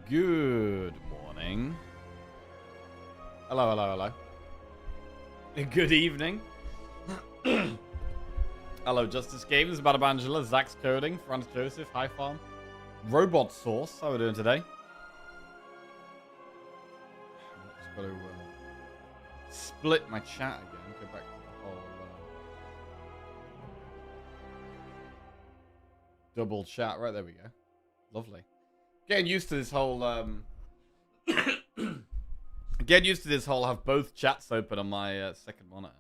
Good morning. Hello, hello, hello. Good evening. Hello, Justice Games, Madam Angela, Zach's Coding, Franz Joseph, Hi Farm, Robot Source. How are we doing today? Just got to split my chat again. Go back to the whole double chat. Right, there we go. Lovely. Getting used to this whole getting used to this whole have both chats open on my second monitor.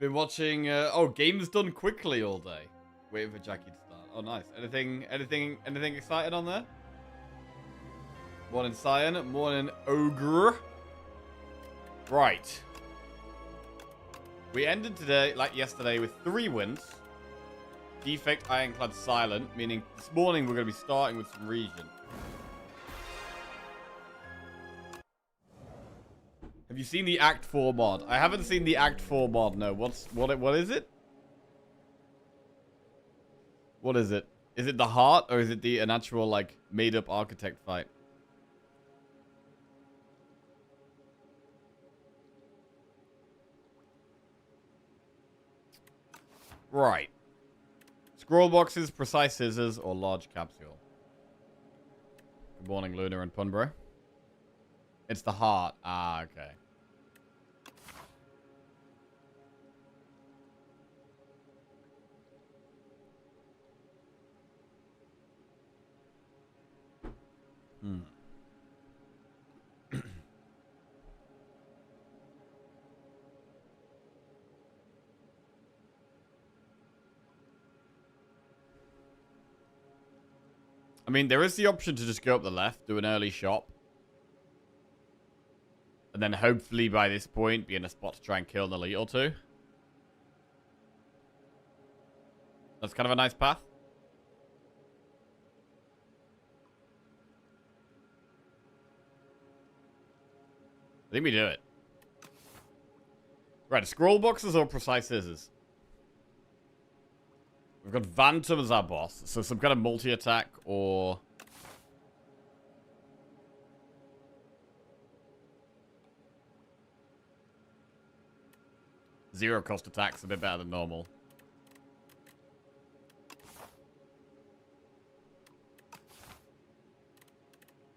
Been watching games done quickly all day. Waiting for Jackie to start. Oh nice. Anything exciting on there? Morning Cyan, morning Ogre. Right. We ended today, like yesterday, with 3 wins. Defect, Ironclad, Silent, meaning this morning we're going to be starting with some region. Have you seen the Act 4 mod? I haven't seen the Act 4 mod, no. What is it? What is it? Is it the heart, or is it an actual, like, made-up architect fight? Right. Scroll boxes, precise scissors, or large capsule. Good morning, Luna and Punbro. It's the heart. Ah, okay. I mean, there is the option to just go up the left, do an early shop. And then hopefully by this point be in a spot to try and kill an elite or 2. That's kind of a nice path. I think we do it. Right, scroll boxes or precise scissors? We've got Vantum as our boss, so some kind of multi-attack or... Zero cost attacks a bit better than normal.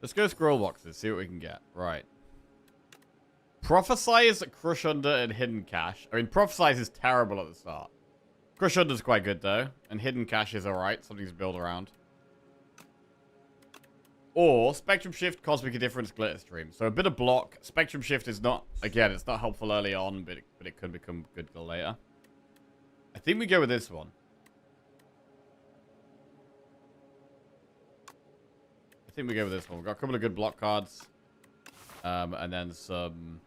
Let's go scroll boxes, see what we can get. Right. Prophesize, Crush Under, and Hidden Cache. I mean, Prophesize is terrible at the start. Crush Under's quite good, though. And Hidden Cache is alright. Something to build around. Or Spectrum Shift, Cosmic Indifference, Glitter Stream. So a bit of block. Spectrum Shift is not... Again, it's not helpful early on, but it could become good later. I think we go with this one. We've got a couple of good block cards. And then some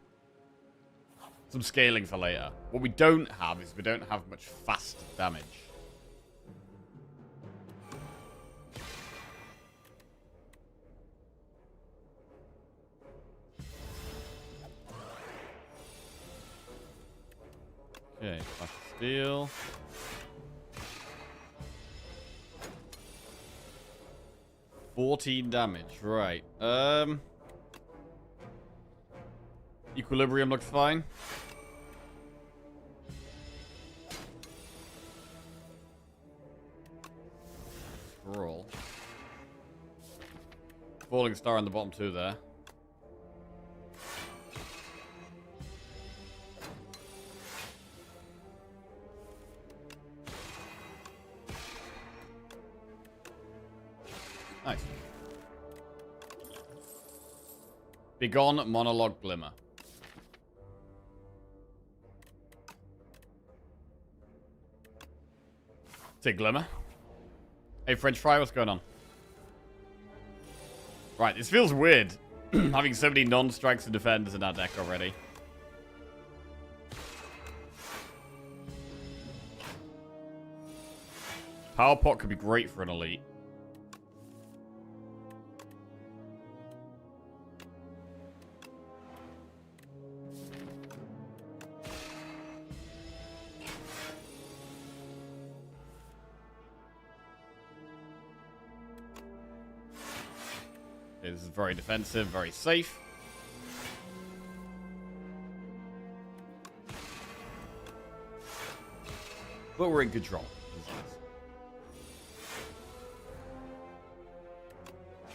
scaling for later. What we don't have is we don't have much fast damage. Okay, flash steel. $14 damage, right. Equilibrium looks fine. Scroll. Falling star on the bottom 2 there. Nice. Begone Monologue Glimmer. Take Glimmer. Hey, French Fry, what's going on? Right, this feels weird. Having so many non-strikes and defenders in our deck already. Power Pot could be great for an elite. Okay, this is very defensive, very safe. But we're in control.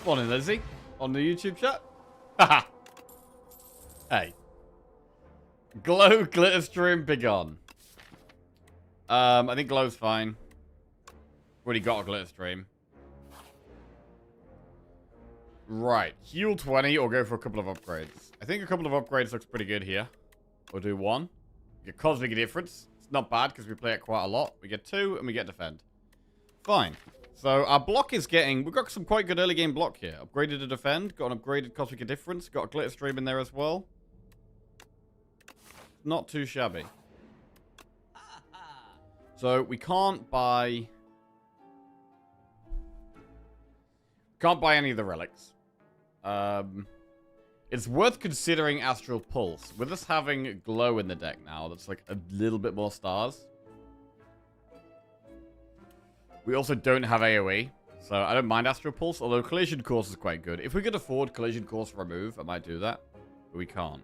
Morning, Lizzie. On the YouTube chat. Haha. Hey. Glow, glitter stream, big on. I think glow's fine. Already got a glitter stream. Right. Heal 20 or go for a couple of upgrades. I think a couple of upgrades looks pretty good here. We'll do one. Get cosmic difference. It's not bad because we play it quite a lot. We get 2 and we get defend. Fine. So our block is getting... We've got some quite good early game block here. Upgraded to defend. Got an upgraded cosmic difference. Got a glitter stream in there as well. Not too shabby. So we can't buy... Can't buy any of the relics. It's worth considering Astral Pulse. With us having Glow in the deck now, that's like a little bit more stars. We also don't have AoE, so I don't mind Astral Pulse, although Collision Course is quite good. If we could afford Collision Course remove, I might do that, but we can't.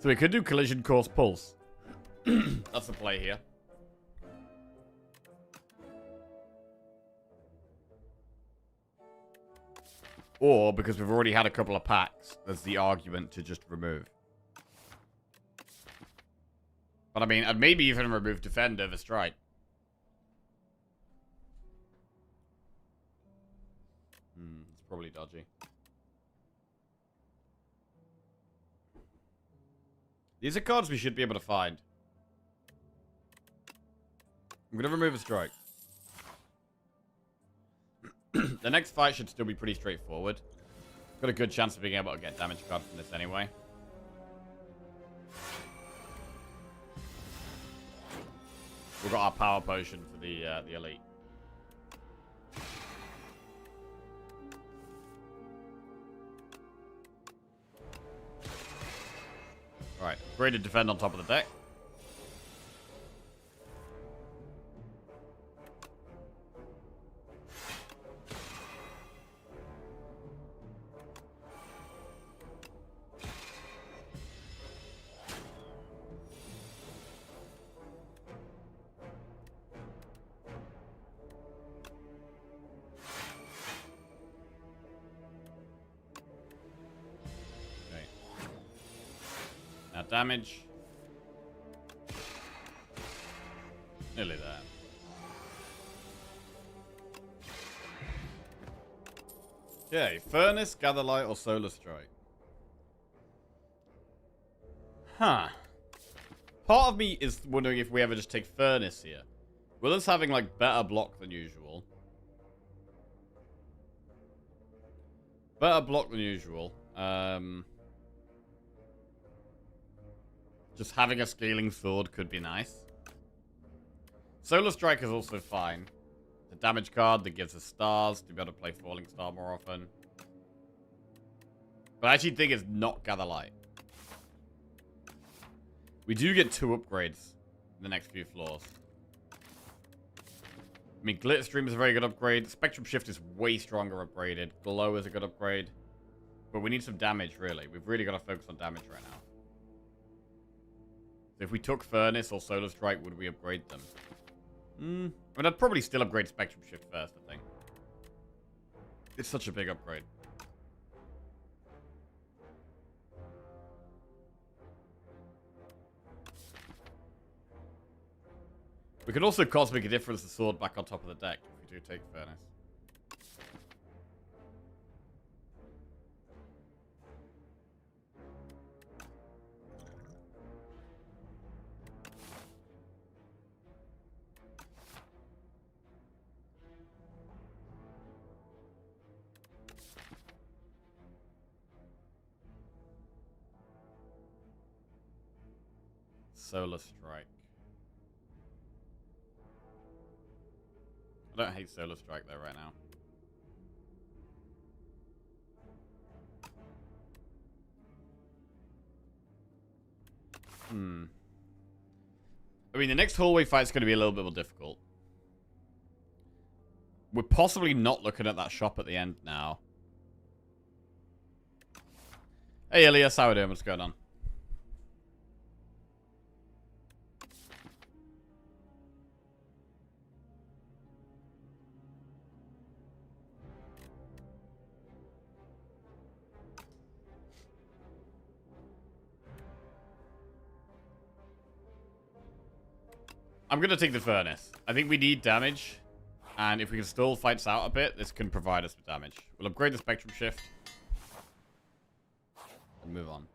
So we could do Collision Course Pulse. That's the play here. Or, because we've already had a couple of packs, there's the argument to just remove. But I mean, I'd maybe even remove Defend over Strike. It's probably dodgy. These are cards we should be able to find. I'm going to remove a Strike. The next fight should still be pretty straightforward. Got a good chance of being able to get damage card from this anyway. We've got our power potion for the elite. Alright, upgraded defend on top of the deck. Damage. Nearly there. Okay, Furnace, Gather Light, or Solar Strike. Huh. Part of me is wondering if we ever just take Furnace here. With us having, like, better block than usual. Better block than usual. Just having a scaling sword could be nice. Solar Strike is also fine. The damage card that gives us stars to be able to play Falling Star more often. But I actually think it's not Gather Light. We do get 2 upgrades in the next few floors. I mean, Glitter Stream is a very good upgrade. Spectrum Shift is way stronger upgraded. Glow is a good upgrade. But we need some damage, really. We've really got to focus on damage right now. So if we took Furnace or Solar Strike, would we upgrade them? I mean, I'd probably still upgrade Spectrum Shift first, I think. It's such a big upgrade. We could also Cosmic Difference the sword back on top of the deck if we do take Furnace. Solar Strike. I don't hate Solar Strike though right now. I mean, the next hallway fight is going to be a little bit more difficult. We're possibly not looking at that shop at the end now. Hey, Elias, how are we doing? What's going on? I'm going to take the furnace. I think we need damage. And if we can stall fights out a bit, this can provide us with damage. We'll upgrade the spectrum shift. And move on.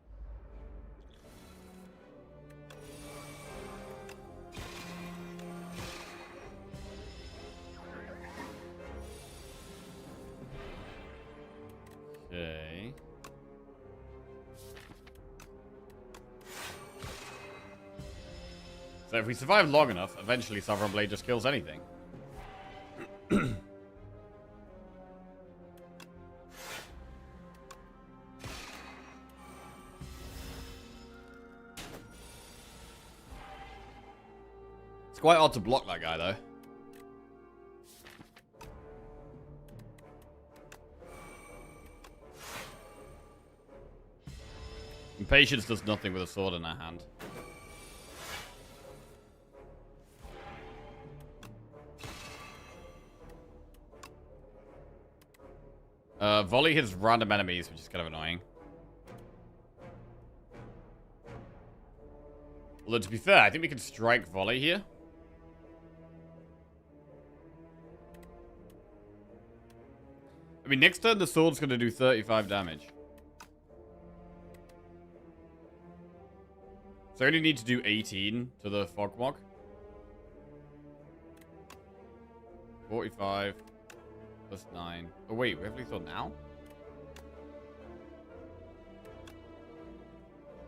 Okay. So if we survive long enough, eventually Sovereign Blade just kills anything. It's quite hard to block that guy, though. Impatience does nothing with a sword in her hand. Volley hits random enemies, which is kind of annoying. Although, to be fair, I think we can strike Volley here. I mean, next turn, the sword's going to do 35 damage. So I only need to do 18 to the Fogmog. 45 plus 9. Oh, wait, we have lethal now?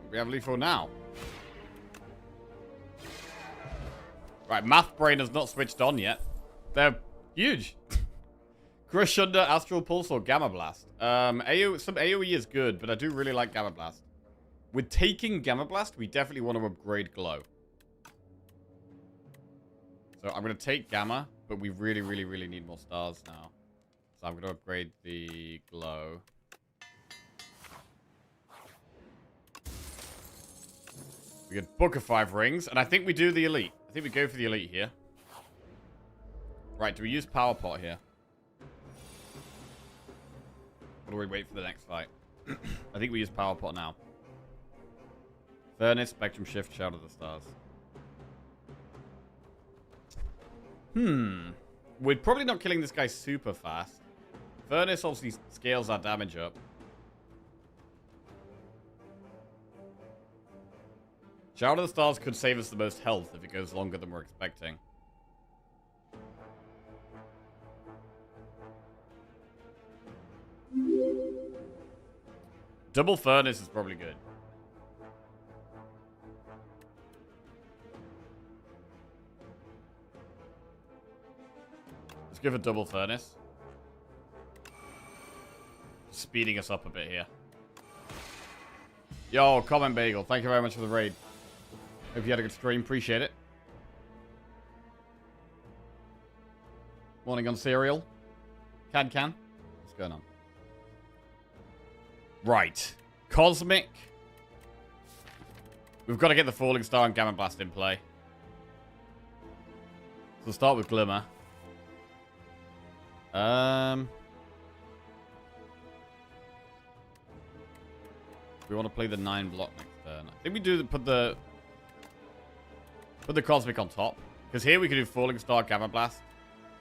We have lethal now. Right, Math Brain has not switched on yet. They're huge. Crush Under, Astral Pulse, or Gamma Blast. Some AoE is good, but I do really like Gamma Blast. With taking Gamma Blast, we definitely want to upgrade Glow. So I'm going to take Gamma, but we really, really, really need more stars now. So I'm going to upgrade the Glow. We get Book of 5 Rings, and I think we do the Elite. I think we go for the Elite here. Right, do we use Power Pot here? Or do we wait for the next fight? I think we use Power Pot now. Furnace, Spectrum Shift, Shout of the Stars. We're probably not killing this guy super fast. Furnace obviously scales our damage up. Shout of the Stars could save us the most health if it goes longer than we're expecting. Double Furnace is probably good. Let's give a Double Furnace. Speeding us up a bit here. Yo, Comment Bagel, thank you very much for the raid. Hope you had a good stream. Appreciate it. Morning on cereal. Can. What's going on? Right. Cosmic. We've got to get the Falling Star and Gamma Blast in play. So we'll start with Glimmer. We want to play the 9 block next turn. I think we do put the Cosmic on top. Because here we can do Falling Star, Gamma Blast,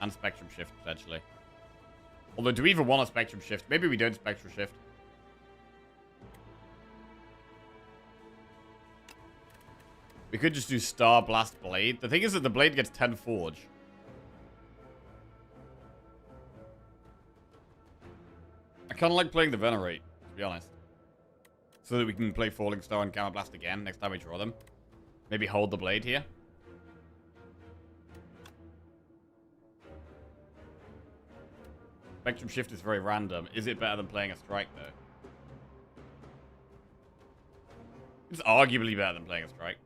and Spectrum Shift, potentially. Although, do we even want a Spectrum Shift? Maybe we don't Spectrum Shift. We could just do Star Blast Blade. The thing is that the Blade gets 10 Forge. I kind of like playing the Venerate, to be honest. So that we can play Falling Star and Gamma Blast again next time we draw them. Maybe hold the Blade here. Spectrum Shift is very random. Is it better than playing a Strike, though? It's arguably better than playing a Strike.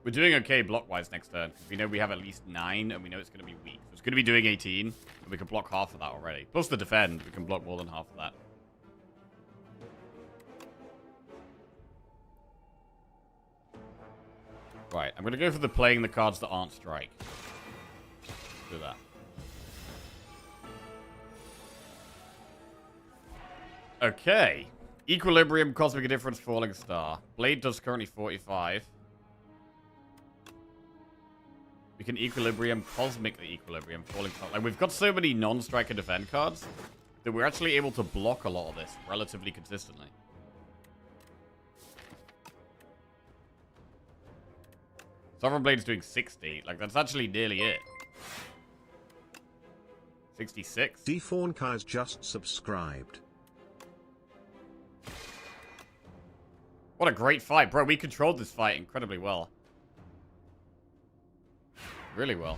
We're doing okay block-wise next turn, because we know we have at least 9, and we know it's going to be weak. So it's going to be doing 18, and we can block half of that already. Plus the defend, we can block more than half of that. Right, I'm going to go for the playing the cards that aren't strike. Do that. Okay. Equilibrium, Cosmic Indifference, Falling Star. Blade does currently 45. We can Equilibrium, Cosmic the Equilibrium, Falling Star. Like, we've got so many non-striker defend cards that we're actually able to block a lot of this relatively consistently. Sovereign Blade's doing 60. Like, that's actually nearly it. 66. Defawn just subscribed. What a great fight. Bro, we controlled this fight incredibly well. Really well.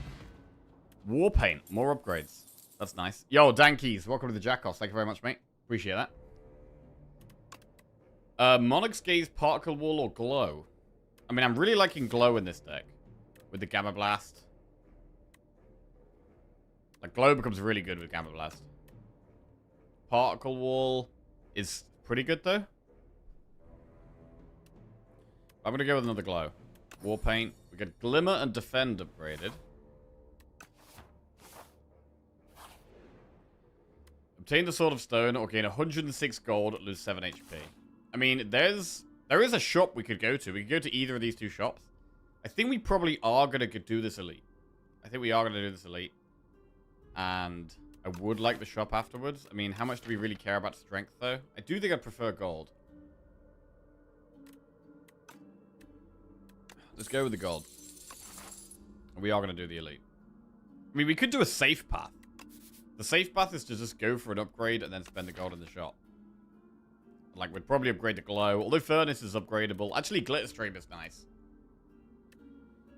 Warpaint. More upgrades. That's nice. Yo, Dankies. Welcome to the Jackals. Thank you very much, mate. Appreciate that. Monarch's Gaze, Particle Wall, or Glow? I mean, I'm really liking Glow in this deck. With the Gamma Blast. Like, Glow becomes really good with Gamma Blast. Particle Wall is pretty good, though. I'm going to go with another Glow. Warpaint. We get Glimmer and Defend upgraded. Obtain the Sword of Stone or gain 106 gold, lose 7 HP. I mean, there is a shop we could go to. We could go to either of these two shops. I think we probably are going to do this elite. I think we are going to do this elite. And I would like the shop afterwards. I mean, how much do we really care about strength, though? I do think I'd prefer gold. Let's go with the gold. We are going to do the elite. I mean, we could do a safe path. The safe path is to just go for an upgrade and then spend the gold in the shop. Like, we'd probably upgrade the Glow. Although Furnace is upgradable. Actually, Glitter Stream is nice.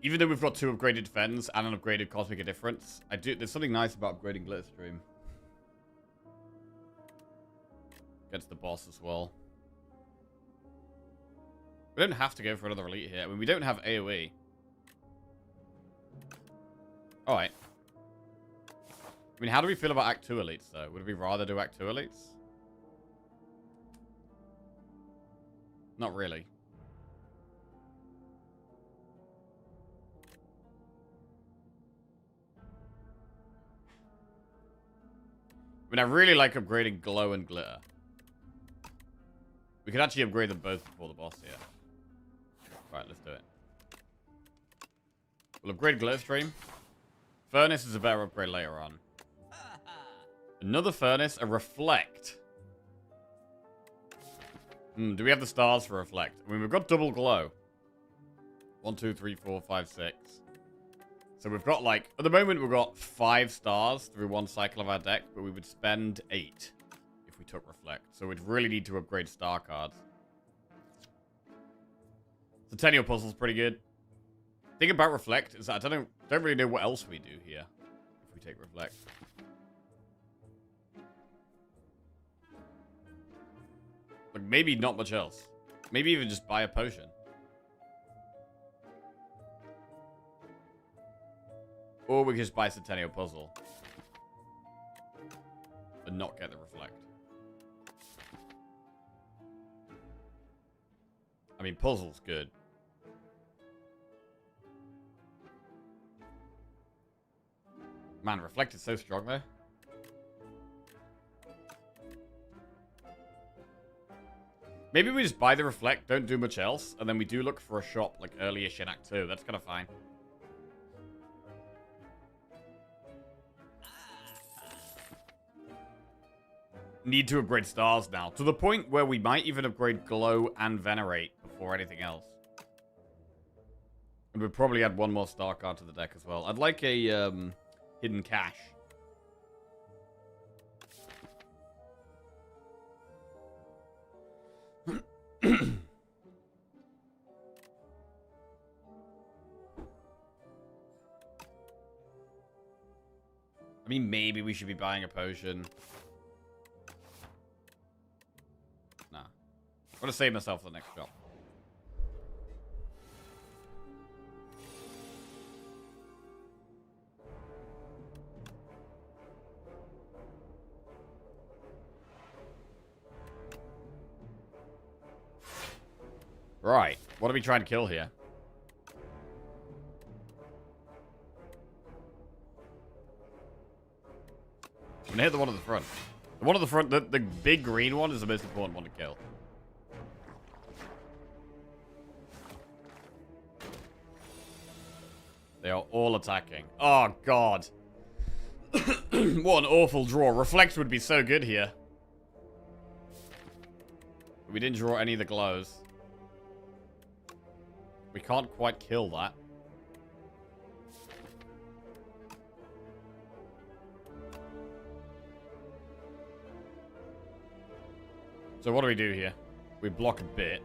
Even though we've got 2 upgraded defense and an upgraded Cosmic Indifference, there's something nice about upgrading Glitter Stream. Gets the boss as well. We don't have to go for another elite here. I mean, we don't have AoE. Alright. I mean, how do we feel about Act 2 elites, though? Would we rather do Act 2 elites? Not really. I mean, I really like upgrading Glow and Glitter. We could actually upgrade them both before the boss here. Right, let's do it. We'll upgrade Glitter Stream. Furnace is a better upgrade later on. Another Furnace, a Reflect. Do we have the stars for Reflect? I mean, we've got double Glow. 1, 2, 3, 4, 5, 6. So we've got, like, at the moment, we've got 5 stars through one cycle of our deck, but we would spend 8 if we took Reflect. So we'd really need to upgrade star cards. Centennial Puzzle's pretty good. Thing about Reflect is that I don't really know what else we do here if we take Reflect. Like, maybe not much else. Maybe even just buy a potion. Or we could just buy Centennial Puzzle. And not get the Reflect. I mean, Puzzle's good. Man, Reflect is so strong there. Maybe we just buy the Reflect, don't do much else, and then we do look for a shop like early-ish in Act 2. That's kind of fine. Need to upgrade stars now, to the point where we might even upgrade Glow and Venerate before anything else. And we'd probably add one more star card to the deck as well. I'd like a hidden cache. I mean, maybe we should be buying a potion. Nah. I'm gonna save myself for the next shop. Right. What are we trying to kill here? I'm gonna hit the one at the front. The one at the front, the big green one is the most important one to kill. They are all attacking. Oh, God. What an awful draw. Reflect would be so good here. But we didn't draw any of the glows. We can't quite kill that. So what do we do here? We block a bit.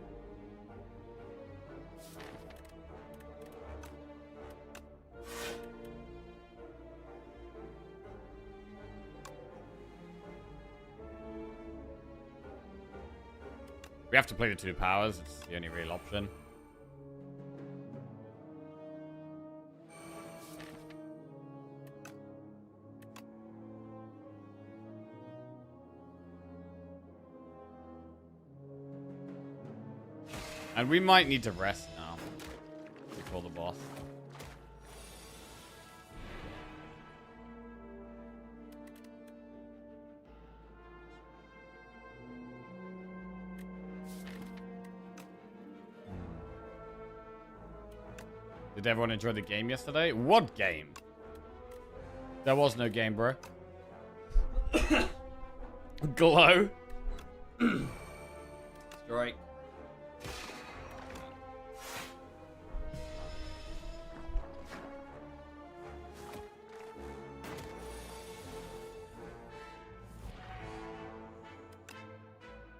We have to play the 2 powers. It's the only real option. And we might need to rest now before the boss. Did everyone enjoy the game yesterday? What game? There was no game, bro. Glow. Strike.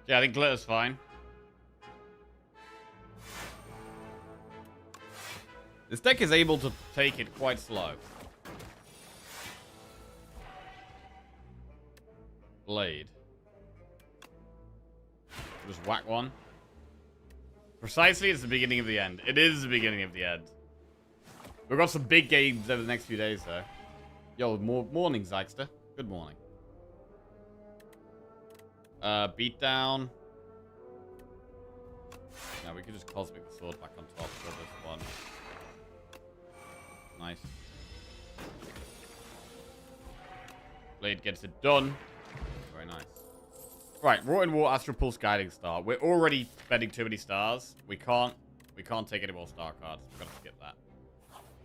Yeah, I think glitter's fine. This deck is able to take it quite slow. Blade. Just whack one. Precisely, it's the beginning of the end. It is the beginning of the end. We've got some big games over the next few days, though. Yo, morning, Zykster. Good morning. Beat down. No, we could just Cosmic the Sword back on top for this one. Nice. Blade gets it done. Very nice. Right, Rotten War, Astral Pulse, Guiding Star. We're already spending too many stars. We can't take any more star cards. We've got to skip that.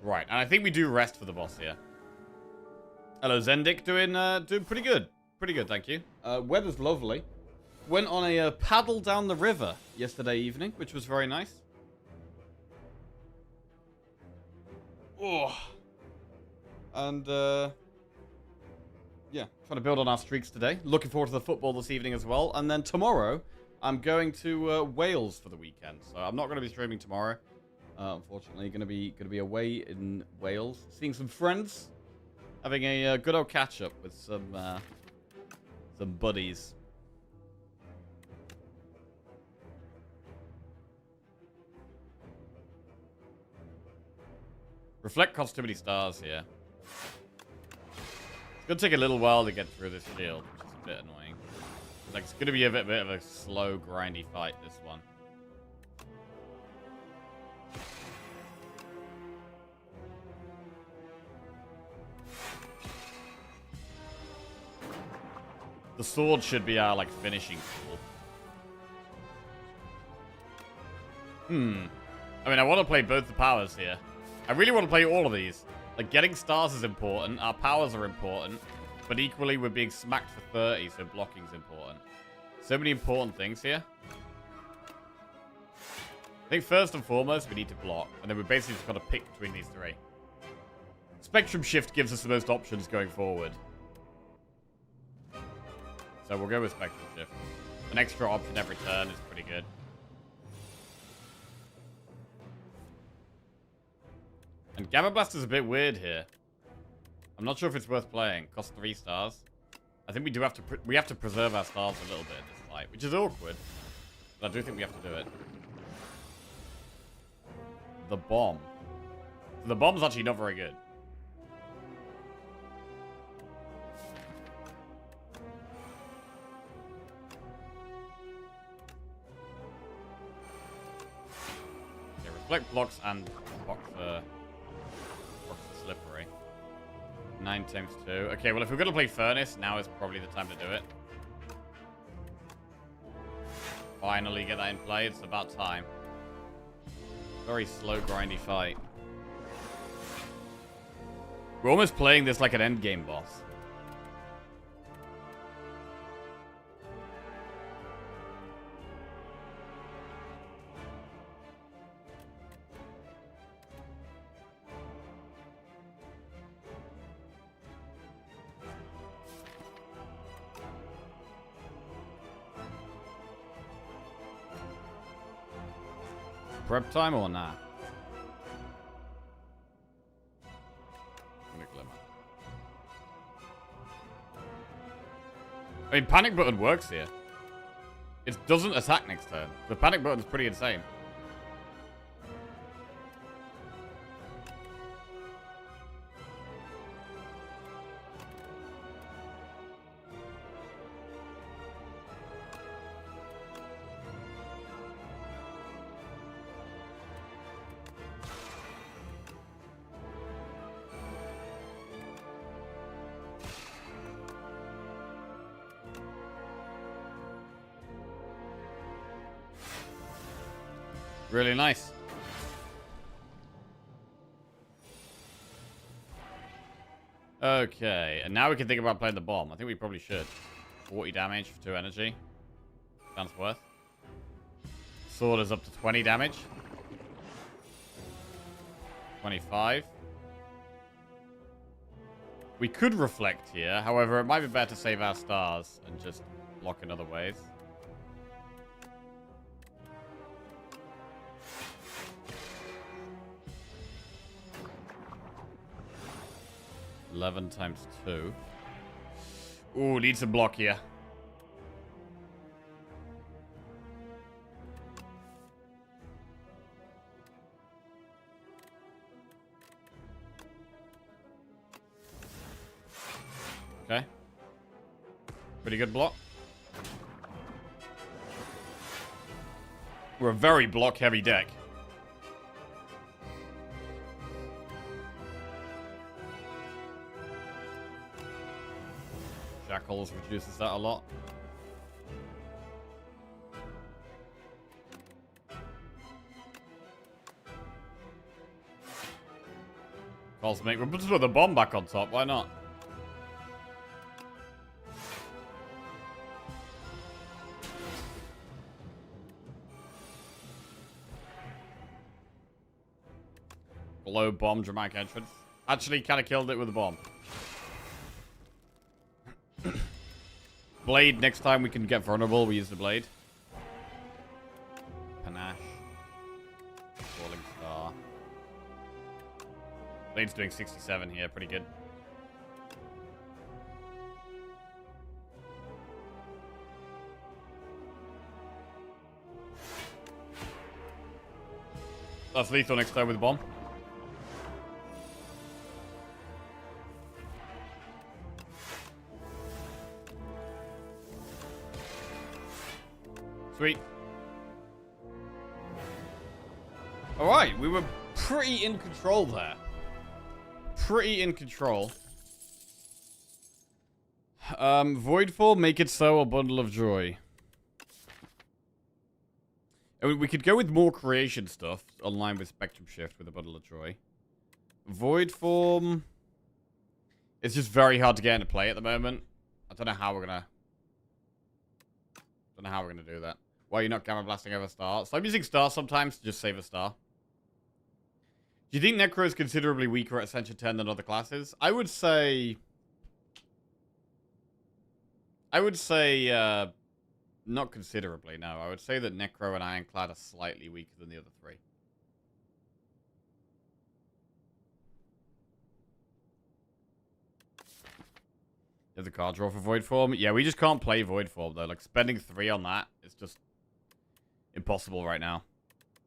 Right, and I think we do rest for the boss here. Hello, Zendik, doing pretty good. Pretty good, thank you. Weather's lovely. Went on a paddle down the river yesterday evening, which was very nice. Oh. And, yeah, trying to build on our streaks today. Looking forward to the football this evening as well. And then tomorrow, I'm going to Wales for the weekend. So I'm not going to be streaming tomorrow. Unfortunately, going to be away in Wales, seeing some friends, having a good old catch up with some buddies. Reflect costs too many stars here. It's gonna take a little while to get through this shield, which is a bit annoying. Like, it's gonna be a bit of a slow, grindy fight, this one. The sword should be our, like, finishing tool. I mean, I want to play both the powers here. I really want to play all of these. Like, getting stars is important, our powers are important, but equally we're being smacked for 30, so blocking's important. So many important things here. I think first and foremost, we need to block, and then we basically just got to pick between these 3. Spectrum Shift gives us the most options going forward. So we'll go with Spectrum Shift. An extra option every turn is pretty good. And Gamma Blast is a bit weird here. I'm not sure if it's worth playing. Costs 3 stars. I think we do have to preserve our stars a little bit in this fight, which is awkward. But I do think we have to do it. The bomb. The bomb's actually not very good. Reflect blocks and box for slippery. 9 times 2. Okay, well, if we're going to play Furnace, now is probably the time to do it. Finally get that in play. It's about time. Very slow, grindy fight. We're almost playing this like an endgame boss. Prep time or nah? I mean, panic button works here. It doesn't attack next turn. The panic button's pretty insane. Really nice. Okay, and now we can think about playing the bomb. I think we probably should. 40 damage for 2 energy. Sounds worth. Sword is up to 20 damage. 25. We could reflect here. However, it might be better to save our stars and just block in other ways. 11 times 2. Ooh, needs a block here. Okay. Pretty good block. We're a very block-heavy deck. Shackles reduces that a lot. Cosmic. We'll put another bomb back on top. Why not? Low bomb, dramatic entrance. Actually, kind of killed it with a bomb. Blade, next time we can get vulnerable, we use the blade. Panache. Falling Star. Blade's doing 67 here, pretty good. That's lethal next time with bomb. Sweet. Alright, we were pretty in control there. Pretty in control. Voidfall, Make It So, or Bundle of Joy. I mean, we could go with more creation stuff, online with Spectrum Shift with a Bundle of Joy. Void Form. It's just very hard to get into play at the moment. I don't know how we're gonna do that. Why are you not gamma blasting over star? So I'm using star sometimes to just save a star. Do you think Necro is considerably weaker at Ascension 10 than other classes? I would say not considerably, no. I would say that Necro and Ironclad are slightly weaker than the other three. You have the card draw for Void Form? Yeah, we just can't play Void Form, though. Like, spending 3 on that is just impossible right now.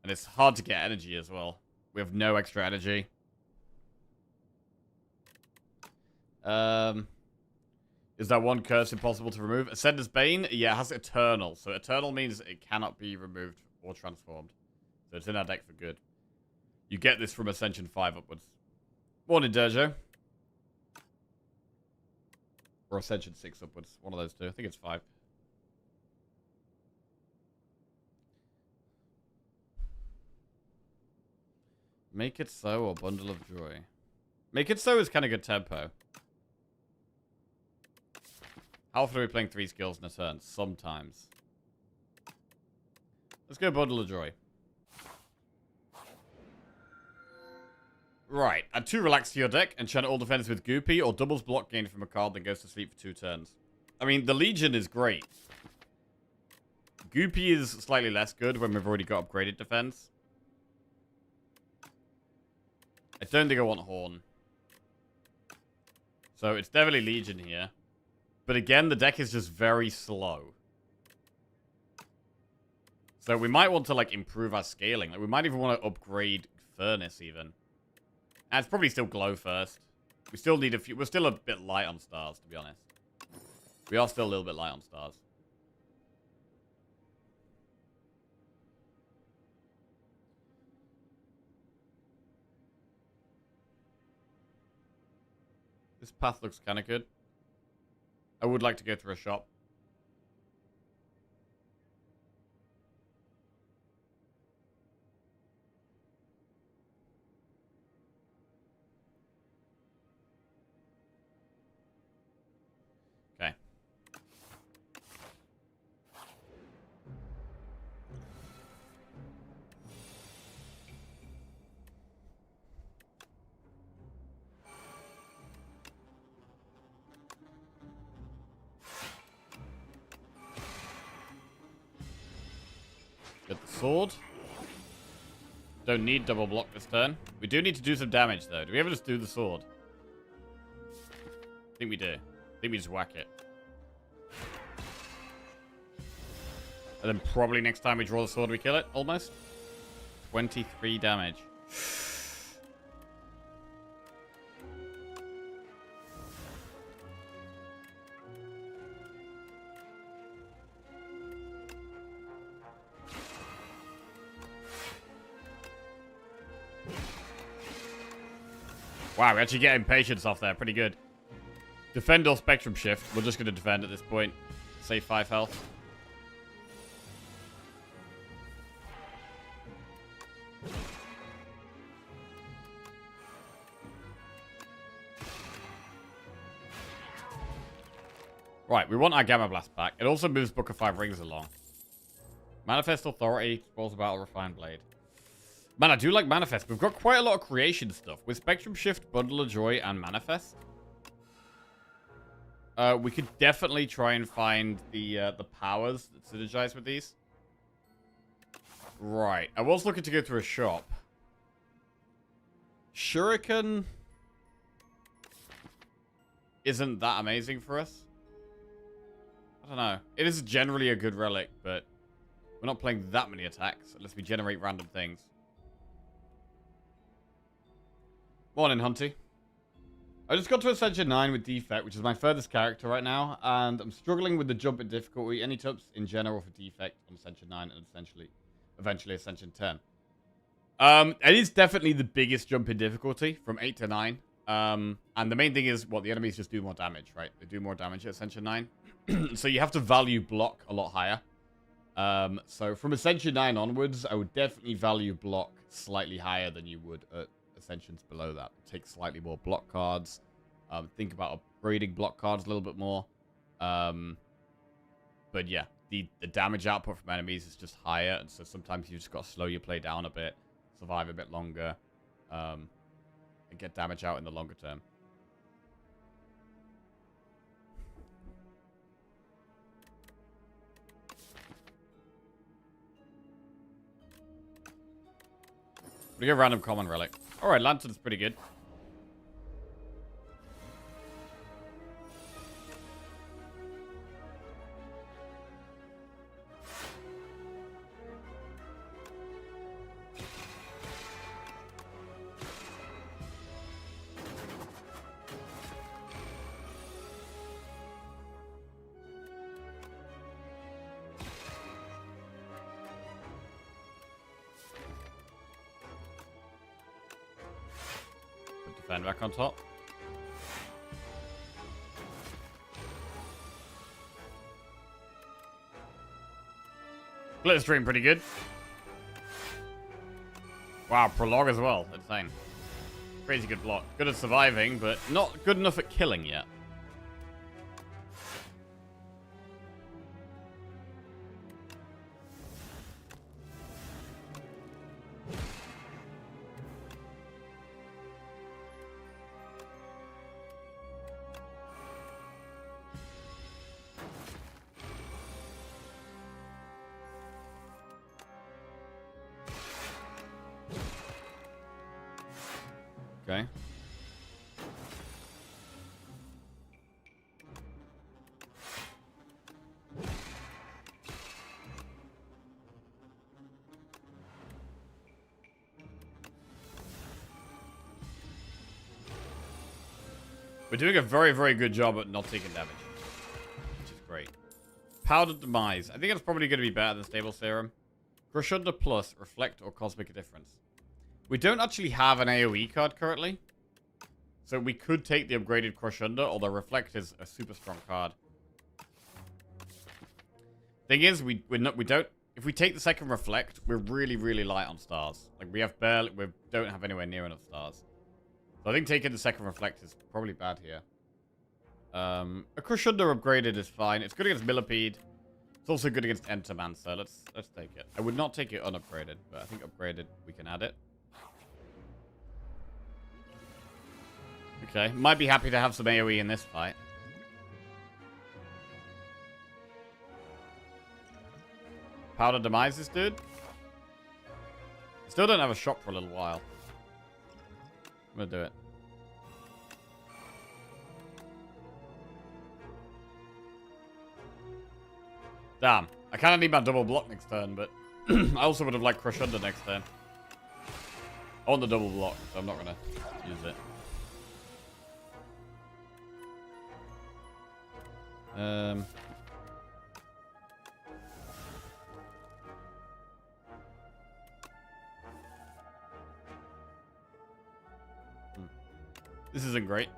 And it's hard to get energy as well. We have no extra energy. Is that one curse impossible to remove? Ascender's Bane? Yeah, it has Eternal. So Eternal means it cannot be removed or transformed. So it's in our deck for good. You get this from Ascension 5 upwards. Morning, Derjo. Or Ascension 6 upwards. One of those two. I think it's 5. Make it so or Bundle of Joy. Make it so is kind of good tempo. How often are we playing 3 skills in a turn? Sometimes. Let's go Bundle of Joy. Right. Add 2 relax to your deck. Enchant all defenders with Goopy or doubles block gain from a card then goes to sleep for 2 turns. I mean, the Legion is great. Goopy is slightly less good when we've already got upgraded defense. I don't think I want Horn. So it's definitely Legion here. But again, the deck is just very slow. So we might want to, like, improve our scaling. Like, we might even want to upgrade Furnace, even. And it's probably still Glow first. We still need a few... We're still a bit light on stars, to be honest. We are still a little bit light on stars. This path looks kind of good. I would like to go through a shop. Okay. Get the sword. Don't need double block this turn. We do need to do some damage, though. Do we ever just do the sword? I think we do. I think we just whack it. And then probably next time we draw the sword, we kill it, almost. 23 damage. Wow, we actually get impatience off there. Pretty good. Defend or Spectrum Shift. We're just going to defend at this point. Save 5 health. Right, we want our Gamma Blast back. It also moves Book of 5 Rings along. Manifest Authority. Spoils the Battle, Refined Blade. Man, I do like Manifest. We've got quite a lot of creation stuff. With Spectrum Shift, Bundle of Joy, and Manifest. We could definitely try and find the powers that synergize with these. Right. I was looking to go through a shop. Shuriken isn't that amazing for us. I don't know. It is generally a good relic, but we're not playing that many attacks unless we generate random things. Morning, Hunty. I just got to Ascension 9 with Defect, which is my furthest character right now, and I'm struggling with the jump in difficulty. Any tips in general for Defect on Ascension 9 and eventually Ascension 10? It is definitely the biggest jump in difficulty from 8 to 9. And the main thing is, well, the enemies just do more damage, right? They do more damage at Ascension 9. So you have to value block a lot higher. So from Ascension 9 onwards, I would definitely value block slightly higher than you would at Ascensions below that. Take slightly more block cards. Think about upgrading block cards a little bit more. But yeah, the damage output from enemies is just higher, and so sometimes you just got to slow your play down a bit, survive a bit longer, and get damage out in the longer term. We get random common relic. Alright, Lantern's pretty good. defend back on top. Glitterstream pretty good. Wow, Prologue as well. Insane. Crazy good block. Good at surviving, but not good enough at killing yet. Okay. We're doing a very, very good job at not taking damage, which is great. Powdered Demise. I think it's probably going to be better than Stable Serum. Crush Under Plus, Reflect, or Cosmic Difference. We don't actually have an AoE card currently. So we could take the upgraded Crush Under, although Reflect is a super strong card. Thing is, we don't... If we take the second Reflect, we're really, really light on stars. Like, we don't have anywhere near enough stars. So I think taking the second Reflect is probably bad here. A Crush Under upgraded is fine. It's good against Millipede. It's also good against Entermancer. Let's take it. I would not take it unupgraded, but I think upgraded, we can add it. Okay, might be happy to have some AoE in this fight. Powder Demise this dude. Still don't have a shot for a little while. I'm gonna do it. Damn. I kind of need my double block next turn, but I also would have liked Crush Under next turn. I want the double block, so I'm not gonna use it. This isn't great.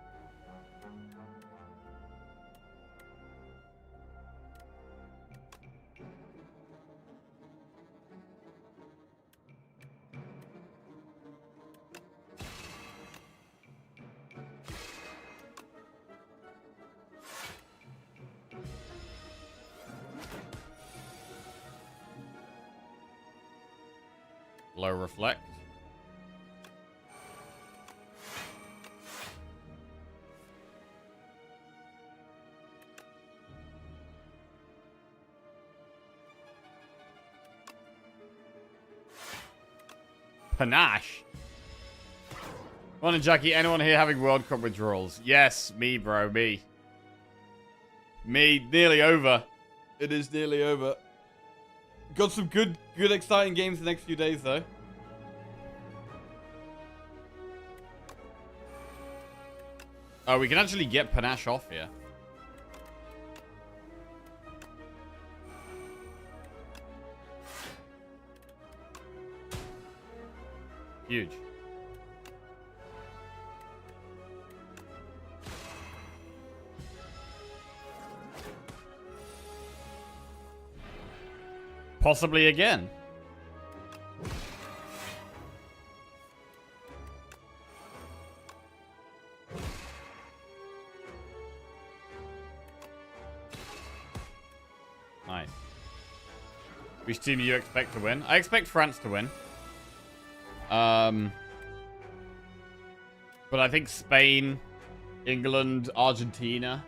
Low Reflect. Panache. Morning, Jackie. Anyone here having World Cup withdrawals? Yes, me, bro. Me. Me. Nearly over. It is nearly over. Got some good, exciting games the next few days, though. Oh, we can actually get Panache off here. Huge. Possibly again. Nice. Which team do you expect to win? I expect France to win. But I think Spain, England, Argentina.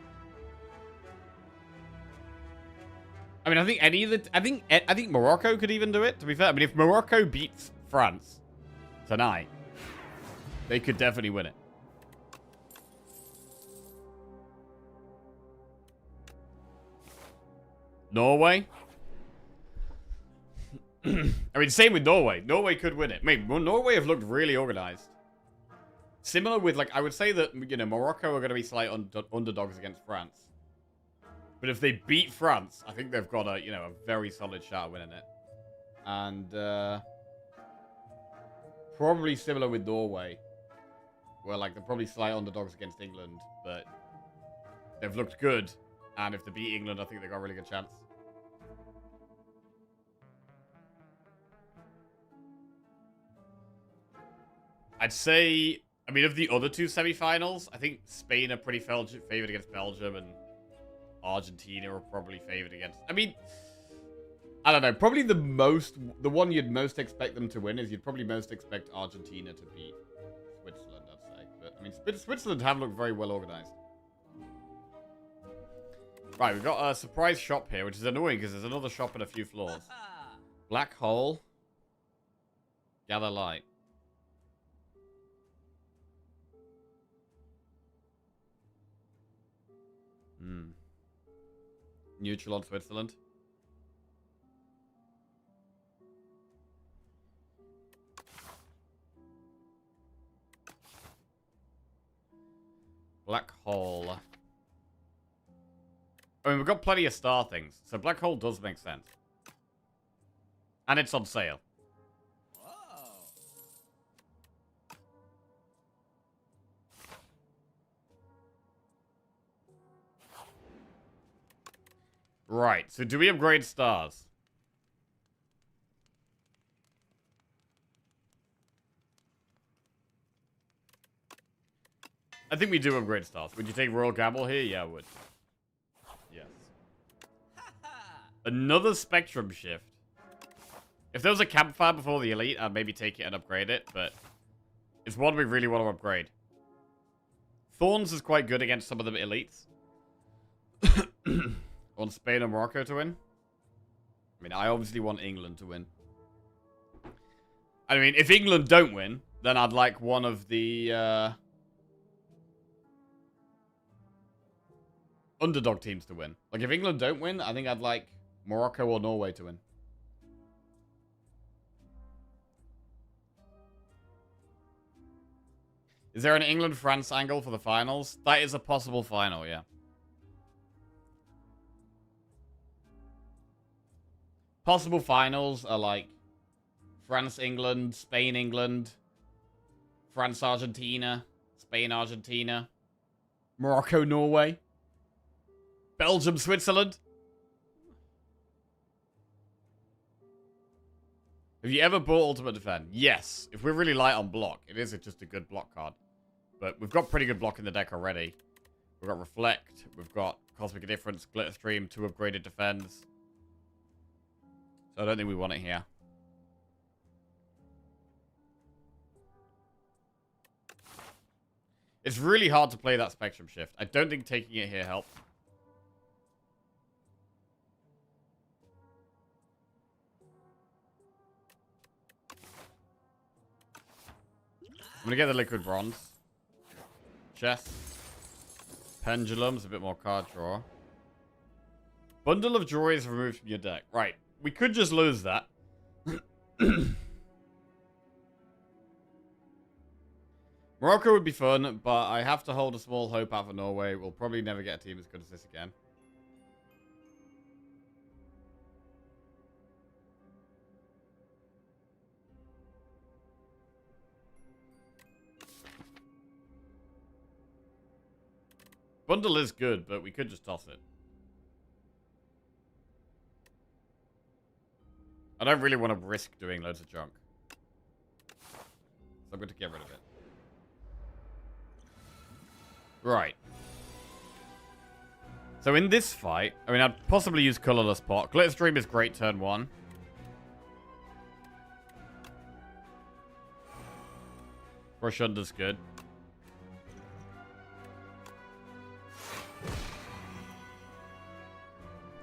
I mean, I think any of the... I think Morocco could even do it, to be fair. I mean, if Morocco beats France tonight, they could definitely win it. Norway? I mean, same with Norway. Norway could win it. I mean, Norway have looked really organized. Similar with, like, I would say that, you know, Morocco are going to be slight underdogs against France. But if they beat France, I think they've got a, you know, a very solid shot at winning it. And, probably similar with Norway, where like they're probably slight underdogs against England, but they've looked good. And if they beat England, I think they've got a really good chance. I'd say, I mean, of the other two semi-finals, I think Spain are pretty favored against Belgium, and Argentina are probably favored against... I mean, I don't know. Probably the one you'd most expect them to win is you'd probably most expect Argentina to beat Switzerland, I'd say. But, I mean, Switzerland have looked very well organized. Right, we've got a surprise shop here, which is annoying because there's another shop in a few floors. Black hole. Gather light. Neutral on Switzerland. Black hole. I mean, we've got plenty of star things, so black hole does make sense. And it's on sale. Right, so do we upgrade stars? I think we do upgrade stars. Would you take Royal Gamble here? Yeah, I would. Yes. Another spectrum shift. If there was a campfire before the elite, I'd maybe take it and upgrade it, but it's one we really want to upgrade. Thorns is quite good against some of the elites. I want Spain and Morocco to win. I mean, I obviously want England to win. I mean, if England don't win, then I'd like one of the underdog teams to win. Like, if England don't win, I think I'd like Morocco or Norway to win. Is there an England-France angle for the finals? That is a possible final, yeah. Possible finals are like France-England, Spain-England, France-Argentina, Spain-Argentina, Morocco-Norway, Belgium-Switzerland. Have you ever bought Ultimate Defend? Yes. If we're really light on block, it is just a good block card. But we've got pretty good block in the deck already. We've got Reflect, we've got Cosmic Indifference, Glitter Stream, 2 upgraded defends. So I don't think we want it here. It's really hard to play that Spectrum Shift. I don't think taking it here helps. I'm going to get the Liquid Bronze. Chest. Pendulum's a bit more card draw. Bundle of Joy is removed from your deck. Right. We could just lose that. Morocco would be fun, but I have to hold a small hope out for Norway. We'll probably never get a team as good as this again. Bundle is good, but we could just toss it. I don't really want to risk doing loads of junk. So I'm going to get rid of it. Right. So in this fight, I mean, I'd possibly use Colorless Pot. Glitter Stream is great turn 1. Crush Under's good.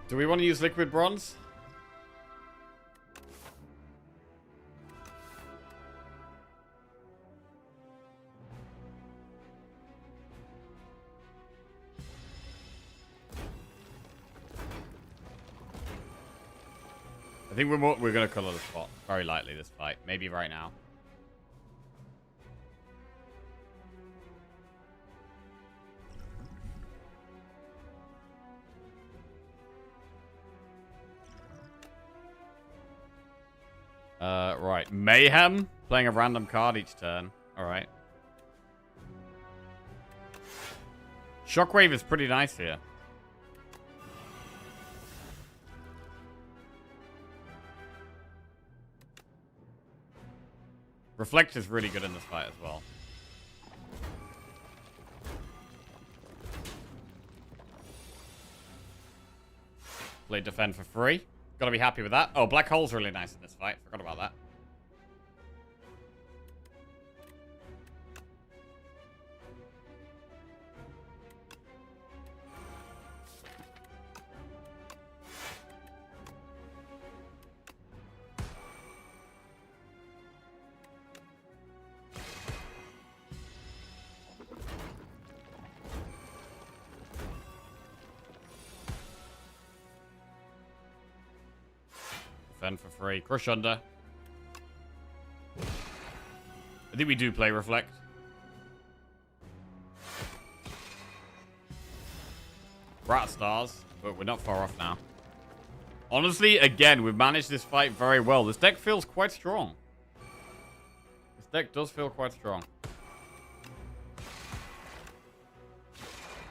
Do we want to use Liquid Bronze? I think we're going to color the spot very lightly this fight. Maybe right now. Right. Mayhem. Playing a random card each turn. Alright. Shockwave is pretty nice here. Reflect is really good in this fight as well. Play defend for free. Gotta be happy with that. Oh, Black Hole's really nice in this fight. Forgot about that. Defend for free. Crush under. I think we do play Reflect. We're at stars, but we're not far off now. Honestly, again, we've managed this fight very well. This deck feels quite strong. This deck does feel quite strong.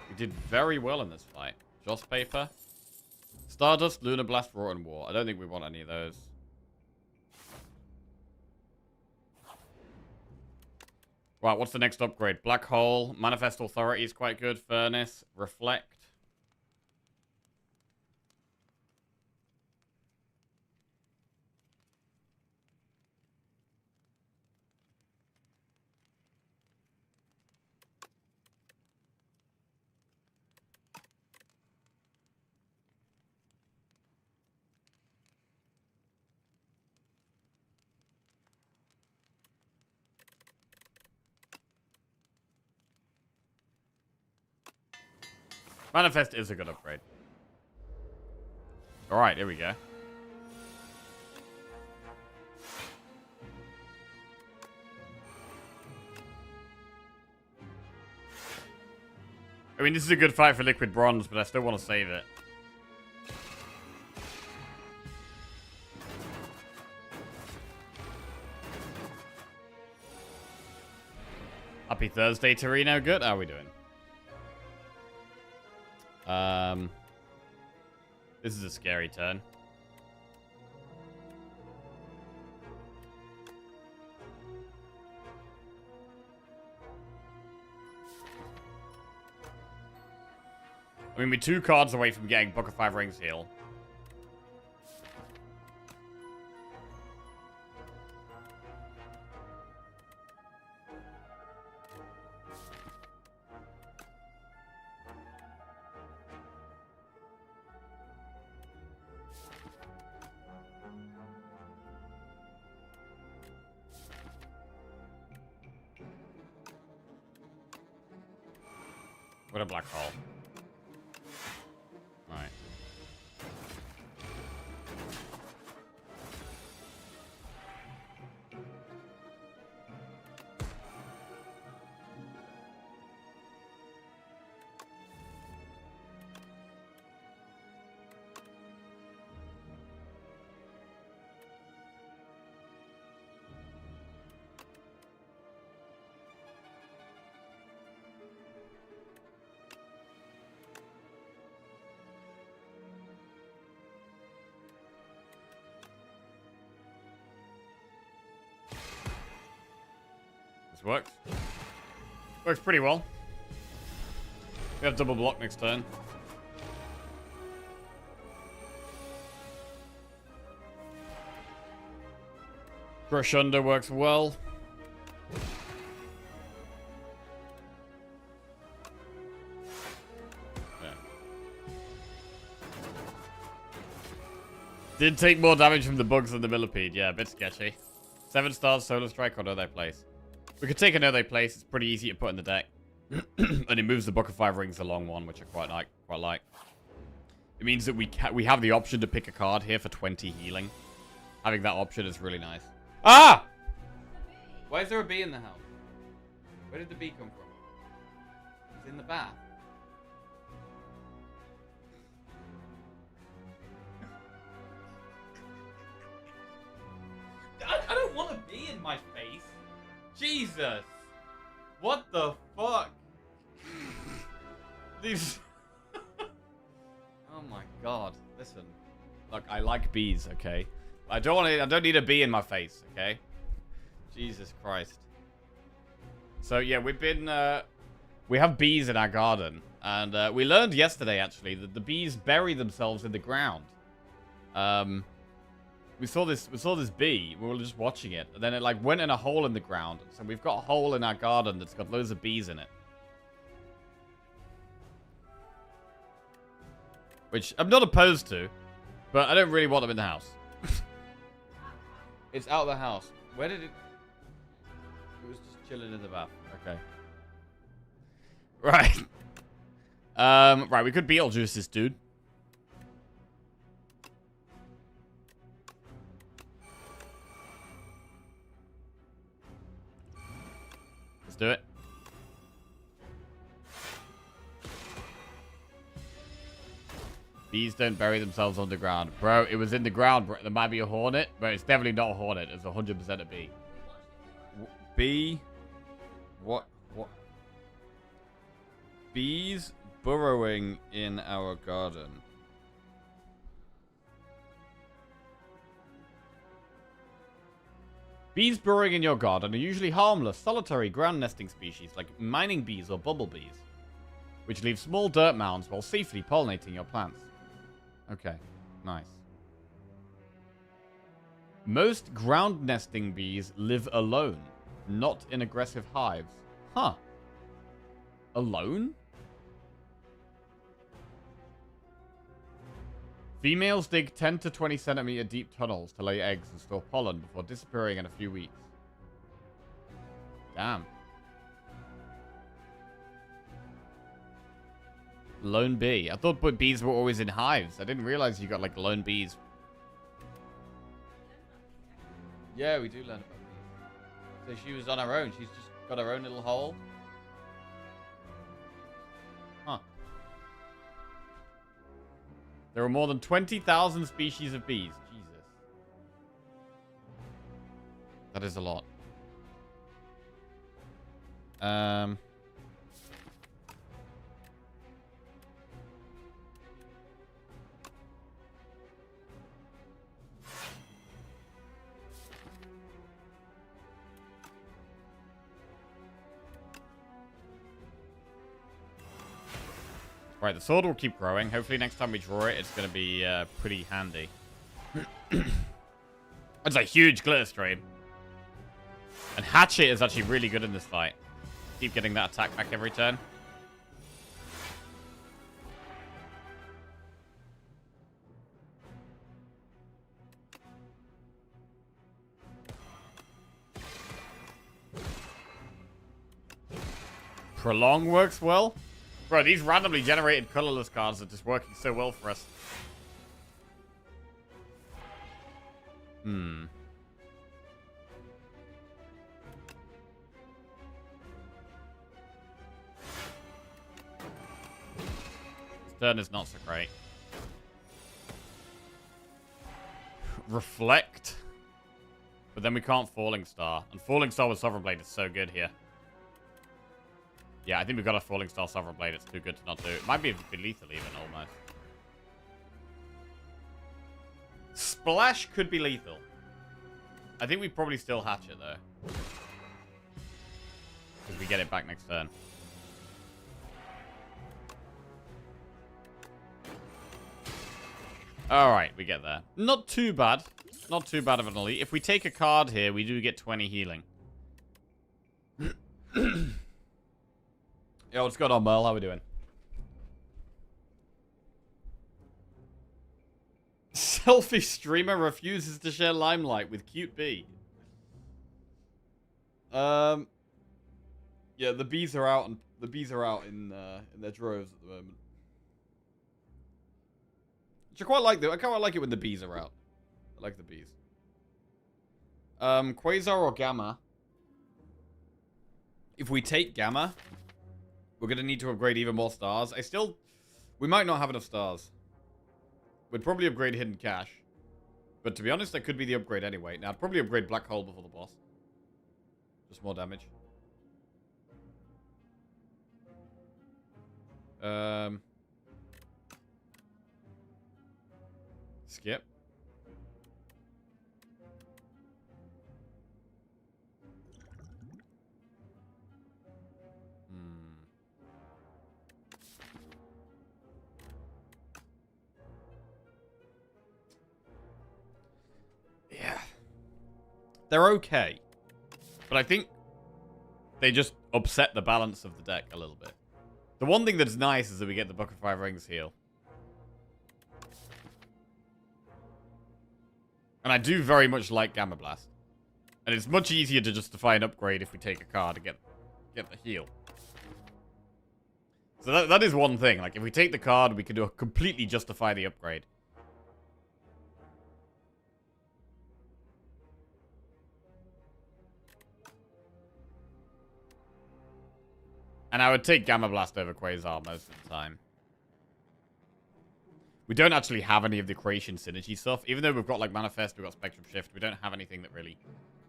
We did very well in this fight. Joss Paper. Stardust, Lunar Blast, Rotten War. I don't think we want any of those. Right, what's the next upgrade? Black Hole, Manifest Authority is quite good. Furnace, Reflect. Manifest is a good upgrade. Alright, here we go. I mean, this is a good fight for Liquid Bronze, but I still want to save it. Happy Thursday, Torino. Good. How are we doing? This is a scary turn. I mean, we're 2 cards away from getting Book of 5 Rings heal. What a black hole. Alright. Works. Works pretty well. We have double block next turn. Crush under works well. Yeah. Did take more damage from the bugs than the millipede. Yeah, a bit sketchy. 7 stars, Solar Strike, or no they place. We could take another place. It's pretty easy to put in the deck. And it moves the Book of 5 Rings along one, which I quite like. It means that we have the option to pick a card here for 20 healing. Having that option is really nice. Ah! Why is there a bee in the house? Where did the bee come from? It's in the bath. I don't want a bee in my face. Jesus! What the fuck? These... Oh my god. Listen. Look, I like bees, okay? I don't need a bee in my face, okay? Jesus Christ. So yeah, we have bees in our garden, and we learned yesterday actually that the bees bury themselves in the ground. We saw this bee. We were just watching it, and then it like went in a hole in the ground. So we've got a hole in our garden that's got loads of bees in it, which I'm not opposed to, but I don't really want them in the house. It's out of the house. Where did it? It was just chilling in the bath. Okay. Right. Right, we could Beetlejuice this dude. Let's do it. Bees don't bury themselves underground. Bro, it was in the ground. Bro. There might be a hornet, but it's definitely not a hornet. It's 100% a bee. Bee? What? Bees burrowing in our garden. Bees burrowing in your garden are usually harmless, solitary ground nesting species like mining bees or bumblebees, which leave small dirt mounds while safely pollinating your plants. Okay, nice. Most ground nesting bees live alone, not in aggressive hives. Huh. Alone? Females dig 10 to 20 centimeter deep tunnels to lay eggs and store pollen before disappearing in a few weeks. Damn. Lone bee. I thought bees were always in hives. I didn't realize you got like lone bees. Yeah, we do learn about bees. So she was on her own. She's just got her own little hole. Huh. There are more than 20,000 species of bees. Jesus. That is a lot. Right, the sword will keep growing. Hopefully next time we draw it, it's going to be pretty handy. It's a huge glitter stream. And Hatchet is actually really good in this fight. Keep getting that attack back every turn. Prolong works well. Bro, these randomly generated colorless cards are just working so well for us. Hmm. This turn is not so great. Reflect. But then we can't Falling Star. And Falling Star with Sovereign Blade is so good here. Yeah, I think we've got a Falling Star Sovereign Blade. It's too good to not do. It might be lethal even, almost. Splash could be lethal. I think we probably still hatch it, though. Because we get it back next turn. Alright, we get there. Not too bad. Not too bad of an elite. If we take a card here, we do get 20 healing. Yo, what's going on, Merle? How we doing? Selfie streamer refuses to share limelight with cute bee. Yeah, the bees are out, and the bees are out in their droves at the moment. Which I quite like though. I quite like it when the bees are out. I like the bees. Quasar or Gamma? If we take Gamma, we're going to need to upgrade even more stars. We might not have enough stars. We'd probably upgrade Hidden Cache. But to be honest, that could be the upgrade anyway. Now, I'd probably upgrade Black Hole before the boss. Just more damage. Skip. Yeah. They're okay. But I think they just upset the balance of the deck a little bit. The one thing that's nice is that we get the Book of Five Rings heal. And I do very much like Gamma Blast. And it's much easier to justify an upgrade if we take a card to get the heal. So that is one thing. Like, if we take the card, we can completely justify the upgrade. And I would take Gamma Blast over Quasar most of the time. We don't actually have any of the creation synergy stuff. Even though we've got, like, Manifest, we've got Spectrum Shift, we don't have anything that really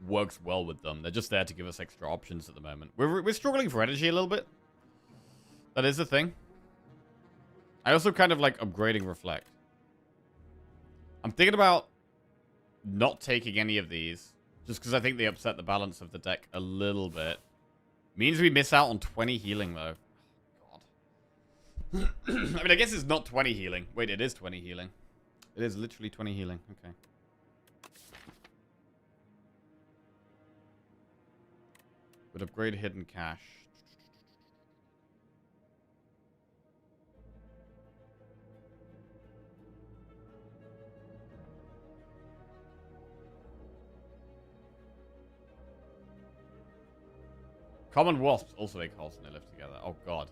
works well with them. They're just there to give us extra options at the moment. We're struggling for energy a little bit. That is the thing. I also kind of like upgrading Reflect. I'm thinking about not taking any of these, just because I think they upset the balance of the deck a little bit. Means we miss out on 20 healing, though. God. I mean, I guess it's not 20 healing. Wait, it is 20 healing. It is literally 20 healing. Okay. Would upgrade Hidden Cache. Common Wasps also make holes when they live together. Oh, God.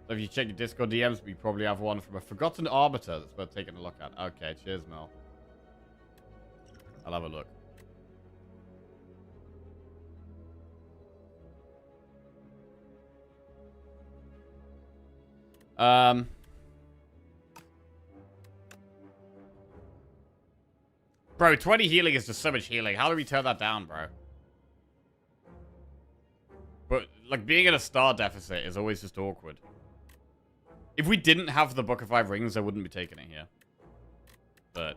So if you check your Discord DMs, we probably have one from a Forgotten Arbiter that's worth taking a look at. Okay, cheers, Mel. I'll have a look. Bro, 20 healing is just so much healing. How do we turn that down, bro? But, like, being in a star deficit is always just awkward. If we didn't have the Book of Five Rings, I wouldn't be taking it here. But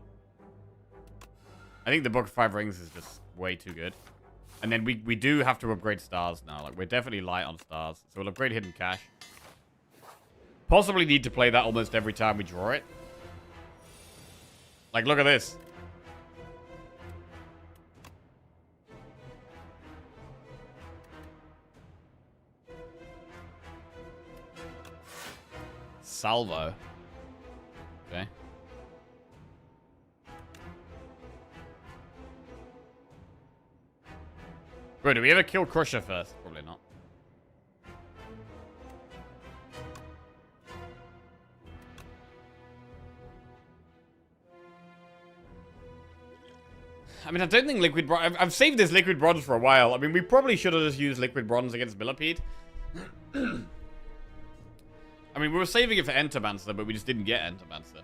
I think the Book of Five Rings is just way too good. And then we do have to upgrade stars now. Like, we're definitely light on stars. So we'll upgrade Hidden Cache. Possibly need to play that almost every time we draw it. Like, look at this. Salvo. Okay. Bro, do we ever kill Crusher first? Probably not. I mean, I don't think Liquid Bronze... I've saved this Liquid Bronze for a while. I mean, we probably should have just used Liquid Bronze against Millipede. I mean, we were saving it for Entomancer, but we just didn't get Entomancer.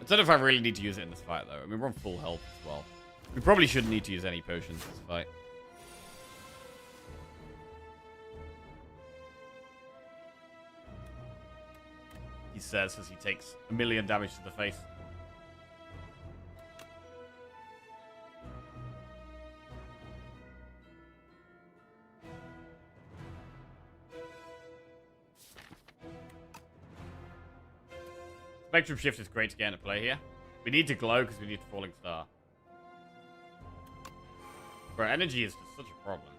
I don't know if I really need to use it in this fight, though. I mean, we're on full health as well. We probably shouldn't need to use any potions in this fight. He says as he takes 1,000,000 damage to the face. Spectrum Shift is great to get into play here. We need to glow because we need Falling Star. Bro, energy is just such a problem.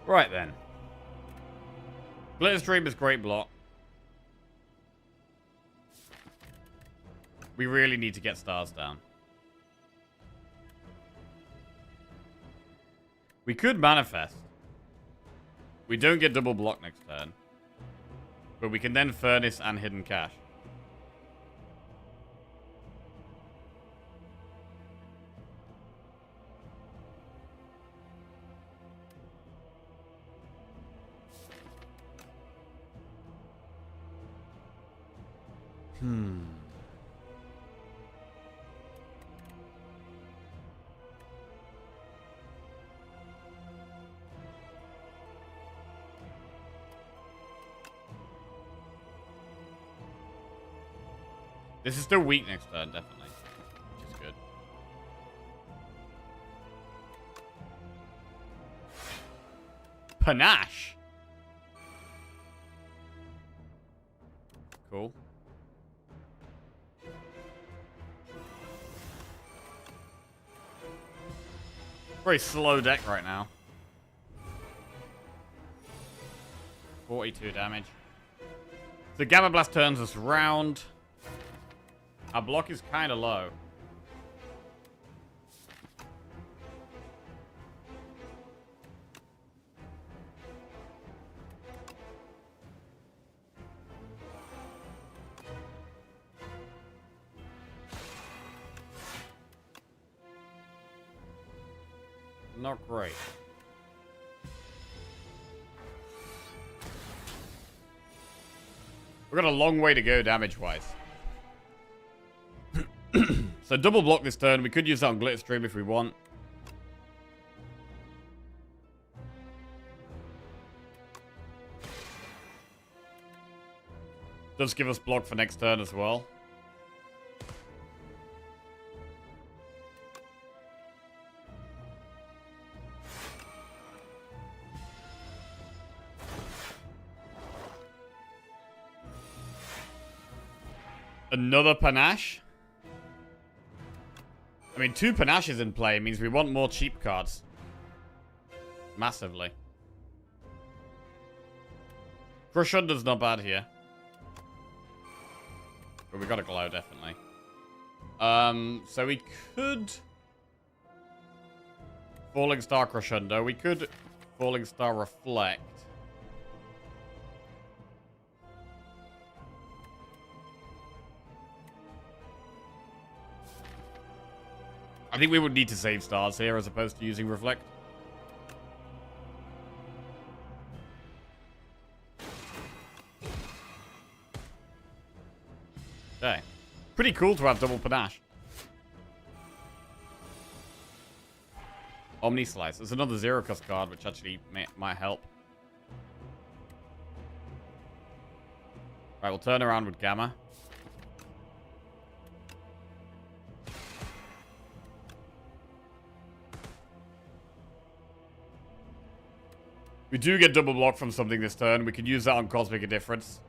Right then. Glitter Stream is great block. We really need to get stars down. We could manifest. We don't get double block next turn. But we can then Furnace and Hidden Cache. This is still weak next turn, definitely. Which is good. Panache. Cool. Very slow deck right now. 42 damage. So Gamma Blast turns us round. Our block is kind of low. Not great. We've got a long way to go damage-wise. So double block this turn. We could use that on Glitterstream if we want. Does give us block for next turn as well. Another Panache? I mean, 2 Panaches in play means we want more cheap cards. Massively. Crush Under's not bad here. But we got a glow, definitely. So we could... Falling Star Crush Under. We could Falling Star Reflect. I think we would need to save stars here as opposed to using Reflect. Okay. Pretty cool to have double Panache. Omni Slice. There's another zero cost card, which actually might help. Right, we'll turn around with Gamma. We do get double block from something this turn. We could use that on Cosmic Indifference.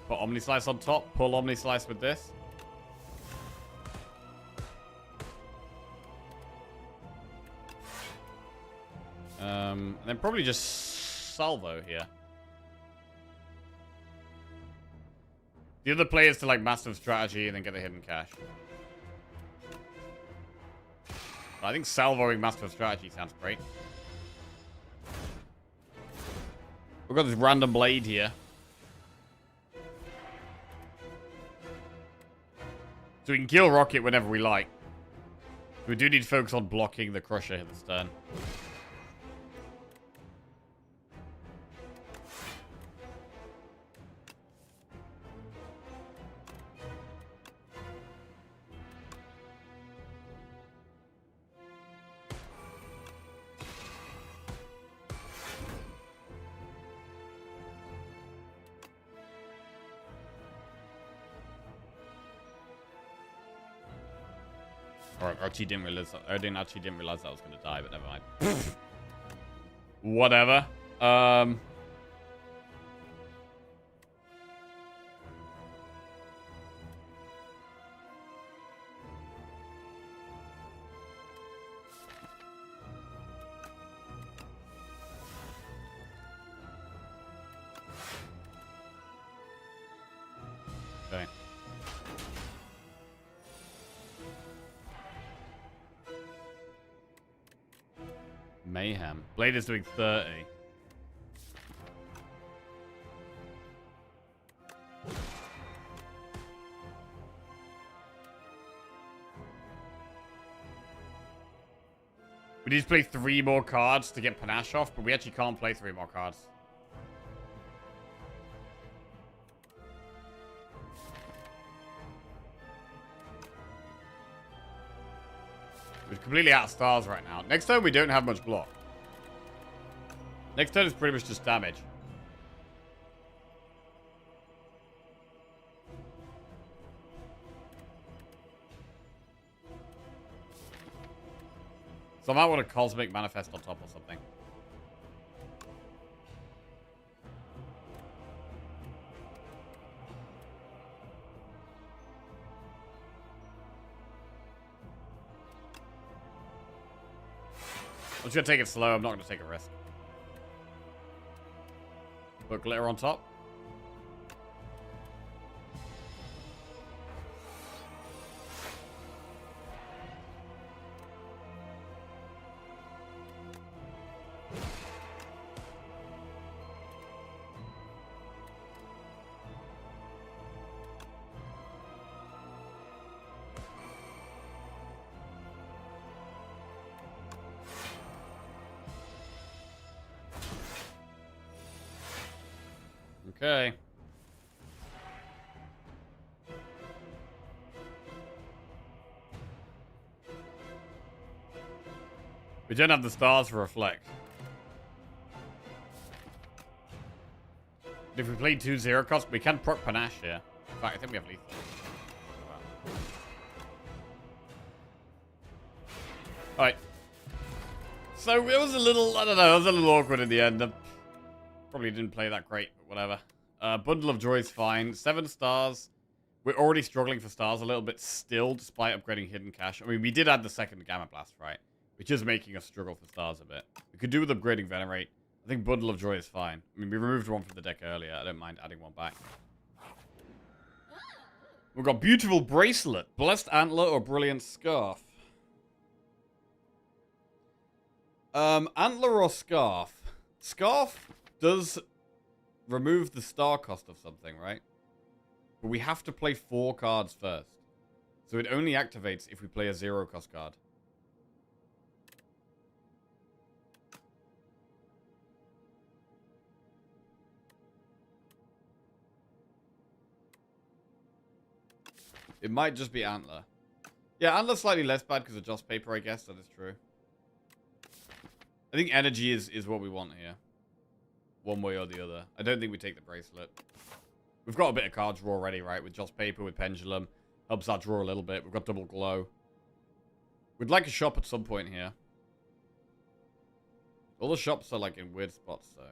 Put Omni Slice on top. Pull Omni Slice with this. And then probably just Salvo here. The other play is to like Master Strategy and then get the hidden cash. But I think salvoing Master Strategy sounds great. We've got this random blade here. So we can kill Rocket whenever we like. We do need to focus on blocking the Crusher this turn. Or actually didn't realize that. I didn't realize that I was going to die, but never mind. Whatever. Okay. Mayhem. Blade is doing 30. We need to play 3 more cards to get Panache off, but we actually can't play 3 more cards. We're completely out of stars right now. Next turn, we don't have much block. Next turn is pretty much just damage. So I might want a Cosmic Manifest on top or something. I'm just gonna take it slow. I'm not gonna take a risk. Put glitter on top. Okay. We don't have the stars to reflect. If we play 2 0 cost, we can proc Panache here. In fact, I think we have lethal. Alright. So it was a little, I don't know, it was a little awkward in the end. Probably didn't play that great, but whatever. Bundle of Joy is fine. 7 stars. We're already struggling for stars a little bit still, despite upgrading Hidden Cache. I mean, we did add the second Gamma Blast, right? Which is making us struggle for stars a bit. We could do with upgrading Venerate. I think Bundle of Joy is fine. I mean, we removed one from the deck earlier. I don't mind adding one back. We've got Beautiful Bracelet, Blessed Antler, or Brilliant Scarf. Antler or Scarf? Scarf does remove the star cost of something, right? But we have to play 4 cards first. So it only activates if we play a 0 cost card. It might just be Antler. Yeah, Antler's slightly less bad because of Joss Paper, I guess. That is true. I think energy is what we want here. One way or the other. I don't think we take the bracelet. We've got a bit of card draw already, right? With Joss Paper, with Pendulum. Helps that draw a little bit. We've got double glow. We'd like a shop at some point here. All the shops are like in weird spots, though.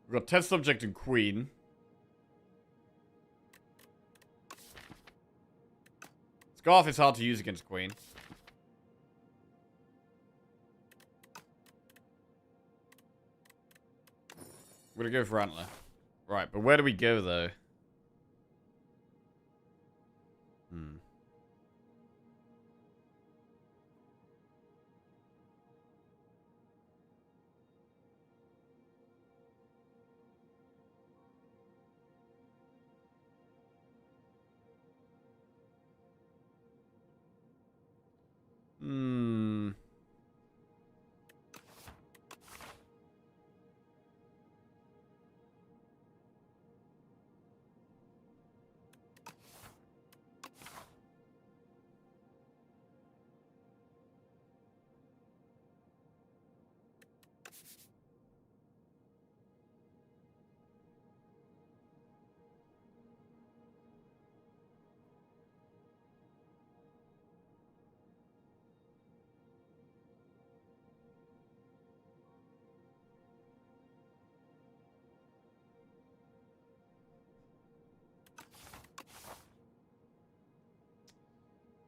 We've got Test Subject and Queen. Scarf is hard to use against Queen. We're gonna go for Antler. Right, but where do we go, though?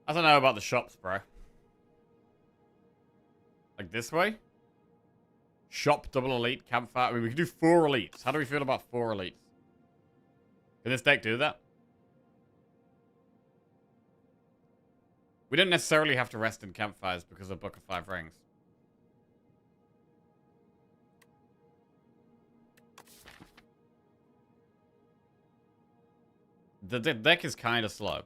I don't know about the shops, bro. Like this way? Shop, double elite, campfire. I mean, we can do 4 elites. How do we feel about 4 elites? Can this deck do that? We don't necessarily have to rest in campfires because of Book of 5 Rings. The deck is kind of slow.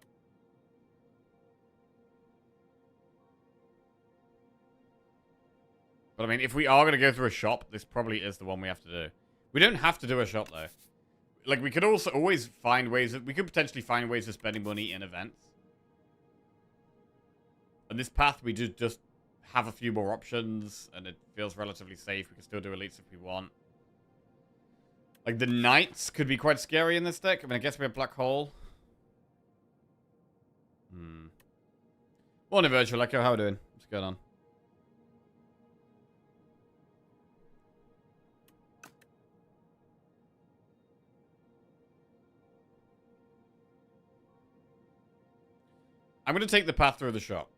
But I mean, if we are going to go through a shop, this probably is the one we have to do. We don't have to do a shop, though. Like, we could also always find ways... We could potentially find ways of spending money in events. And this path, we just have a few more options, and it feels relatively safe. We can still do elites if we want. Like, the knights could be quite scary in this deck. I mean, I guess we have Black Hole. Morning, Virtual Echo. How are we doing? What's going on? I'm going to take the path through the shop.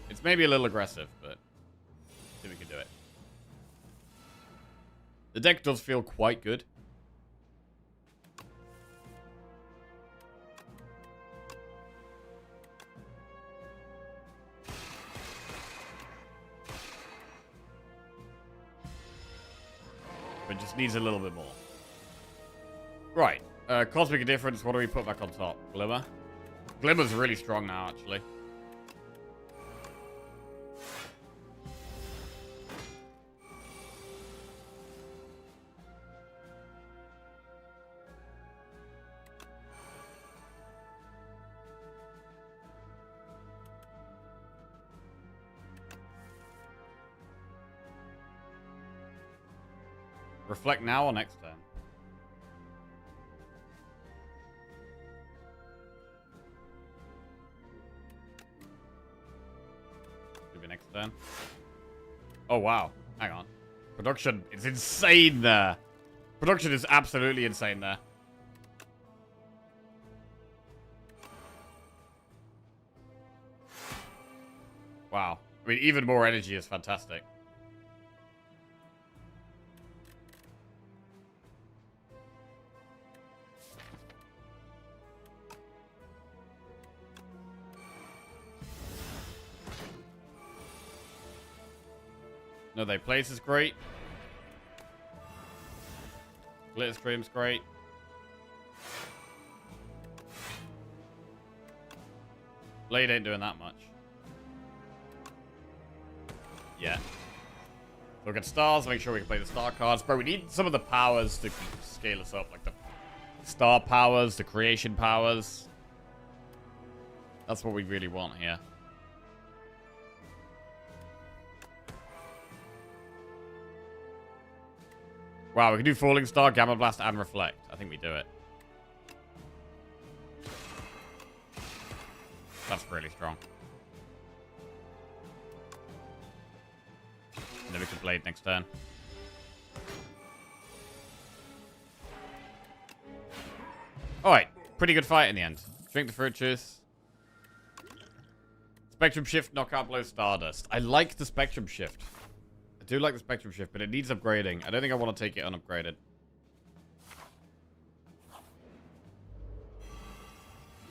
It's maybe a little aggressive, but I think we can do it. The deck does feel quite good. But it just needs a little bit more. Right. Cosmic Indifference, what do we put back on top? Glimmer? Glimmer's really strong now, actually. Reflect now or next turn? Maybe next turn. Oh, wow. Hang on. Production is insane there. Production is absolutely insane there. Wow. I mean, even more energy is fantastic. No, they place is great. Glitter Stream's great. Blade ain't doing that much. Yeah. Look at stars, make sure we can play the star cards. But we need some of the powers to scale us up. Like the star powers, the creation powers. That's what we really want here. Wow, we can do Falling Star, Gamma Blast, and Reflect. I think we do it. That's really strong. And then we can Blade next turn. Alright, pretty good fight in the end. Drink the fruit juice. Spectrum Shift, Knockout Blow, Stardust. I like the Spectrum Shift. I do like the Spectrum Shift, but it needs upgrading. I don't think I want to take it unupgraded.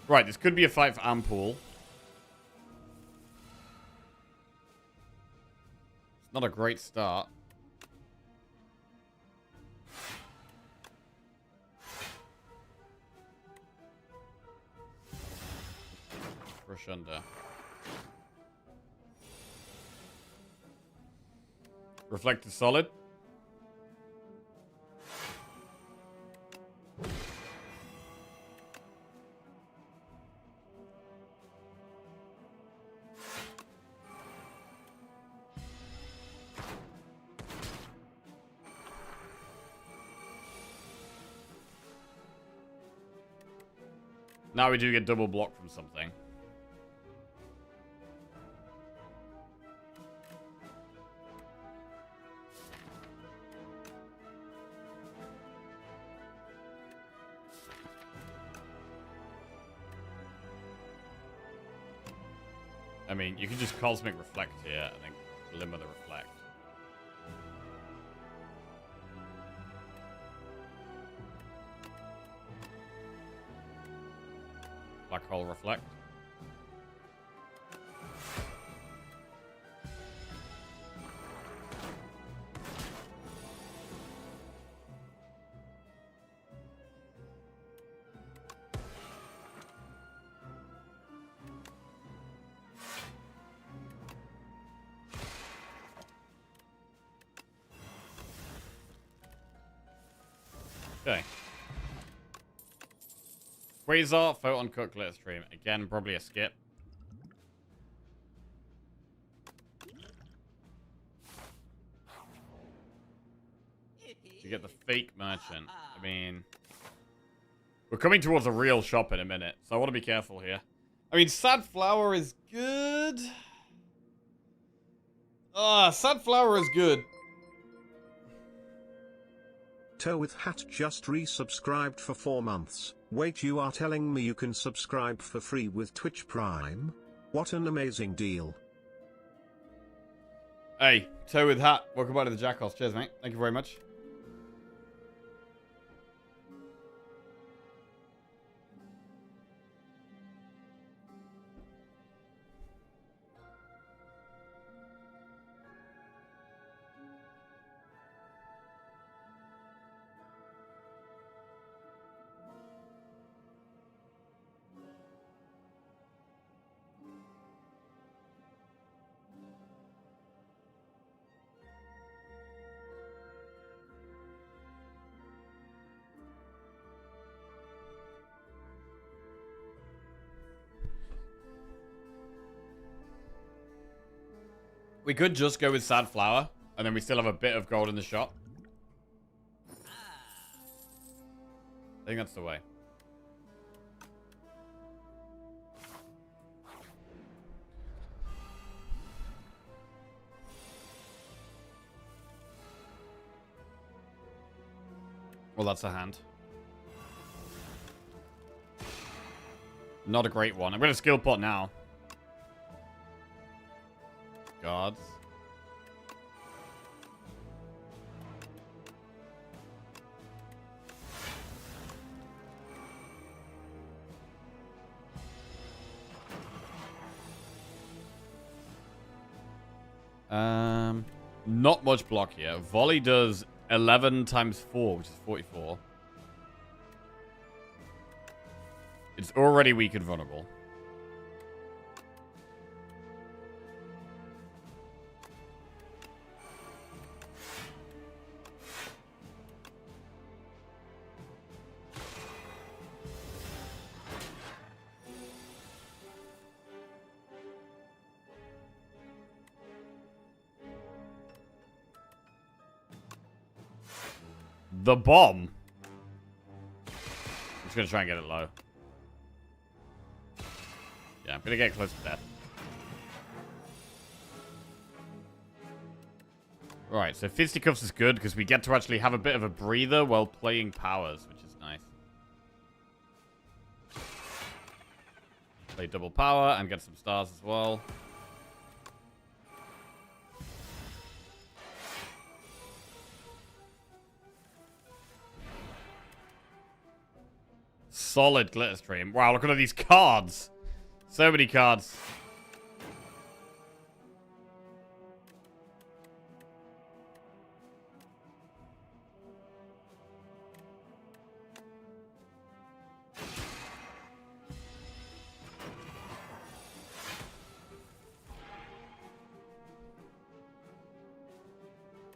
Right, this could be a fight for Ampool. It's not a great start. Rush under. Reflect is solid. Now we do get double block from something. I mean, you can just Cosmic Reflect here and then Glimmer the Reflect. Black Hole Reflect. Okay. Quasar, Photon Cut, Glitter Stream. Again, probably a skip. You get the fake merchant. I mean, we're coming towards a real shop in a minute, so I want to be careful here. I mean, Sad Flower is good. Sad Flower is good. Toe with Hat just resubscribed for 4 months. Wait, you are telling me you can subscribe for free with Twitch Prime? What an amazing deal. Hey, Toe with Hat. Welcome back to the Jackals. Cheers, mate. Thank you very much. We could just go with Sad Flower, and then we still have a bit of gold in the shop. I think that's the way. Well, that's a hand. Not a great one. I'm going to skill pot now. Gods. Not much block here. Volley does 11 times 4, which is 44. It's already weak and vulnerable. The bomb. I'm just going to try and get it low. Yeah, I'm going to get close to death. Right, so Fisticuffs is good because we get to actually have a bit of a breather while playing powers, which is nice. Play double power and get some stars as well. Solid glitter stream. Wow, look at all these cards. So many cards.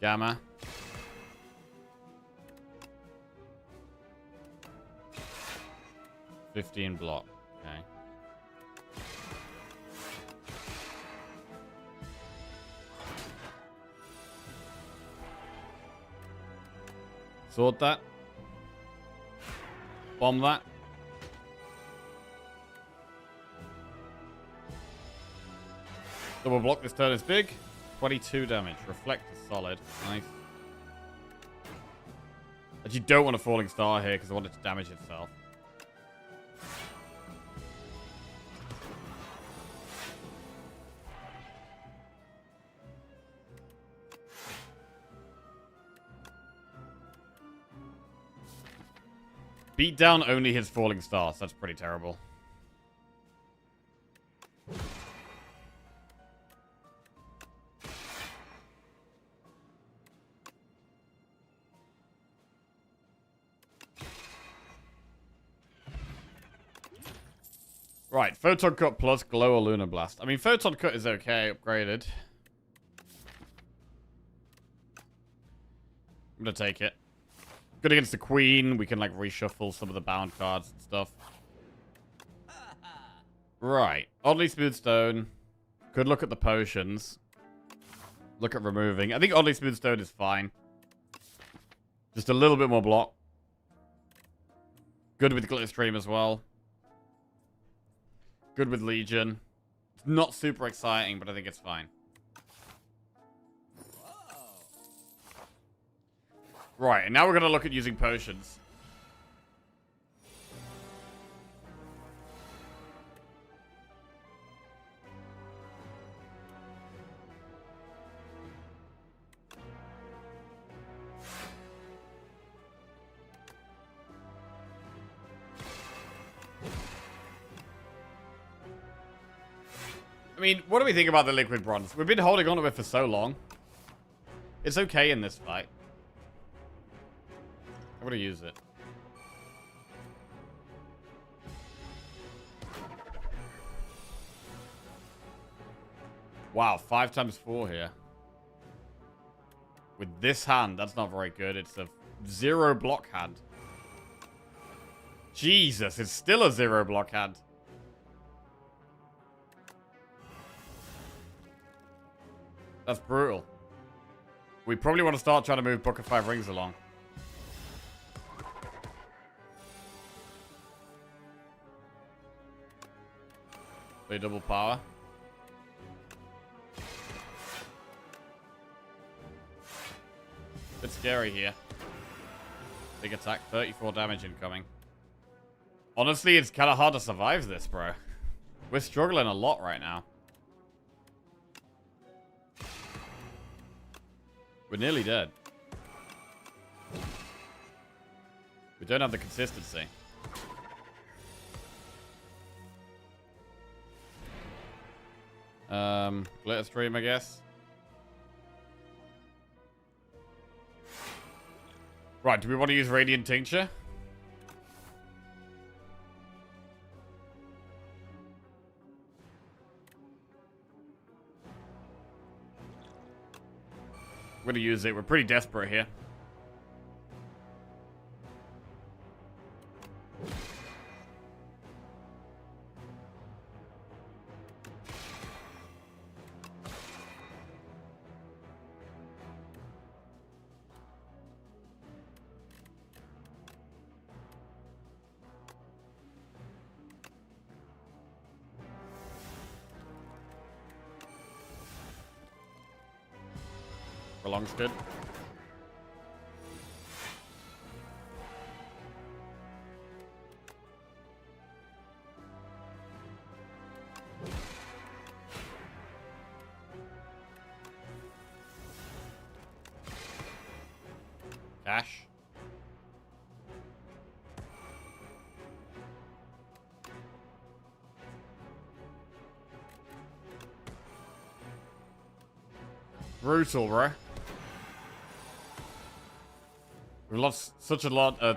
Gamma. $15 block. Okay. Sword that. Bomb that. Double block this turn is big. 22 damage. Reflect is solid. Nice. But you don't want a falling star here because I want it to damage itself. Beat down only his falling stars. That's pretty terrible. Right, Photon Cut plus Glow or Lunar Blast. I mean, Photon Cut is okay, upgraded. I'm gonna take it. Good against the queen. We can, like, reshuffle some of the bound cards and stuff. Right. Oddly Smooth Stone. Could look at the potions. Look at removing. I think Oddly Smooth Stone is fine. Just a little bit more block. Good with Glitter Stream as well. Good with Legion. It's not super exciting, but I think it's fine. Right, and now we're going to look at using potions. I mean, what do we think about the liquid bronze? We've been holding on to it for so long. It's okay in this fight. I'm gonna use it. Wow, 5 times 4 here. With this hand, that's not very good. It's a 0 block hand. Jesus, it's still a 0 block hand. That's brutal. We probably want to start trying to move Book of 5 Rings along. Play double power. Bit scary here. Big attack, 34 damage incoming. Honestly, it's kind of hard to survive this, bro. We're struggling a lot right now. We're nearly dead. We don't have the consistency. Glitter Stream, I guess. Right, do we want to use Radiant Tincture? I'm going to use it. We're pretty desperate here. Belongs good. Cash. Brutal, bro. We've lost such a large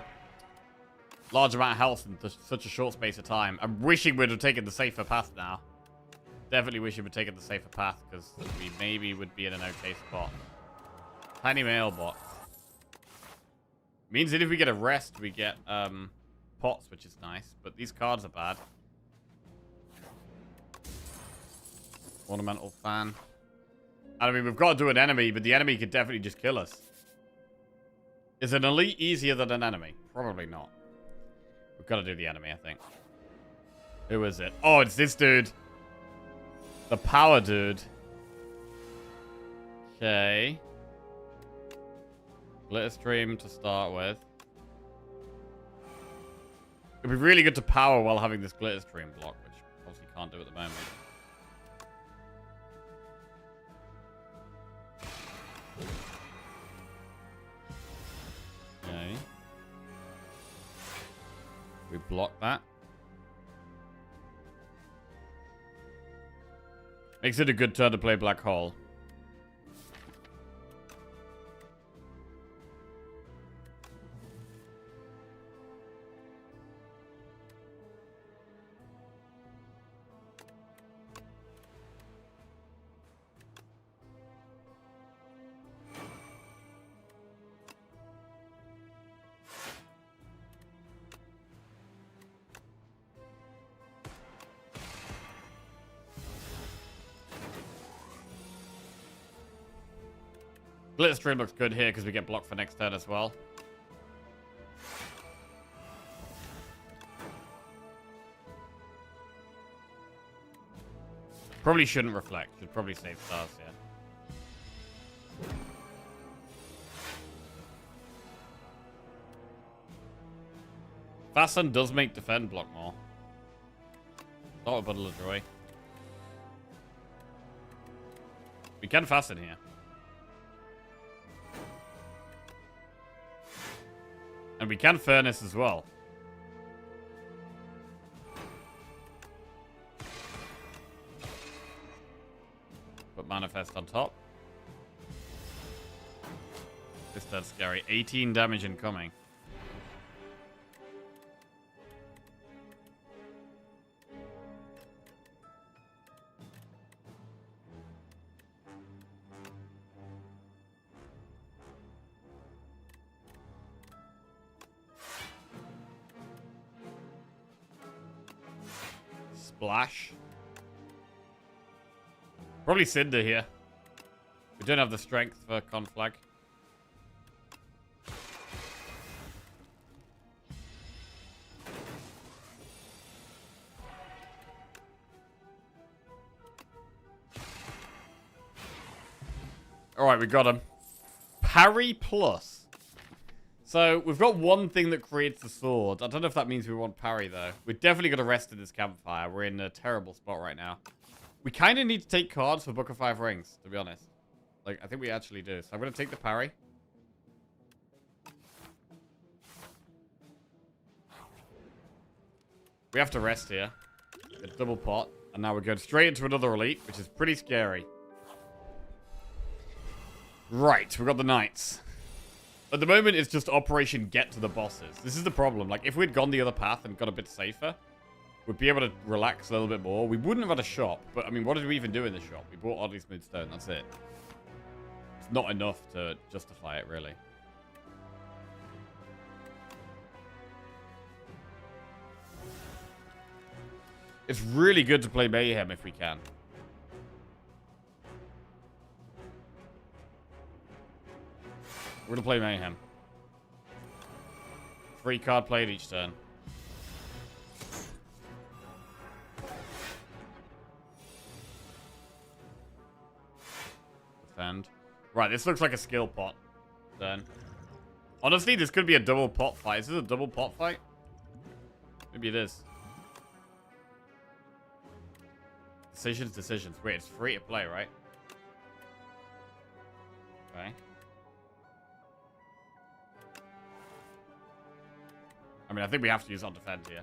amount of health in such a short space of time. I'm wishing we'd have taken the safer path now. Definitely wishing we'd taken the safer path, because we maybe would be in an okay spot. Tiny mailbox. Means that if we get a rest, we get pots, which is nice. But these cards are bad. Ornamental fan. I mean, we've got to do an enemy, but the enemy could definitely just kill us. Is an elite easier than an enemy? Probably not. We've got to do the enemy, I think. Who is it? Oh, it's this dude. The power dude. Okay. Glitter Stream to start with. It'd be really good to power while having this Glitter Stream block, which obviously can't do at the moment. Okay. We block that. Makes it a good turn to play Black Hole. Glitter Stream looks good here because we get blocked for next turn as well. Probably shouldn't reflect. Should probably save stars here. Fasten does make defend block more. Not a bundle of joy. We can fasten here. And we can furnace as well. Put manifest on top. This turn's scary. 18 damage incoming. Splash. Probably Cinder here. We don't have the strength for Conflag. Alright, we got him. Parry plus. So, we've got one thing that creates the sword. I don't know if that means we want parry, though. We're definitely going to rest in this campfire. We're in a terrible spot right now. We kind of need to take cards for Book of 5 Rings, to be honest. Like, I think we actually do. So, I'm going to take the parry. We have to rest here. A double pot. And now we're going straight into another elite, which is pretty scary. Right, we've got the knights. At the moment, it's just Operation Get to the bosses. This is the problem. Like, if we'd gone the other path and got a bit safer, we'd be able to relax a little bit more. We wouldn't have had a shop. But, I mean, what did we even do in the shop? We bought Oddly Smooth Stone. That's it. It's not enough to justify it, really. It's really good to play Mayhem if we can. We're going to play Mayhem. 3 card played each turn. Defend. Right, this looks like a skill pot. Then. Honestly, this could be a double pot fight. Is this a double pot fight? Maybe it is. Decisions. Wait, it's free to play, right? Okay. I mean, I think we have to use on defend here.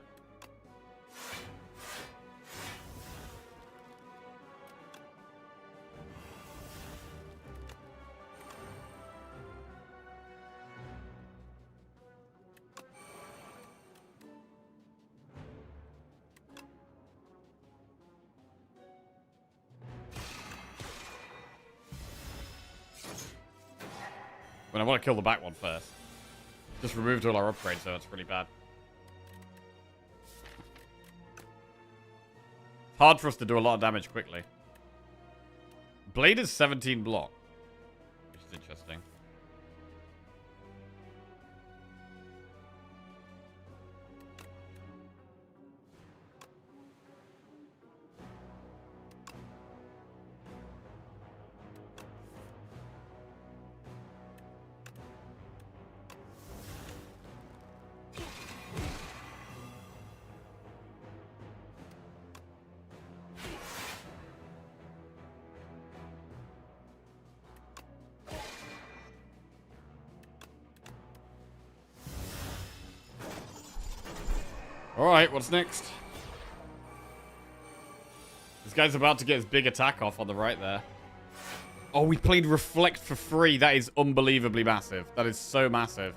But I want to kill the back one first. Just removed all our upgrades, so it's really bad. Hard for us to do a lot of damage quickly. Blade is 17 block, which is interesting. Alright, what's next? This guy's about to get his big attack off on the right there. Oh, we played Reflect for free. That is unbelievably massive. That is so massive.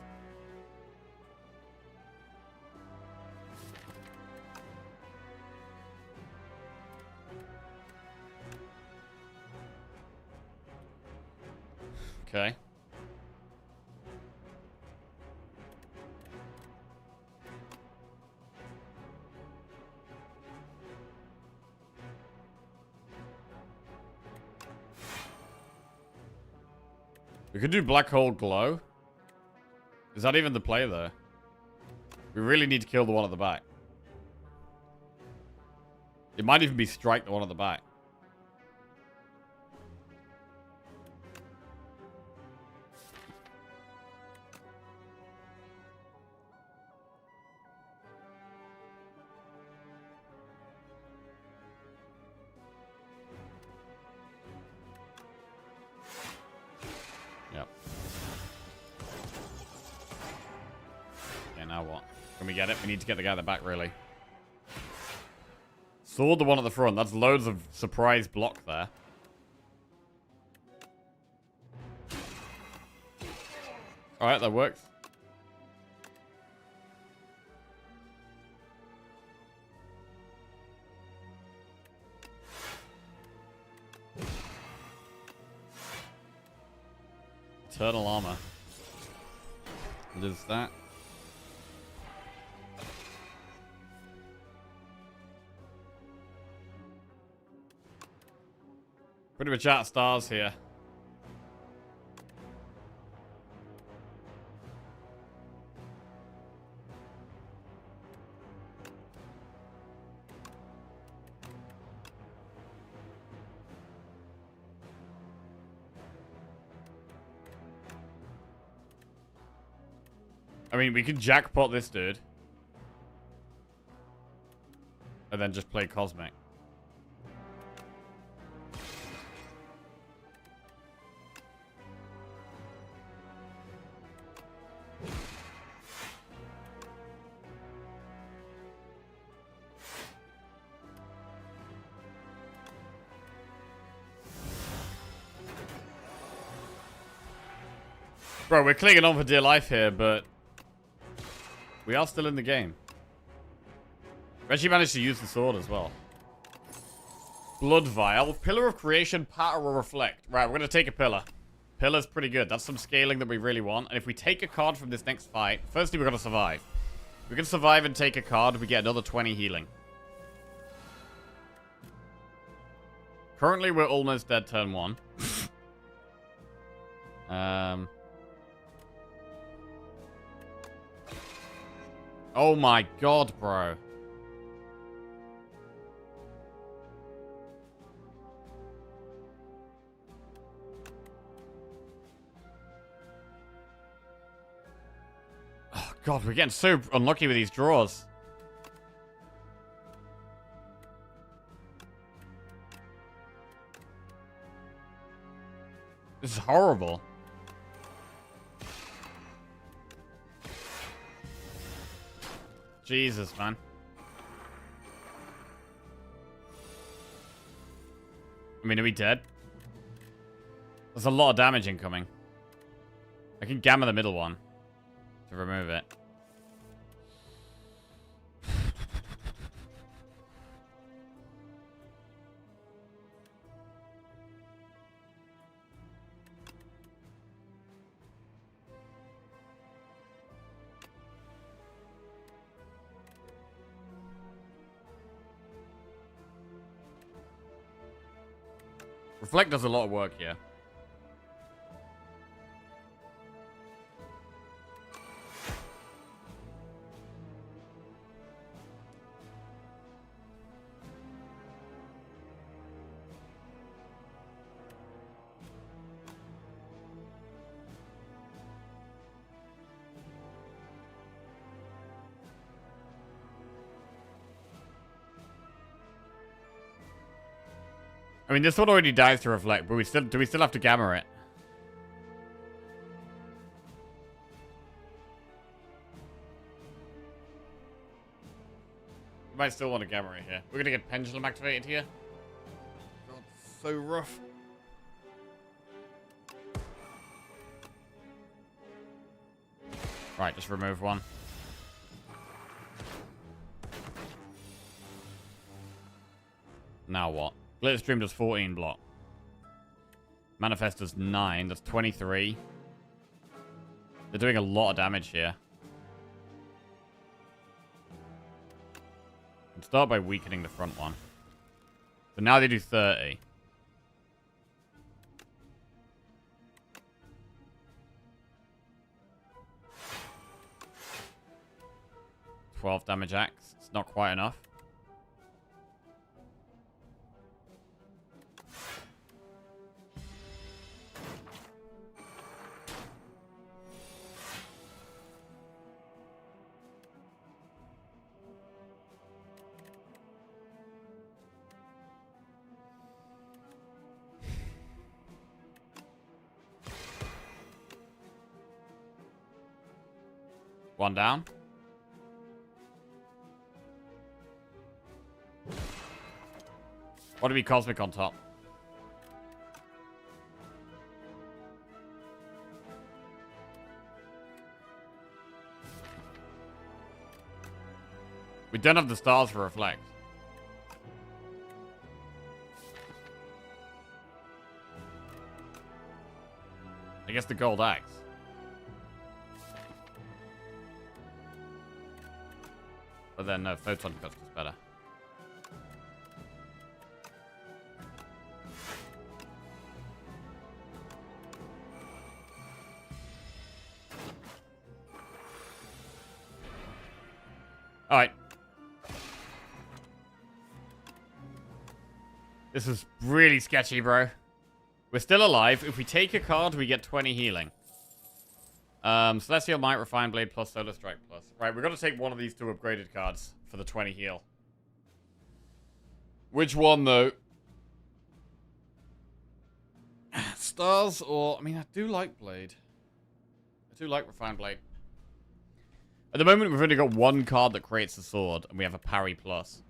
Okay. We could do Black Hole Glow. Is that even the play, though? We really need to kill the one at the back. It might even be strike the one at the back. Yep. Okay, now what? Can we get it? We need to get the guy at the back, really. Sword the one at the front. That's loads of surprise block there. Alright, that works. Eternal armor. What is that? Pretty much out of stars here. I mean, we could jackpot this dude. And then just play Cosmic. Bro, we're clinging on for dear life here, but we are still in the game. We actually managed to use the sword as well. Blood Vial, Pillar of Creation, Patter or Reflect. Right, we're going to take a pillar. Pillar's pretty good. That's some scaling that we really want. And if we take a card from this next fight, firstly, we're going to survive. If we can survive and take a card, we get another 20 healing. Currently, we're almost dead turn 1. Oh my god, bro. Oh god, we're getting so unlucky with these draws. This is horrible. Jesus, man. I mean, are we dead? There's a lot of damage incoming. I can gamma the middle one to remove it. Reflect does a lot of work here. I mean, this one already dies to Reflect, but do we still have to gamma it? We might still want to gamma it here. We're gonna get Pendulum activated here. God, so rough. Right, just remove one. Now what? Glitterstream does 14 block. Manifest does 9. That's 23. They're doing a lot of damage here. Let's start by weakening the front one. So now they do 30. 12 damage axe. It's not quite enough. One down. What do we cosmic on top? We don't have the stars for reflect. I guess the gold axe. But then no, photon cuts is better. Alright. This is really sketchy, bro. We're still alive. If we take a card, we get 20 healing. Celestial Might, Refined Blade plus Solar Strike plus. Right, we've got to take one of these two upgraded cards for the 20 heal. Which one, though? Stars or... I mean, I do like Blade. I do like Refined Blade. At the moment, we've only got one card that creates a sword, and we have a parry plus.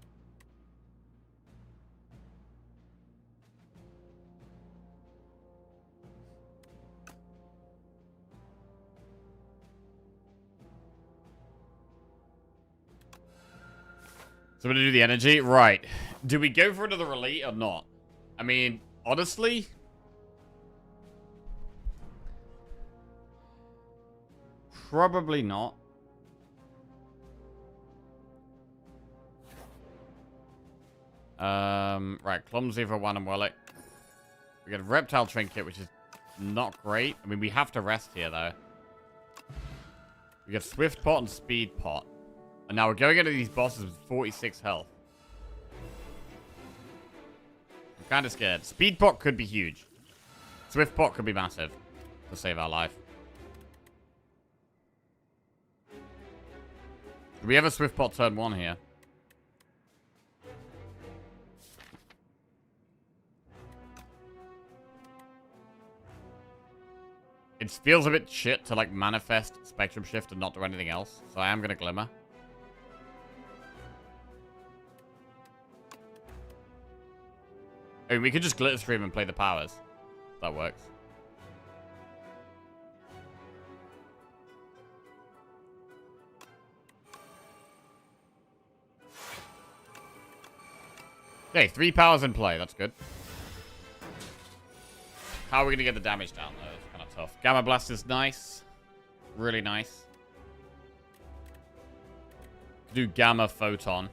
So we're going to do the energy? Right. Do we go for another elite or not? I mean, honestly... Probably not. Right, Clumsy for one and Relic. We get a Reptile Trinket, which is not great. I mean, we have to rest here, though. We get Swift Pot and Speed Pot. And now we're going into these bosses with 46 health. I'm kind of scared. Speed Pot could be huge. Swift Pot could be massive to save our life. Do we have a Swift Pot turn 1 here? It feels a bit shit to, like, manifest Spectrum Shift and not do anything else. So I am going to Glimmer. I mean, we could just Glitter Stream and play the powers. That works. Okay, 3 powers in play. That's good. How are we going to get the damage down, though? It's kind of tough. Gamma Blast is nice. Really nice. Do Gamma Photon.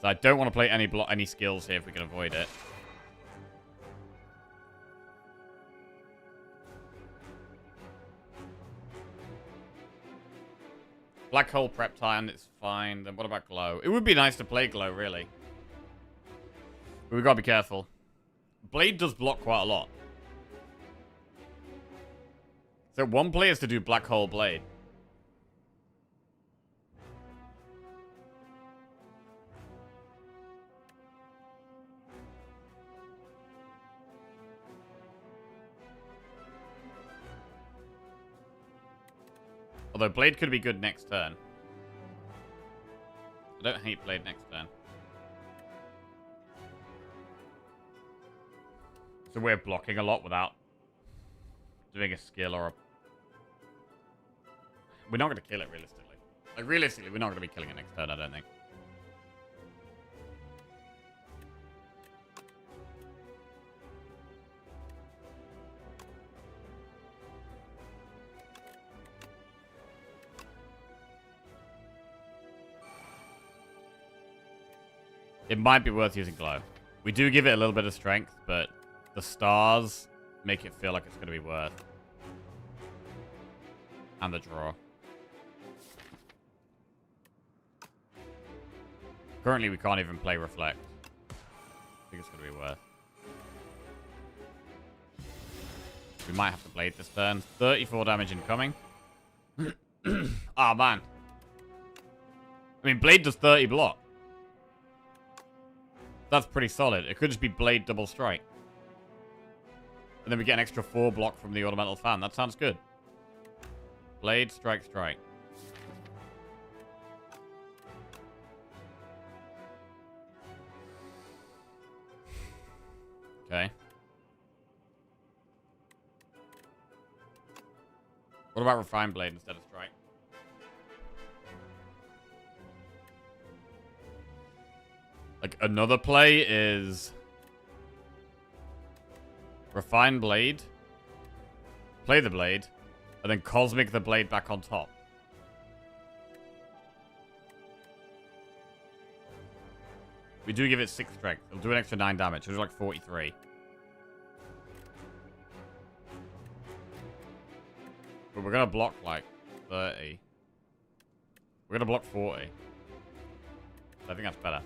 So I don't want to play any skills here if we can avoid it. Black Hole Prep Time, it's fine. Then what about Glow? It would be nice to play Glow, really. But we've got to be careful. Blade does block quite a lot. So one play is to do Black Hole Blade. Although Blade could be good next turn. I don't hate Blade next turn. It's a way of blocking a lot without doing a skill or a... We're not going to kill it, realistically. Like, realistically, we're not going to be killing it next turn, I don't think. It might be worth using Glow. We do give it a little bit of strength, but the stars make it feel like it's going to be worth. And the draw. Currently, we can't even play Reflect. I think it's going to be worth. We might have to Blade this turn. 34 damage incoming. Ah, man. I mean, Blade does 30 block. That's pretty solid. It could just be Blade double strike. And then we get an extra 4 block from the Ornamental Fan. That sounds good. Blade, strike, strike. Okay. What about Refined Blade instead of strike? Like, another play is Refined Blade, play the Blade, and then Cosmic the Blade back on top. We do give it 6 strength. It'll do an extra 9 damage. It'll do like 43. But we're going to block like 30. We're going to block 40. I think that's better.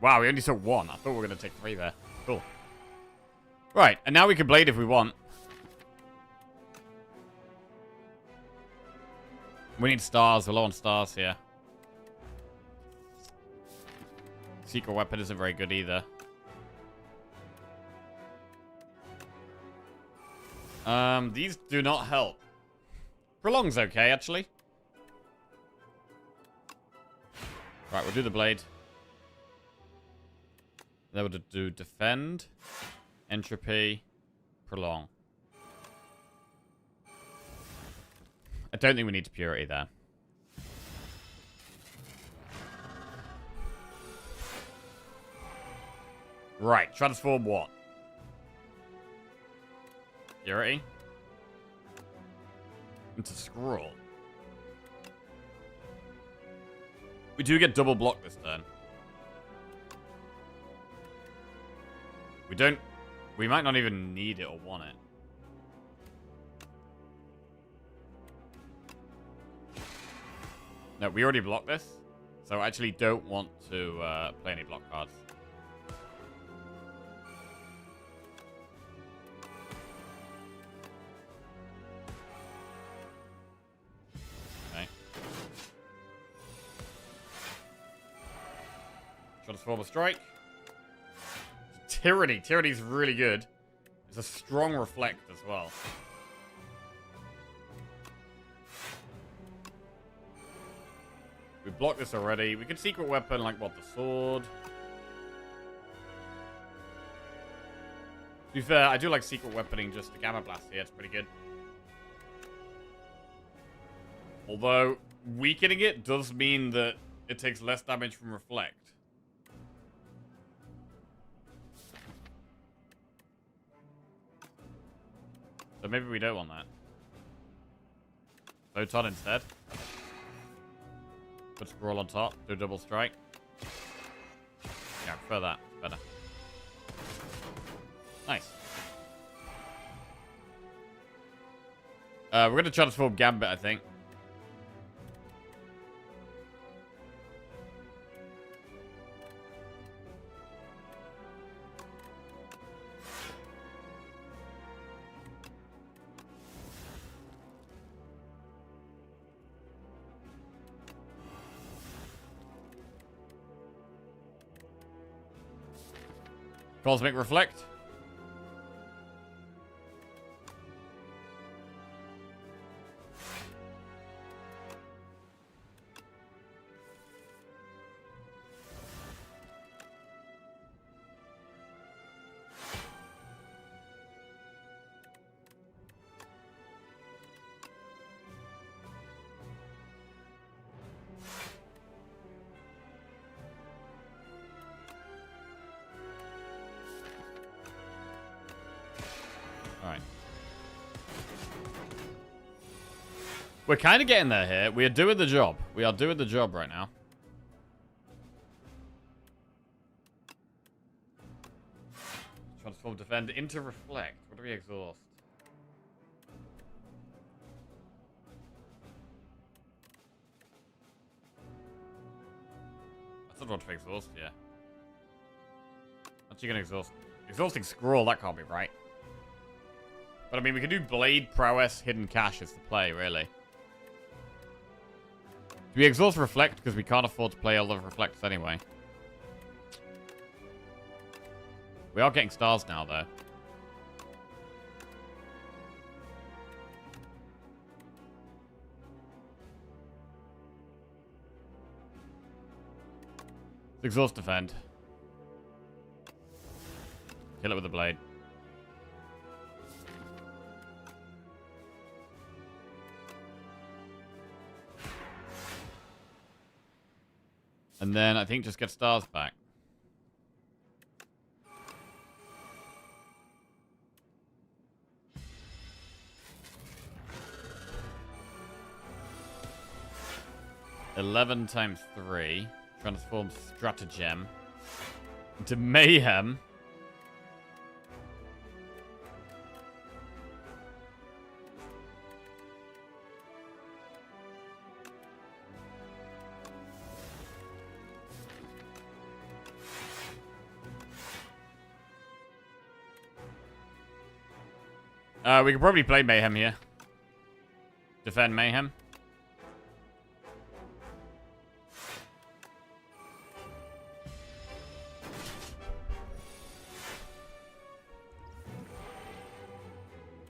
Wow, we only took 1. I thought we were going to take 3 there. Cool. Right, and now we can Blade if we want. We need stars. We're low on stars here. Secret Weapon isn't very good either. These do not help. Prolong's okay, actually. Right, we'll do the Blade. Then we'll do Defend, Entropy, Prolong. I don't think we need to Purity there. Right, transform what? Purity? Into Scroll. We do get double block this turn. We don't... We might not even need it or want it. No, we already blocked this. So I actually don't want to play any block cards. Okay. Transform a strike. Tyranny. Tyranny's really good. It's a strong Reflect as well. We blocked this already. We could Secret Weapon, like, what, the sword? To be fair, I do like Secret Weaponing just the Gamma Blast here. It's pretty good. Although, weakening it does mean that it takes less damage from Reflect. So maybe we don't want that. Photon instead. Put Scroll on top. Do double strike. Yeah, I prefer that. It's better. Nice. We're going to transform Gambit, I think. Cosmic Reflect. We're kind of getting there here. We are doing the job. We are doing the job right now. transform, defend, into reflect. What do we exhaust? I don't want to exhaust, yeah. Actually gonna exhaust. Exhausting scroll, that can't be right. But I mean, we can do blade, prowess, hidden cache is the play, really. Do we exhaust reflect? Because we can't afford to play all the reflects anyway. We are getting stars now, though. Let's exhaust defend. Kill it with a blade. And then I think just get stars back. $11 times 3. Transform stratagem into mayhem. We could probably play mayhem here. Defend mayhem.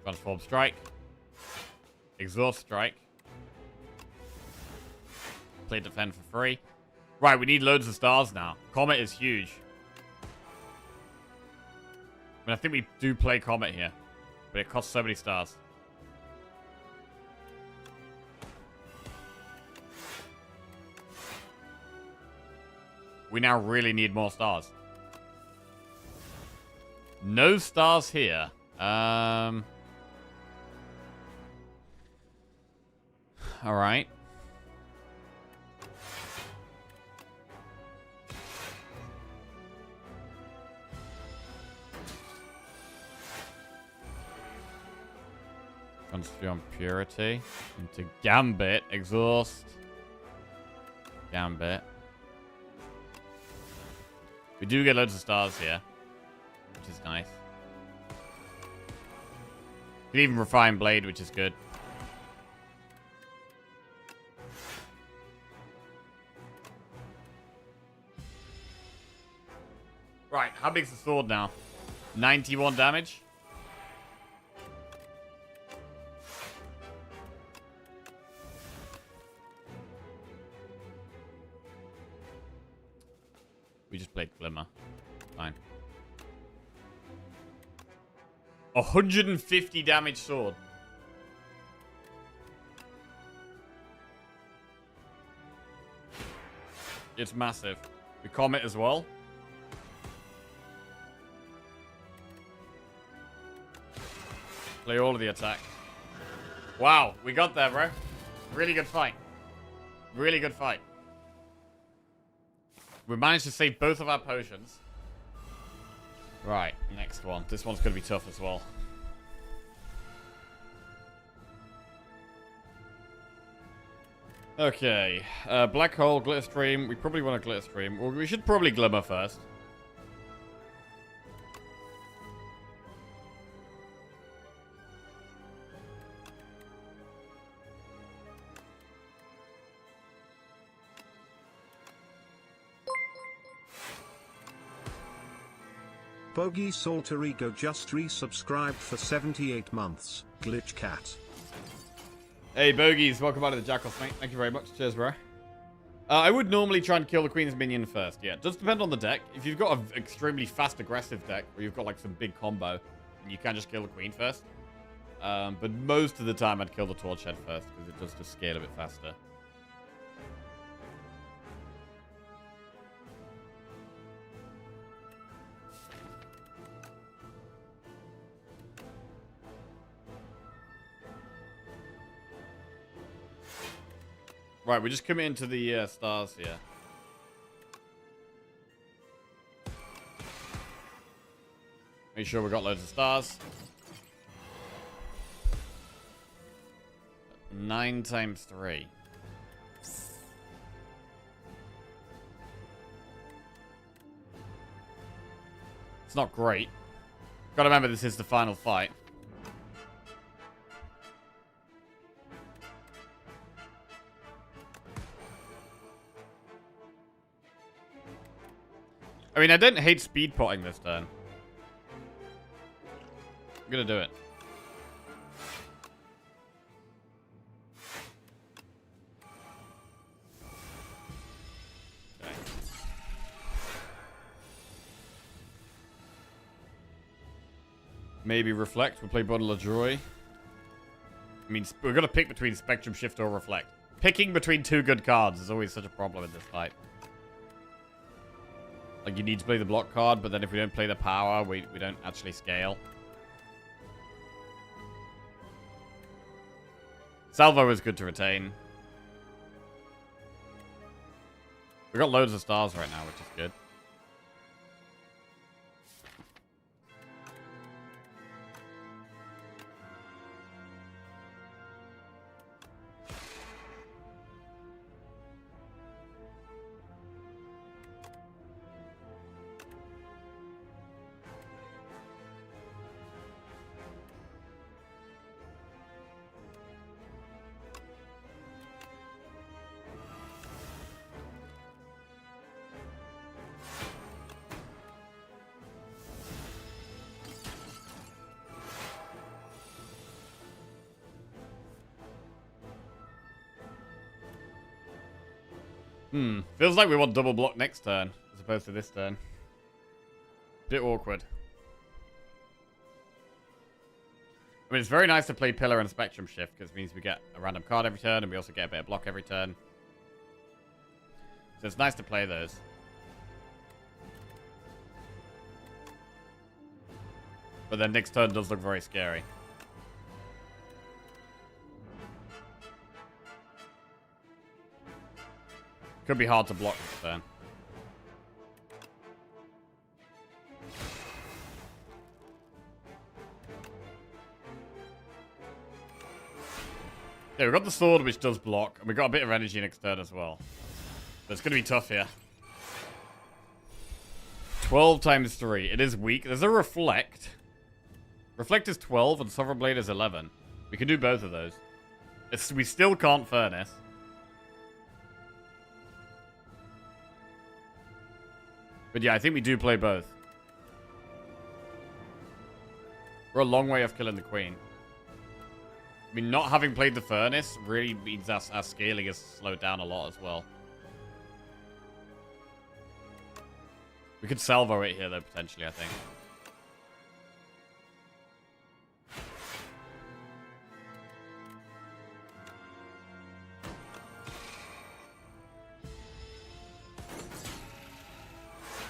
Transform strike. Exhaust strike. Play defend for free. Right, we need loads of stars now. Comet is huge. I mean, I think we do play Comet here. But it costs so many stars. We now really need more stars. No stars here. Alright. Transform Purity into Gambit. Exhaust. Gambit. We do get loads of stars here, which is nice. We can even refine Blade, which is good. Right, how big's the sword now? 91 damage? We just played Glimmer. Fine. 150 damage sword. It's massive. We Comet as well. Play all of the attack. Wow, we got there, bro. Really good fight. Really good fight. We managed to save both of our potions. Right, next one. This one's going to be tough as well. Okay. Black Hole, Glitter Stream. We probably want a Glitter Stream. Well, we should probably Glimmer first. Bogey Salterigo just resubscribed for 78 months. Glitch Cat. Hey, Bogies. Welcome back to the Jackals, mate. Thank you very much. Cheers, bro. I would normally try and kill the Queen's minion first. Yeah, it does depend on the deck. If you've got an extremely fast, aggressive deck, or you've got like some big combo, you can just kill the Queen first. But most of the time, I'd kill the Torch Head first, because it does just scale a bit faster. Right, we're just committing to the stars here. Make sure we got loads of stars. 9 times 3. It's not great. Gotta remember this is the final fight. I mean, I didn't hate speed potting this turn. I'm gonna do it. Okay. Maybe Reflect. We'll play Bundle of Joy. I mean, we're gonna pick between Spectrum Shift or Reflect. Picking between 2 good cards is always such a problem in this fight. Like, you need to play the block card, but then if we don't play the power, we don't actually scale. Salvo is good to retain. We got loads of stars right now, which is good. Feels like we want double block next turn, as opposed to this turn. Bit awkward. I mean, it's very nice to play Pillar and Spectrum Shift, because it means we get a random card every turn, and we also get a bit of block every turn. So it's nice to play those. But then next turn does look very scary. Could be hard to block this turn. Yeah, we've got the sword, which does block, and we've got a bit of energy next turn as well. So it's going to be tough here. 12 times 3. It is weak. There's a Reflect. Reflect is 12, and Sovereign Blade is 11. We can do both of those. We still can't Furnace. But yeah, I think we do play both. We're a long way off killing the Queen. I mean, not having played the Furnace really means our scaling is slowed down a lot as well. We could salvo it here, though, potentially, I think.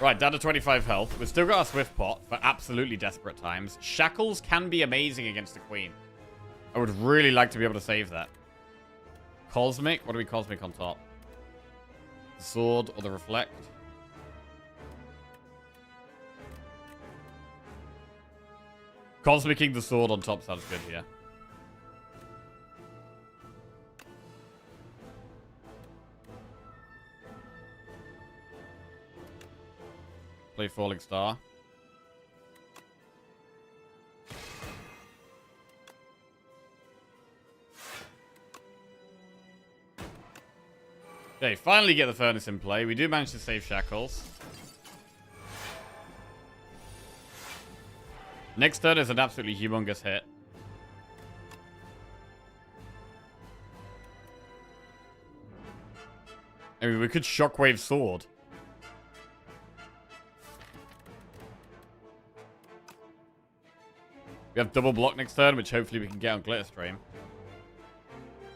Right, down to 25 health. We've still got our Swift Pot for absolutely desperate times. Shackles can be amazing against the Queen. I would really like to be able to save that. Cosmic? What do we Cosmic on top? The Sword or the Reflect? Cosmicing the Sword on top sounds good here. Play Falling Star. Okay, finally get the Furnace in play. We do manage to save Shackles. Next turn is an absolutely humongous hit. I mean, we could Shockwave Sword. We have double block next turn, which hopefully we can get on Glitter Stream.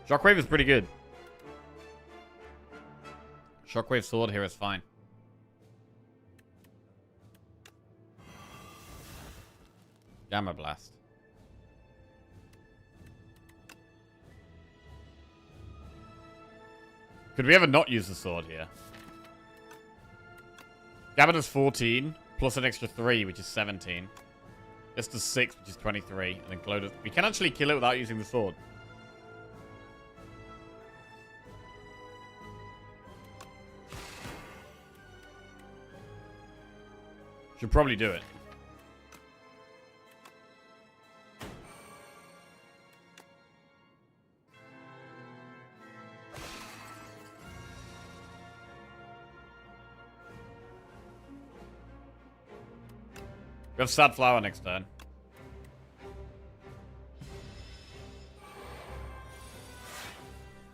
Shockwave is pretty good. Shockwave Sword here is fine. Gamma Blast. Could we ever not use the sword here? Gamma does 14, plus an extra 3, which is 17. This does 6, which is 23. And then glow does... We can actually kill it without using the sword. Should probably do it. We have Sad Flower next turn.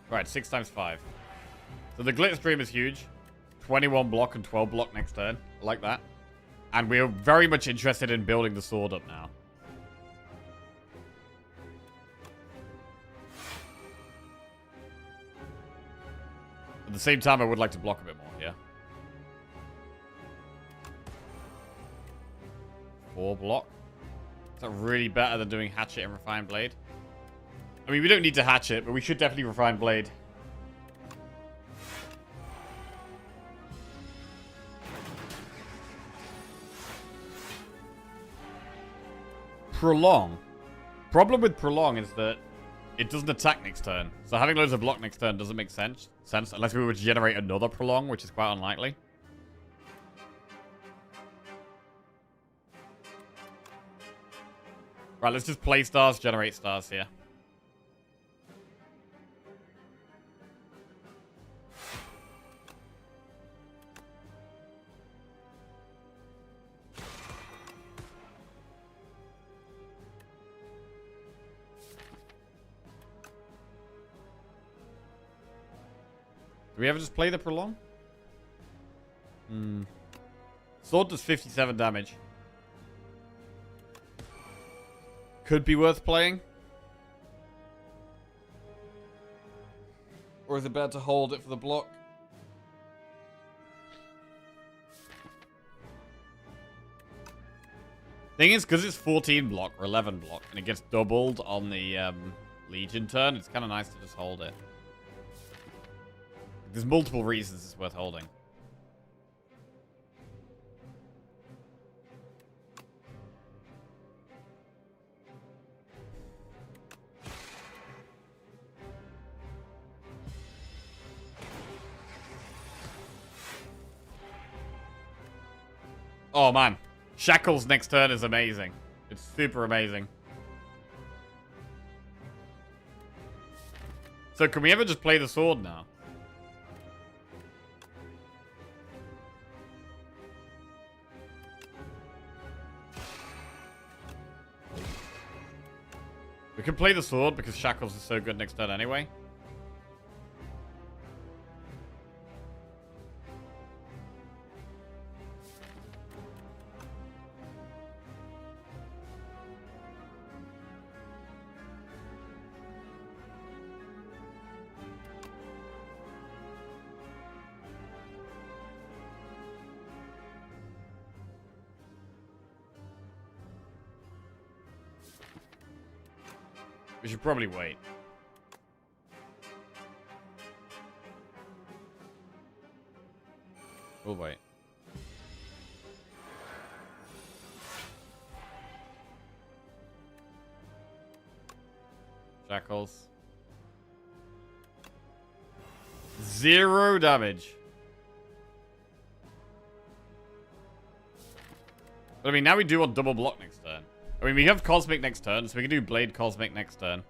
Right, 6 times 5. So the Glitch Stream is huge. 21 block and 12 block next turn. I like that. And we're very much interested in building the sword up now. At the same time, I would like to block a bit more here. 4 block. Is that really better than doing Hatchet and Refined Blade? I mean, we don't need to Hatchet, but we should definitely Refine Blade. Prolong. Problem with Prolong is that it doesn't attack next turn. So having loads of block next turn doesn't make sense unless we were to generate another Prolong, which is quite unlikely. Right, let's just play stars, generate stars here. Do we ever just play the Prolong? Sword does 57 damage. Could be worth playing. Or is it better to hold it for the block? Thing is, because it's 14 block or 11 block, and it gets doubled on the Legion turn, it's kind of nice to just hold it. There's multiple reasons it's worth holding. Oh man, Shackles next turn is amazing. It's super amazing. So can we ever just play the sword now? We can play the sword because Shackles is so good next turn anyway. We should probably wait. We'll wait. Shackles. 0 damage. But I mean, now we do want double block next turn. I mean, we have Cosmic next turn, so we can do Blade Cosmic next turn.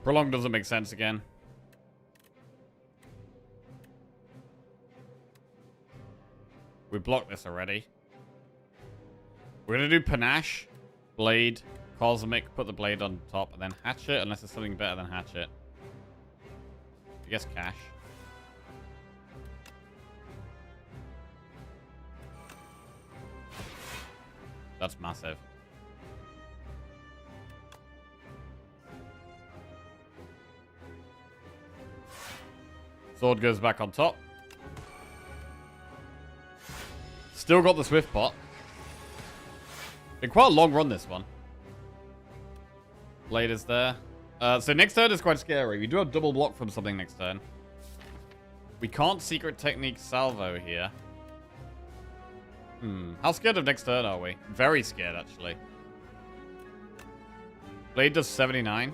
Prolong doesn't make sense again. We blocked this already. We're going to do Panache, Blade, Cosmic, put the Blade on top, and then Hatchet, unless there's something better than Hatchet. I guess Cash. That's massive. Sword goes back on top. Still got the Swift pot. Been quite a long run, this one. Blade is there. So next turn is quite scary. We do have double block from something next turn. We can't secret technique salvo here. How scared of next turn are we? Very scared, actually. Blade does 79.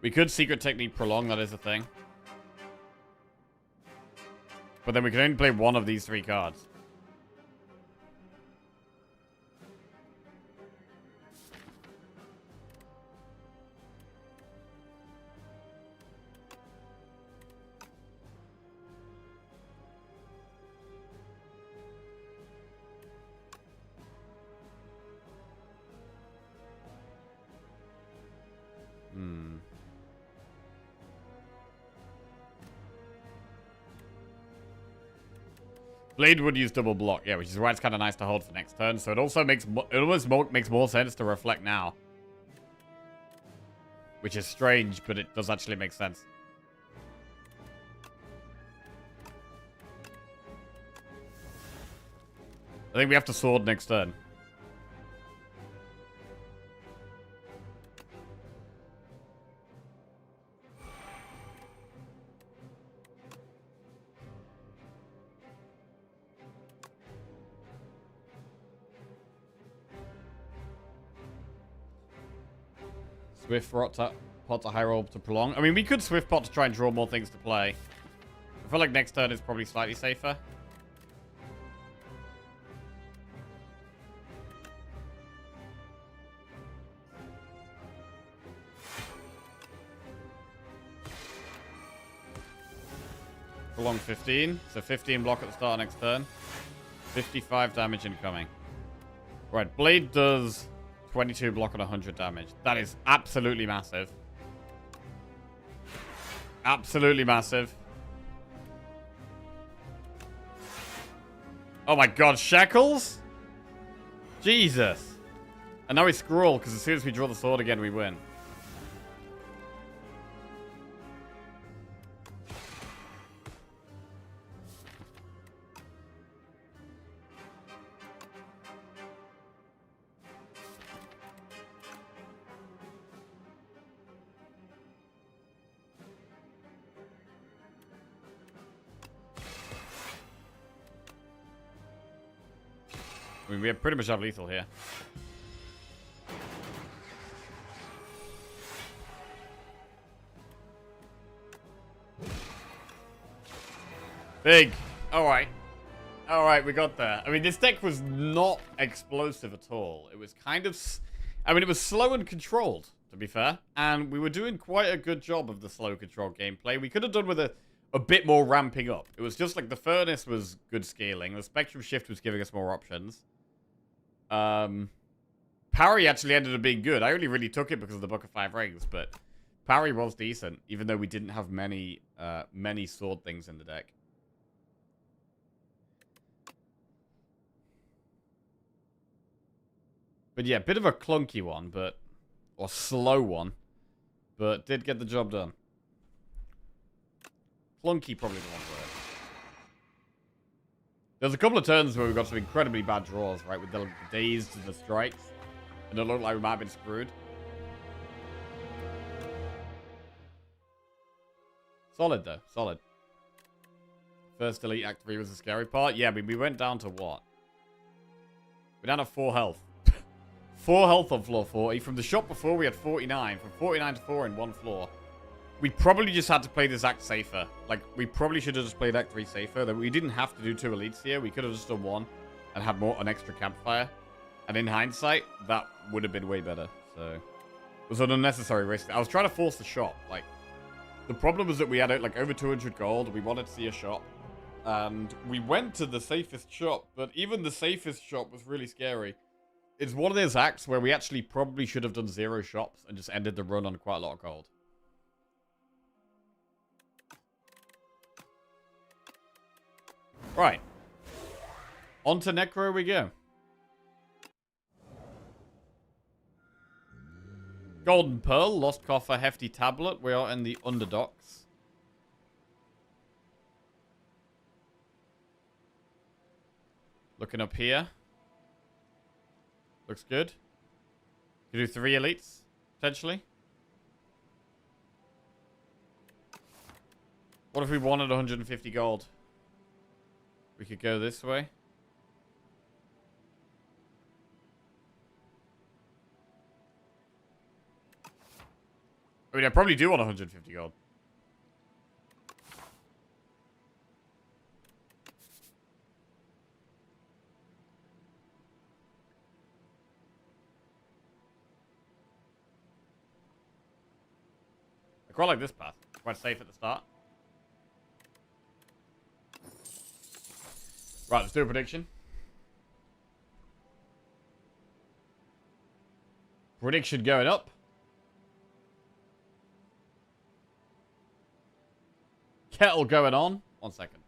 We could secret technique prolong, that is a thing. But then we can only play one of these 3 cards. Blade would use double block, yeah, which is why it's kind of nice to hold for next turn. So it also makes makes more sense to reflect now, which is strange, but it does actually make sense. I think we have to sword next turn. Swift pot to high roll to prolong. I mean, we could Swift pot to try and draw more things to play. I feel like next turn is probably slightly safer. Prolong 15. So 15 block at the start of next turn. 55 damage incoming. Right, Blade does 22 block and 100 damage. That is absolutely massive. Absolutely massive. Oh my god, Shackles? Jesus. And now we scroll, because as soon as we draw the sword again, we win. I mean, we pretty much have lethal here. Big. Alright. Alright, we got there. I mean, this deck was not explosive at all. It was kind of... I mean, it was slow and controlled, to be fair. And we were doing quite a good job of the slow controlled gameplay. We could have done with a bit more ramping up. It was just like the Furnace was good scaling. The Spectrum Shift was giving us more options. Parry actually ended up being good. I only really took it because of the Book of 5 Rings, but parry was decent, even though we didn't have many sword things in the deck. But yeah, bit of a clunky one, or slow one, but did get the job done. Clunky, probably the one word. There's a couple of turns where we got some incredibly bad draws, right? With the dazed and the strikes. And it looked like we might have been screwed. Solid, though. Solid. First Elite Act 3 was the scary part. Yeah, I mean, we went down to what? We're down to 4 health. 4 health on floor 40. From the shot before, we had 49. From 49 to 4 in 1 floor. We probably just had to play this act safer. Like, we probably should have just played Act 3 safer. That we didn't have to do 2 elites here. We could have just done 1 and had an extra campfire. And in hindsight, that would have been way better. So, it was an unnecessary risk. I was trying to force the shot. Like, the problem was that we had like over 200 gold. We wanted to see a shot. And we went to the safest shot. But even the safest shot was really scary. It's one of those acts where we actually probably should have done 0 shots and just ended the run on quite a lot of gold. Right. On to Necro we go. Golden Pearl, Lost Coffer, Hefty Tablet. We are in the Underdocks. Looking up here. Looks good. Could do 3 elites, potentially. What if we wanted 150 gold? We could go this way. I mean, I probably do want 150 gold. I quite like this path. Quite safe at the start. Right, let's do a prediction. Prediction going up. Kettle going on. 1 second.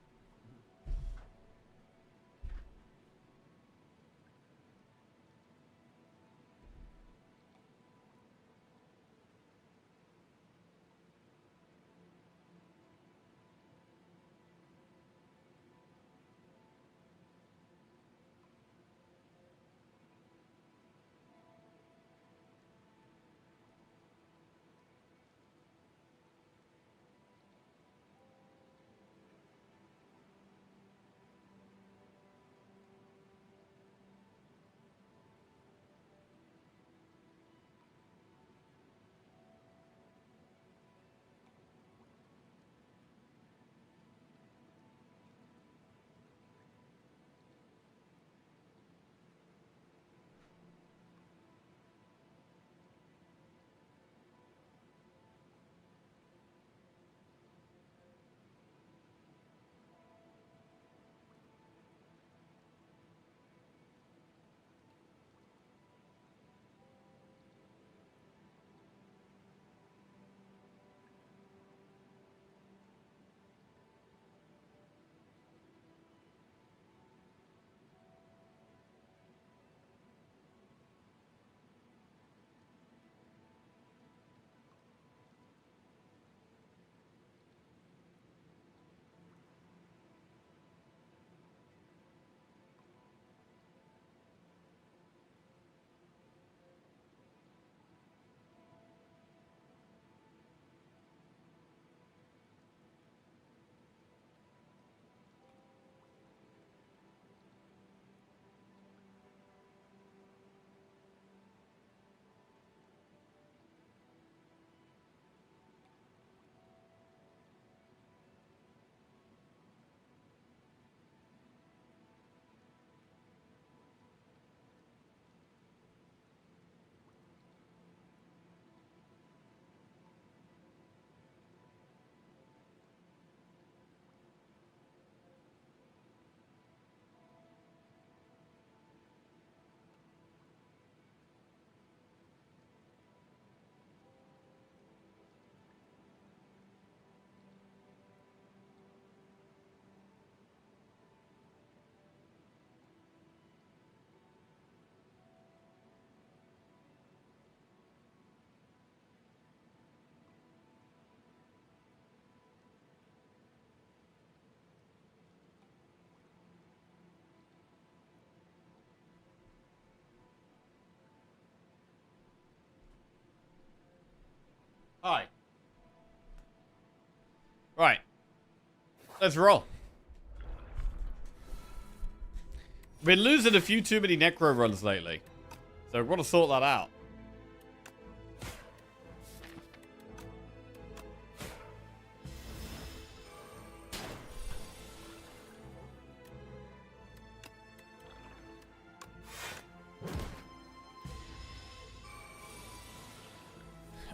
Hi. Right. Let's roll. Been losing a few too many Necro runs lately. So we've got to sort that out.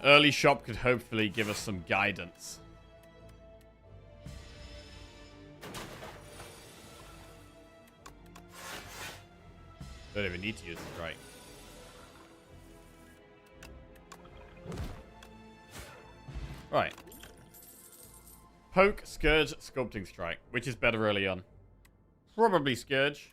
Early shop could hopefully give us some guidance. Don't even need to use it, right? Right. Poke, Scourge, Sculpting Strike. Which is better early on? Probably Scourge.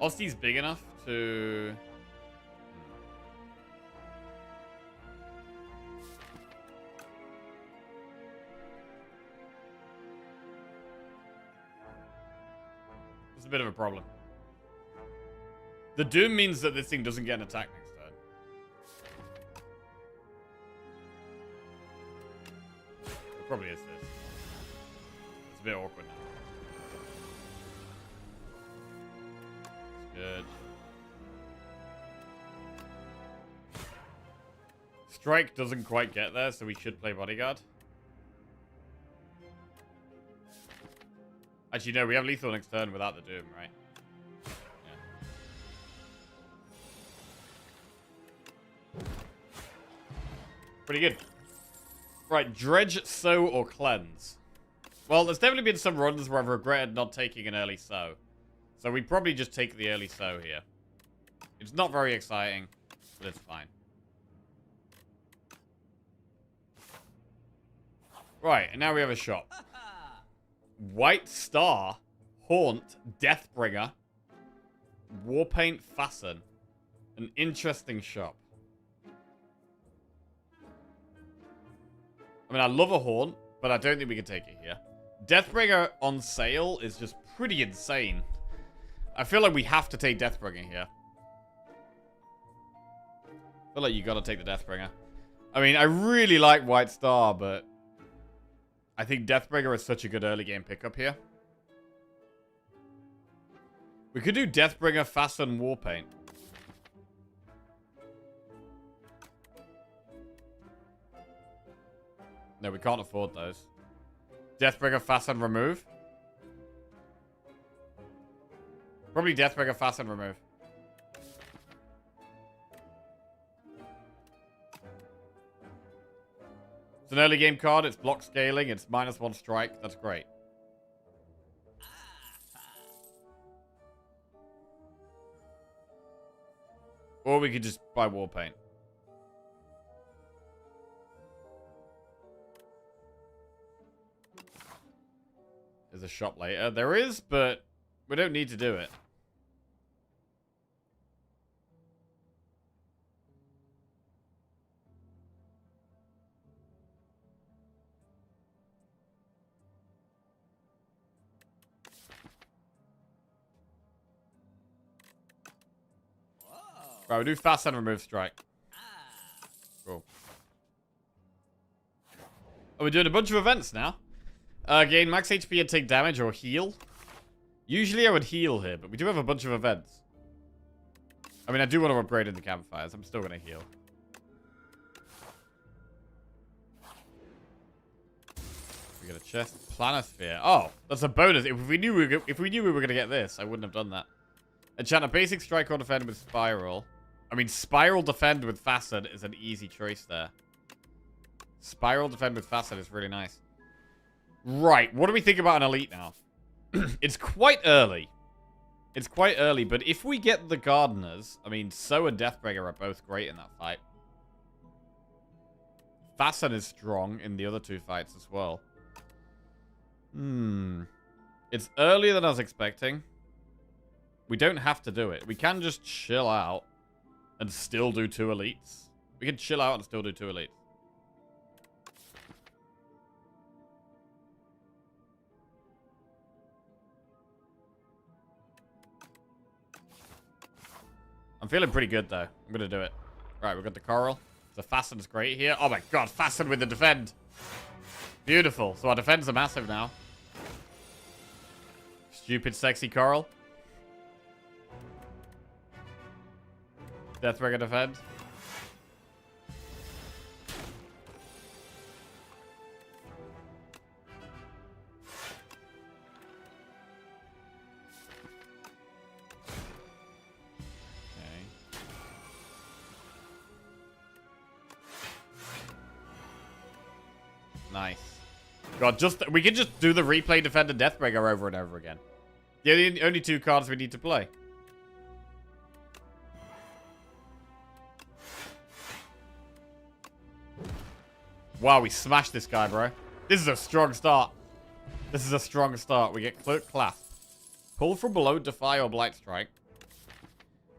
Aussie's big enough to... It's a bit of a problem. The Doom means that this thing doesn't get an attack next turn. It probably is this. It's a bit awkward now. Good. Strike doesn't quite get there, so we should play Bodyguard. Actually, no, we have lethal next turn without the Doom, right? Yeah. Pretty good. Right, Dredge, Sow, or Cleanse. Well, there's definitely been some runs where I've regretted not taking an early Sow. So we probably just take the early Sow here. It's not very exciting, but it's fine. Right, and now we have a shop. White Star, Haunt, Deathbringer, Warpaint, Fasten. An interesting shop. I mean, I love a Haunt, but I don't think we can take it here. Deathbringer on sale is just pretty insane. I feel like we have to take Deathbringer here. I feel like you gotta take the Deathbringer. I mean, I really like White Star, but I think Deathbringer is such a good early game pickup here. We could do Deathbringer, Fasten, Warpaint. No, we can't afford those. Deathbringer, Fasten, Remove. Probably Deathbringer, Fasten, Remove. It's an early game card. It's block scaling. It's -1 strike. That's great. Or we could just buy Warpaint. There's a shop later. There is, but we don't need to do it. Right, we'll do Fast and Remove Strike. Cool. Oh, we're doing a bunch of events now. Gain max HP and take damage or heal. Usually I would heal here, but we do have a bunch of events. I mean, I do want to upgrade in the campfires. I'm still going to heal. We got a chest. Planisphere. Oh, that's a bonus. If we knew we were going to get this, I wouldn't have done that. Enchant a basic strike or defend with Spiral. I mean, Spiral defend with Fasten is an easy choice there. Spiral defend with Fasten is really nice. Right, what do we think about an elite now? It's quite early. It's quite early, but if we get the Gardeners, I mean, Sow and Deathbringer are both great in that fight. Fasten is strong in the other two fights as well. It's earlier than I was expecting. We don't have to do it. We can just chill out and still do 2 elites. We can chill out and still do 2 elites. I'm feeling pretty good, though. I'm going to do it. Right, we've got the Coral. The Fasten's great here. Oh my god, Fasten with the defend. Beautiful. So our defends are massive now. Stupid, sexy Coral. Deathbringer defend. Nice. God, we can just do the replay Defender Deathbringer over and over again. The only 2 cards we need to play. Wow, we smashed this guy, bro. This is a strong start. This is a strong start. We get Cloak Clasp. Pull from below, Defy or Blight Strike.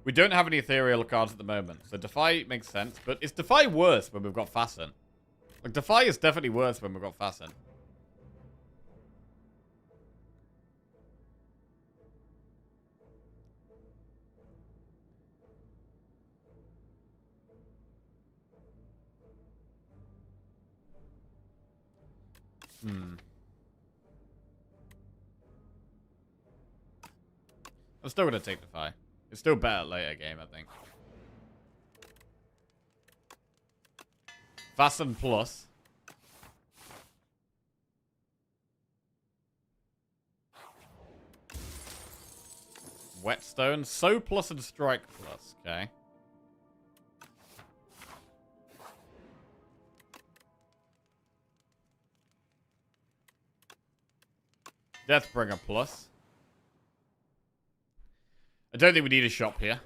We don't have any ethereal cards at the moment, so Defy makes sense. But is Defy worse when we've got Fasten? Like, Defy is definitely worse when we've got Fasten. I'm still going to take Defy. It's still better later game, I think. Fasten plus. Whetstone. So plus and strike plus. Okay. Deathbringer plus. I don't think we need a shop here.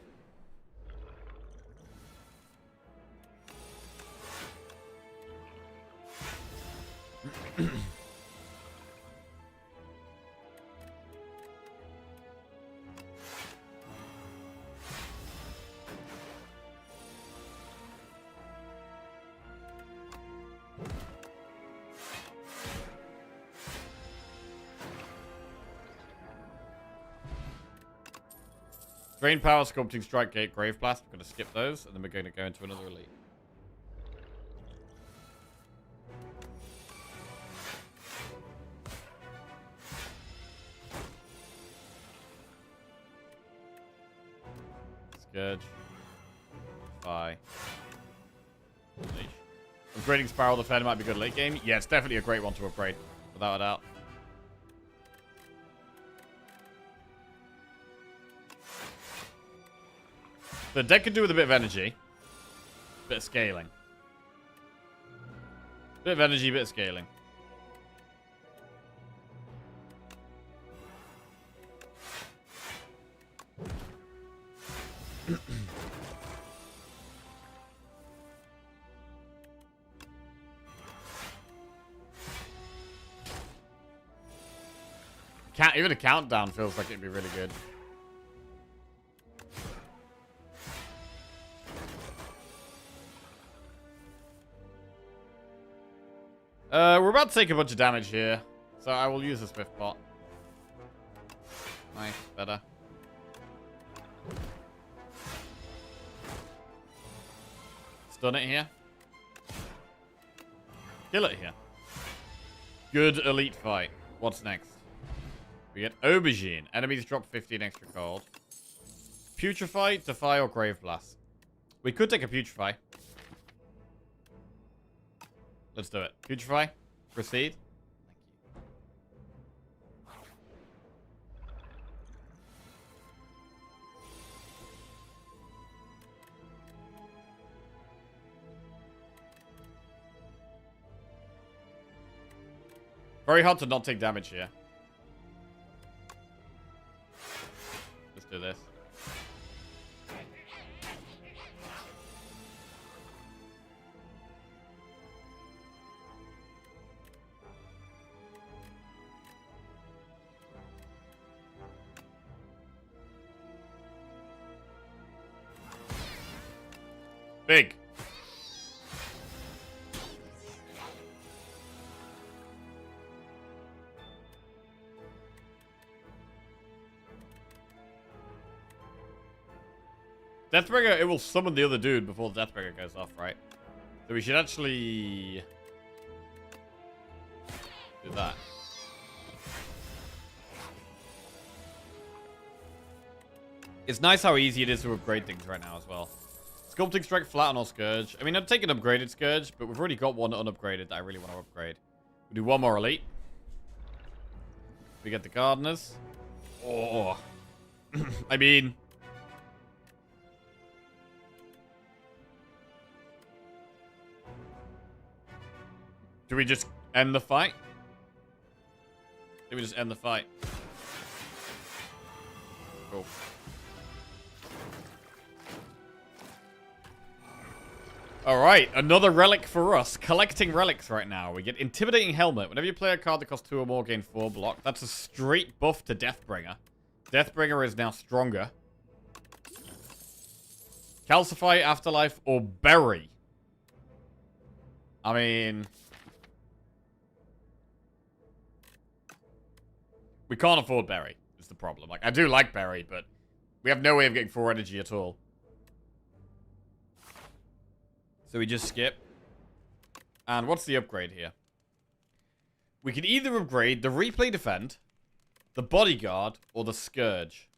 Drain Power, Sculpting Strike, Gate, Grave Blast. I'm going to skip those, and then we're going to go into another elite. Scourge. Defy. Unleash. Upgrading Spiral Defender might be good late game. Yeah, it's definitely a great one to upgrade, without a doubt. The deck could do with a bit of energy. Bit of scaling. Bit of energy, bit of scaling. Even a countdown feels like it'd be really good. We're about to take a bunch of damage here, so I will use a Swift Pot. Nice, better. Stun it here. Kill it here. Good elite fight. What's next? We get Aubergine. Enemies drop 15 extra cold. Putrefy, Defy, or Grave Blast. We could take a Putrefy. Let's do it. Putrefy. Proceed. Very hard to not take damage here. Let's do this. Big. Deathbringer, it will summon the other dude before Deathbringer goes off, right? So we should actually do that. It's nice how easy it is to upgrade things right now as well. Sculpting Strike, Flatten, or Scourge. I mean, I'd take an upgraded Scourge, but we've already got one unupgraded that I really want to upgrade. We'll do one more elite. We get the Gardeners. Oh. I mean... do we just end the fight? Do we just end the fight? Cool. Alright, another relic for us. Collecting relics right now. We get Intimidating Helmet. Whenever you play a card that costs 2 or more, gain 4 block. That's a straight buff to Deathbringer. Deathbringer is now stronger. Calcify, Afterlife, or Bury. I mean... we can't afford Bury, is the problem. Like, I do like Bury, but we have no way of getting 4 energy at all. So we just skip. And what's the upgrade here? We can either upgrade the Replay Defend, the Bodyguard, or the Scourge.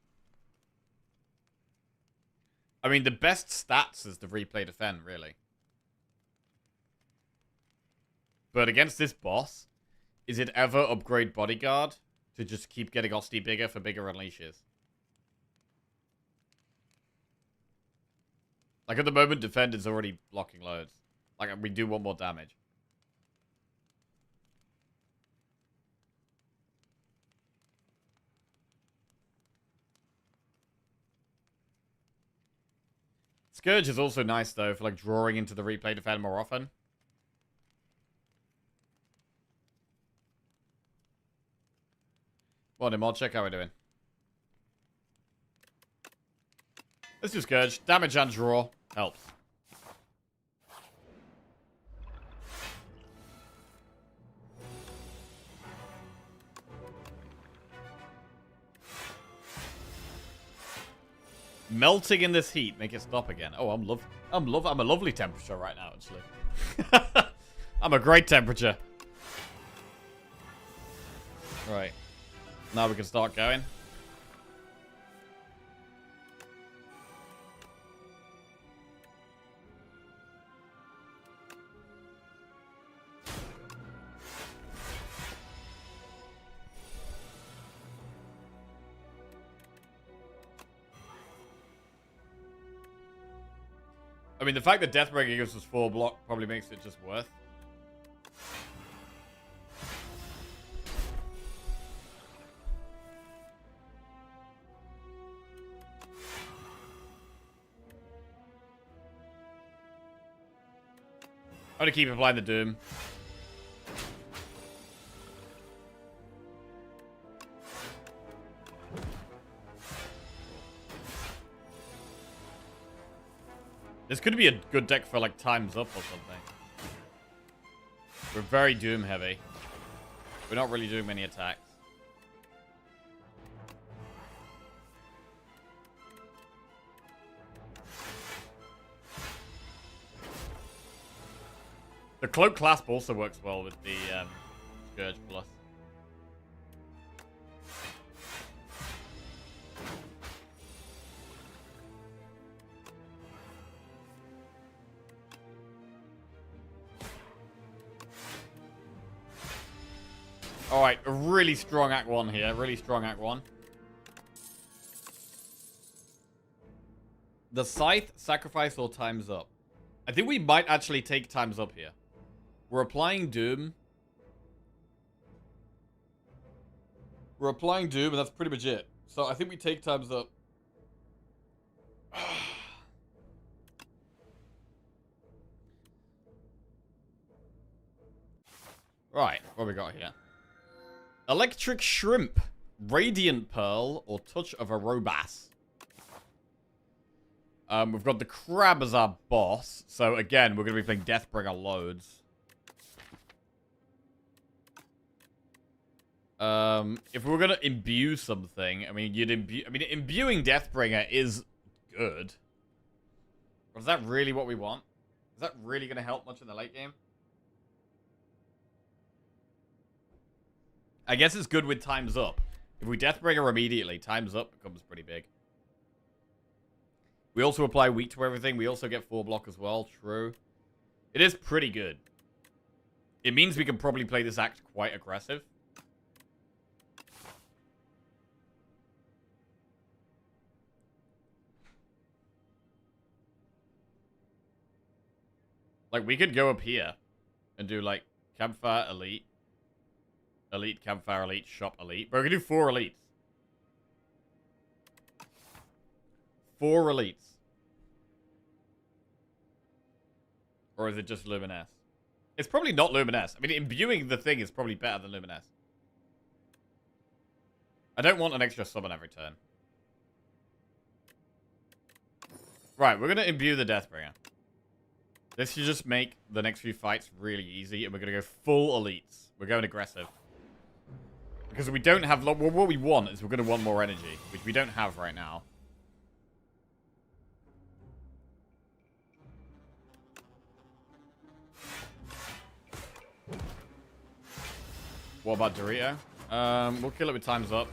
I mean, the best stats is the Replay Defend, really. But against this boss, is it ever upgrade Bodyguard to just keep getting Osti bigger for bigger unleashes? Like, at the moment, Defend is already blocking loads. Like, we do want more damage. Scourge is also nice, though, for, like, drawing into the Replay Defend more often. Well, then, mod check how we're doing. Let's do Scourge. Damage and draw. Helps. Melting in this heat. Make it stop again. Oh, I'm a lovely temperature right now, actually. I'm a great temperature. Right. Now we can start going. I mean, the fact that Deathbreaker gives us 4 block probably makes it just worth. I'm gonna keep applying the Doom. This could be a good deck for, like, times up or something. We're very Doom heavy. We're not really doing many attacks. The Cloak Clasp also works well with the Scourge Plus. Alright, a really strong Act 1 here. Really strong Act 1. The Scythe, Sacrifice, or Time's Up. I think we might actually take Time's Up here. We're applying Doom. We're applying Doom, and that's pretty much it. So I think we take Time's Up. Right, what we got here? Electric Shrimp, Radiant Pearl, or Touch of a Robass. We've got the Crab as our boss. So again, we're going to be playing Deathbringer loads. If we were going to imbue something, I mean, imbuing Deathbringer is good. But is that really what we want? Is that really going to help much in the late game? I guess it's good with Time's Up. If we Deathbringer immediately, Time's Up becomes pretty big. We also apply Weak to everything. We also get 4 block as well. True. It is pretty good. It means we can probably play this act quite aggressive. Like, we could go up here and do, like, Campfire Elite. Elite, Campfire Elite, Shop Elite. But we can do 4 elites. 4 elites. Or is it just Luminous? It's probably not Luminous. I mean, imbuing the thing is probably better than Luminous. I don't want an extra summon every turn. Right, we're going to imbue the Deathbringer. This should just make the next few fights really easy, and we're going to go full elites. We're going aggressive. Because we don't have... Well, what we want is we're going to want more energy, which we don't have right now. What about Dorito? We'll kill it with times up.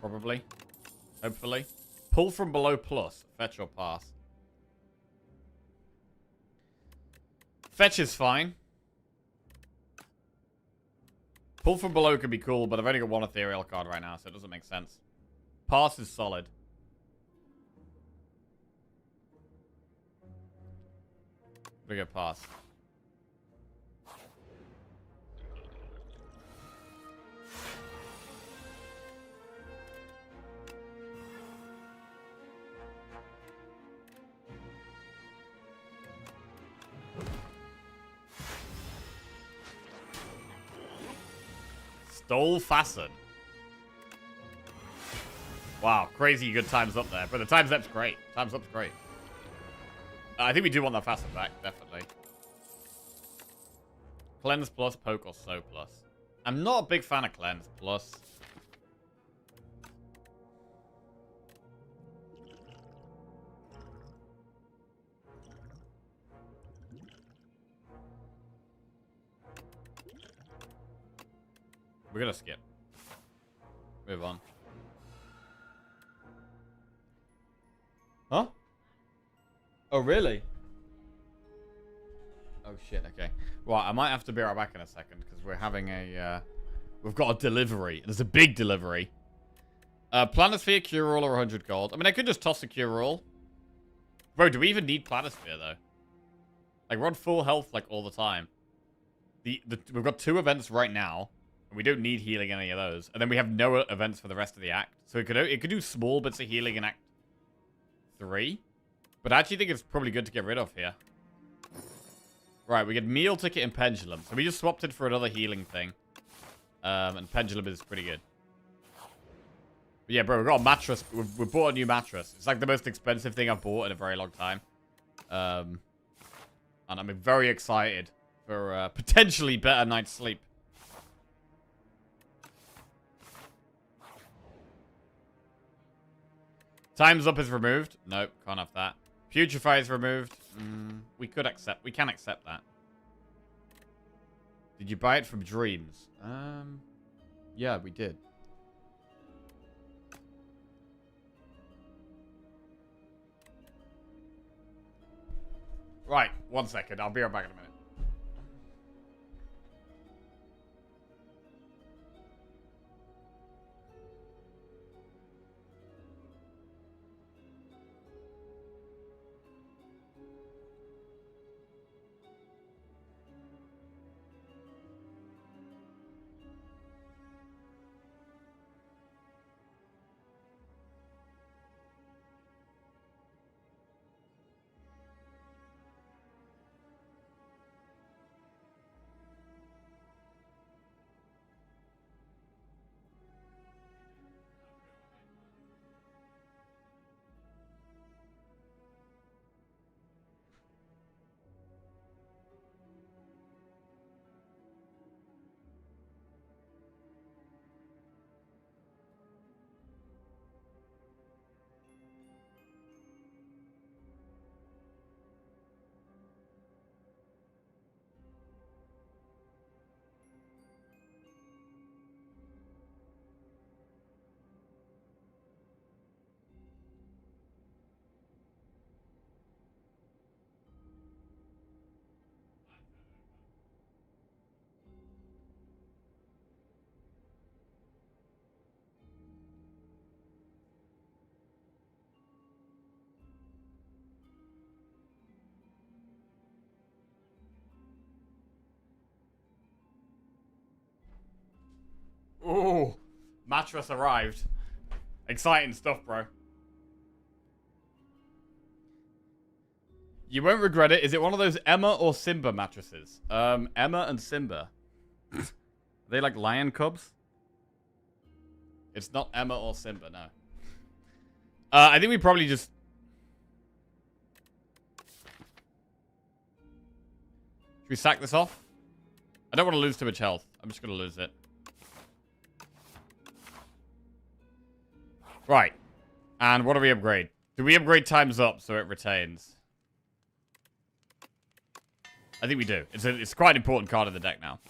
Probably. Hopefully. Pull from below plus. Fetch or pass. Fetch is fine. Pull from below could be cool, but I've only got one ethereal card right now, so it doesn't make sense. Pass is solid. We go pass. Stole Fasten. Wow, crazy good times up there. But the times up's great. Times up's great. I think we do want that Fasten back, definitely. Cleanse plus, poke or so plus. I'm not a big fan of Cleanse plus. We're gonna skip. Move on. Huh? Oh, really? Oh, shit, okay. Right, I might have to be right back in a second, because we're having a, we've got a delivery. There's a big delivery. Planisphere, Cure All, or 100 gold. I mean, I could just toss a Cure All. Bro, do we even need Planisphere, though? Like, we're on full health, like, all the time. We've got 2 events right now. We don't need healing in any of those. And then we have no events for the rest of the act. So it could do small bits of healing in Act 3. But I actually think it's probably good to get rid of here. Right, we get Meal Ticket and Pendulum. So we just swapped it for another healing thing. And Pendulum is pretty good. But yeah, bro, we've got a mattress. We bought a new mattress. It's like the most expensive thing I've bought in a very long time. And I'm very excited for potentially better night's sleep. Time's up is removed. Nope, can't have that. Putrefy is removed. We can accept that. Did you buy it from Dreams? Yeah, we did. Right, 1 second. I'll be right back in a minute. Ooh, mattress arrived. Exciting stuff, bro. You won't regret it. Is it one of those Emma or Simba mattresses? Emma and Simba. Are they like lion cubs? It's not Emma or Simba, no. I think we probably just... Should we sack this off? I don't want to lose too much health. I'm just going to lose it. Right. And what do we upgrade? Do we upgrade times up so it retains? I think we do. It's quite an important card in the deck now.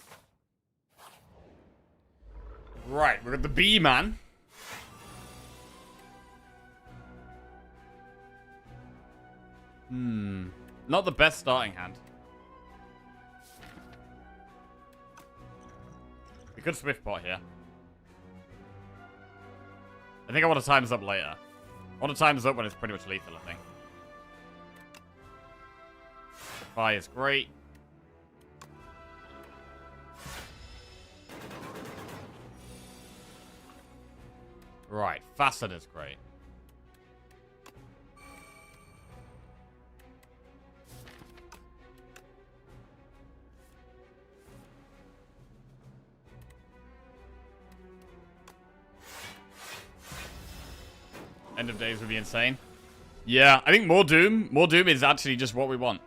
Right, we've got the B-Man. Not the best starting hand. We could Swift Pot here. I think I want to time this up later. I want to time this up when it's pretty much lethal, I think. Fire is great. Right, Facet is great. End of days would be insane. Yeah, I think more Doom. More Doom is actually just what we want.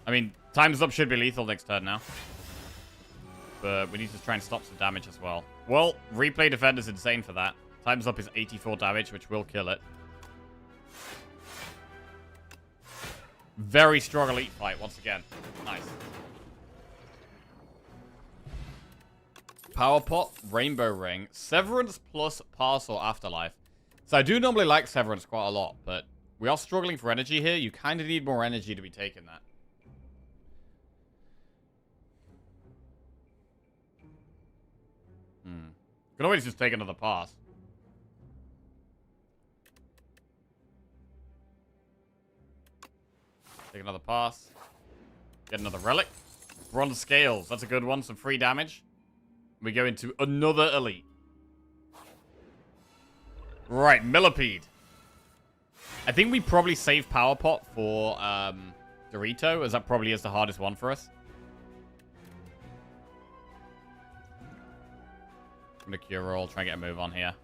I mean, times up should be lethal next turn now. But we need to try and stop some damage as well. Well, Replay Defend is insane for that. Times up is 84 damage, which will kill it. Very strong elite fight once again. Nice. Power Pot, Rainbow Ring, Severance plus Parcel Afterlife. So I do normally like Severance quite a lot, but we are struggling for energy here. You kind of need more energy to be taking that. Could always just take another pass. Take another pass. Get another relic. Bronze Scales. That's a good one. Some free damage. We go into another elite. Right, Millipede. I think we probably save Power Pot for Dorito, as that probably is the hardest one for us. I'm going to Cure Roll, try and get a move on here.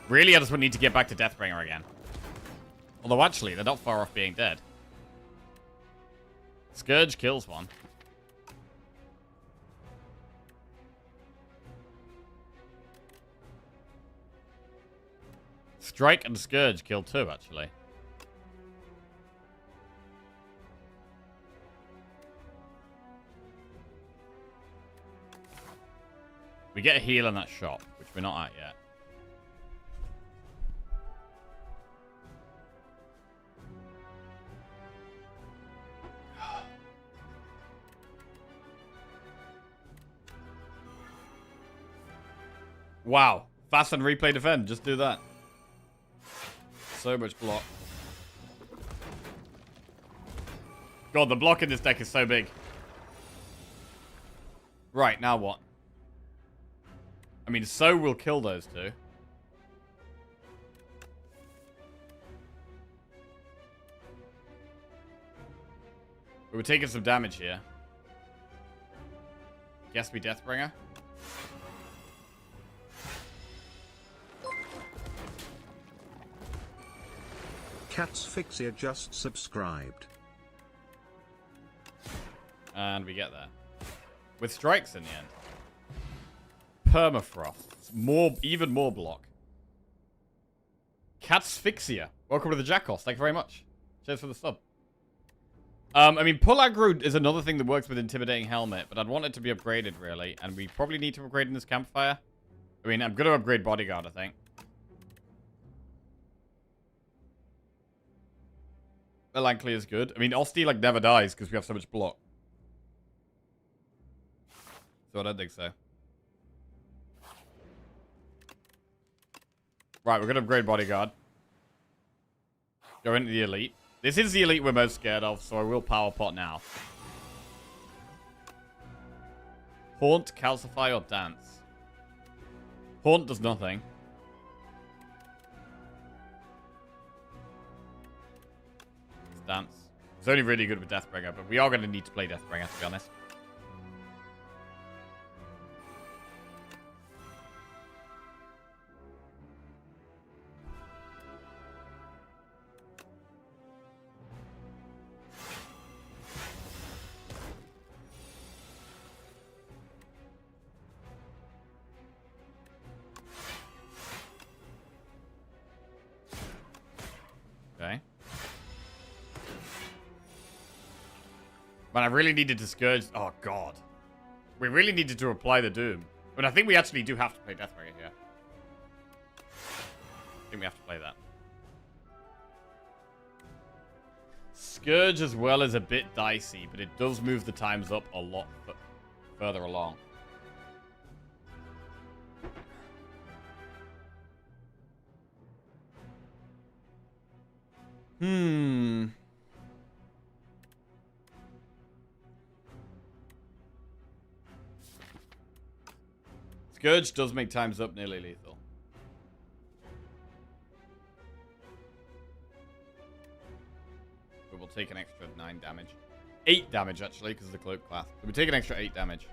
Really, I just would need to get back to Deathbringer again. Although, actually, they're not far off being dead. Scourge kills one. Strike and Scourge kill two, actually. We get a heal in that shop, which we're not at yet. Wow. Fast and Replay Defend. Just do that. So much block. God, the block in this deck is so big. Right, now what? I mean, So will kill those two. But we're taking some damage here. Guess we Deathbringer. Cat's Fixia just subscribed. And we get there. With strikes in the end. Permafrost. Even more block. Cat's Fixia. Welcome to the Jackos. Thank you very much. Cheers for the sub. I mean, Pull Aggro is another thing that works with Intimidating Helmet, but I'd want it to be upgraded, really. And we probably need to upgrade in this Campfire. I mean, I'm going to upgrade Bodyguard, I think. Melancholy is good. I mean, Osti, like, never dies because we have so much block. So I don't think so. Right, we're going to upgrade Bodyguard. Go into the Elite. This is the Elite we're most scared of, so I will Power Pot now. Haunt, Calcify, or Dance? Haunt does nothing. stance. It's only really good with Deathbringer, but we are going to need to play Deathbringer, to be honest. Okay. But I really needed to Scourge. Oh, God. We really needed to apply the Doom. But I think we actually do have to play Deathbringer here. I think we have to play that. Scourge as well is a bit dicey, but it does move the times up a lot further along. Scourge does make times up nearly lethal. But we'll take an extra 9 damage. 8 damage, actually, because of the cloak class. So we take an extra 8 damage.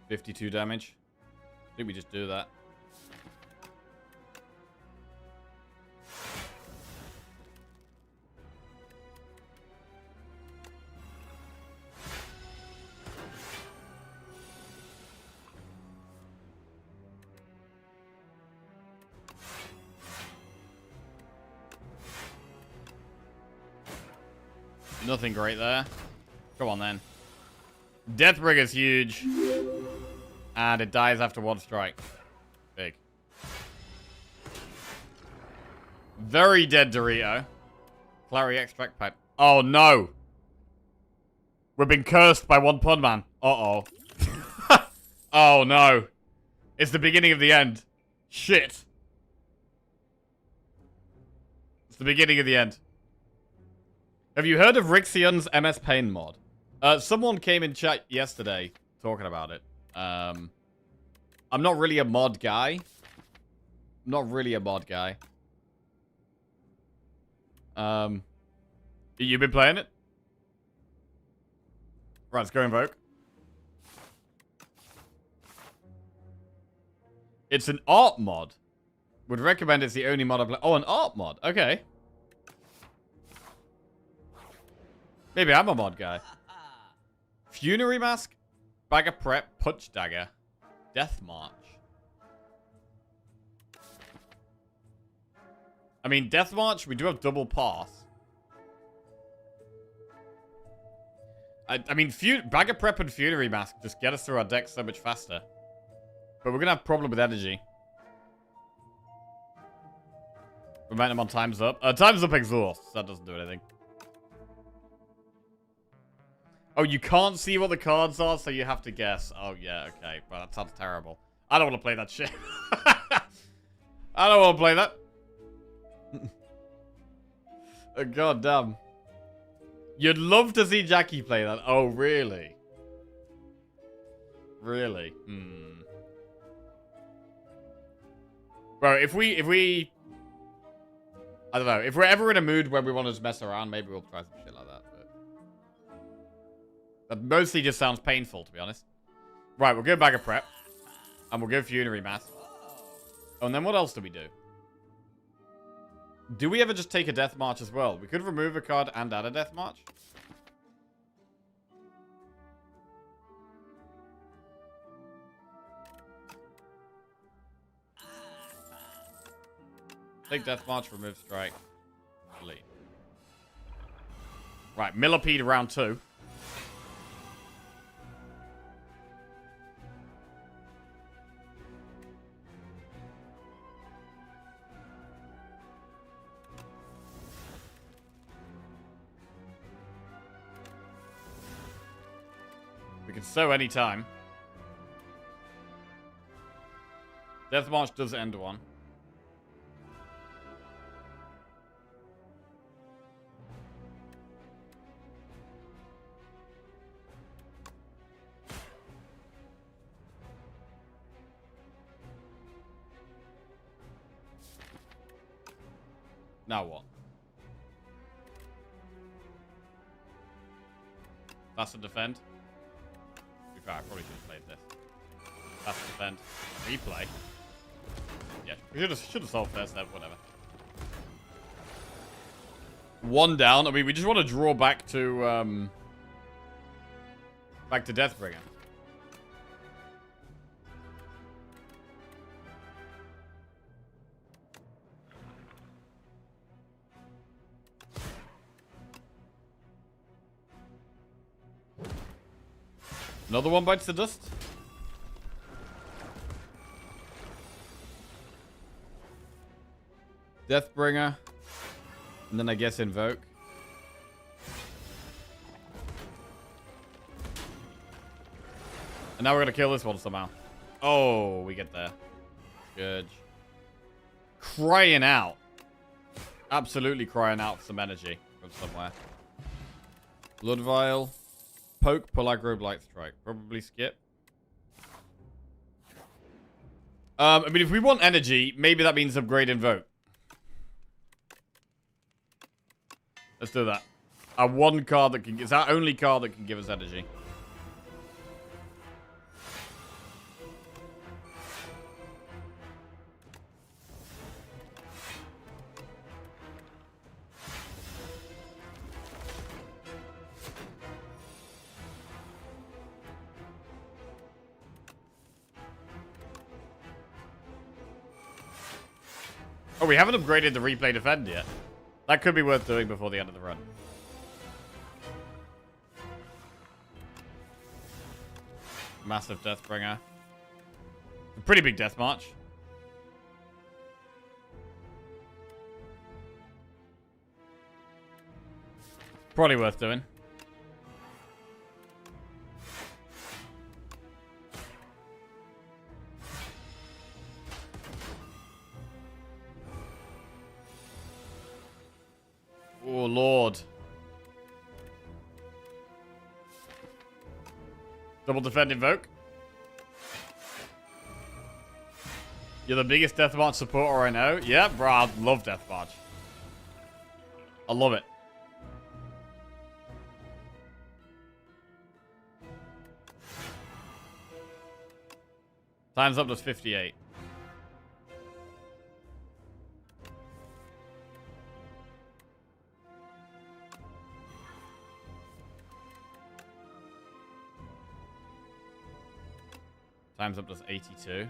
$52 damage. I think we just do that. Nothing great there. Come on, then. Deathbringer's huge. And it dies after one strike. Big. Very dead Dorito. Clary extract pipe. Oh, no. We've been cursed by one pun man. Uh-oh. Oh, no. It's the beginning of the end. Shit. It's the beginning of the end. Have you heard of Rixion's MS Pain mod? Someone came in chat yesterday talking about it. I'm not really a mod guy. You been playing it? Right, let's go invoke. It's an art mod. Would recommend it's the only mod I play. Oh, an art mod. Okay. Maybe I'm a mod guy. Funerary Mask, Bag of Prep, Punch Dagger, Death March. I mean, Death March, we do have double pass. I mean, Bag of Prep and Funerary Mask just get us through our deck so much faster. But we're going to have a problem with energy. Momentum on Time's Up. Time's Up exhausts. That doesn't do anything. Oh, you can't see what the cards are, so you have to guess. Oh, yeah, okay. Well, that sounds terrible. I don't want to play that shit. I don't want to play that. Oh, God damn. You'd love to see Jackie play that. Oh, really? Really? Hmm. Bro, if we... I don't know. If we're ever in a mood where we want to just mess around, maybe we'll try some shit like that. That mostly just sounds painful, to be honest. Right, we'll go Bag of Prep. And we'll go Funerary Mask. Oh, and then what else do we do? Do we ever just take a Death March as well? We could remove a card and add a Death March. Take Death March, remove Strike. Delete. Right, Millipede round 2. We can sow any time. Death March does end one. Now what? That's a defend. To be fair, I probably should have played this. That's a defend. Replay. Yeah, we should have solved first then, whatever. One down. I mean, we just want to draw back to Deathbringer. Another one bites the dust. Deathbringer. And then I guess Invoke. And now we're going to kill this one somehow. Oh, we get there. Good. Crying out. Absolutely crying out for some energy from somewhere. Blood Vial. Poke, pull aggro, blight strike. Probably skip. I mean, if we want energy, maybe that means upgrade Invoke. Let's do that. Our one card that can... It's our only card that can give us energy. Oh, we haven't upgraded the replay defend yet. That could be worth doing before the end of the run. Massive Deathbringer. A pretty big death march. Probably worth doing. Oh, Lord. Double defend invoke. You're the biggest Death March supporter I know. Yeah, bro, I love Death March. I love it. Time's up to 58. Time's up to 82.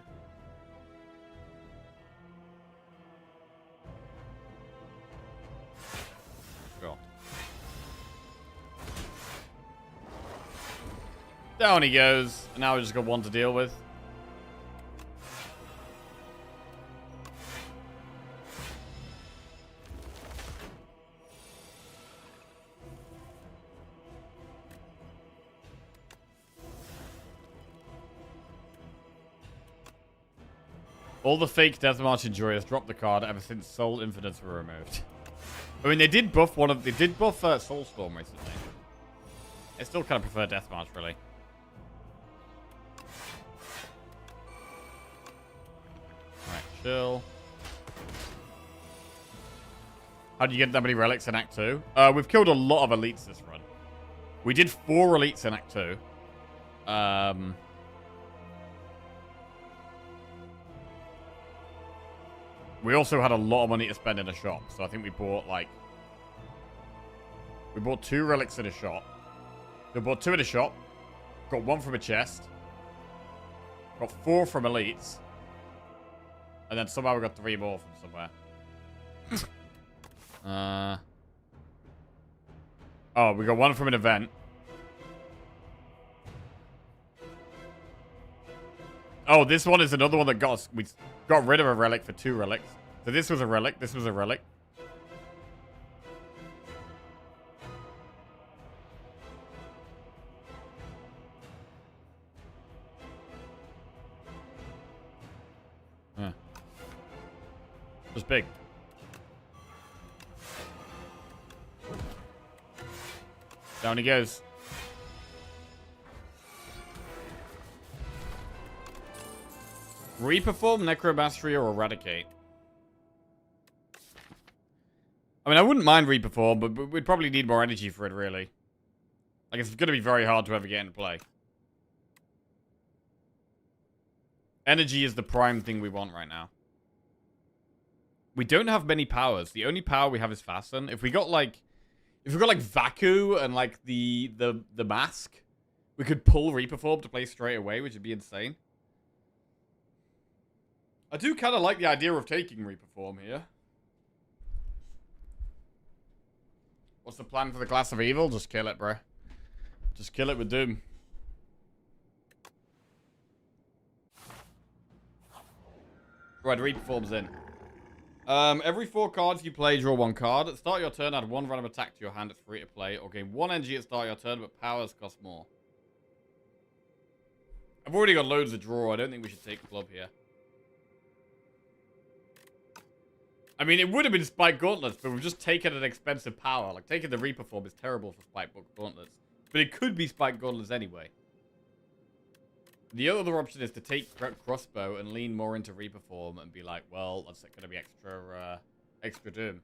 Cool. Down he goes. And now we just got one to deal with. All the fake Deathmarch Enjoyers dropped the card ever since Soul Infinites were removed. I mean, they did buff Soulstorm recently. I still kind of prefer Deathmarch, really. Alright, chill. How do you get that many relics in Act 2? We've killed a lot of elites this run. We did 4 elites in Act 2. We also had a lot of money to spend in a shop, so I think we bought, like... We bought 2 relics in a shop. We bought 2 in a shop. Got 1 from a chest. Got 4 from elites. And then somehow we got 3 more from somewhere. Oh, we got 1 from an event. Oh, this one is another one that got us... We got rid of a relic for 2 relics. So this was a relic. This was a relic. Huh. Just big. Down he goes. Reperform, Necromastery, or Eradicate? I mean, I wouldn't mind Reperform, but we'd probably need more energy for it, really. Like, it's going to be very hard to ever get into play. Energy is the prime thing we want right now. We don't have many powers. The only power we have is Fasten. If we got, like... If we got, like, Vacu and, like, the mask, we could pull Reperform to play straight away, which would be insane. I do kind of like the idea of taking Reperform here. What's the plan for the Class of Evil? Just kill it, bro. Just kill it with Doom. Right, Reperform's in. Every 4 cards you play, draw 1 card. At the start of your turn, add 1 random attack to your hand. It's free to play. Or gain 1 energy at the start of your turn, but powers cost more. I've already got loads of draw. I don't think we should take Club here. I mean, it would have been Spike Gauntlets, but we've just taken an expensive power. Like, taking the Reperform is terrible for Spike Gauntlets. But it could be Spike Gauntlets anyway. The other option is to take Crossbow and lean more into Reperform and be like, well, that's going to be extra Doom.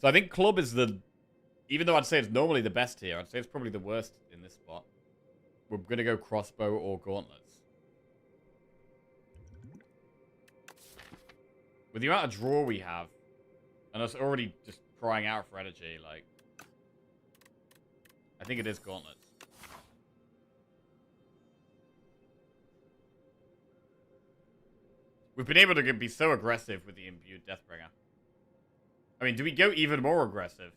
So I think Club is the... Even though I'd say it's normally the best here, I'd say it's probably the worst in this spot. We're going to go Crossbow or Gauntlets. With the amount of draw we have, and us already just crying out for energy, like... I think it is Gauntlets. We've been able to be so aggressive with the imbued Deathbringer. I mean, do we go even more aggressive?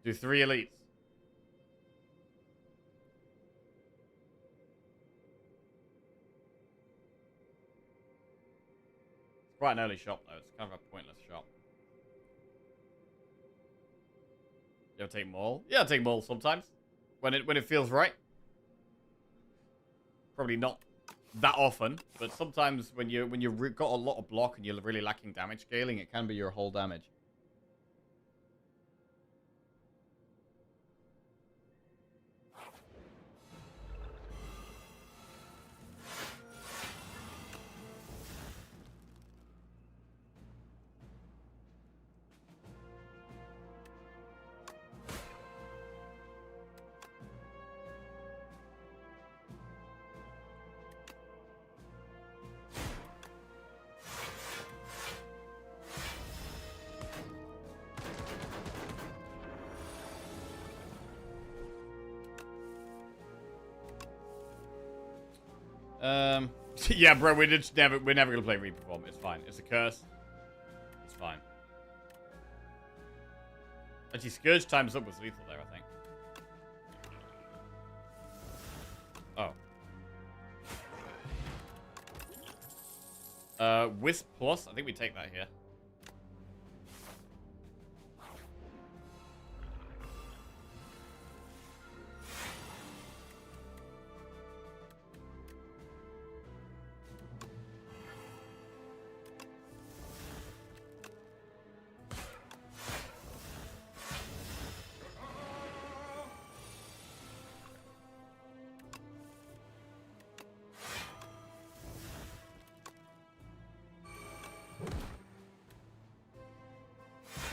Do 3 elites. It's quite an early shot, though. It's kind of a pointless shot. You ever take Maul? Yeah, I take Maul sometimes. When it feels right. Probably not that often, but sometimes when you've got a lot of block and you're really lacking damage scaling, it can be your whole damage. Yeah, bro, we're never gonna play Reperform. It's fine. It's a curse. It's fine. Actually, Scourge times up was lethal there, I think. Oh. Wisp plus. I think we take that here.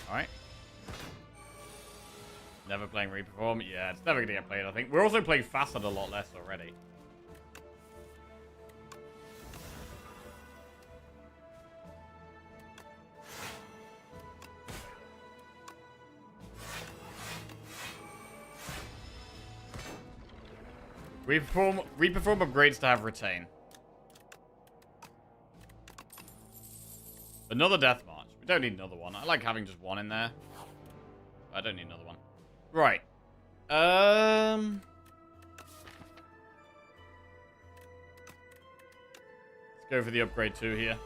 Alright. Never playing Reperform. Yeah, it's never gonna get played, I think. We're also playing Facet a lot less already. Reperform upgrades to have Retain. Another Death March. We don't need another one. I like having just one in there. I don't need another one. Right. Let's go for the upgrade 2 here.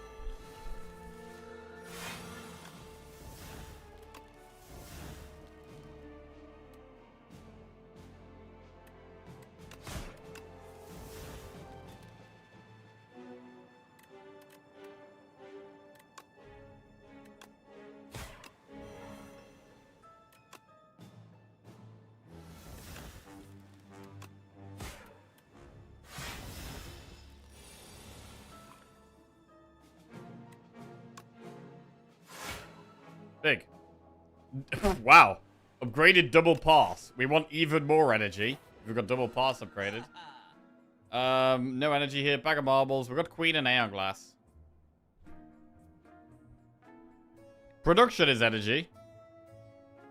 Wow. Upgraded double pass. We want even more energy. We've got double pass upgraded. No energy here. Bag of marbles. We've got queen and aeon glass. Production is energy.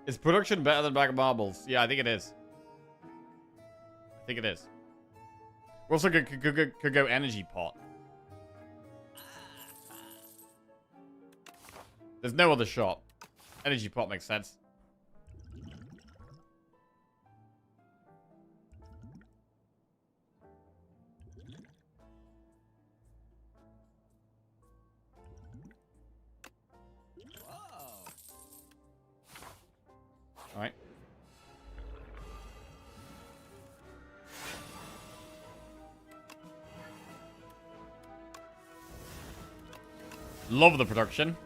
Is production better than bag of marbles? Yeah, I think it is. I think it is. We also could go energy pot. There's no other shop. Energy pot makes sense. Alright. Love the production.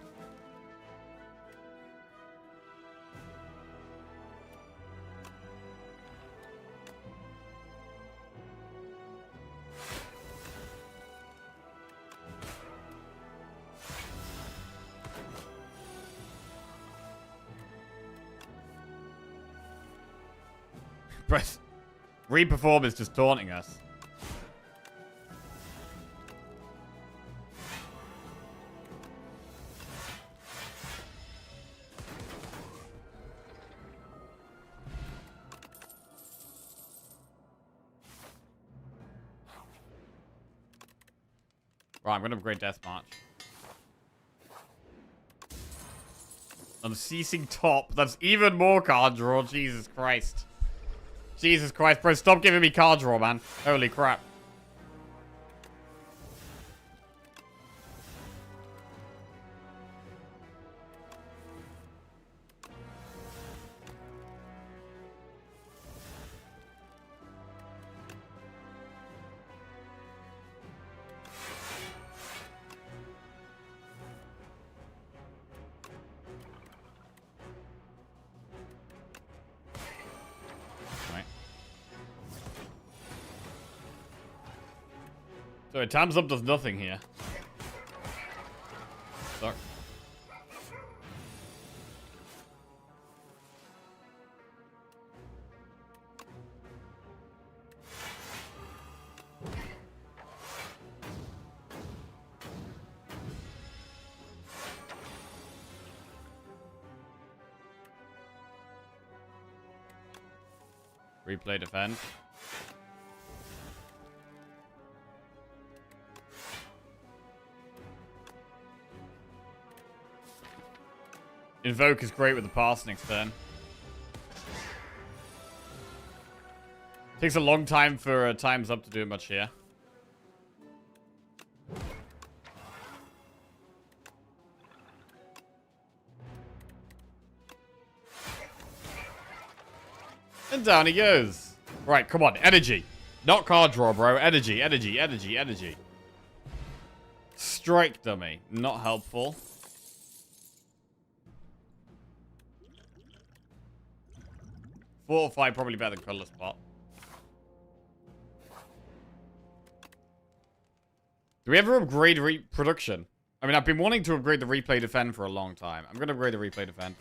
Press. Reperform is just taunting us. Right, I'm going to upgrade Death March. Unceasing top. That's even more card draw. Jesus Christ. Jesus Christ, bro. Stop giving me card draw, man. Holy crap. So time's up does nothing here. Suck. Replay defend. Invoke is great with the pass next turn. Takes a long time for times up to do much here. And down he goes. Right, come on, energy. Not card draw, bro. Energy, energy, energy, energy. Strike dummy. Not helpful. Fortify probably better than colorless pot. Do we ever upgrade production? I mean, I've been wanting to upgrade the replay defend for a long time. I'm going to upgrade the replay defend.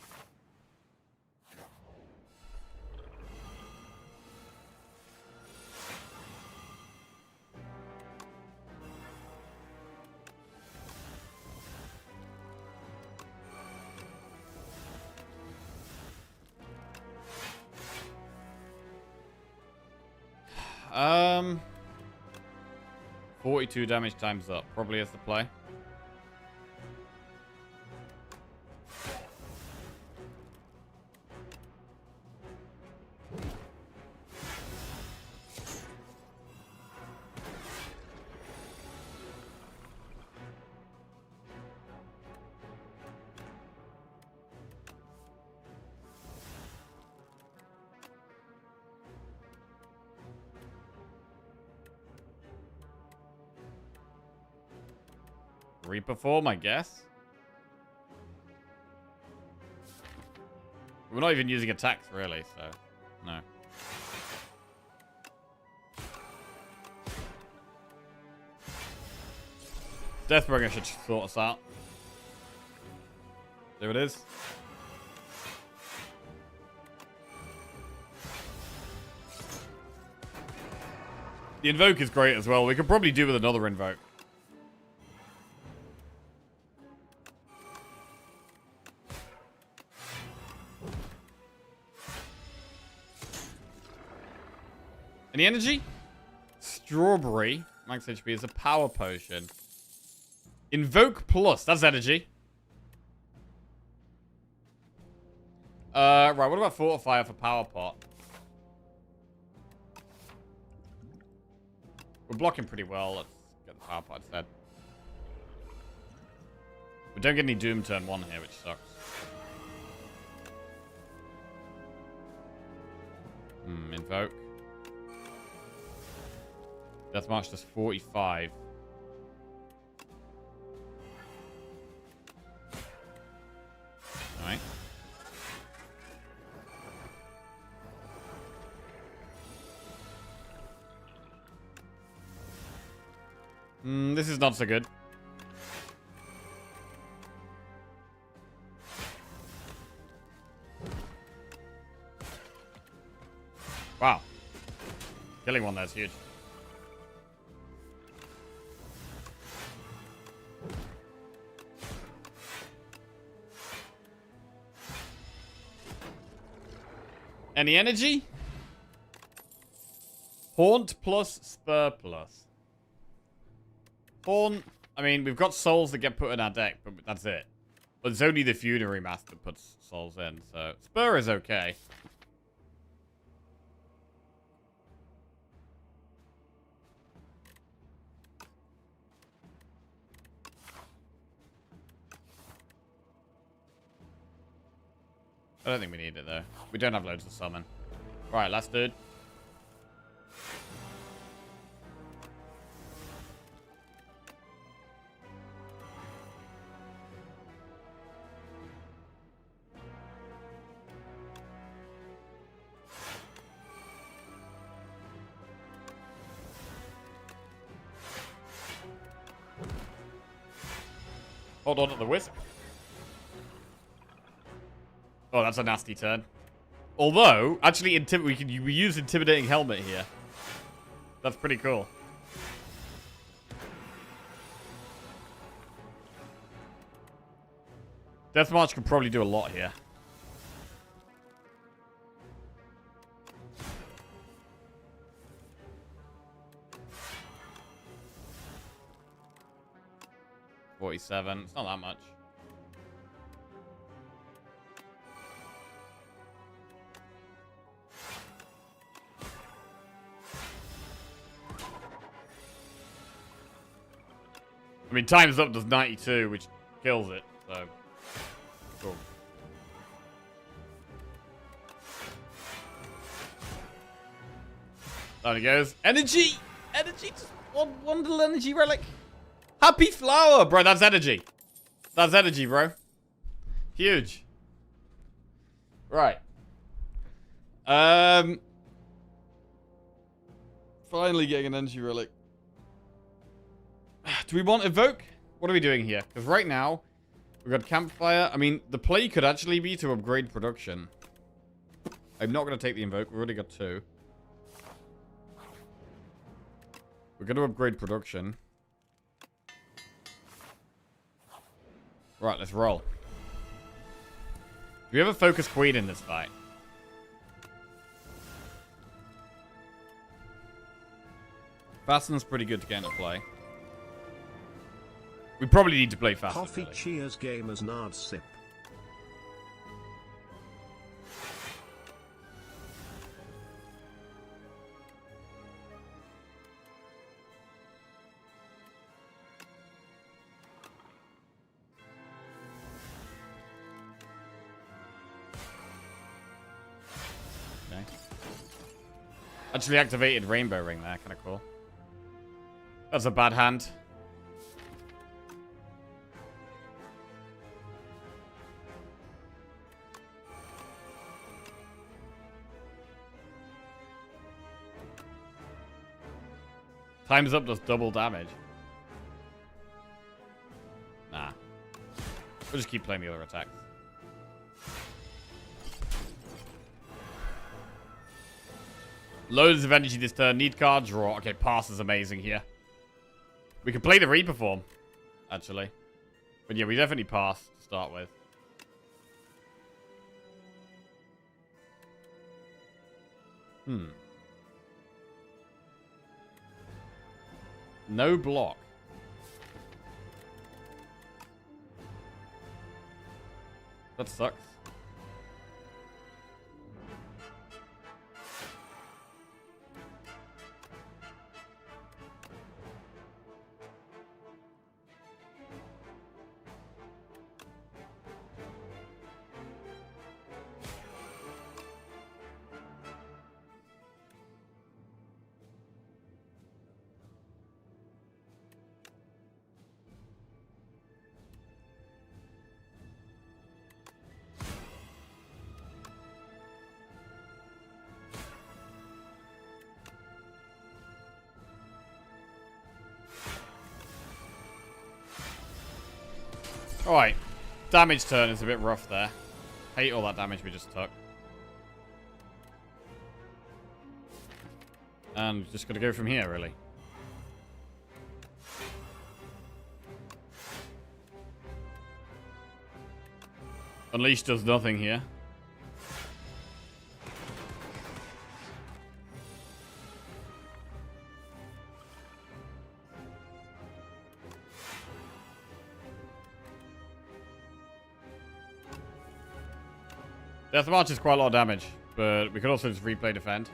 Um, 42 damage times up. Probably is the play. Reperform, I guess. We're not even using attacks, really, so no. Deathbringer should sort us out. There it is. The Invoke is great as well. We could probably do with another Invoke. Any energy? Strawberry, max HP, is a power potion. Invoke plus, that's energy. Right, what about Fortifier for power pot? We're blocking pretty well. Let's get the power pot instead. We don't get any Doom turn 1 here, which sucks. Invoke. Death March does 45. Alright. This is not so good. Wow. Killing one there's huge. Any energy? Haunt plus Spur plus. Haunt, I mean, we've got souls that get put in our deck, but that's it. But it's only the Funerary Mask that puts souls in, so Spur is okay. I don't think we need it, though. We don't have loads to summon. Right, last dude. Hold on to the Wisp. Oh, that's a nasty turn. Although, actually, we use Intimidating Helmet here. That's pretty cool. Death March could probably do a lot here. $47. It's not that much. I mean, Time's Up does 92, which kills it, so... Cool. There he goes. Energy! Energy! Just one little energy relic. Happy Flower! Bro, that's energy. That's energy, bro. Huge. Right. Finally getting an energy relic. Do we want Evoke? What are we doing here? Because right now, we've got Campfire. I mean, the play could actually be to upgrade production. I'm not going to take the Invoke. We've already got 2. We're going to upgrade production. Right, let's roll. Do we have a Focus Queen in this fight? Fasten's pretty good to get into play. We probably need to play faster. Coffee really. Cheers gamers nard sip. Okay. Actually activated Rainbow Ring there, kind of cool. That's a bad hand. Time's Up does double damage. Nah. We'll just keep playing the other attacks. Loads of energy this turn. Need card draw. Okay, pass is amazing here. We could play the Reperform, actually. But yeah, we definitely pass to start with. No block. That sucks. Alright. Damage turn is a bit rough there. Hate all that damage we just took. And just gotta go from here, really. Unleash does nothing here. Death March is quite a lot of damage, but we could also just replay defend.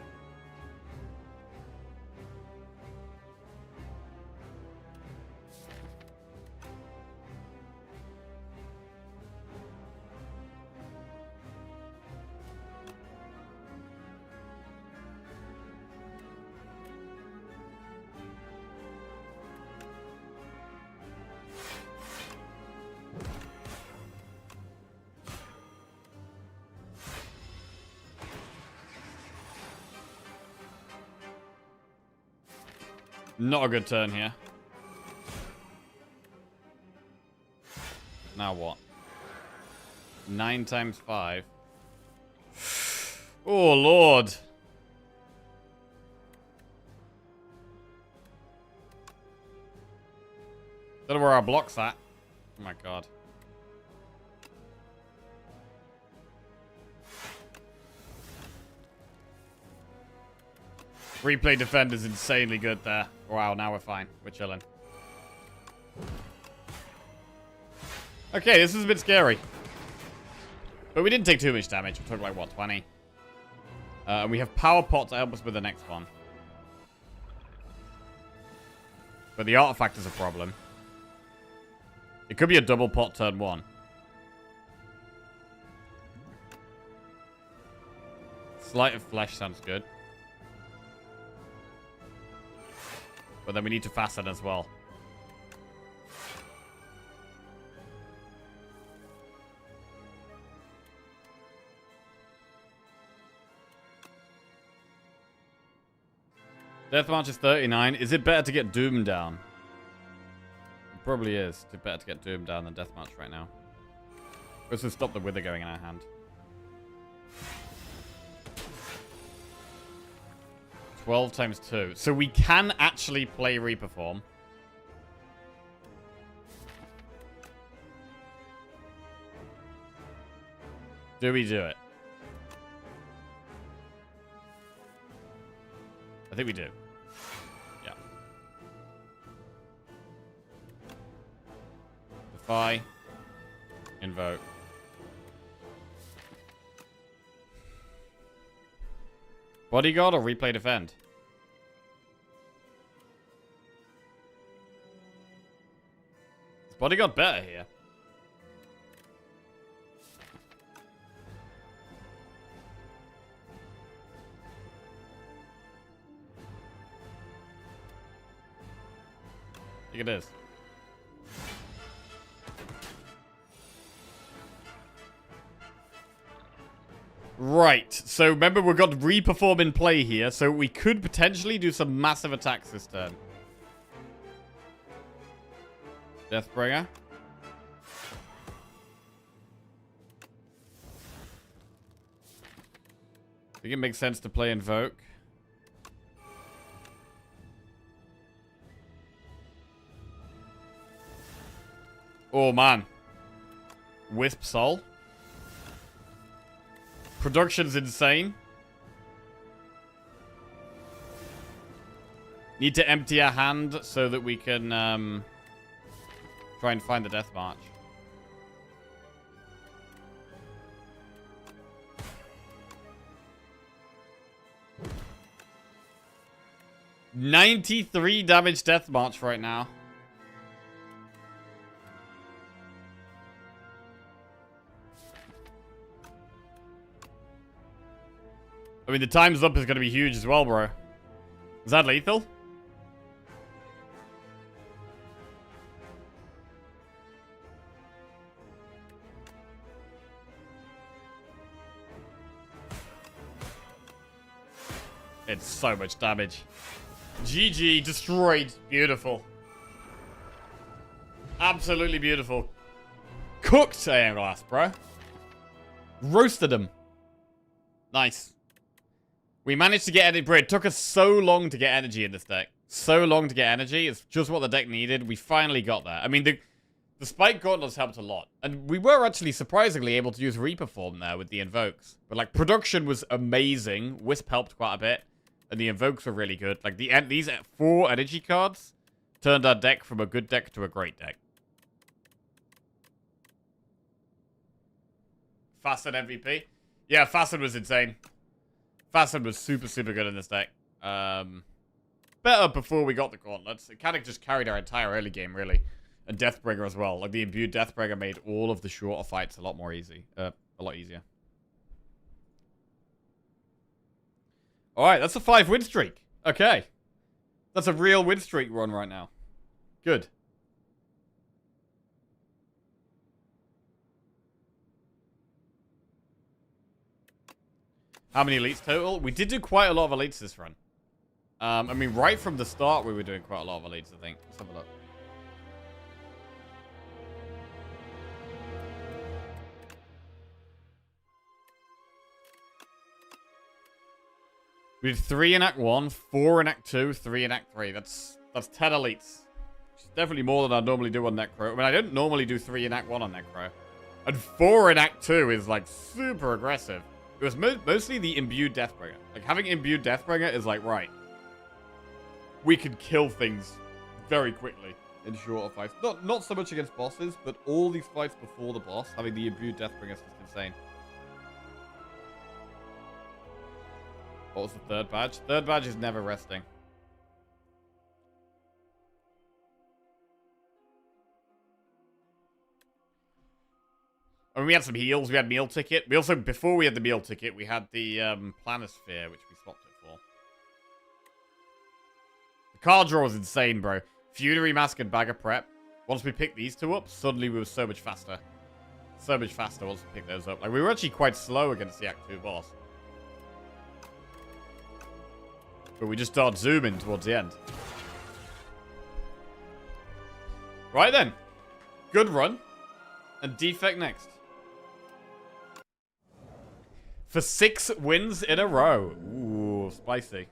Not a good turn here. Now what? 9 times 5. Oh, Lord. Don't know where our block's at. Oh, my God. Replay defend is insanely good there. Wow, now we're fine. We're chilling. Okay, this is a bit scary. But we didn't take too much damage. We took like, what, 20? And we have Power Pot to help us with the next one. But the artifact is a problem. It could be a double pot turn 1. Sleight of Flesh sounds good. But then we need to fasten as well. Death March is 39. Is it better to get Doom down? It probably is. It's better to get Doom down than Death March right now. Let's just stop the Wither going in our hand. 12 times 2. So we can actually play Reperform. Do we do it? I think we do. Yeah. Defy. Invoke. Bodyguard or replay defend? Is Bodyguard better here? I think it is. Right, so remember we've got Reperform in play here, so we could potentially do some massive attacks this turn. Deathbringer. I think it makes sense to play Invoke. Oh, man. Wisp Soul. Production's insane. Need to empty our hand so that we can try and find the Death March. $93 damage Death March right now. I mean, the time's up is going to be huge as well, bro. Is that lethal? It's so much damage. GG, destroyed. Beautiful. Absolutely beautiful. Cooked Iron Glass, bro. Roasted them. Nice. We managed to get energy, bro. It took us so long to get energy in this deck. So long to get energy. It's just what the deck needed. We finally got there. I mean, the Spike Gauntlets helped a lot. And we were actually surprisingly able to use Reaper Form there with the Invokes. But, like, production was amazing. Wisp helped quite a bit. And the Invokes were really good. Like, these 4 energy cards turned our deck from a good deck to a great deck. Fasten MVP? Yeah, Fasten was insane. Fasten was super, super good in this deck. Better before we got the Gauntlets. It kind of just carried our entire early game, really. And Deathbringer as well. Like, the imbued Deathbringer made all of the shorter fights a lot more easy. A lot easier. Alright, that's a 5 win streak. Okay. That's a real win streak run right now. Good. How many elites total? We did do quite a lot of elites this run. I mean, right from the start, we were doing quite a lot of elites, I think. Let's have a look. We did 3 in Act 1, 4 in Act 2, 3 in Act 3. That's 10 elites. Which is definitely more than I normally do on Necro. I mean, I don't normally do 3 in Act 1 on Necro. And 4 in Act 2 is, like, super aggressive. It was mostly the imbued Deathbringer. Like, having imbued Deathbringer is like, right. We can kill things very quickly in shorter fights. Not so much against bosses, but all these fights before the boss, having the imbued Deathbringer is insane. What was the 3rd badge? 3rd badge is never resting. I mean, we had some heals. We had meal ticket. We also, before we had the meal ticket, we had the planisphere, which we swapped it for. The card draw was insane, bro. Funerary Mask and Bag of Prep. Once we picked these 2 up, suddenly we were so much faster. So much faster once we picked those up. Like, we were actually quite slow against the Act 2 boss. But we just started zooming towards the end. Right then. Good run. And defect next. For 6 wins in a row. Ooh, spicy.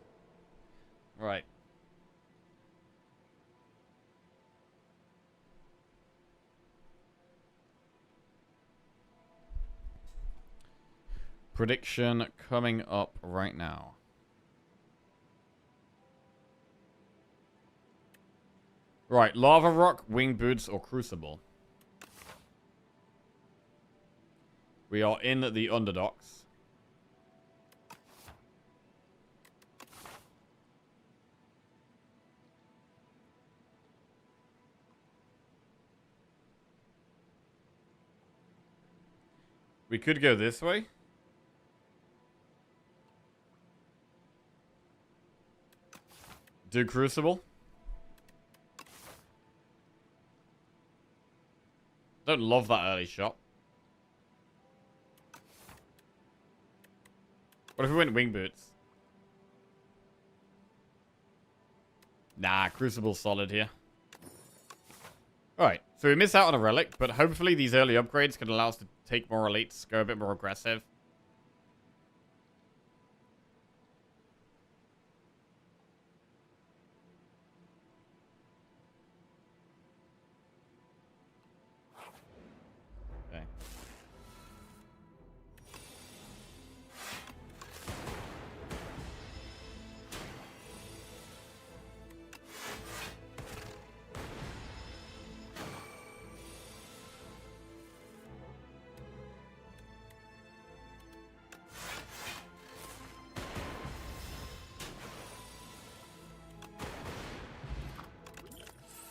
Right. Prediction coming up right now. Right, Lava Rock, Wing Boots, or Crucible. We are in the Underdogs. We could go this way. Do Crucible. Don't love that early shot. What if we went Wing Boots? Nah, Crucible's solid here. Alright, so we miss out on a relic, but hopefully these early upgrades can allow us to take more elites, go a bit more aggressive.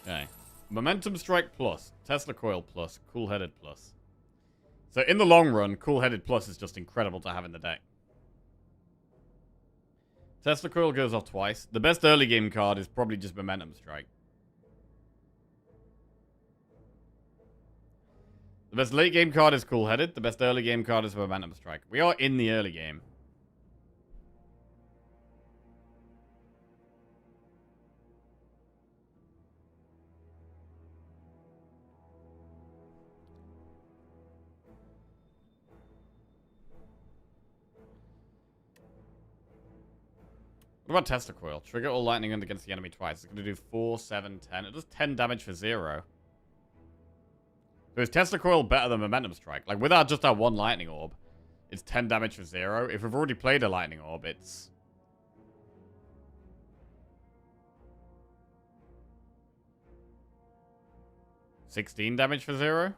Okay. Momentum Strike plus, Tesla Coil plus, Cool Headed plus. So in the long run, Cool Headed plus is just incredible to have in the deck. Tesla Coil goes off twice. The best early game card is probably just Momentum Strike. The best late game card is Cool Headed. The best early game card is Momentum Strike. We are in the early game. What about Tesla Coil? Trigger all lightning against the enemy twice. It's going to do 4, 7, 10. It does 10 damage for 0. So is Tesla Coil better than Momentum Strike? Like, without just our one lightning orb, it's 10 damage for 0. If we've already played a lightning orb, it's... $16 damage for 0?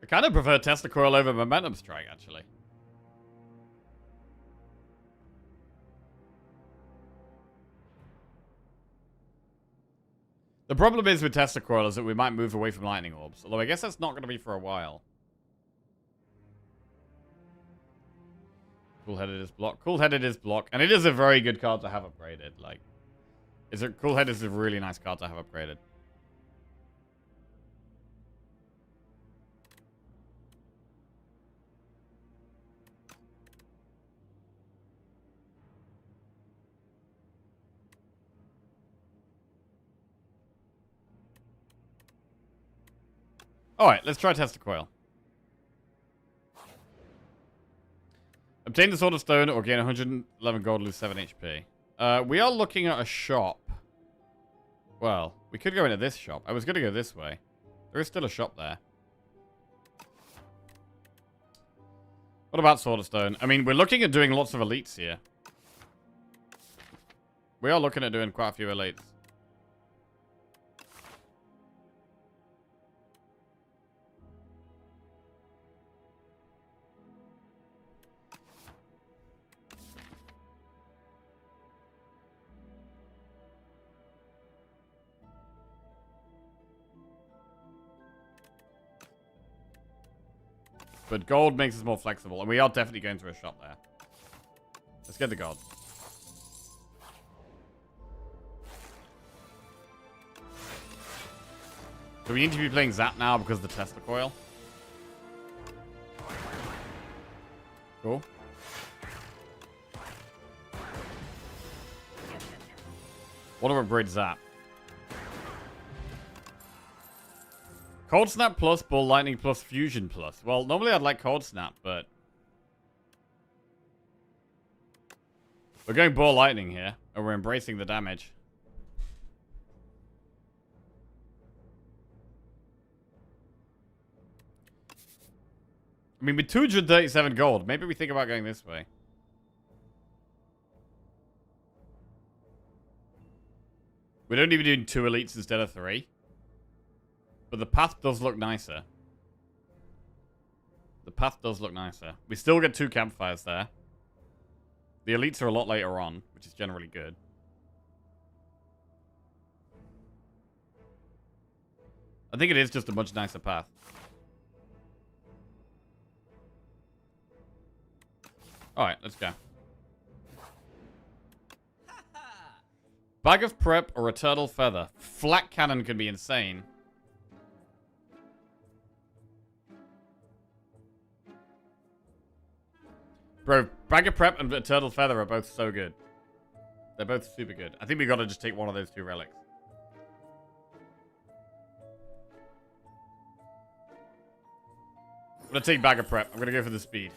I kind of prefer Tesla Coil over Momentum Strike, actually. The problem is with Tesla Coil is that we might move away from Lightning Orbs. Although I guess that's not going to be for a while. Cool-Headed is block. Cool-Headed is block. And it is a very good card to have upgraded. Like, Cool-Headed is a really nice card to have upgraded. Alright, let's try Tesla Coil. Obtain the Sword of Stone or gain 111 gold, lose 7 HP. We are looking at a shop. Well, we could go into this shop. I was going to go this way. There is still a shop there. What about Sword of Stone? I mean, we're looking at doing lots of elites here. We are looking at doing quite a few elites. But gold makes us more flexible, and we are definitely going to a shop there. Let's get the gold. Do we need to be playing Zap now because of the Tesla Coil? Cool. What do we upgrade Zap? Cold Snap plus, Ball Lightning plus, Fusion plus. Well, normally I'd like Cold Snap, but... we're going Ball Lightning here, and we're embracing the damage. I mean, with 237 gold, maybe we think about going this way. We don't even do 2 elites instead of 3. But the path does look nicer. The path does look nicer. We still get 2 campfires there. The elites are a lot later on, which is generally good. I think it is just a much nicer path. Alright, let's go. Bag of Prep or a Turtle Feather. Flat Cannon can be insane. Bro, Bag of Prep and a Turtle Feather are both so good. They're both super good. I think we gotta just take one of those 2 relics. I'm gonna take Bag of Prep. I'm gonna go for the speed.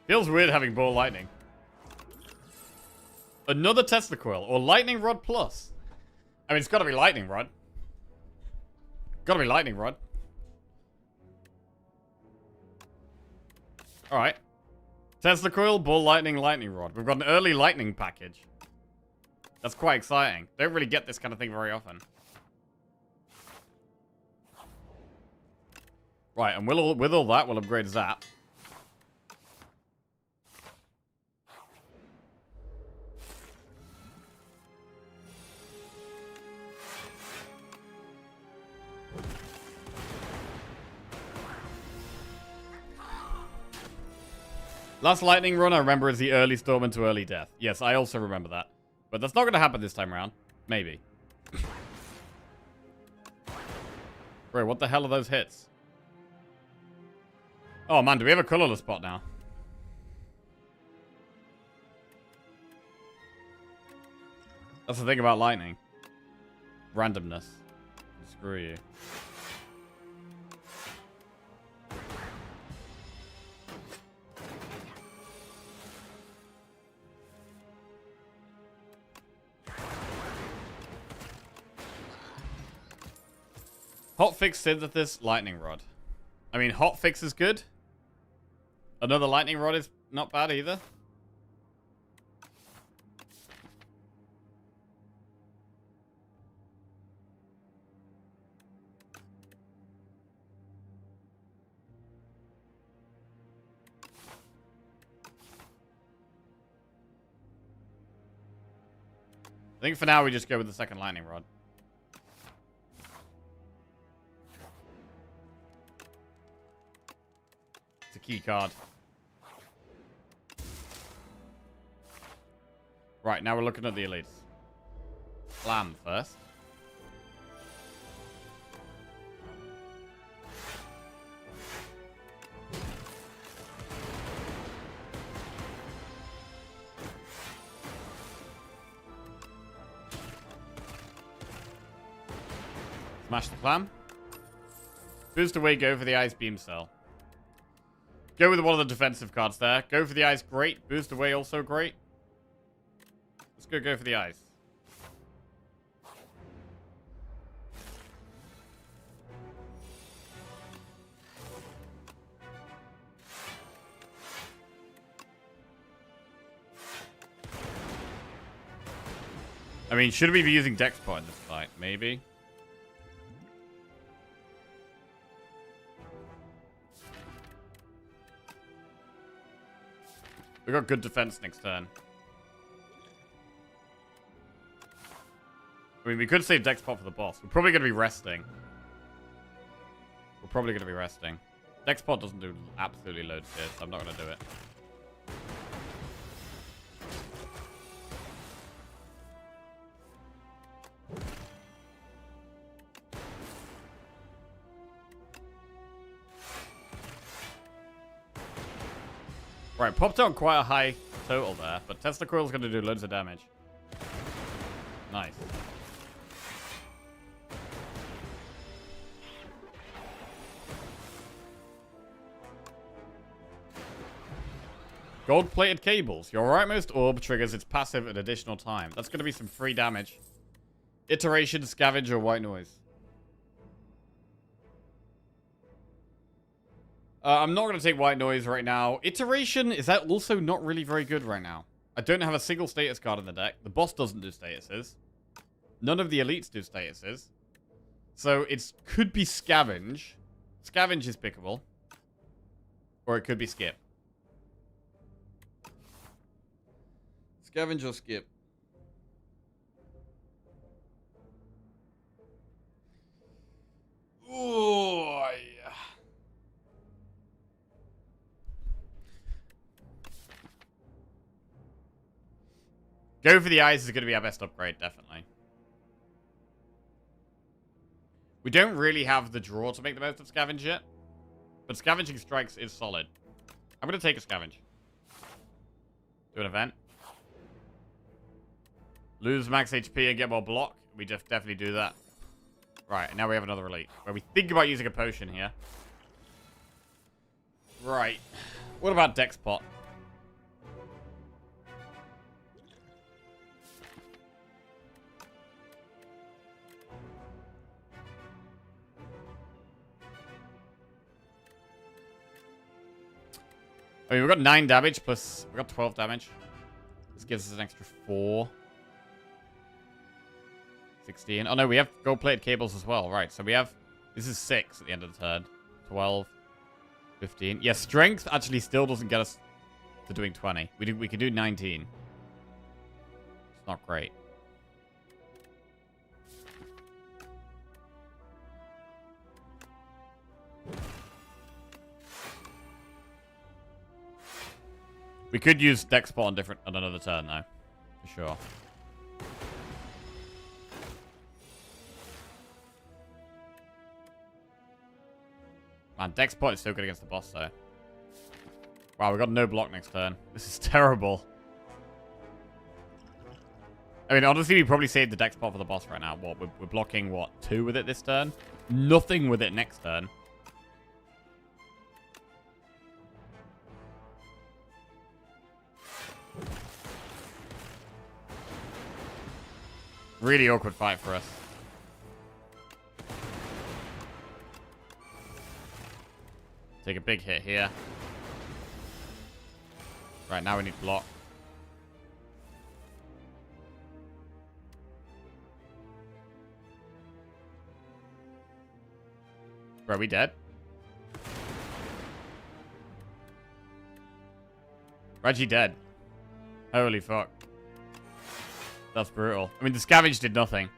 Feels weird having ball lightning. Another Tesla coil or lightning rod plus. I mean, it's got to be lightning rod. Got to be lightning rod. All right. Tesla coil, ball lightning, lightning rod. We've got an early lightning package. That's quite exciting. Don't really get this kind of thing very often. Right, and with all that, we'll upgrade Zap. Last lightning run I remember is the early storm into early death. Yes, I also remember that. But that's not going to happen this time around. Maybe. Bro, what the hell are those hits? Oh man, do we have a colorless spot now? That's the thing about lightning. Randomness. Screw you. Hotfix synthesis lightning rod. I mean, hotfix is good. Another lightning rod is not bad either. I think for now we just go with the second lightning rod. It's a key card. Right, now we're looking at the elites. Slam first. Smash the clam. Boost away, go for the ice beam cell. Go with one of the defensive cards there. Go for the ice, great. Boost away, also great. Let's go for the ice. I mean, should we be using Dexpot in this fight? Maybe. We got good defense next turn. I mean, we could save Dexpot for the boss. We're probably going to be resting. Dexpot doesn't do absolutely loads here, so I'm not going to do it. Right, popped out quite a high total there, but Tesla Coil's going to do loads of damage. Nice. Gold-plated cables. Your rightmost orb triggers its passive an additional time. That's going to be some free damage. Iteration, Scavenge, or White Noise. I'm not going to take White Noise right now. Iteration is that also not really very good right now. I don't have a single status card in the deck. The boss doesn't do statuses. None of the elites do statuses. So it could be Scavenge. Scavenge is pickable. Or it could be Skip. Scavenge or Skip. Oh, yeah. Go for the eyes is going to be our best upgrade, definitely. We don't really have the draw to make the most of Scavenge yet. But Scavenging Strikes is solid. I'm going to take a Scavenge. Do an event. Lose max HP and get more block. We just definitely do that. Right, and now we have another elite. Where we think about using a potion here. Right. What about Dexpot? I mean, we've got 9 damage plus... We've got 12 damage. This gives us an extra 4. 16. Oh, no, we have gold-plated cables as well. Right, so we have... This is 6 at the end of the turn. 12. 15. Yeah, strength actually still doesn't get us to doing 20. We can do 19. It's not great. We could use deck spot on another turn though, for sure. Man, deck spot is so good against the boss though. Wow, we got no block next turn. This is terrible. I mean, honestly, we probably saved the deck spot for the boss right now. What? We're blocking, what, 2 with it this turn? Nothing with it next turn. Really awkward fight for us. Take a big hit here. Right, now we need to block. Bro, are we dead? Reggie dead. Holy fuck. That's brutal. I mean, the scavenge did nothing.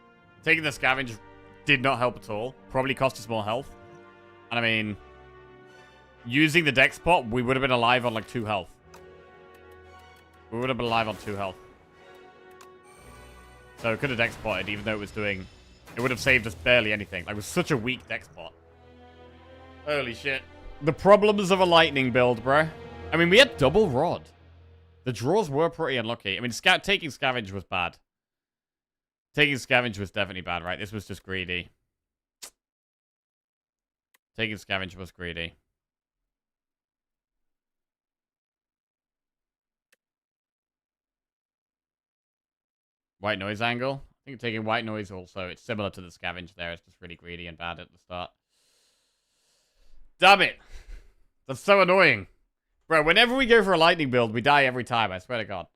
Taking the scavenge did not help at all. Probably cost us more health. And I mean, using the deck spot, we would have been alive on like 2 health. We would have been alive on 2 health. So it could have deck spotted, even though it was doing... It would have saved us barely anything. Like, it was such a weak deck spot. Holy shit. The problems of a lightning build, bro. I mean, we had double rod. The draws were pretty unlucky. I mean, taking scavenge was bad. Taking scavenge was definitely bad, right? This was just greedy. Taking scavenge was greedy. White noise angle. I think taking white noise also, it's similar to the scavenge there. It's just really greedy and bad at the start. Damn it. That's so annoying. Bro, whenever we go for a lightning build, we die every time. I swear to God.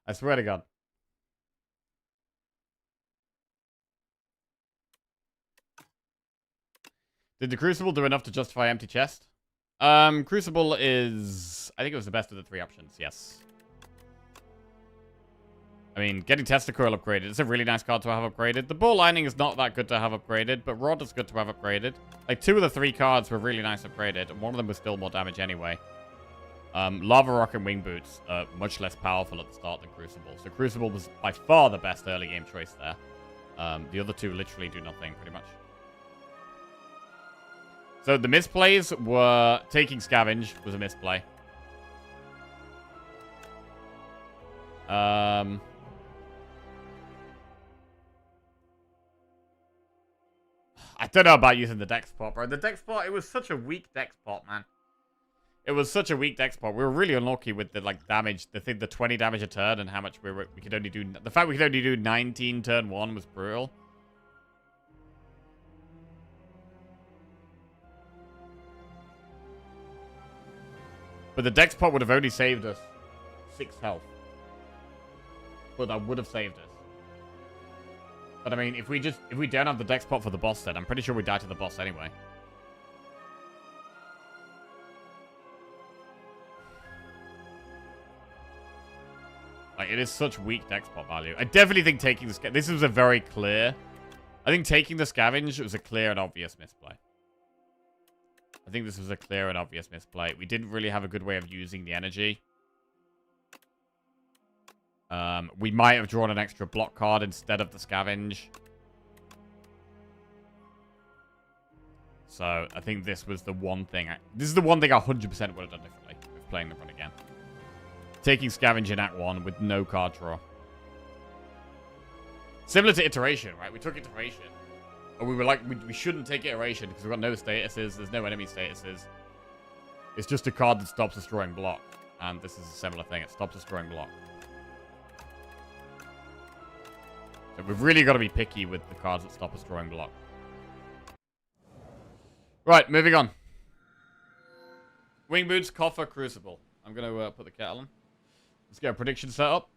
I swear to God. Did the Crucible do enough to justify empty chest? Crucible is... I think it was the best of the 3 options, yes. I mean, getting Testicoil upgraded. It's a really nice card to have upgraded. The Ball Lining is not that good to have upgraded, but Rod is good to have upgraded. Like, 2 of the 3 cards were really nice upgraded, and one of them was still more damage anyway. Lava Rock and Wing Boots are much less powerful at the start than Crucible. So Crucible was by far the best early game choice there. The other 2 literally do nothing, pretty much. So the misplays were... Taking Scavenge was a misplay. I don't know about using the deck spot, bro. The deck spot, it was such a weak deck spot, man. It was such a weak deck spot. We were really unlucky with the like damage, the 20 damage a turn and how much we could only do. The fact we could only do 19 turn 1 was brutal. But the deck spot would have only saved us 6 health. But that would have saved us. But I mean, if we don't have the deck spot for the boss set, I'm pretty sure we die to the boss anyway. Like, it is such weak deck spot value. I definitely think taking the... This was a very clear... I think taking the scavenge was a clear and obvious misplay. I think this was a clear and obvious misplay. We didn't really have a good way of using the energy. We might have drawn an extra block card instead of the scavenge. So, I think this was the one thing... This is the one thing I 100% would have done differently with playing the run again. Taking scavenge in Act 1 with no card draw. Similar to Iteration, right? We took Iteration. And we were like, we shouldn't take Iteration because we've got no statuses. There's no enemy statuses. It's just a card that stops us drawing block. And this is a similar thing. It stops us drawing block. So we've really got to be picky with the cards that stop us drawing block. Right, moving on. Wing boots, coffer, crucible. I'm going to put the kettle on. Let's get a prediction set up.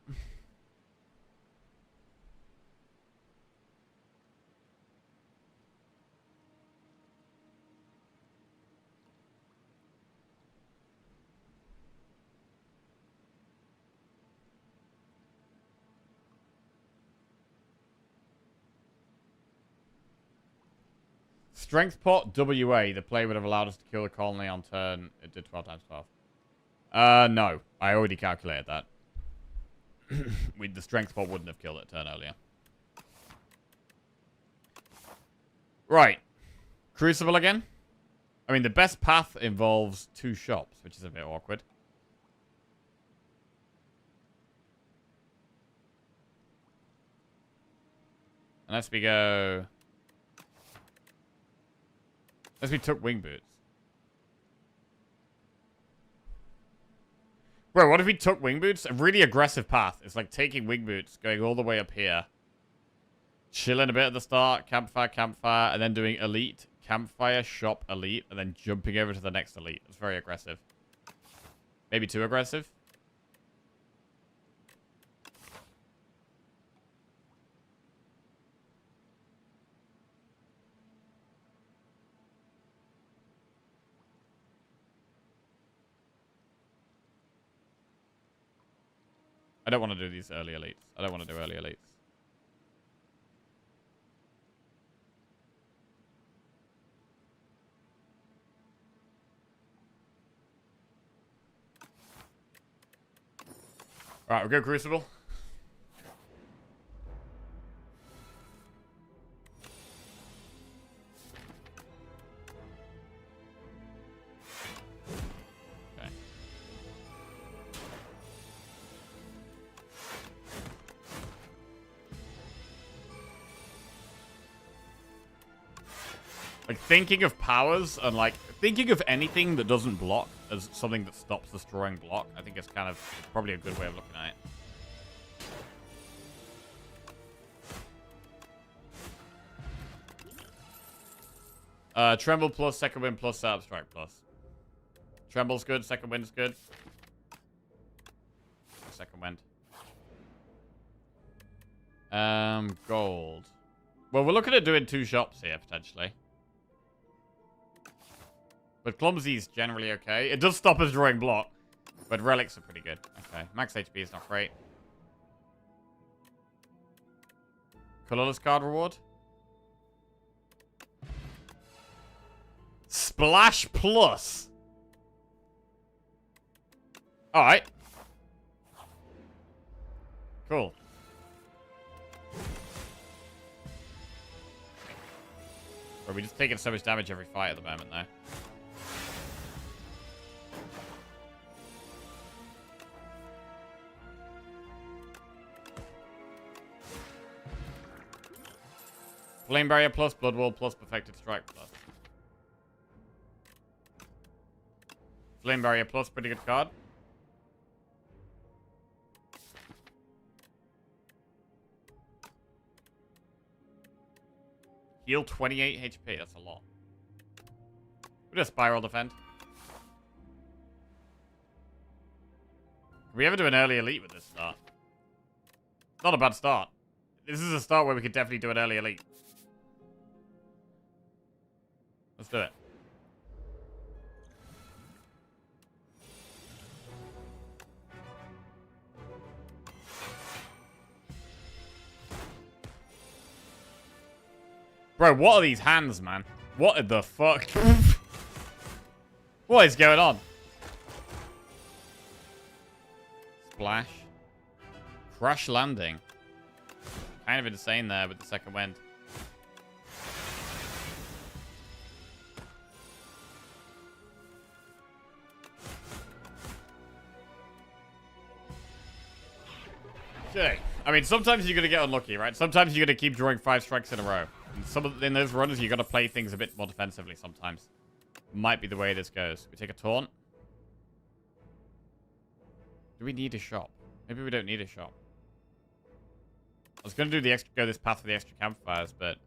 Strength pot WA. The play would have allowed us to kill the colony on turn. It did 12 times 12. No. I already calculated that. The strength pot wouldn't have killed it a turn earlier. Right. Crucible again. I mean, the best path involves 2 shops, which is a bit awkward. Unless we go... Unless we took wing boots. Bro, what if we took wing boots? A really aggressive path. It's like taking wing boots, going all the way up here. Chilling a bit at the start. Campfire, campfire. And then doing elite. Campfire, shop, elite. And then jumping over to the next elite. It's very aggressive. Maybe too aggressive. I don't want to do these early elites. I don't want to do early elites. Alright, we'll go Crucible. Like, thinking of powers and, like, thinking of anything that doesn't block as something that stops destroying block, I think it's kind of probably a good way of looking at it. Tremble plus, second wind plus, setup strike plus. Tremble's good, second wind's good. Second wind. Gold. Well, we're looking at doing 2 shops here, potentially. But Clumsy's generally okay. It does stop us drawing block. But relics are pretty good. Okay. Max HP is not great. Colorless card reward. Splash plus. Alright. Cool. Bro, we're just taking so much damage every fight at the moment, though. Flame Barrier plus, Blood Wall plus, Perfected Strike plus. Flame Barrier plus, pretty good card. Heal 28 HP, that's a lot. We'll just Spiral Defend. Can we ever do an early elite with this start? Not a bad start. This is a start where we could definitely do an early elite. Let's do it. Bro, what are these hands, man? What the fuck? What is going on? Splash. Crash landing. Kind of insane there with the second wind. Okay. I mean, sometimes you're going to get unlucky, right? Sometimes you're going to keep drawing 5 strikes in a row. And in those runs, you got to play things a bit more defensively sometimes. Might be the way this goes. We take a taunt. Do we need a shop? Maybe we don't need a shop. I was going to do the extra, go this path for the extra campfires, but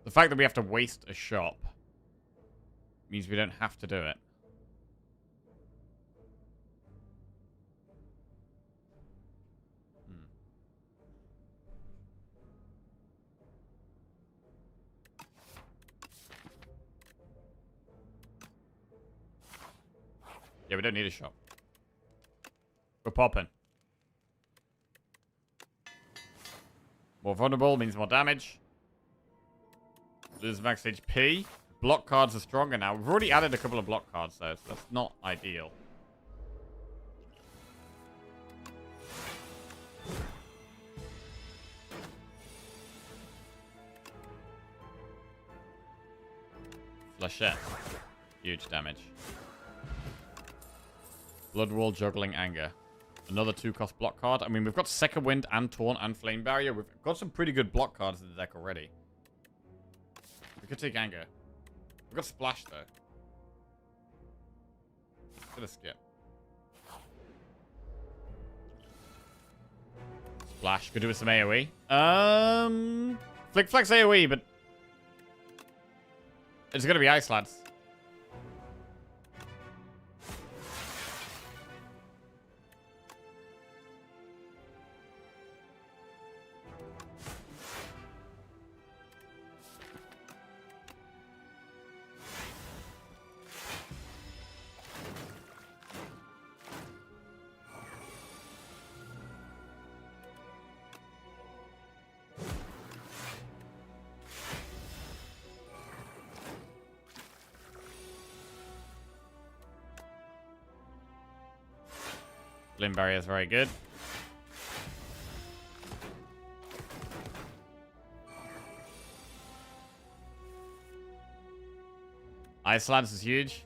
the fact that we have to waste a shop means we don't have to do it. Yeah, we don't need a shop. We're popping. More vulnerable means more damage. Lose max HP. Block cards are stronger now. We've already added a couple of block cards though, so that's not ideal. Flechette. Huge damage. Blood Wall, Juggling, Anger. Another 2-cost block card. I mean, we've got Second Wind and Taunt and Flame Barrier. We've got some pretty good block cards in the deck already. We could take Anger. We've got Splash, though. Gonna skip. Splash. Could do with some AoE. Flick Flex AoE, but... it's gonna be Ice Lads. Flame Barrier is very good. Ice Lance is huge.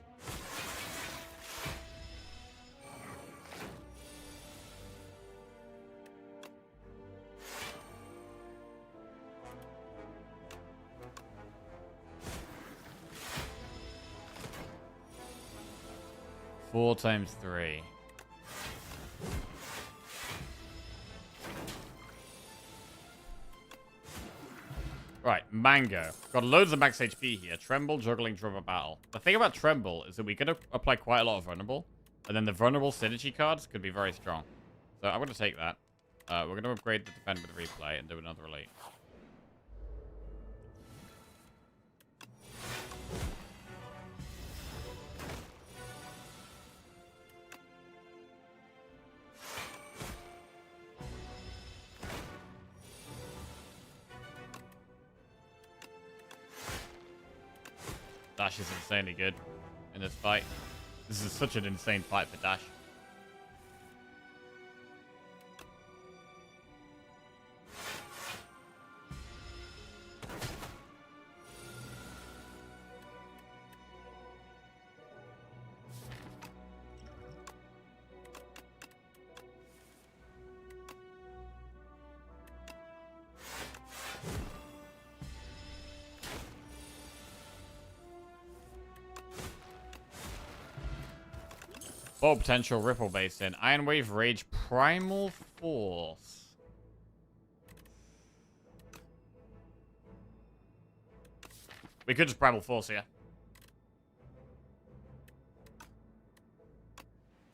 Four times 3. Right, Mango. Got loads of max HP here. Tremble, Juggling, Drummer Battle. The thing about Tremble is that we can apply quite a lot of Vulnerable. And then the Vulnerable synergy cards could be very strong. So I'm going to take that. We're going to upgrade the Defend with Replay and do another Elite. Dash is insanely good in this fight. This is such an insane fight for Dash. Full potential Ripple based in. Iron Wave, Rage, Primal Force. We could just Primal Force here.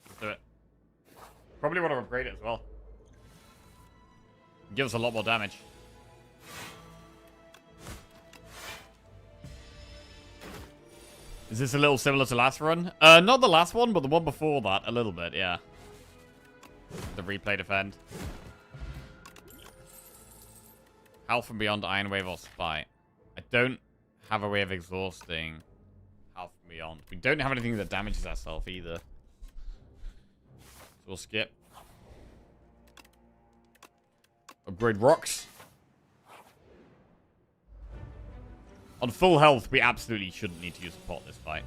Let's do it. Probably want to upgrade it as well. Give us a lot more damage. Is this a little similar to last run? Not the last one, but the one before that. A little bit, yeah. The replay defend. Health from Beyond, Iron Wave, or Spite. I don't have a way of exhausting Health from Beyond. We don't have anything that damages ourselves either. So we'll skip. Upgrade rocks. On full health, we absolutely shouldn't need to use a pot this fight.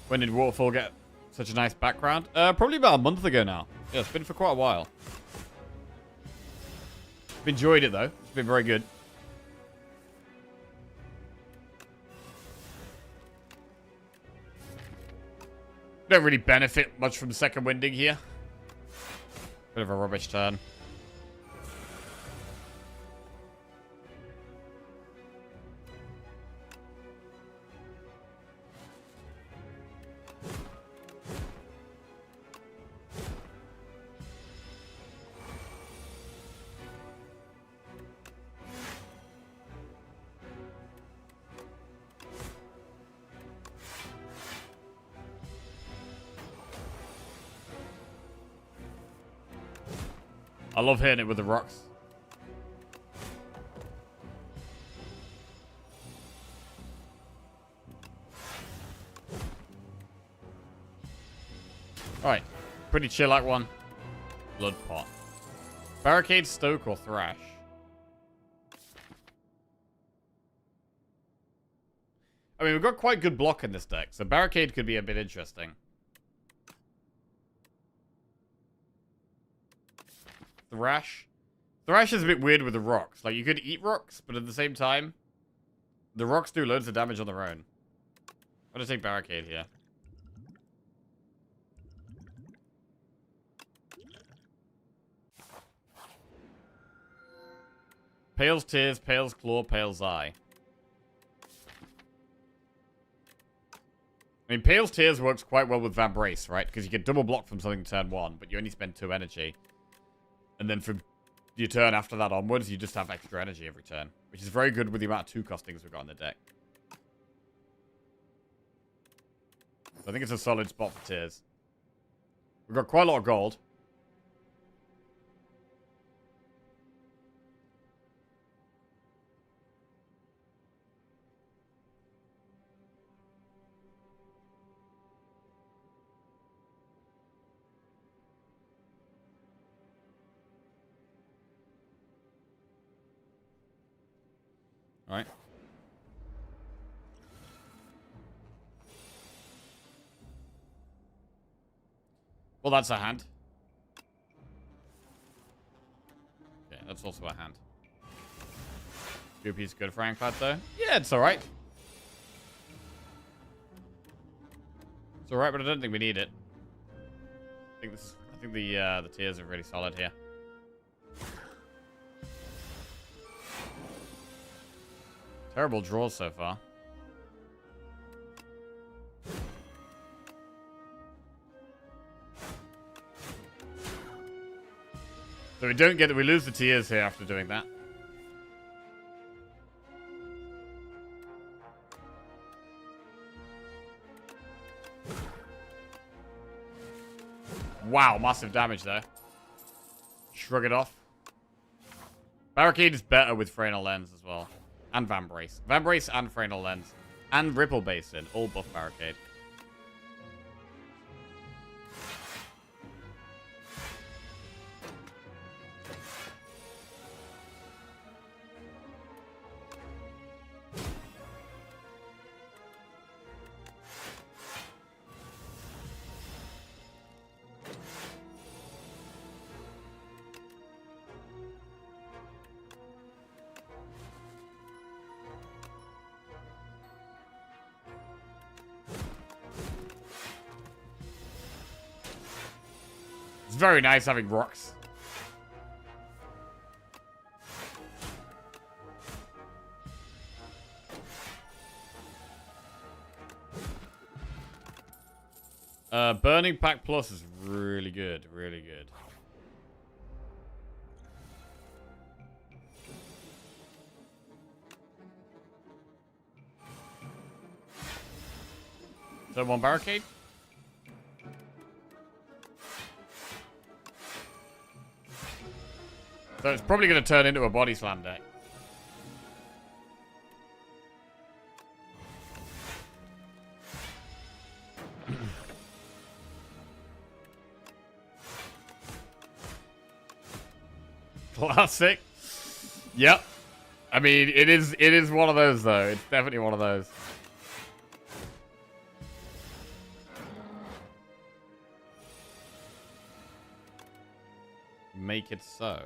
When did Waterfall get such a nice background? Probably about a month ago now. Yeah, it's been for quite a while. I've enjoyed it though. It's been very good. Don't really benefit much from second winding here. Bit of a rubbish turn. I love hitting it with the rocks. Alright. Pretty chill like one. Blood pot. Barricade, Stoke, or Thrash? I mean, we've got quite good block in this deck, so Barricade could be a bit interesting. Thrash. Thrash is a bit weird with the rocks. Like, you could eat rocks, but at the same time, the rocks do loads of damage on their own. I'm gonna take Barricade here. Pale's Tears, Pale's Claw, Pale's Eye. I mean, Pale's Tears works quite well with Vambrace, right? Because you get double block from something turn 1, but you only spend 2 energy. And then from your turn after that onwards, you just have extra energy every turn. Which is very good with the amount of 2 costings we've got in the deck. So I think it's a solid spot for Tears. We've got quite a lot of gold. Alright. Well, that's a hand. Yeah, that's also a hand. Goopy's good for Ironclad, though. Yeah, it's alright. It's alright, but I don't think we need it. I think the tiers are really solid here. Terrible draws so far. So we don't get it. We lose the tiers here after doing that. Wow, massive damage there. Shrug it off. Barricade is better with Fraenal Lens as well. And Vambrace. Vambrace and Fraenal Lens. And Ripple Basin. All buff Barricade. It's very nice having rocks. Burning Pack Plus is really good, really good. So one barricade? So it's probably going to turn into a body slam deck. Classic. Yep. I mean, it is one of those though. It's definitely one of those. Make it so.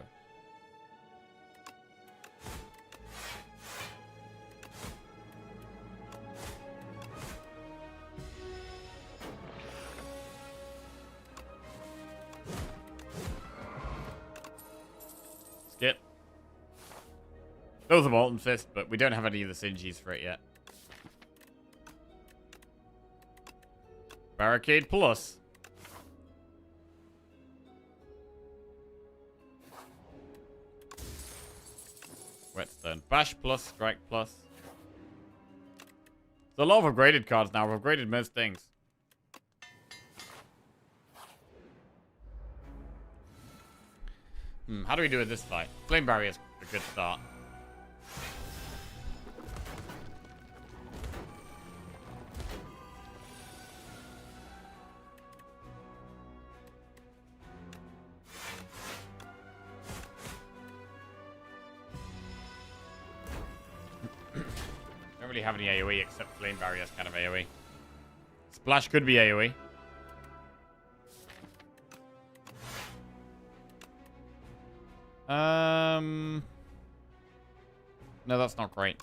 Skip. Those are Molten Fist, but we don't have any of the synergies for it yet. Barricade plus. Whetstone. Bash plus, strike plus. There's a lot of upgraded cards now. We've upgraded most things. How do we do with this fight? Flame Barrier is a good start. Don't really have any AoE except Flame Barrier's kind of AoE. Splash could be AoE. No, that's not great.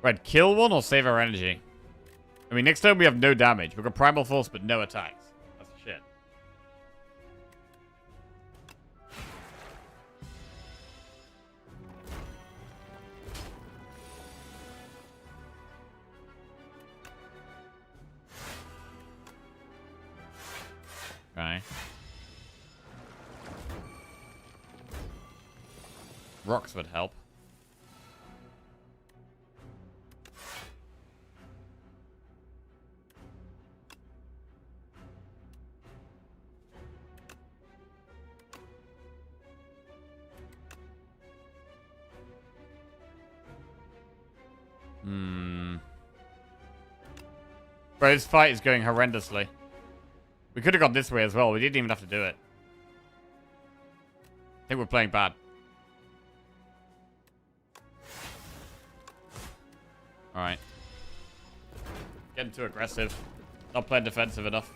Right, kill one or save our energy? I mean, next turn we have no damage. We've got Primal Force, but no attacks. That's shit. Okay. Rocks would help. Bro, this fight is going horrendously. We could have gone this way as well. We didn't even have to do it. I think we're playing bad. Alright. Getting too aggressive. Not playing defensive enough.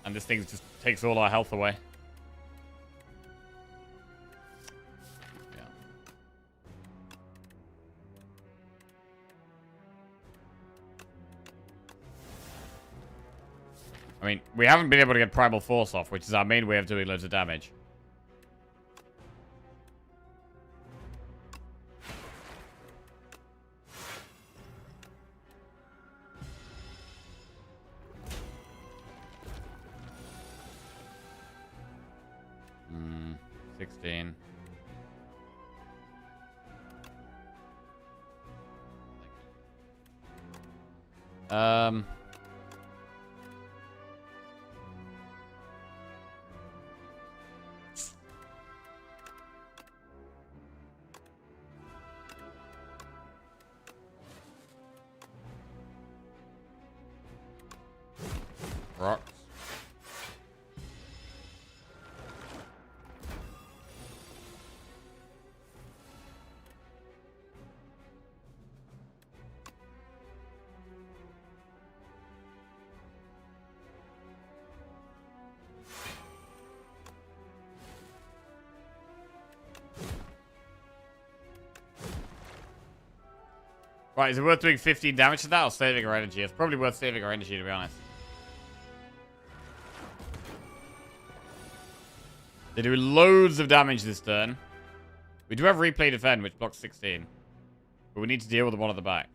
And this thing just takes all our health away. Yeah. I mean, we haven't been able to get Primal Force off, which is our main way of doing loads of damage. Hmm, 16. Rocks. Right, is it worth doing 15 damage to that or saving our energy? It's probably worth saving our energy, to be honest. They do loads of damage this turn. We do have Replay Defend, which blocks 16. But we need to deal with the one at the back.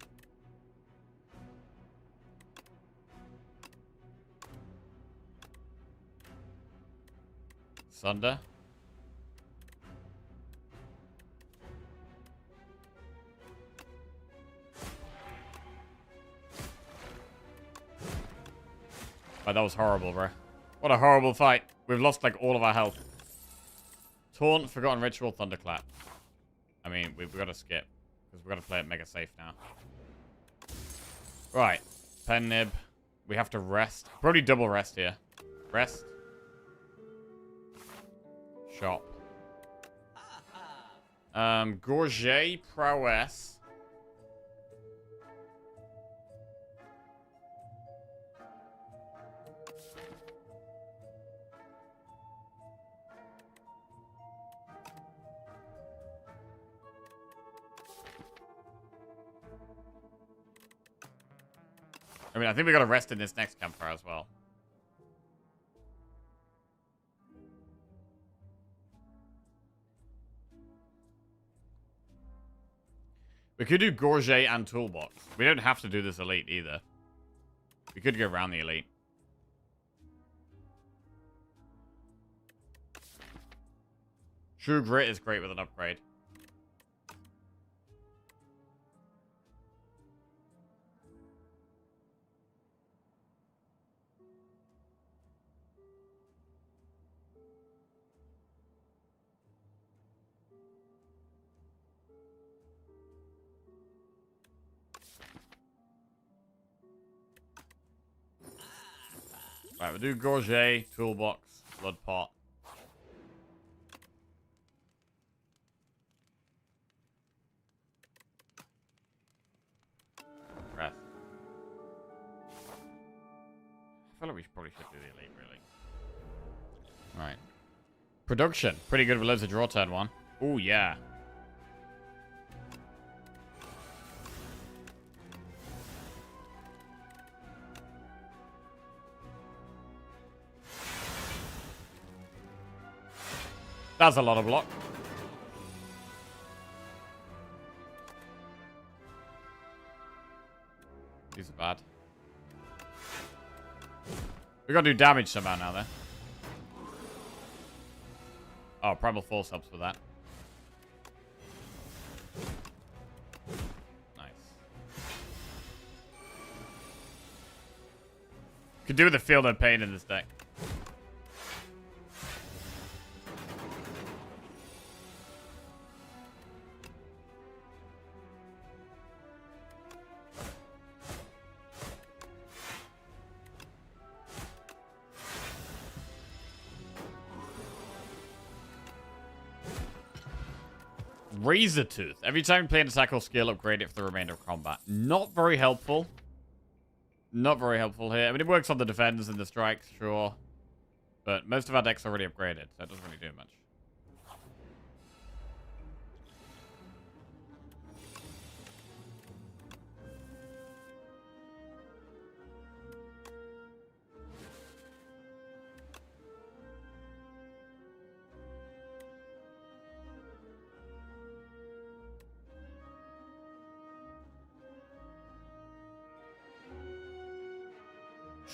Sunder. Oh, that was horrible, bro. What a horrible fight. We've lost, like, all of our health. Taunt, Forgotten Ritual, Thunderclap. I mean, we've got to skip. Because we've got to play it mega safe now. Right. Pen Nib. We have to rest. Probably double rest here. Rest. Shop. Gorget, Prowess. I mean, I think we got to rest in this next campfire as well. We could do Gorget and Toolbox. We don't have to do this elite either. We could go around the elite. True Grit is great with an upgrade. Right, we'll do Gorget, Toolbox, Blood Pot. Rest. I feel like we probably should do the elite, really. Right. Production. Pretty good with loads of draw turn one. Oh, yeah. That's a lot of block. These are bad. We gotta do damage somehow now, though. Oh, Primal Force helps with that. Nice. Could do with the Field of Pain in this deck. Razor Tooth. Every time you play an attack or skill, upgrade it for the remainder of combat. Not very helpful. Not very helpful here. I mean, it works on the defense and the strikes, sure. But most of our decks are already upgraded, so it doesn't really do much.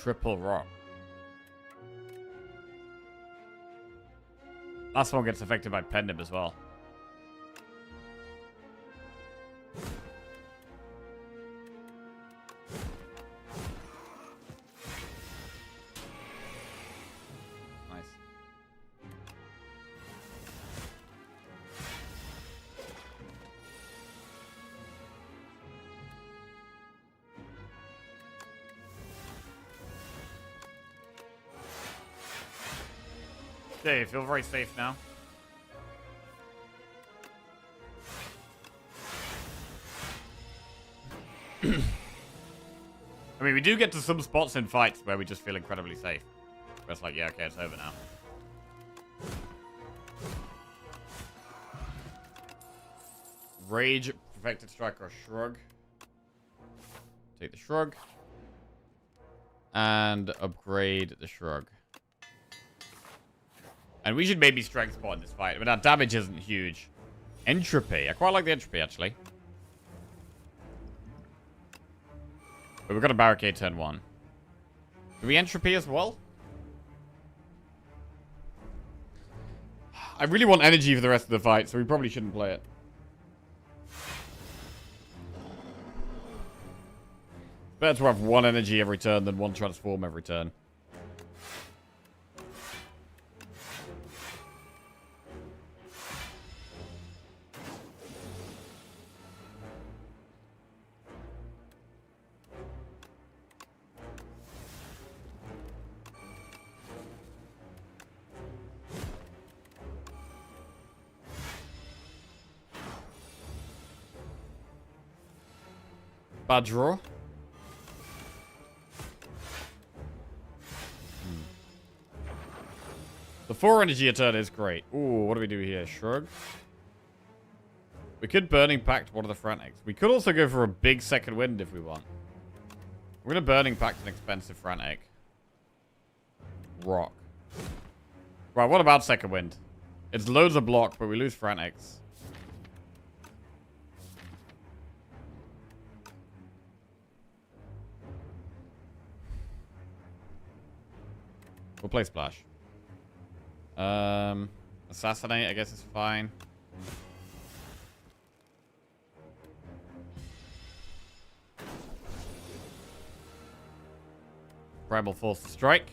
Triple Rock. Last one gets affected by Pendant as well. Nice. Okay, you feel very safe now. I mean, we do get to some spots in fights where we just feel incredibly safe. Where it's like, yeah, okay, it's over now. Rage, Perfected Strike, or Shrug. Take the Shrug. And upgrade the Shrug. And we should maybe strength spot in this fight. But our damage isn't huge. Entropy. I quite like the entropy, actually. But we've got a barricade turn one. Do we entropy as well? I really want energy for the rest of the fight, so we probably shouldn't play it. Better to have one energy every turn than one transform every turn. Bad draw. The 4 energy a turn is great. Ooh, what do we do here? Shrug. We could Burning Pact one of the Frantics. We could also go for a big second wind if we want. We're gonna Burning Pact an expensive Frantic. Rock. Right, what about Second Wind? It's loads of block, but we lose Frantics. We'll play Splash. Assassinate, I guess is fine. Primal Force to strike.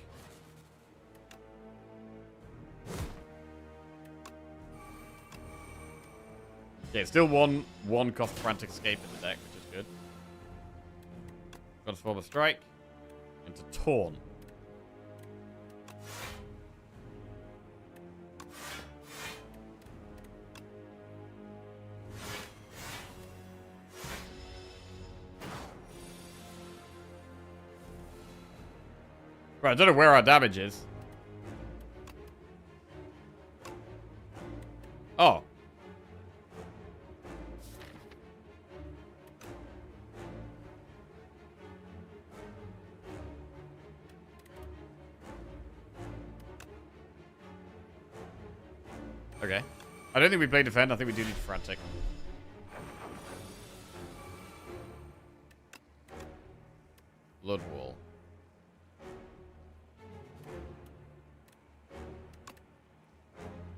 Okay, still one cost Frantic Escape in the deck, which is good. Transform a strike into Taunt. Right, I don't know where our damage is. Oh. Okay. I don't think we play defend. I think we do need Frantic. Blood Wall.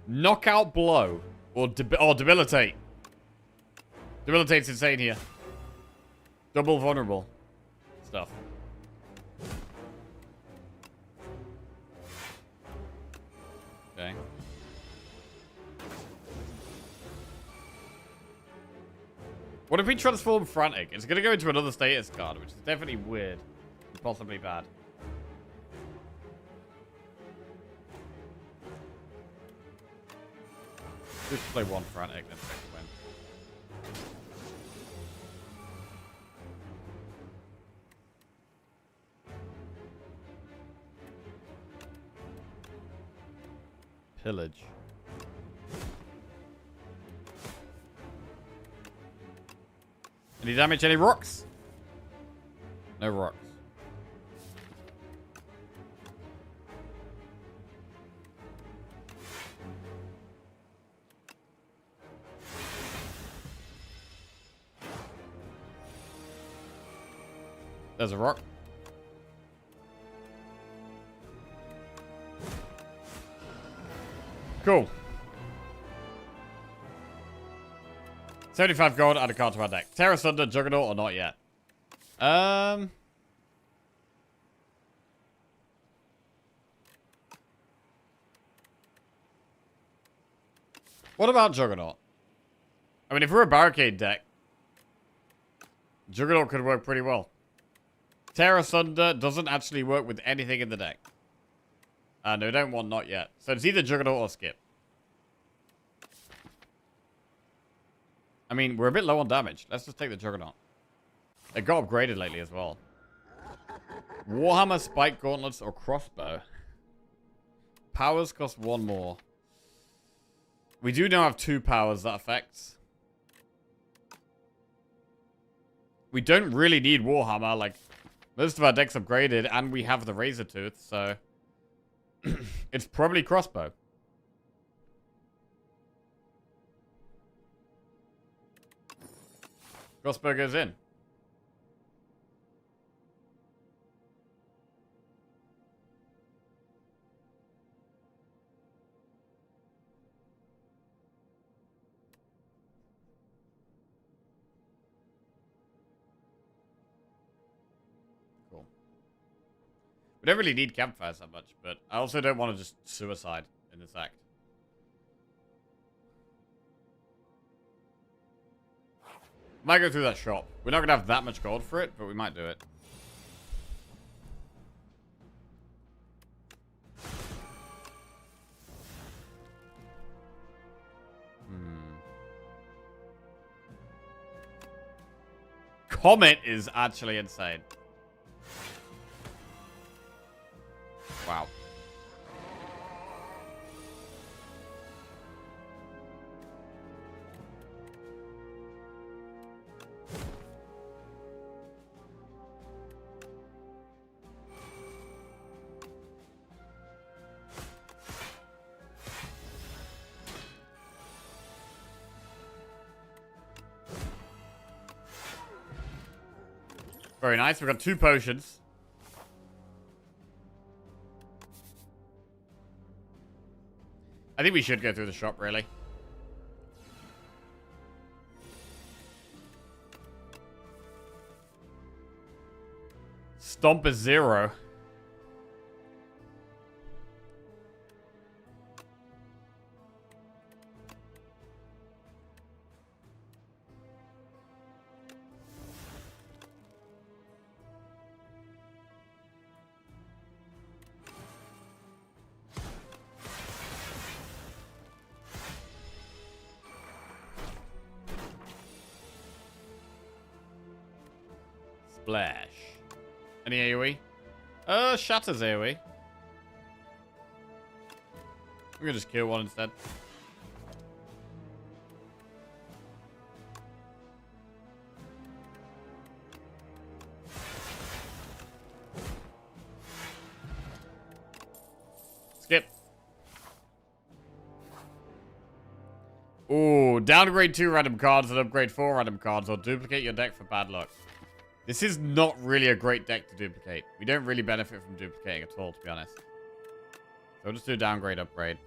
Knockout Blow. Or Debilitate. Debilitate's insane here. Double vulnerable stuff. Okay. What if we transform Frantic? It's going to go into another status card, which is definitely weird. And possibly bad. Just play one Frantic, then second win. Pillage. Any damage? Any rocks? No rocks. There's a rock. Cool. 75 gold, add a card to our deck. Terra Thunder, Juggernaut, or not yet? What about Juggernaut? I mean, if we're a Barricade deck, Juggernaut could work pretty well. Terra Thunder doesn't actually work with anything in the deck. No, we don't want not yet. So it's either Juggernaut or skip. I mean, we're a bit low on damage. Let's just take the Juggernaut. It got upgraded lately as well. Warhammer, Spike Gauntlets, or Crossbow. Powers cost one more. We do now have 2 powers that affects. We don't really need Warhammer. Like, most of our decks upgraded, and we have the Razor Tooth, so... it's probably Crossbow. Crossbow goes in. Cool. We don't really need campfires that much, but I also don't want to just suicide in this act. Might go through that shop. We're not going to have that much gold for it, but we might do it. Comet is actually insane. Wow. Very nice. We've got 2 potions. I think we should go through the shop, really. Stomp is 0. Splash. Any AoE? Shatter's AoE. I'm gonna just kill one instead. Skip. Ooh, downgrade 2 random cards and upgrade 4 random cards, or duplicate your deck for bad luck. This is not really a great deck to duplicate. We don't really benefit from duplicating at all, to be honest. So we'll just do downgrade, upgrade.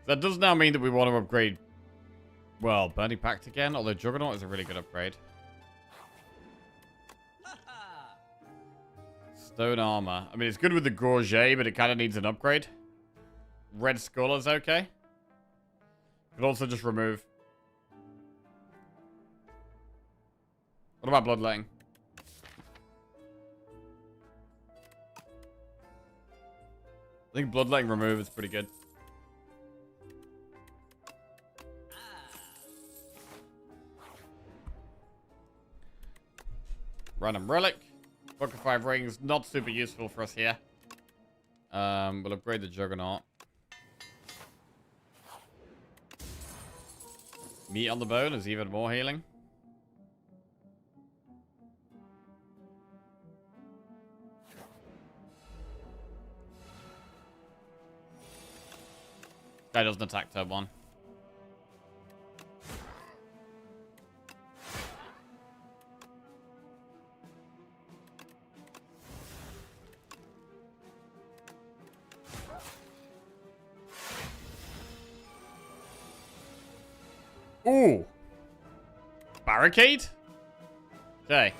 That does now mean that we want to upgrade, well, Burning Pact again, although Juggernaut is a really good upgrade. Stone Armor. I mean, it's good with the Gorget, but it kind of needs an upgrade. Red Skull is okay. Could also just remove. What about Bloodletting? I think Bloodletting remove is pretty good. Random Relic. Book of 5 Rings. Not super useful for us here. We'll upgrade the Juggernaut. Meat on the Bone is even more healing. Guy doesn't attack turn 1. Ooh. Barricade? Okay.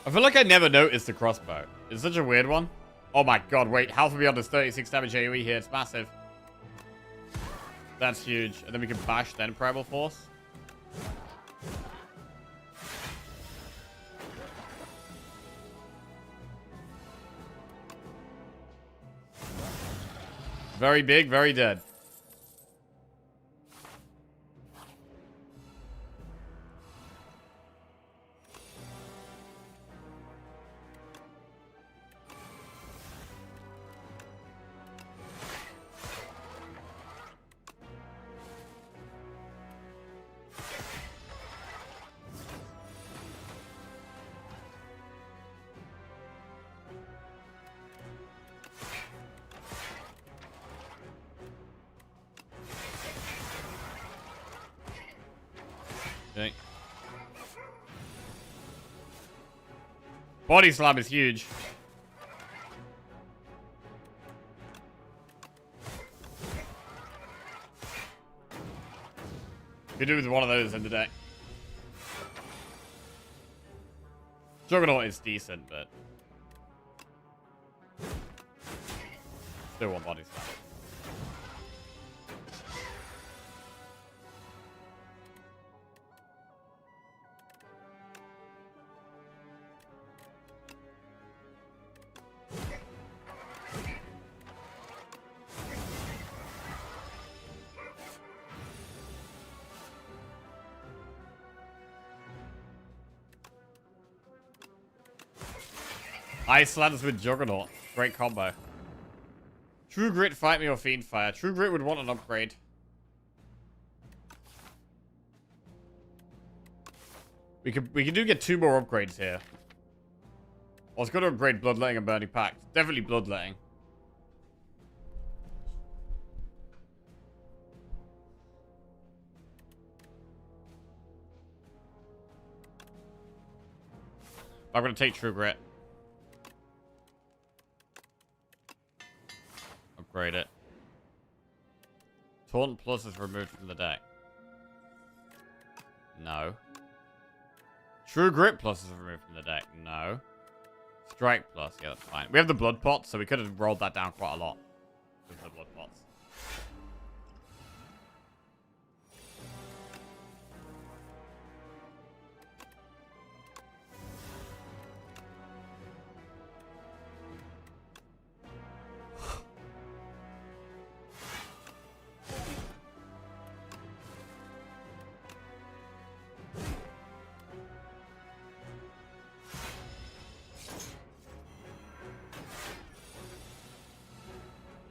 I feel like I never noticed the crossbow. It's such a weird one. Oh my god, wait. Health beyond is 36 damage AoE here. It's massive. That's huge. And then we can bash, then Primal Force. Very big, very dead. Okay. Body slam is huge. Could do with one of those in the deck. Juggernaut is decent, but still want body slam. Icelands with Juggernaut. Great combo. True Grit, fight me or Fiend Fire. True Grit would want an upgrade. We can do get 2 more upgrades here. I was going to upgrade Bloodletting and Burning Pact. Definitely Bloodletting. I'm going to take True Grit. Upgrade it. Taunt Plus is removed from the deck. No. True Grit Plus is removed from the deck. No. Strike Plus. Yeah, that's fine. We have the Blood Pot, so we could have rolled that down quite a lot with the Blood Pots.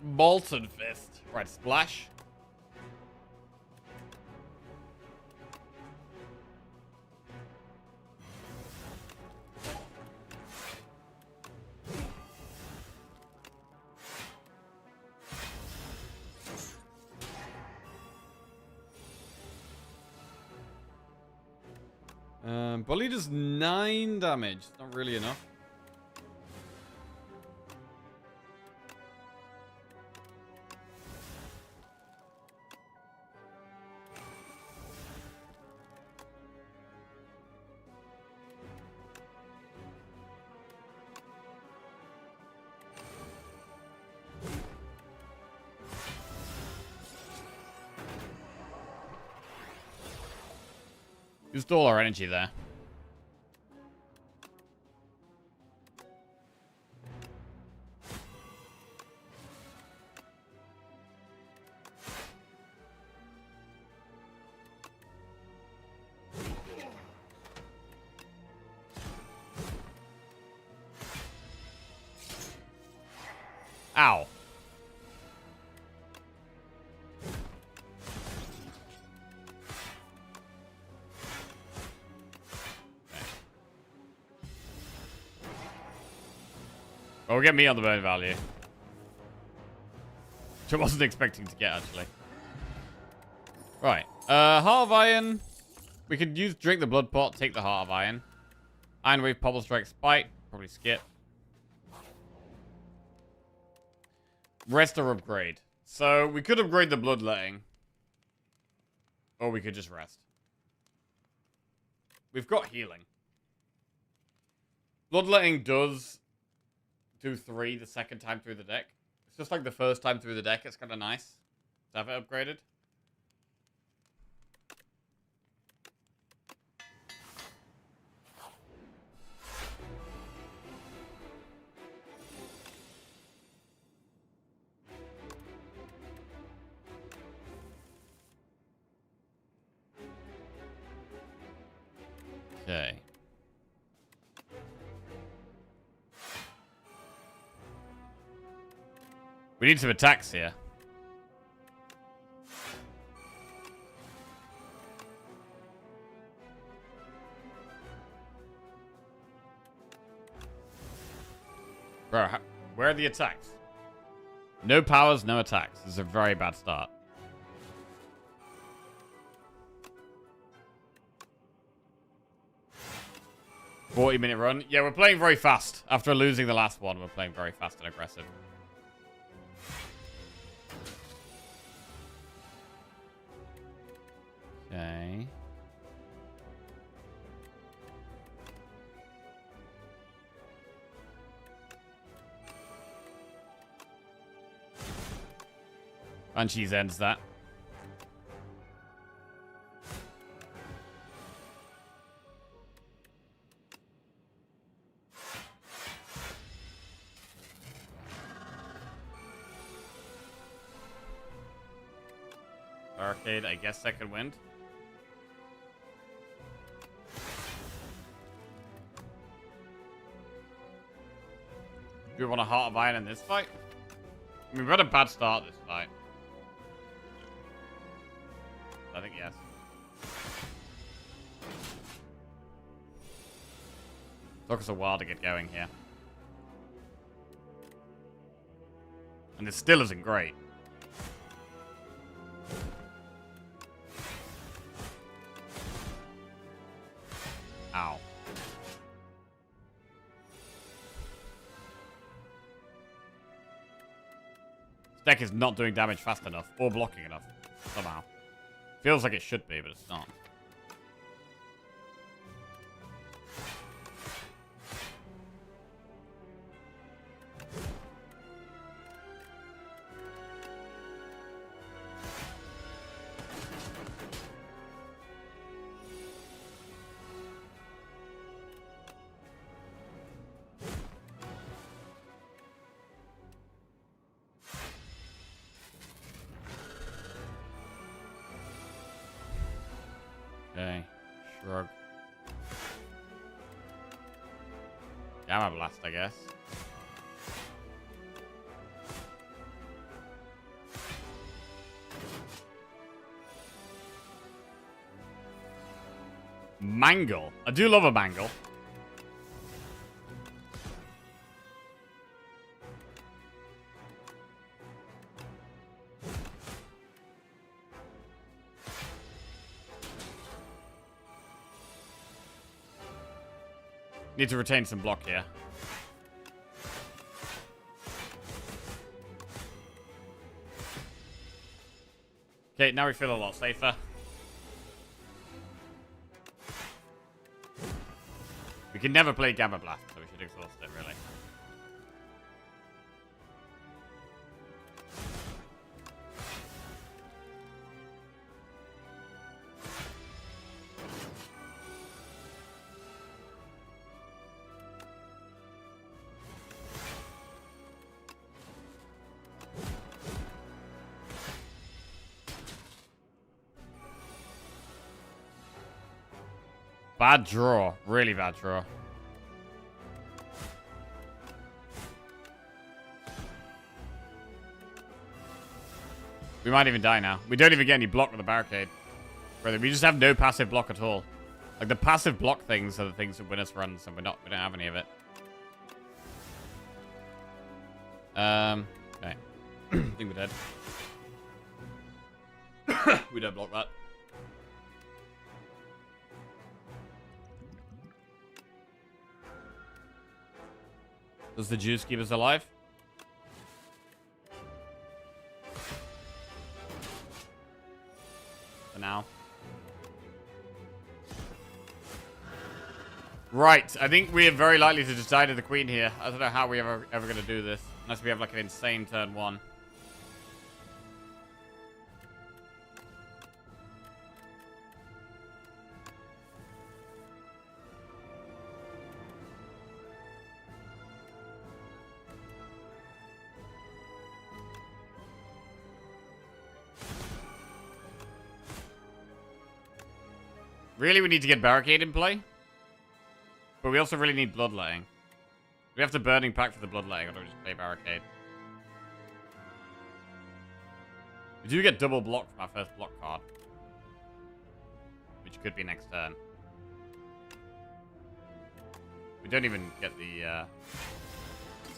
Molten Fist. Right, splash. Bully does 9 damage. Not really enough. Used all our energy there. Ow. Well, get me on the burn value. Which I wasn't expecting to get, actually. Right. Heart of Iron. We could drink the Blood Pot, take the Heart of Iron. Iron Wave, Pobble Strike, Spite. Probably skip. Rest or upgrade. So, we could upgrade the Bloodletting. Or we could just rest. We've got healing. Bloodletting does do 3 the second time through the deck. It's just like the first time through the deck. It's kind of nice to have it upgraded. Okay. We need some attacks here. Bro, where are the attacks? No powers, no attacks. This is a very bad start. $40-minute run. Yeah, we're playing very fast. After losing the last one, we're playing very fast and aggressive. Okay. Banshees ends that. Arcade, I guess second wind. Do we want a Heart of Iron in this fight? I mean, we've had a bad start this fight. I think yes. Took us a while to get going here. And it still isn't great. Ow. This deck is not doing damage fast enough or blocking enough somehow. Feels like it should be, but it's not. Okay, shrug. Gamma Blast, I guess. Mangle. I do love a mangle. Need to retain some block here. Okay, now we feel a lot safer. We can never play Gamma Blast, so we should exhaust it, really. Bad draw. Really bad draw. We might even die now. We don't even get any block with the barricade. Brother, we just have no passive block at all. Like, the passive block things are the things that win us runs, and we don't have any of it. Okay. I think we're dead. We don't block that. Does the juice keep us alive? For now. Right, I think we are very likely to decide the queen here. I don't know how we're ever going to do this. Unless we have like an insane turn one. Really, we need to get Barricade in play. But we also really need Bloodletting. We have to Burning Pact for the Bloodletting, or do we just play Barricade? We do get double block from our first block card. Which could be next turn. We don't even get the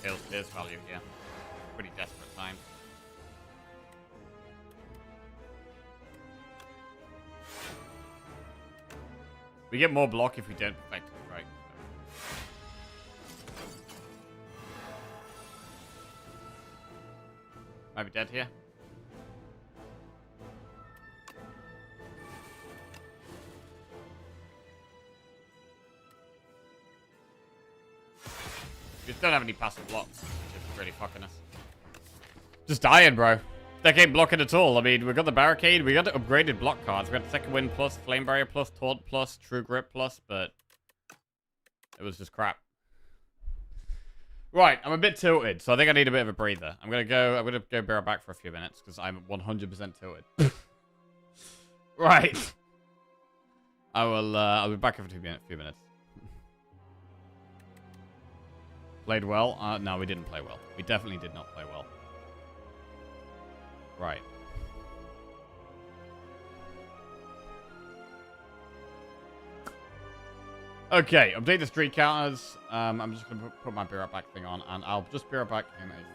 Tail Spears value here. Pretty desperate time. We get more block if we don't perfect it, right? Might be dead here. We just don't have any passive blocks, which is really fucking us. Just dying, bro. Deck ain't blocking at all. I mean, we got the Barricade, we got the upgraded block cards. We got Second Wind plus, Flame Barrier plus, Taunt plus, True Grip plus, but it was just crap. Right, I'm a bit tilted, so I think I need a bit of a breather. I'm gonna go bear back for a few minutes because I'm 100% tilted. Right. I'll be back in a few minutes. Played well? No, we didn't play well. We definitely did not play well. Right. Okay, update the street counters. I'm just going to put my Be Right Back thing on, and I'll just be right back in a few minutes.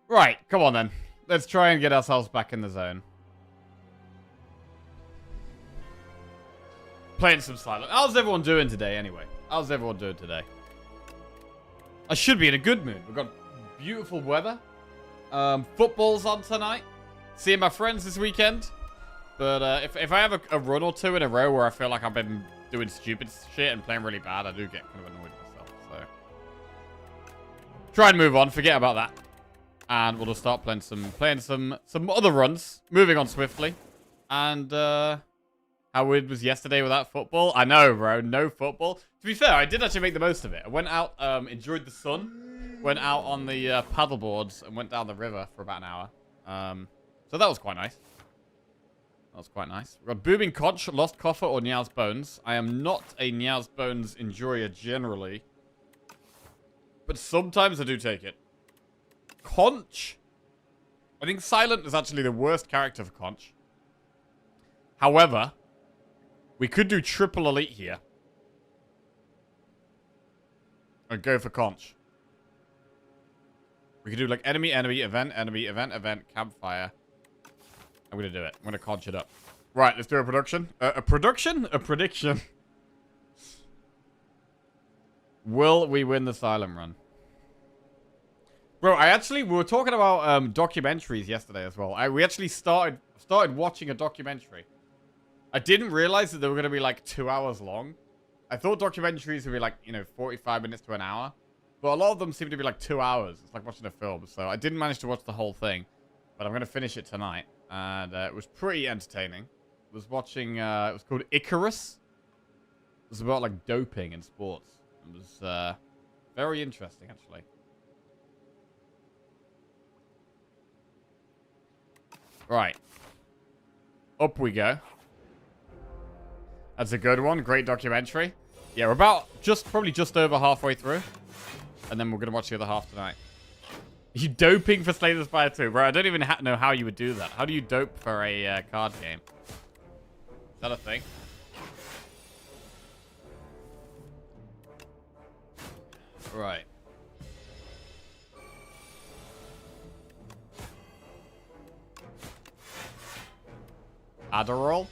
Right, come on then. Let's try and get ourselves back in the zone. Playing some Silent. How's everyone doing today, anyway? How's everyone doing today? I should be in a good mood. We've got beautiful weather. Football's on tonight. Seeing my friends this weekend. But if I have a run or two in a row where I feel like I've been doing stupid shit and playing really bad, I do get kind of annoyed with myself. So try and move on. Forget about that. And we'll just start playing some other runs. Moving on swiftly. And how weird was yesterday without football? I know, bro. No football. To be fair, I did actually make the most of it. I went out, enjoyed the sun. Went out on the paddle boards and went down the river for about an hour. So that was quite nice. That was quite nice. We've got Booming Conch, Lost Coffer, or Niao's Bones. I am not a Niao's Bones enjoyer generally. But sometimes I do take it. Conch. I think Silent is actually the worst character for Conch. However, we could do triple elite here. And go for Conch. We could do like enemy, event, campfire. I'm going to do it. I'm going to conch it up. Right, let's do a production. A production? A prediction. Will we win the Silent run? Bro, we were talking about documentaries yesterday as well. We actually started watching a documentary. I didn't realize that they were going to be like 2 hours long. I thought documentaries would be like, 45 minutes to an hour. But a lot of them seem to be like 2 hours. It's like watching a film. So I didn't manage to watch the whole thing. But I'm going to finish it tonight. And it was pretty entertaining. I was watching, it was called Icarus. It was about like doping in sports. It was very interesting, actually. Right. Up we go. That's a good one. Great documentary. Yeah, we're about probably just over halfway through. And then we're going to watch the other half tonight. Are you doping for Slay the Spire 2? Bro, I don't even know how you would do that. How do you dope for a card game? Is that a thing? Right. Adderall?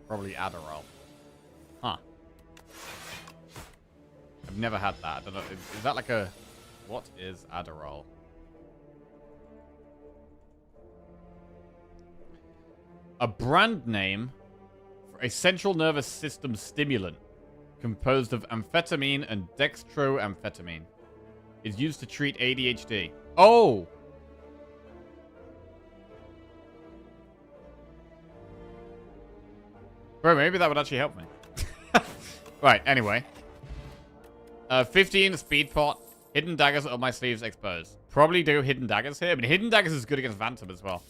Probably Adderall. Huh. I've never had that. I don't know. Is that like a... What is Adderall? A brand name for a central nervous system stimulant composed of amphetamine and dextroamphetamine. Is used to treat ADHD. Oh! Bro, maybe that would actually help me. Right, anyway. 15 speed pot. Hidden daggers on my sleeves exposed. Probably do hidden daggers here. I mean, hidden daggers is good against Phantom as well.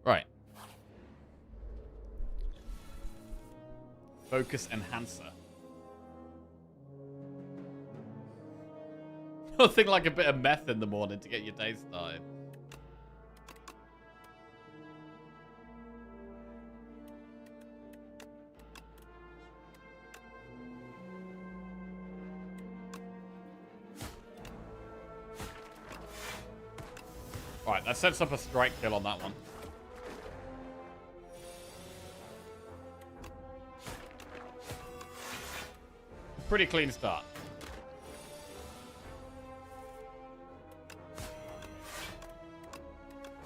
Right. Focus enhancer. Nothing like a bit of meth in the morning to get your day started. Right, that sets up a strike kill on that one. Pretty clean start.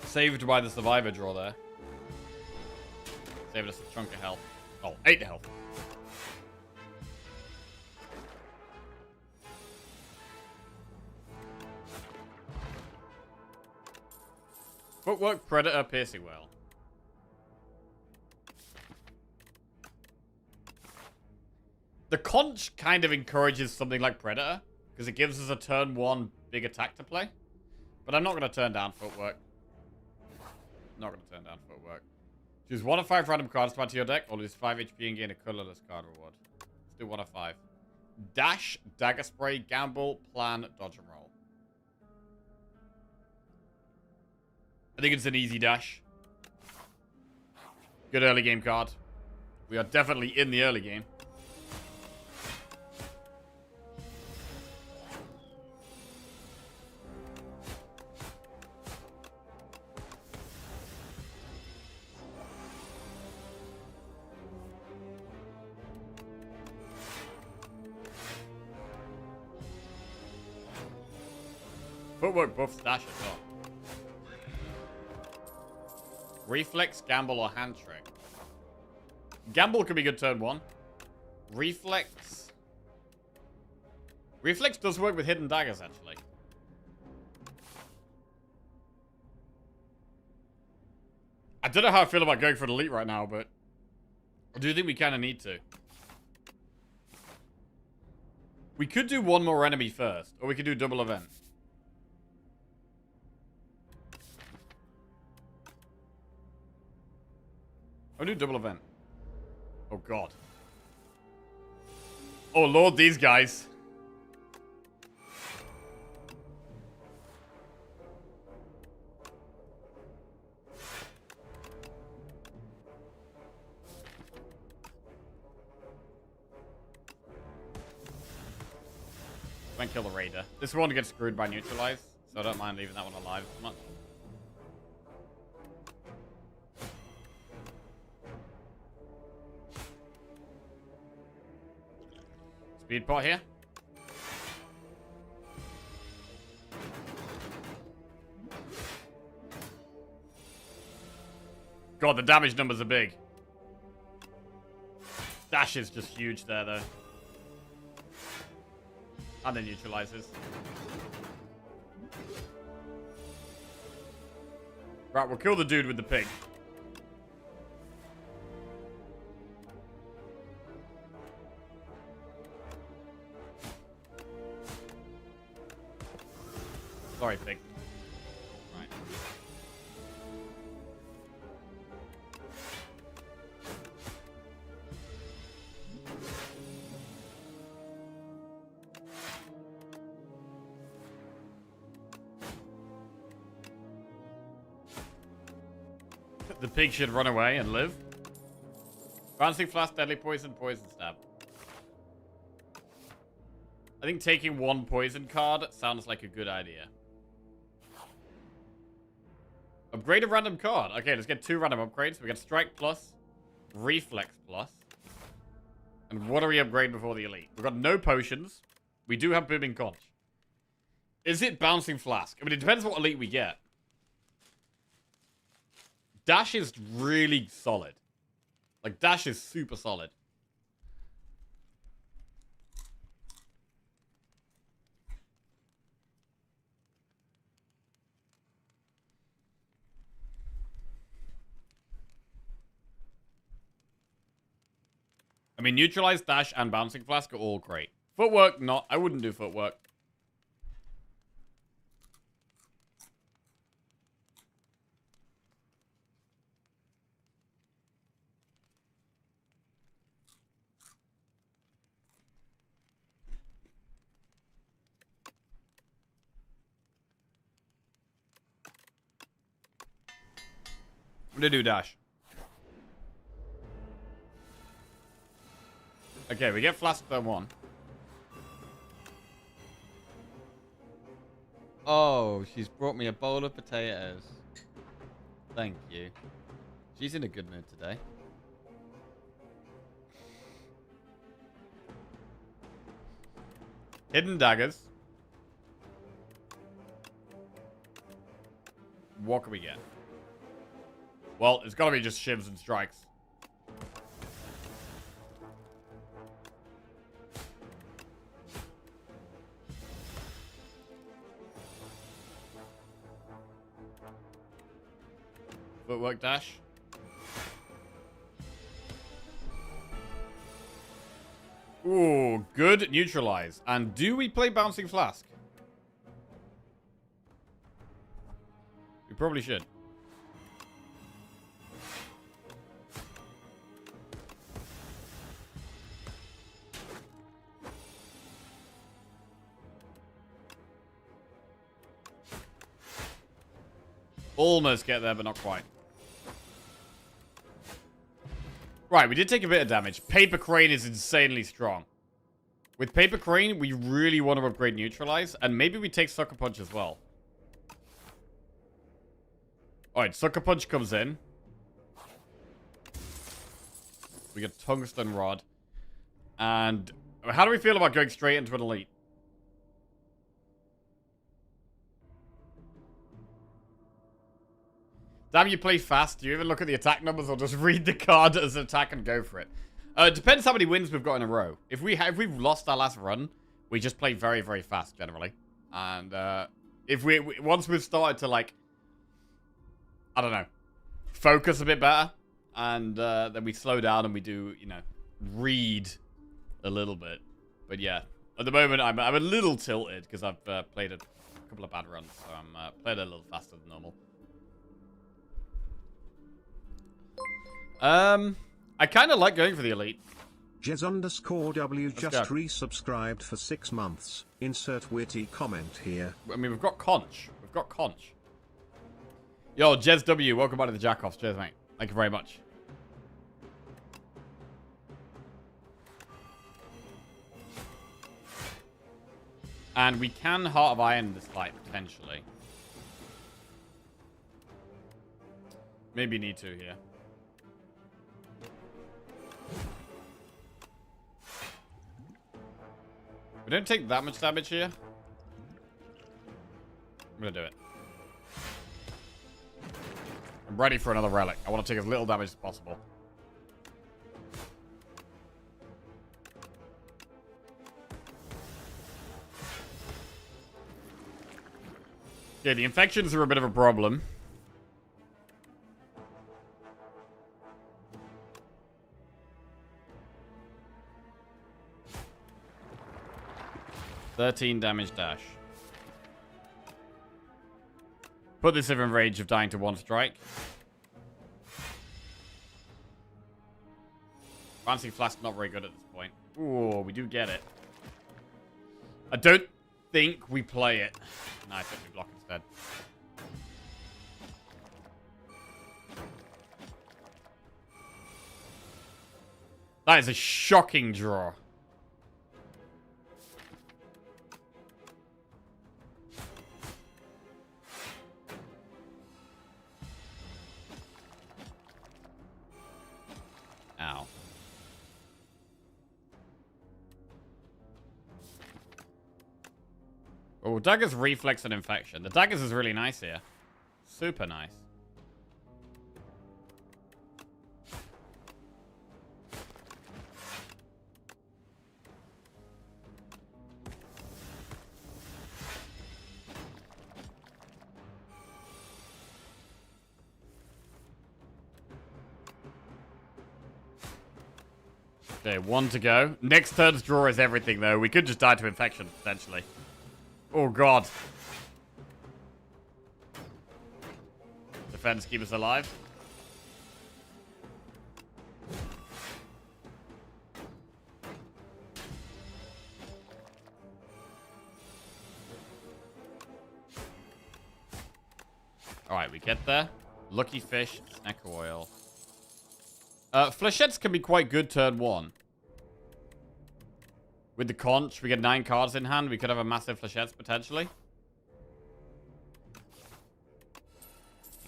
Saved by the survivor draw there. Saved us a chunk of health. Oh, 8 health. Footwork, Predator, Piercing Well. The Conch kind of encourages something like Predator, because it gives us a turn 1 big attack to play. But I'm not going to turn down Footwork. Not going to turn down Footwork. Choose 1 of 5 random cards to add to your deck, or lose 5 HP and gain a colorless card reward. Let's do 1 of 5. Dash, Dagger Spray, Gamble, Plan, Dodge and Roll. I think it's an easy dash. Good early game card. We are definitely in the early game. Footwork buffs dash as well. Reflex, gamble, or hand trick. Gamble could be good turn 1. Reflex. Reflex does work with hidden daggers, actually. I don't know how I feel about going for an elite right now, but I do think we kind of need to. We could do one more enemy first, or we could do double event. I'll do double event. Oh, God. Oh, Lord, these guys. Then kill the raider. This one gets screwed by neutralize, so I don't mind leaving that one alive as much. Speed pot here. God, the damage numbers are big. Dash is just huge there, though. And the neutralizers. Right, we'll kill the dude with the pig. Sorry, pig. Right. The pig should run away and live. Bouncing flask, deadly poison, poison stab. I think taking one poison card sounds like a good idea. Upgrade a random card. Okay, let's get 2 random upgrades. We get Strike Plus, Reflex Plus, and what do we upgrade before the elite? We've got no potions. We do have Booming Conch. Is it Bouncing Flask? I mean, it depends what elite we get. Dash is really solid. Like, Dash is super solid. I mean, Neutralize, Dash, and Bouncing Flask are all great. Footwork, not. I wouldn't do Footwork. I'm gonna do Dash. Okay, we get Flask turn 1. Oh, she's brought me a bowl of potatoes. Thank you. She's in a good mood today. Hidden daggers. What can we get? Well, it's gotta be just shivs and strikes. Footwork dash. Ooh, good neutralize. And do we play Bouncing Flask? We probably should. Almost get there, but not quite. Right, we did take a bit of damage. Paper Crane is insanely strong. With Paper Crane, we really want to upgrade Neutralize, and maybe we take Sucker Punch as well. Alright, Sucker Punch comes in. We get Tungsten Rod. And how do we feel about going straight into an Elite? Damn, you play fast. Do you even look at the attack numbers or just read the card as an attack and go for it? It depends how many wins we've got in a row. If we've lost our last run, we just play very, very fast generally. And if once we've started to, like, I don't know, focus a bit better, and then we slow down and we do, you know, read a little bit. But yeah, at the moment I'm a little tilted because I've played a couple of bad runs, so I'm playing a little faster than normal. I kind of like going for the Elite. Jez_W just resubscribed for 6 months. Insert witty comment here. I mean, we've got Conch. We've got Conch. Yo, Jez W, welcome back to the Jackoffs. Cheers, mate. Thank you very much. And we can Heart of Iron this fight, potentially. Maybe need to here. We don't take that much damage here. I'm gonna do it. I'm ready for another relic. I want to take as little damage as possible. Yeah, the infections are a bit of a problem. $13 damage dash. Put this in range of dying to one strike. Fancy Flask not very good at this point. Ooh, we do get it. I don't think we play it. No, I think we block instead. That is a shocking draw. Ow. Oh, Dagger's Reflex and Infection. The Daggers is really nice here. Super nice. Okay, one to go. Next turn's draw is everything, though. We could just die to infection, potentially. Oh, God. Defense, keep us alive. Alright, we get there. Lucky Fish, Snack Oil. Flechettes can be quite good turn one. With the Conch, we get 9 cards in hand. We could have a massive Flechettes, potentially.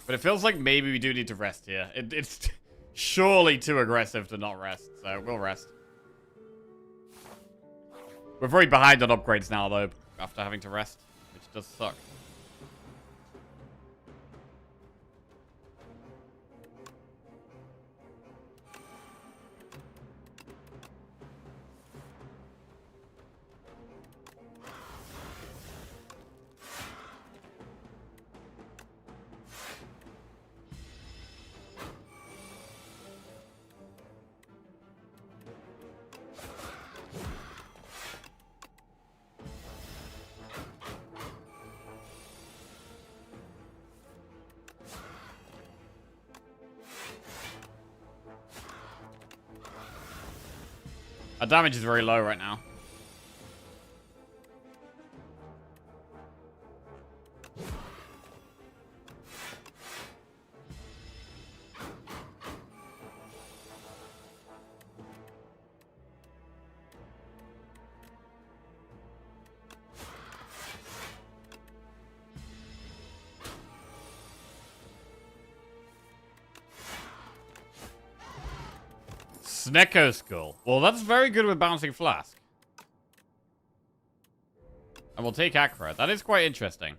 But it feels like maybe we do need to rest here. It's surely too aggressive to not rest, so we'll rest. We're very behind on upgrades now, though, after having to rest, which does suck. Our damage is very low right now. Snecko Skull. Well, that's very good with Bouncing Flask. And we'll take Acro. That is quite interesting.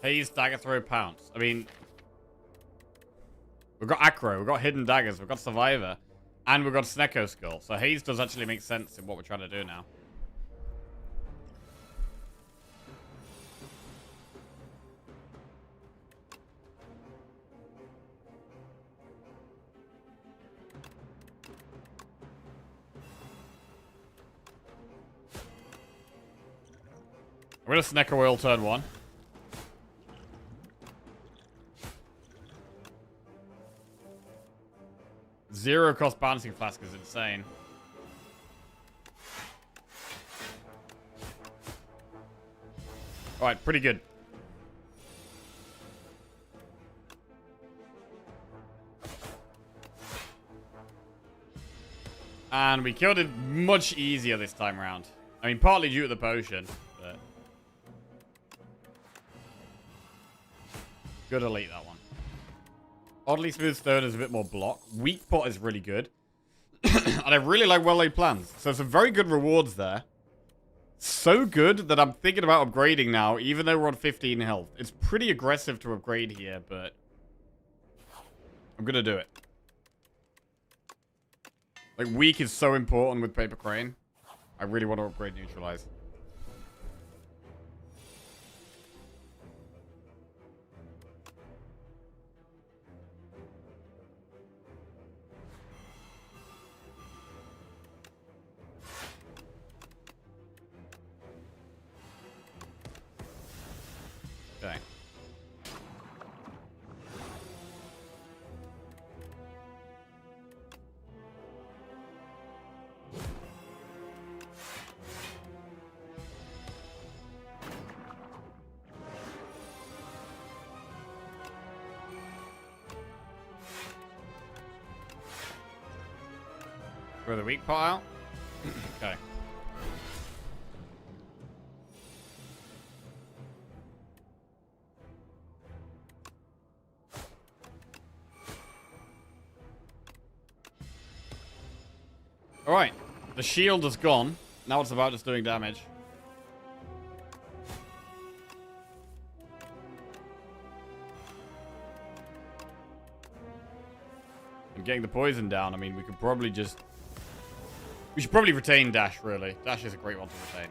Haze, Dagger Throw, Pounce. I mean, we've got Acro, we've got Hidden Daggers, we've got Survivor, and we've got Snecko Skull. So Haze does actually make sense in what we're trying to do now. We're gonna Snecko Oil turn 1. Zero cost Bouncing Flask is insane. Alright, pretty good. And we killed it much easier this time around. I mean, partly due to the potion, but... Good elite, that one. Oddly Smooth Stone is a bit more block. Weak Pot is really good. And I really like Well Laid Plans. So some very good rewards there. So good that I'm thinking about upgrading now, even though we're on 15 health. It's pretty aggressive to upgrade here, but... I'm gonna do it. Like, weak is so important with Paper Crane. I really want to upgrade Neutralize. Okay. Throw the weak pot out. Okay. Alright. The shield is gone. Now it's about just doing damage. And getting the poison down, I mean, we could probably just... We should probably retain Dash, really. Dash is a great one to retain.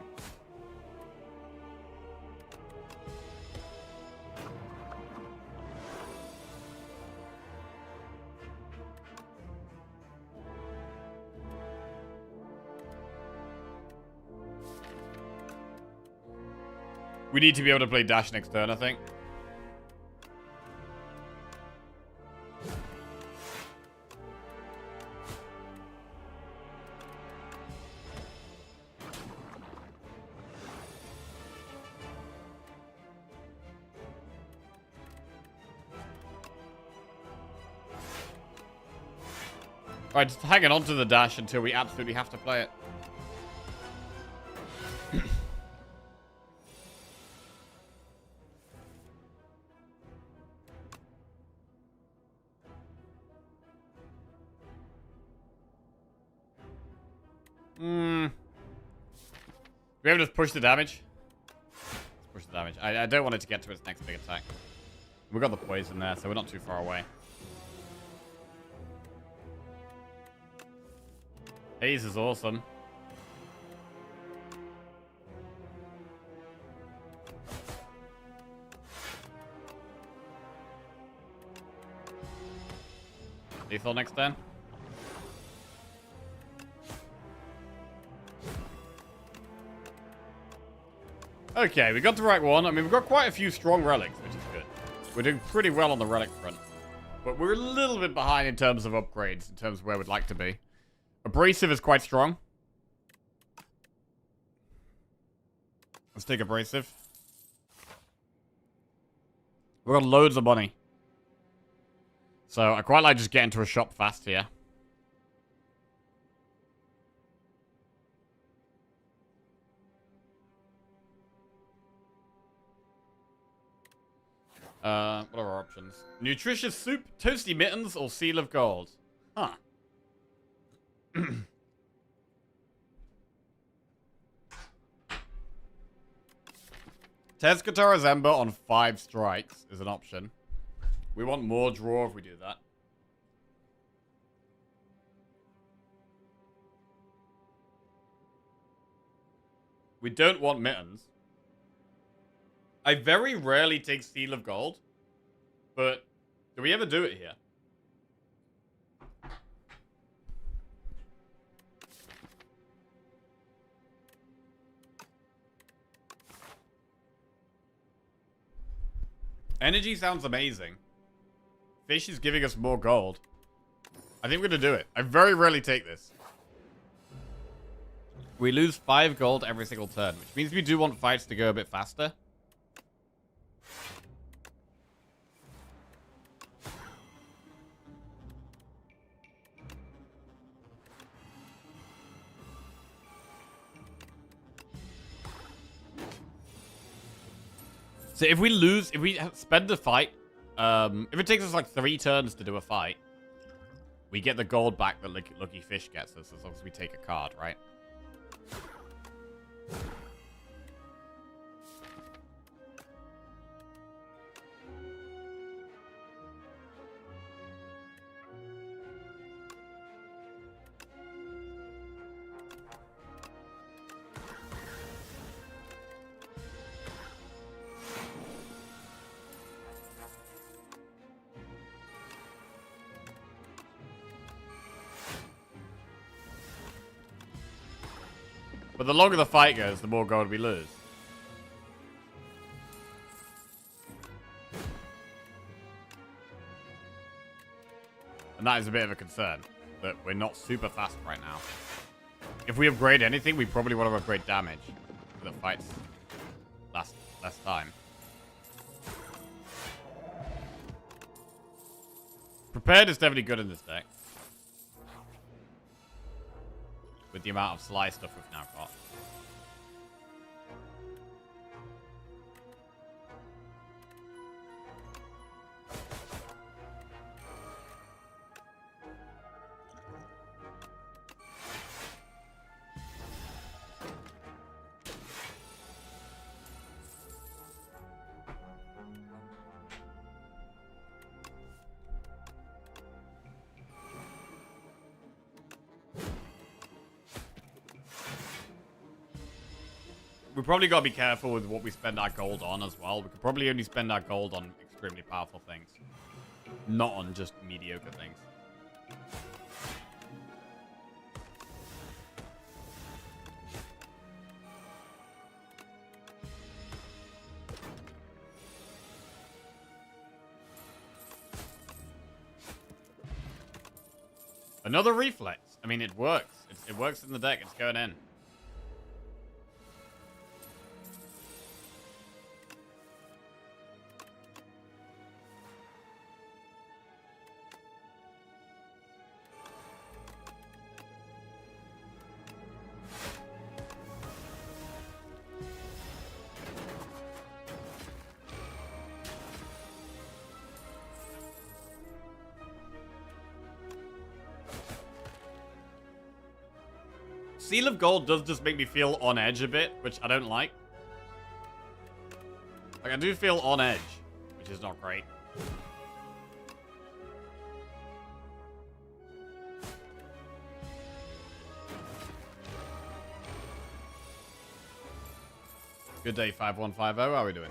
We need to be able to play Dash next turn, I think. Alright, just hanging on to the dash until we absolutely have to play it. We ever just push the damage? Let's push the damage. I don't want it to get to its next big attack. We got the poison there, so we're not too far away. Haze is awesome. Lethal next turn. Okay, we got the right one. I mean, we've got quite a few strong relics, which is good. We're doing pretty well on the relic front. But we're a little bit behind in terms of upgrades, in terms of where we'd like to be. Abrasive is quite strong. Let's take abrasive. We've got loads of money. So I quite like just getting to a shop fast here. What are our options? Nutritious soup, toasty mittens, or seal of gold? Huh. Test Katara's Ember on 5 strikes is an option. We want more draw if we do that. We don't want mittens. I very rarely take Seal of Gold, but do we ever do it here? Energy sounds amazing. Fish is giving us more gold. I think we're going to do it. I very rarely take this. We lose 5 gold every single turn, which means we do want fights to go a bit faster. So if we spend the fight, if it takes us like 3 turns to do a fight, we get the gold back that Lucky Fish gets us as long as we take a card, right? But the longer the fight goes, the more gold we lose. And that is a bit of a concern, that we're not super fast right now. If we upgrade anything, we probably want to upgrade damage. So that fights last less time. Prepared is definitely good in this deck. With the amount of Sly stuff we've now got. We probably got to be careful with what we spend our gold on as well. We could probably only spend our gold on extremely powerful things. Not on just mediocre things. Another reflex. I mean, it works. It works in the deck. It's going in. Seal of Gold does just make me feel on edge a bit, which I don't like. Like, I do feel on edge, which is not great. Good day, 5150. How are we doing?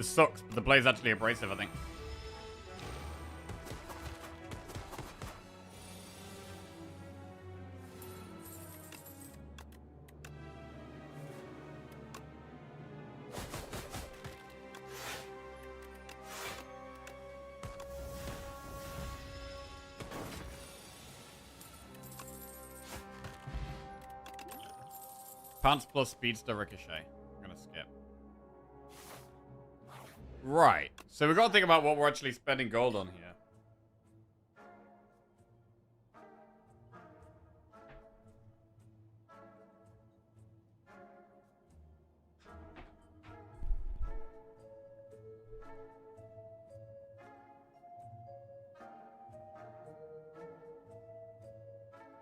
This sucks, but the play's actually abrasive, I think. Pants plus speedster ricochet. I'm gonna skip. Right. So we've got to think about what we're actually spending gold on here.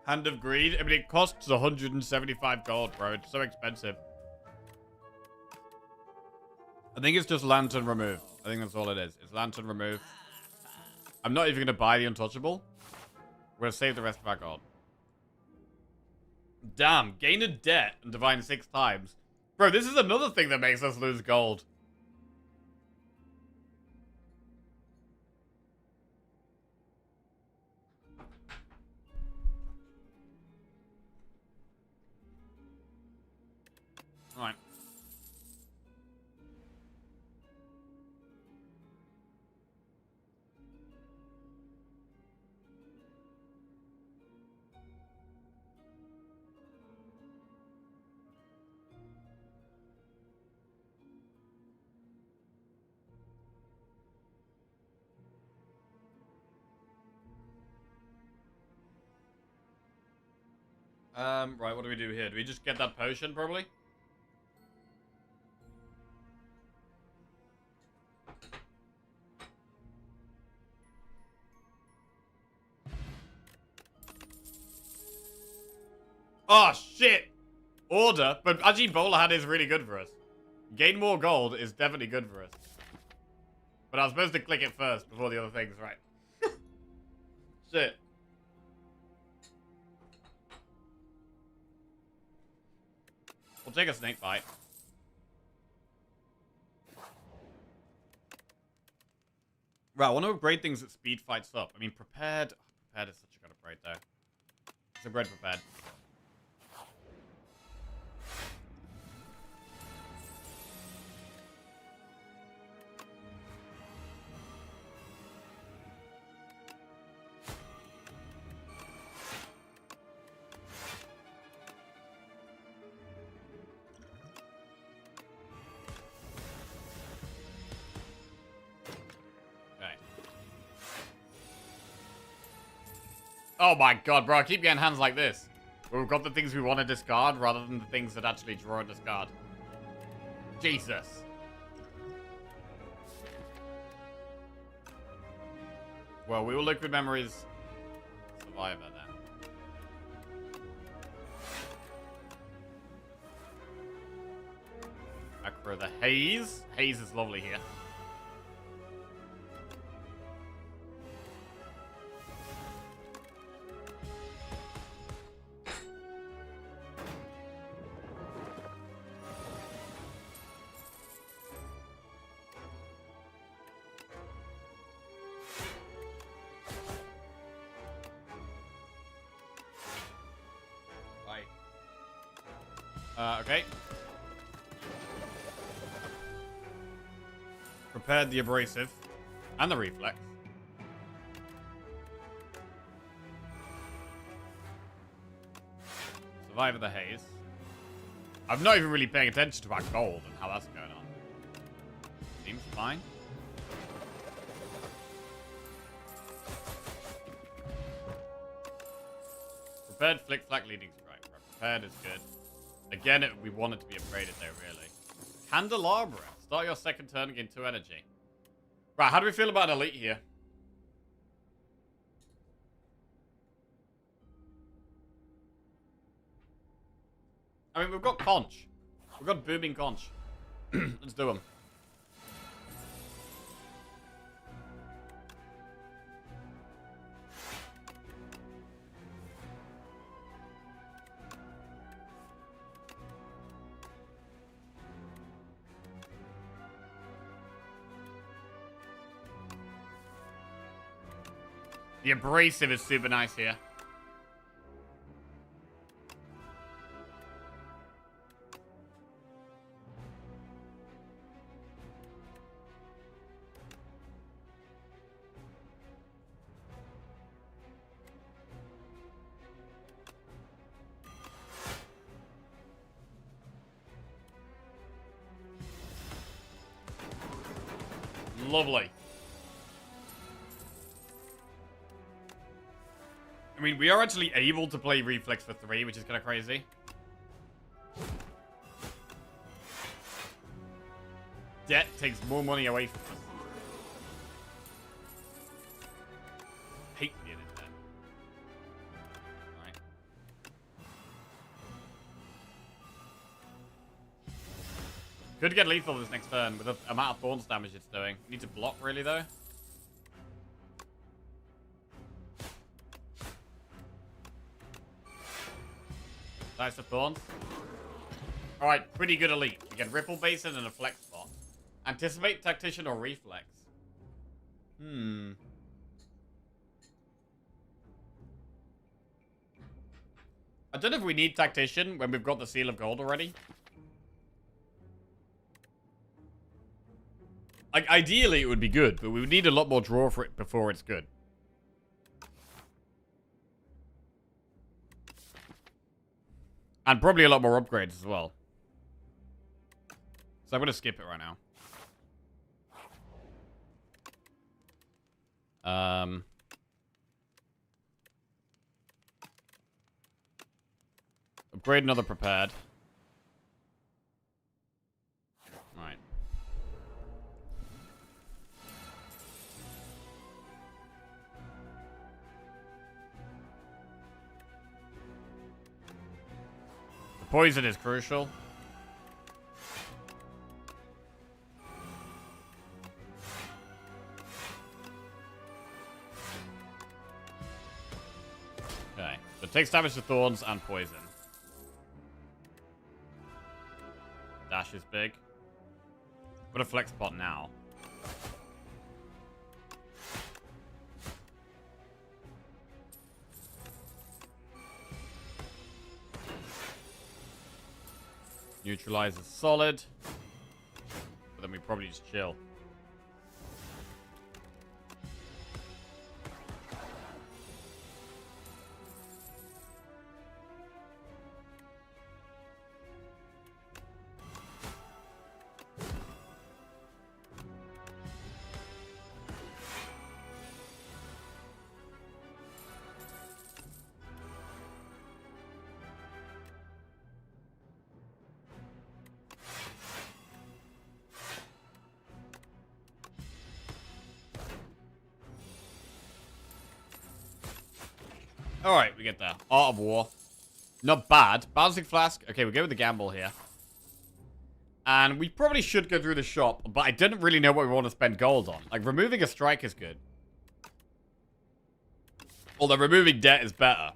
Hand of Greed? I mean, it costs 175 gold, bro. It's so expensive. I think it's just Lantern Remove. I think that's all it is. It's Lantern Remove. I'm not even going to buy the Untouchable. We're going to save the rest of our gold. Damn. Gain a debt and divine 6 times. Bro, this is another thing that makes us lose gold. Alright. Right, what do we do here? Do we just get that potion, probably? Oh, shit! Order, but Ajit Bowler Hat is really good for us. Gain more gold is definitely good for us. But I was supposed to click it first before the other things, right? Shit. We'll take a snake bite. Right, I want to upgrade things that speed fights up. I mean, prepared. Oh, prepared is such a good upgrade, though. It's a bread prepared. Oh my god, bro, I keep getting hands like this. Where we've got the things we want to discard rather than the things that actually draw a discard. Jesus. Well, we will liquid memories. Survivor then. Acro the Haze. Haze is lovely here. Okay. Prepared the abrasive and the reflex. Survivor the haze. I'm not even really paying attention to our gold and how that's going on. Seems fine. Prepared flick flack leading strike. Prepared is good. Again, we want it to be upgraded though, really. Candelabra. Start your second turn and gain 2 energy. Right, how do we feel about an elite here? I mean, we've got Conch. We've got Booming Conch. Let's do them. The abrasive is super nice here. Lovely. I mean, we are actually able to play Reflex for 3, which is kind of crazy. Debt takes more money away from us. Hate being in debt. Alright. Could get lethal this next turn with the amount of thorns damage it's doing. Need to block, really, though. Nice for thorns. Alright, pretty good elite. We get Ripple Basin and a Flex spot. Anticipate, Tactician, or Reflex. I don't know if we need Tactician when we've got the Seal of Gold already. Like, ideally it would be good, but we would need a lot more draw for it before it's good. And probably a lot more upgrades as well. So I'm going to skip it right now. Upgrade another prepared. Right. The poison is crucial. Okay. So it takes damage to thorns and poison. Dash is big. Put a flex pot now. Neutralize is solid. But then we probably just chill. Alright, we get there. Art of War. Not bad. Balancing Flask. Okay, we go with the gamble here. And we probably should go through the shop, but I didn't really know what we want to spend gold on. Like, removing a strike is good. Although removing debt is better.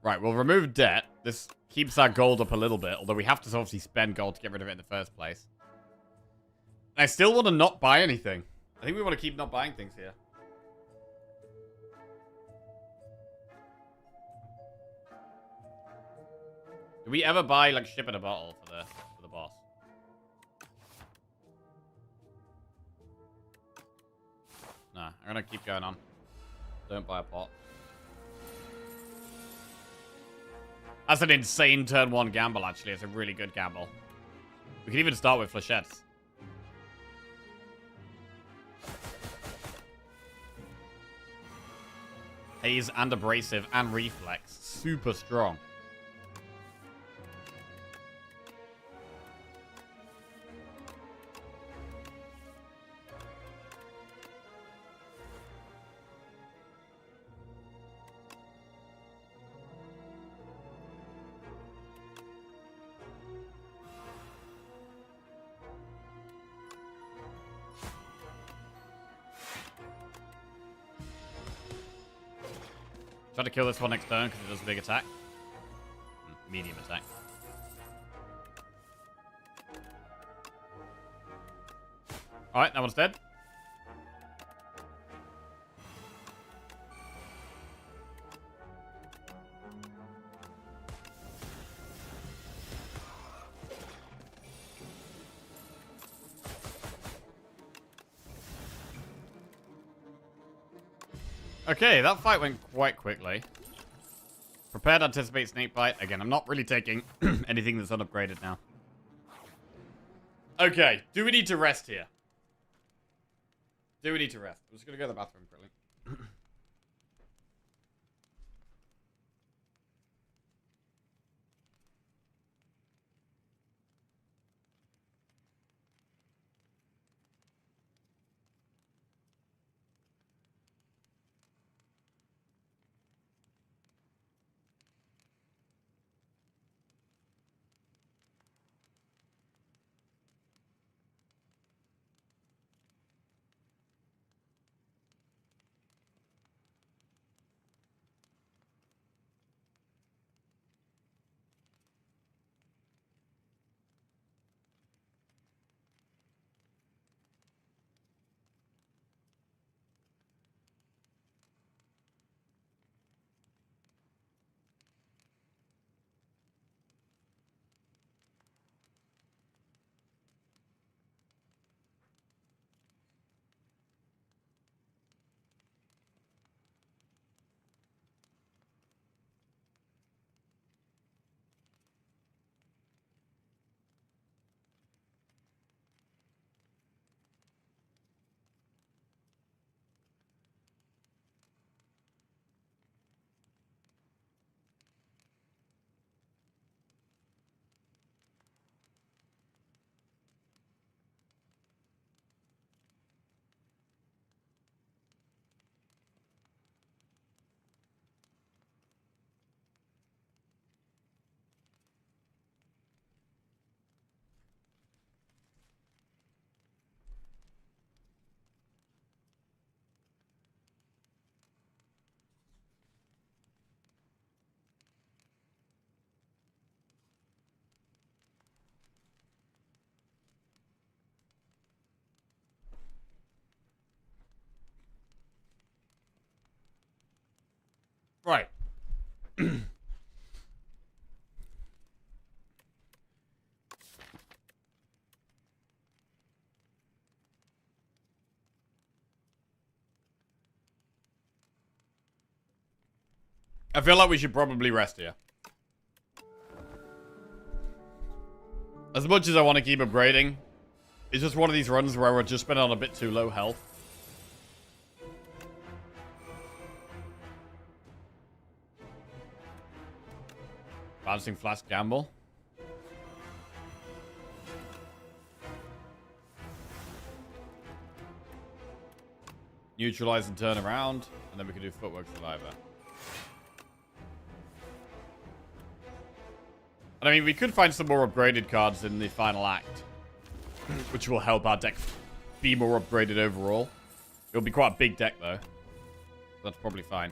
Right, we'll remove debt. This keeps our gold up a little bit, although we have to obviously spend gold to get rid of it in the first place. I still want to not buy anything. I think we want to keep not buying things here. Do we ever buy, like, ship in a bottle for the boss? Nah, I'm gonna keep going on. Don't buy a pot. That's an insane turn 1 gamble, actually. It's a really good gamble. We can even start with flechettes. Haze and Abrasive and Reflex. Super strong. Try to kill this one next turn because it does a big attack. Medium attack. Alright, that one's dead. Okay, that fight went quite quickly. Prepared to anticipate snakebite. Again, I'm not really taking anything that's unupgraded now. Okay, do we need to rest here? Do we need to rest? I'm just going to go to the bathroom quickly. Right. I feel like we should probably rest here. As much as I want to keep upgrading, it's just one of these runs where we've just been on a bit too low health. Bouncing flask gamble. Neutralize and turn around, and then we can do footwork survivor. And I mean, we could find some more upgraded cards in the final act, which will help our deck be more upgraded overall. It'll be quite a big deck, though. That's probably fine.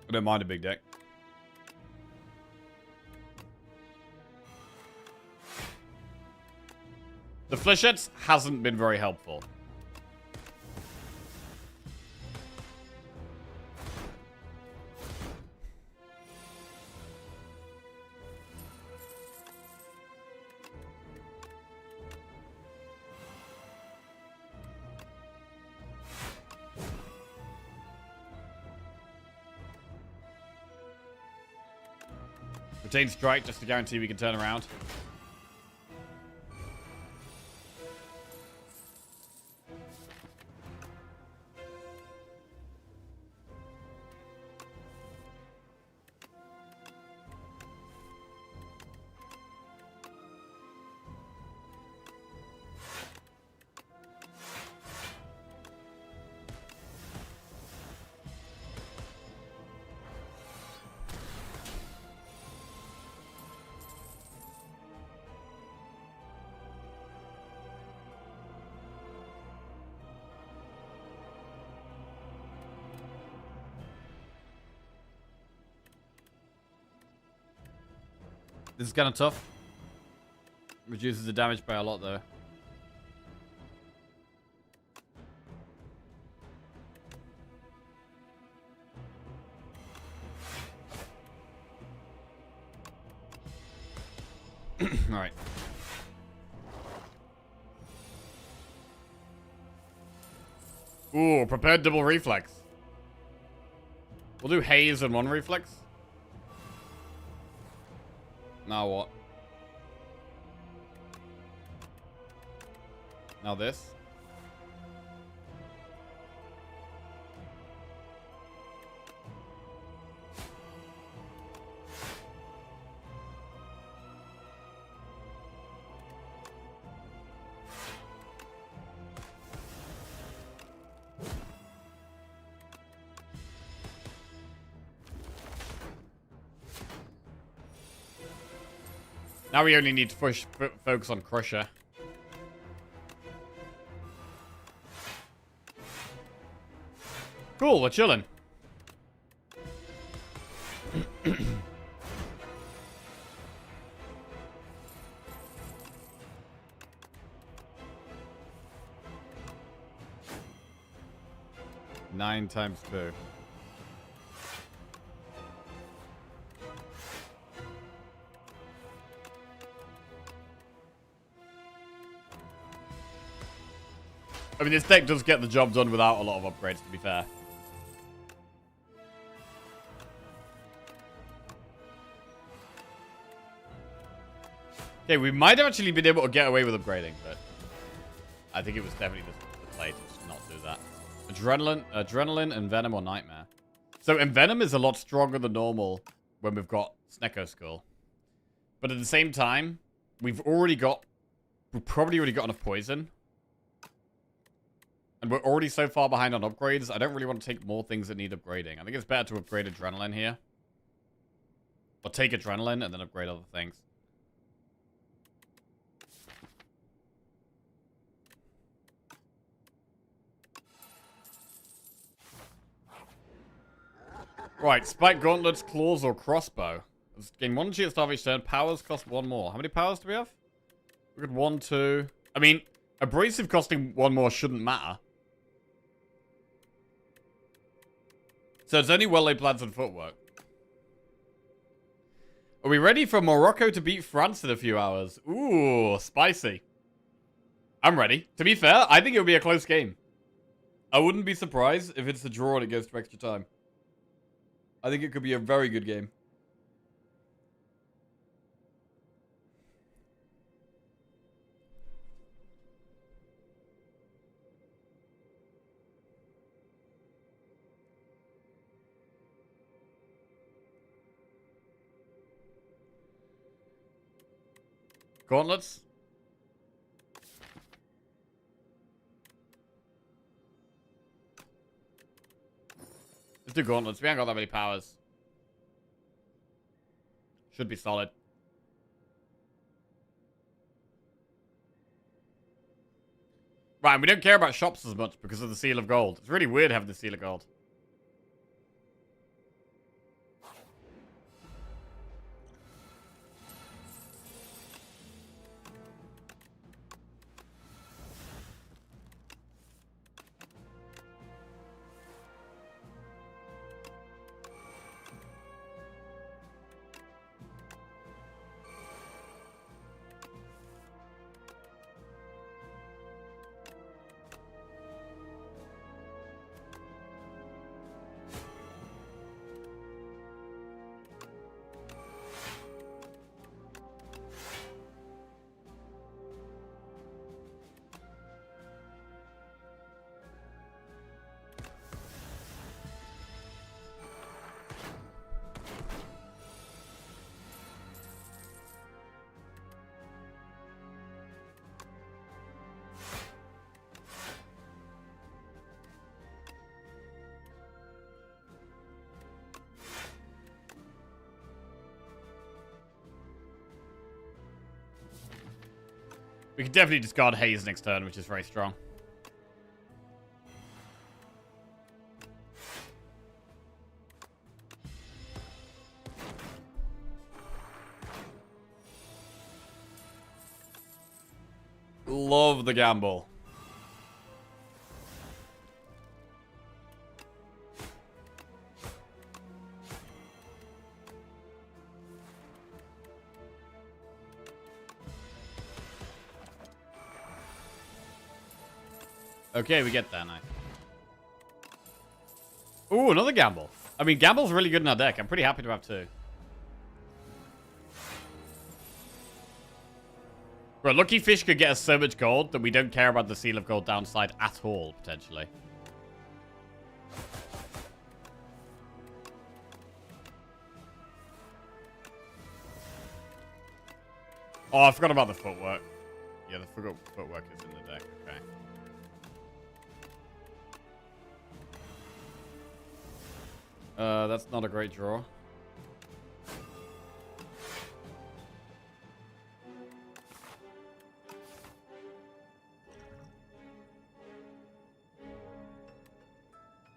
I don't mind a big deck. The Flechettes hasn't been very helpful. Retain strike just to guarantee we can turn around. This is kind of tough. Reduces the damage by a lot, though. Alright. Ooh, prepared double reflex. We'll do haze and one reflex. Now what? Now this. Now we only need to focus on Crusher. Cool, we're chilling. Nine times 2. I mean, this deck does get the job done without a lot of upgrades, to be fair. Okay, we might have actually been able to get away with upgrading, but I think it was definitely the play to just not do that. Adrenaline, Envenom, or Nightmare. So Envenom is a lot stronger than normal when we've got Snecko Skull. But at the same time, we've probably already got enough poison. And we're already so far behind on upgrades, I don't really want to take more things that need upgrading. I think it's better to upgrade Adrenaline here. Or take Adrenaline and then upgrade other things. Right, Spike Gauntlets, Claws, or Crossbow. Let's gain 1 chance to each turn. Powers cost 1 more. How many powers do we have? We got 1, 2... I mean, Abrasive costing 1 more shouldn't matter. So it's only well-laid plans and footwork. Are we ready for Morocco to beat France in a few hours? Ooh, spicy. I'm ready. To be fair, I think it'll be a close game. I wouldn't be surprised if it's a draw and it goes to extra time. I think it could be a very good game. Gauntlets? Let's do gauntlets. We ain't got that many powers. Should be solid. Right, we don't care about shops as much because of the Seal of Gold. It's really weird having the Seal of Gold. We can definitely discard Haze next turn, which is very strong. love the gamble. Okay, we get that. Nice. Ooh, another gamble. I mean, gamble's really good in our deck. I'm pretty happy to have two. Bro, Lucky Fish could get us so much gold that we don't care about the Seal of Gold downside at all, potentially. Oh, I forgot about the footwork. Yeah, the footwork is in the deck. Okay. That's not a great draw.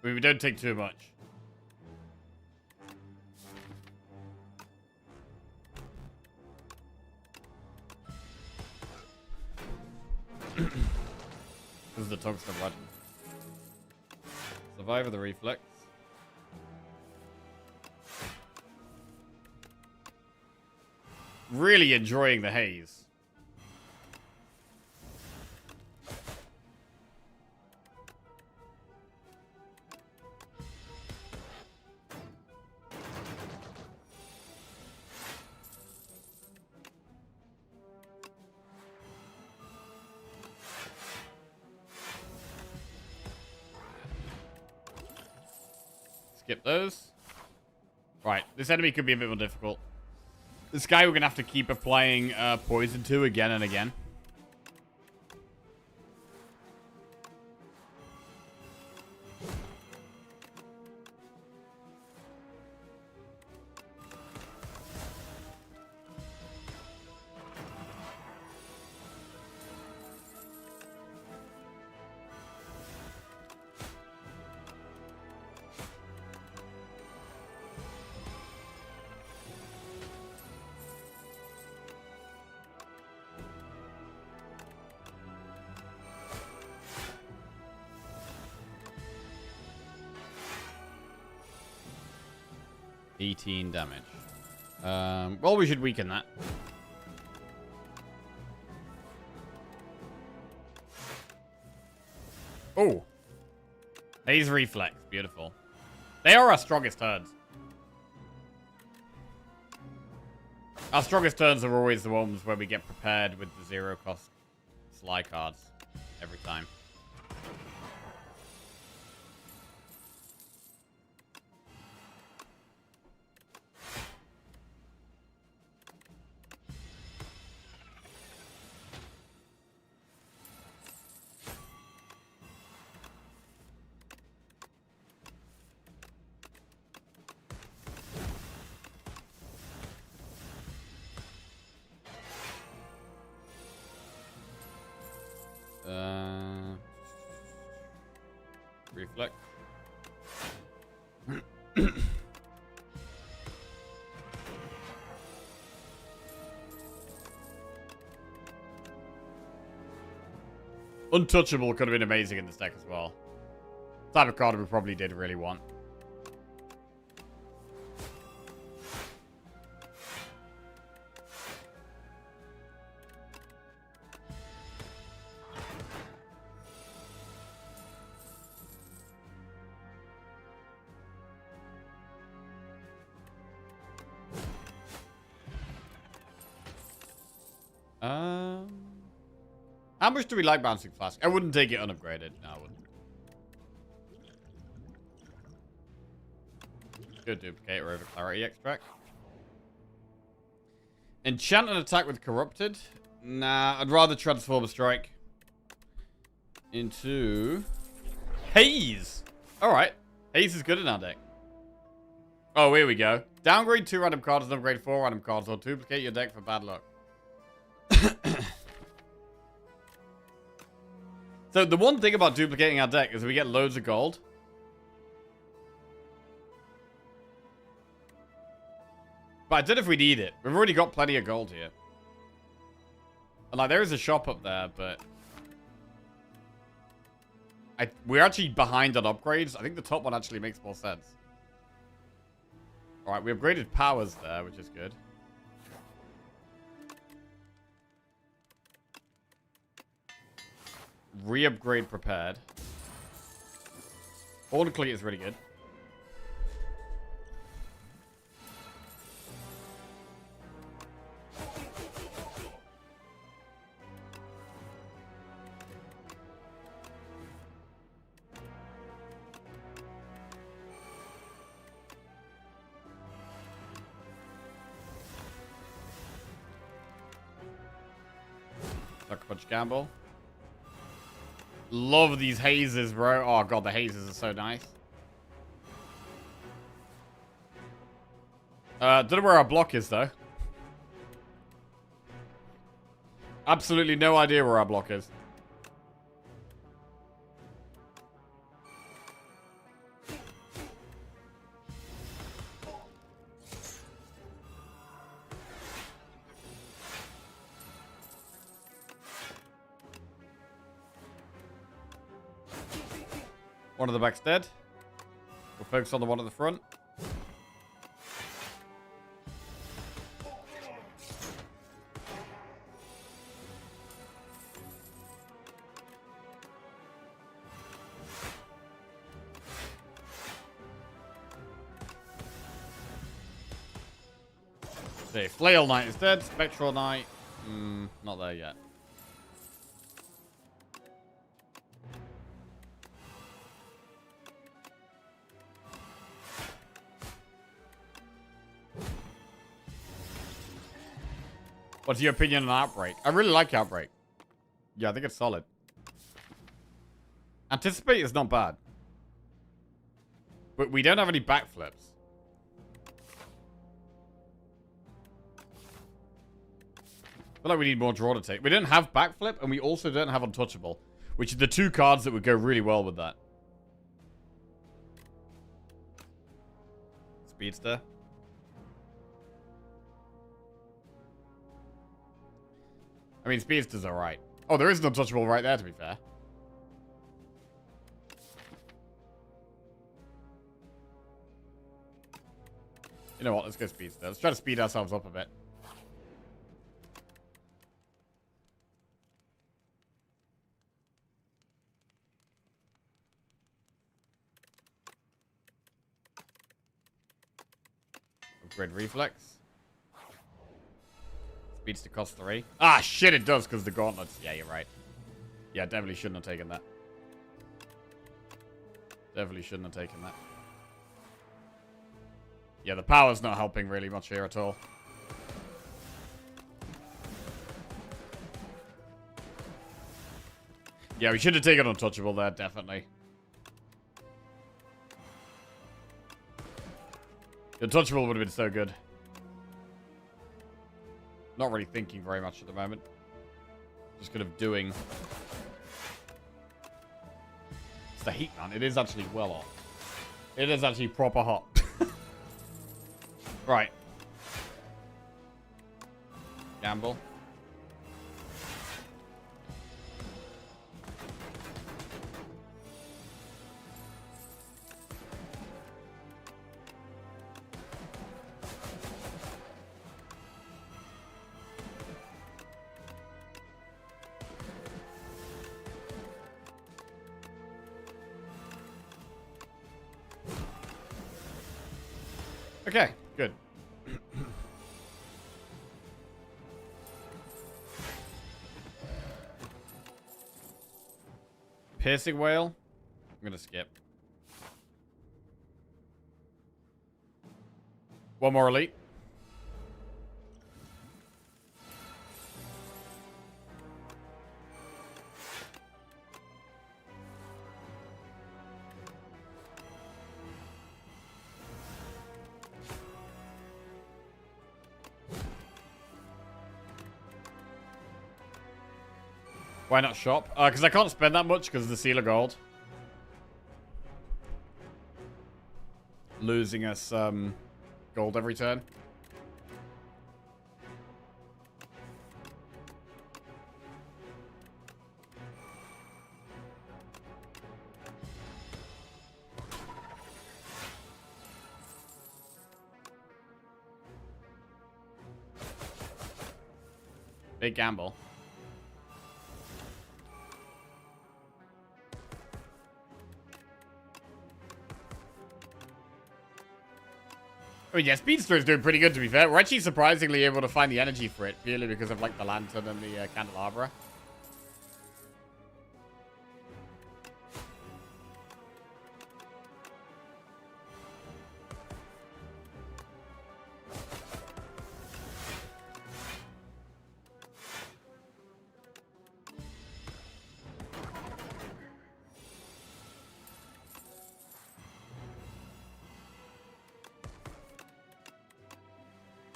I mean, we don't take too much. This is the Tungsten Legend. Survivor the Reflex. Really enjoying the haze. Skip those. Right, this enemy could be a bit more difficult. This guy we're going to have to keep applying poison to again and again. $18 damage. Well, we should weaken that. Oh. Haze Reflex. Beautiful. They are our strongest turns. Our strongest turns are always the ones where we get prepared with the 0-cost Sly cards. Every time. Reflect. Untouchable could have been amazing in this deck as well. Type of card we probably did really want. How much do we like Bouncing Flask? I wouldn't take it unupgraded. No, I wouldn't. Good duplicator over Clarity Extract. Enchant an attack with Corrupted? Nah, I'd rather transform a strike into Haze. Alright. Haze is good in our deck. Oh, here we go. Downgrade 2 random cards and upgrade 4 random cards, or duplicate your deck for bad luck. So the one thing about duplicating our deck is we get loads of gold. But I don't know if we need it. We've already got plenty of gold here. And like, there is a shop up there, but We're actually behind on upgrades. I think the top one actually makes more sense. Alright, we upgraded powers there, which is good. Re-upgrade prepared. Ordercleat is really good. Sucker Punch Gamble. Love these hazes, bro. Oh, God, the hazes are so nice. Don't know where our block is, though. Absolutely no idea where our block is. One of the back's dead. We'll focus on the one at the front. Okay, Flail Knight is dead. Spectral Knight. Not there yet. What's your opinion on Outbreak? I really like Outbreak. Yeah, I think it's solid. Anticipate is not bad. But we don't have any backflips. I feel like we need more draw to take. We don't have backflip, and we also don't have untouchable, which are the two cards that would go really well with that. Speedster. I mean, Speedster's alright. Oh, there is an untouchable right there, to be fair. You know what? Let's go Speedster. Let's try to speed ourselves up a bit. Upgrade Reflex. Speedster costs 3. Ah, shit, it does, because the gauntlets. Yeah, you're right. Yeah, definitely shouldn't have taken that. Definitely shouldn't have taken that. Yeah, the power's not helping really much here at all. Yeah, we should have taken untouchable there, definitely. Untouchable would have been so good. Not really thinking very much at the moment. Just kind of doing. It's the heat, man. It is actually well hot. It is actually proper hot. Right. Gamble. Okay, good. Piercing Whale. I'm gonna skip. One more elite. Why not shop? Because I can't spend that much because of the Seal of Gold. Losing us gold every turn. Big gamble. I mean, yeah, Speedster is doing pretty good, to be fair. We're actually surprisingly able to find the energy for it, purely because of, like, the lantern and the candelabra.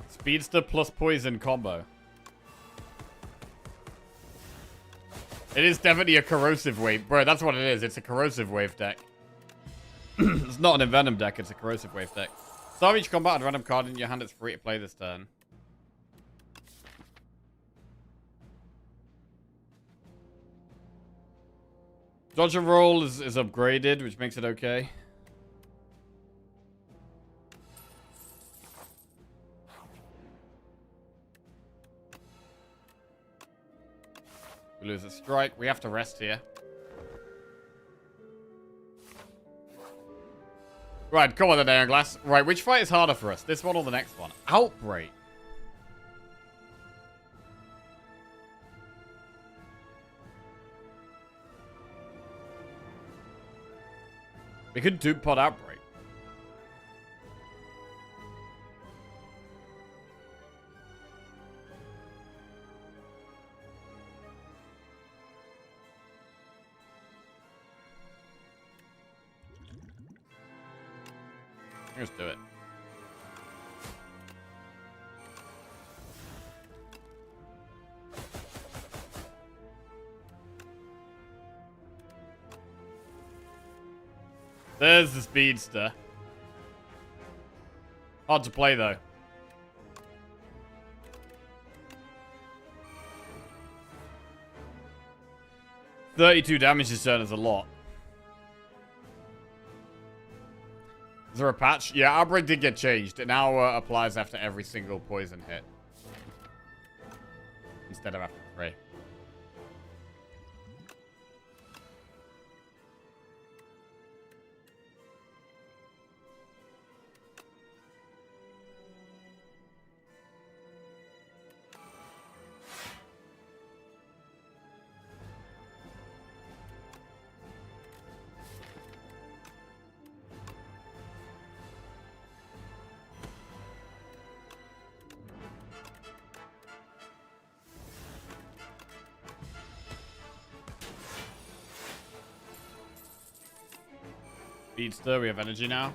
Speedster plus poison combo. It is definitely a corrosive wave. Bro, that's what it is. It's a corrosive wave deck. It's not an envenom deck, it's a corrosive wave deck. Start each combat, add a random card in your hand. It's free to play this turn. Dodge and roll is upgraded, which makes it okay. We lose a strike. We have to rest here. Right, come on then, Iron Glass. Right, which fight is harder for us? This one or the next one? Outbreak. We could do pod Outbreak. Let's do it. There's the Speedster. Hard to play, though. $32 damage this turn is a lot. Is there a patch? Yeah, Outbreak did get changed. It now applies after every single poison hit. Instead of after 3. Speedster, we have energy now.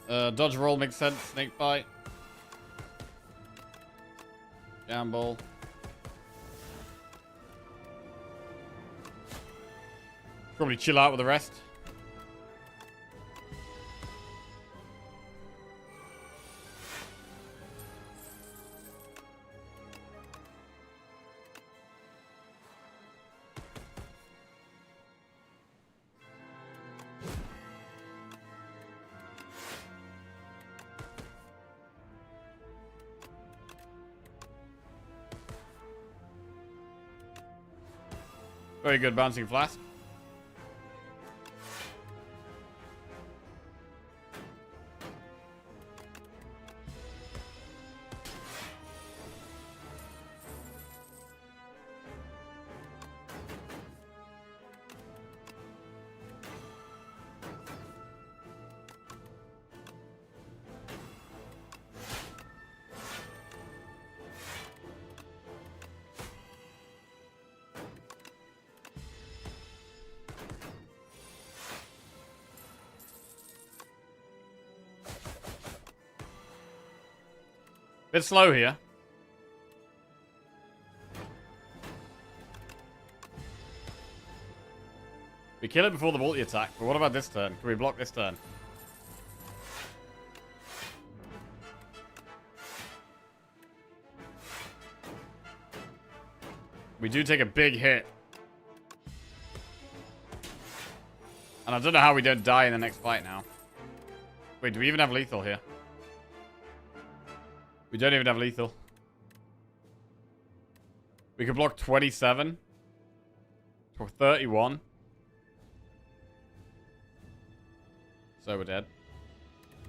Dodge roll makes sense. Snake bite. Gamble. Probably chill out with the rest. Very good bouncing flask. Bit slow here. We kill it before the multi attack, but what about this turn? Can we block this turn? We do take a big hit. And I don't know how we don't die in the next fight now. Wait, do we even have lethal here? We don't even have lethal. We could block 27. For 31. So we're dead.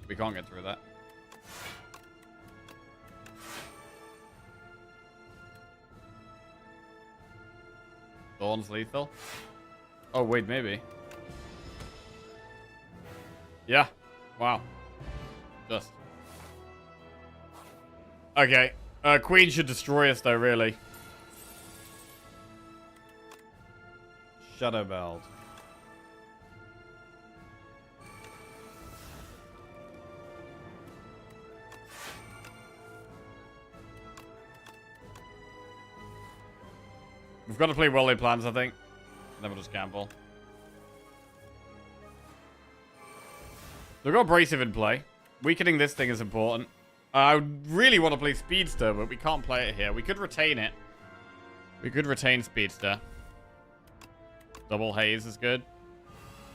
We can't get through that. Dawn's lethal. Oh, wait, maybe. Yeah. Wow. Just. Okay. Queen should destroy us, though, really. Shadow Belt. We've got to play well-laid plans, I think. Then we'll just gamble. We've got Abrasive in play. Weakening this thing is important. I really want to play Speedster, but we can't play it here. We could retain it. We could retain Speedster. Double Haze is good.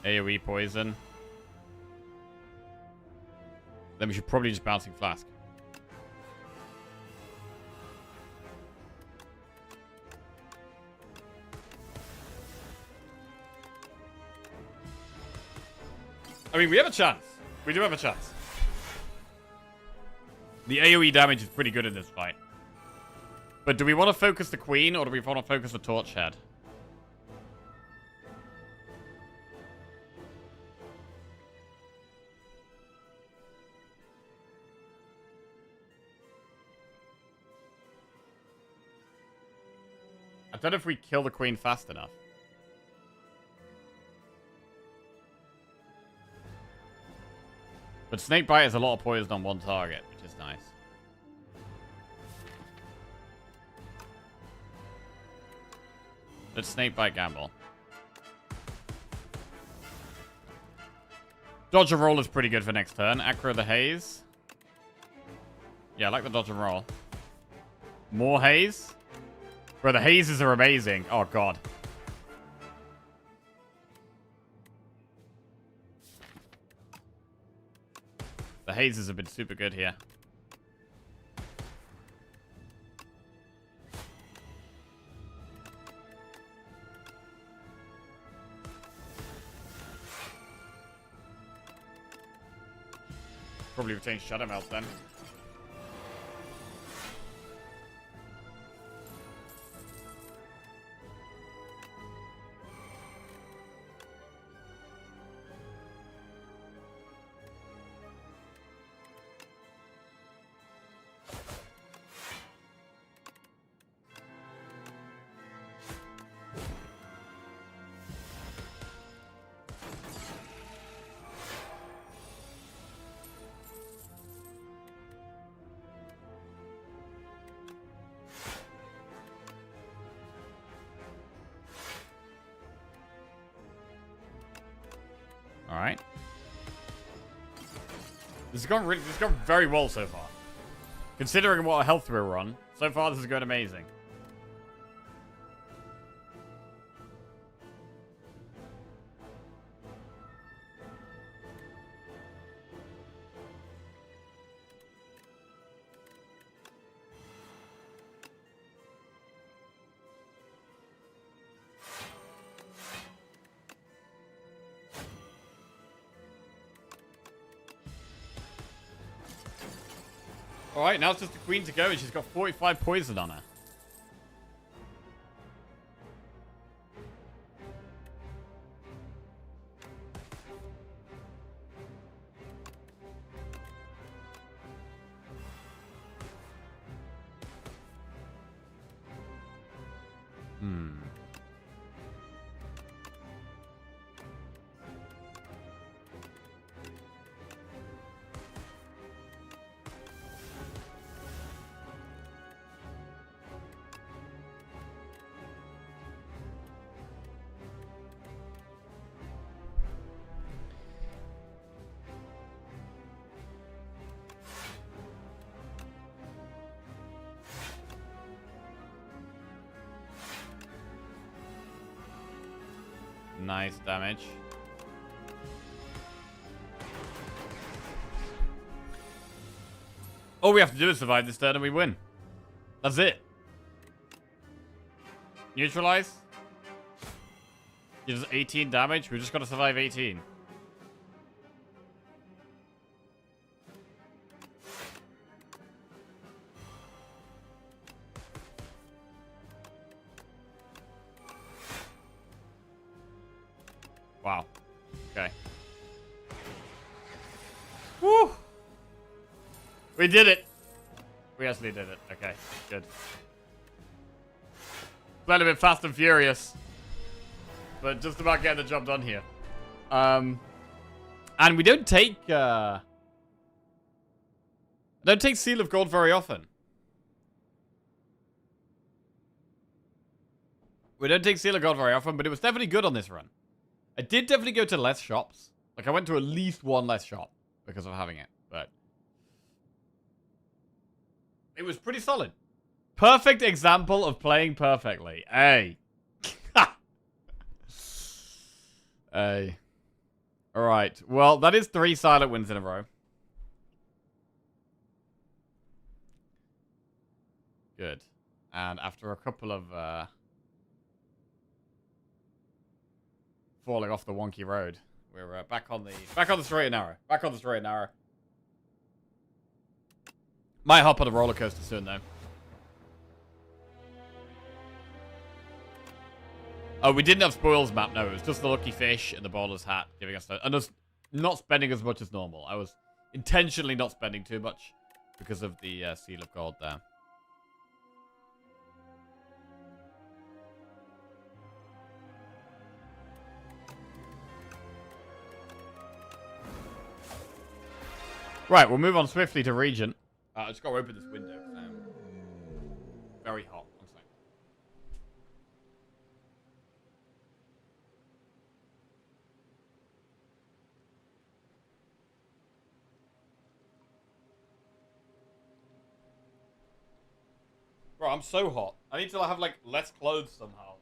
AoE Poison. Then we should probably just Bouncing Flask. I mean, we have a chance. We do have a chance. The AoE damage is pretty good in this fight. But do we want to focus the Queen, or do we want to focus the Torch Head? I don't know if we kill the Queen fast enough. But Snakebite has a lot of poison on one target, which is nice. Let's Snakebite gamble. Dodge and roll is pretty good for next turn. Acro the Haze. Yeah, I like the dodge and roll. More Haze. Bro, the Hazes are amazing. Oh, God. The Hazes have been super good here. Probably retain Shadow Melt then. Alright. This has gone very well so far. Considering what health we're on, so far this is going amazing. Alright, now it's just the Queen to go, and she's got 45 poison on her. Nice damage. All we have to do is survive this turn and we win. That's it. Neutralize. He does 18 damage. We've just got to survive 18. Wow. Okay. Woo! We did it! We actually did it. Okay, good. Played a bit fast and furious. But just about getting the job done here. And we don't take, Seal of Gold very often. We don't take Seal of Gold very often, but it was definitely good on this run. I did definitely go to less shops. Like, I went to at least one less shop because of having it, but it was pretty solid. Perfect example of playing perfectly. Hey. Hey. Alright, well, that is 3 silent wins in a row. Good. And after a couple of, falling off the wonky road, we're back on the straight and narrow. Back on the straight and narrow. Might hop on a roller coaster soon though. Oh, we didn't have spoils map. No, it was just the lucky fish and the bowler's hat giving us that, and us not spending as much as normal. I was intentionally not spending too much because of the Seal of Gold there. Right, we'll move on swiftly to Regent. I just got to open this window because I'm very hot. One second. Bro, I'm so hot. I need to have, like, less clothes somehow.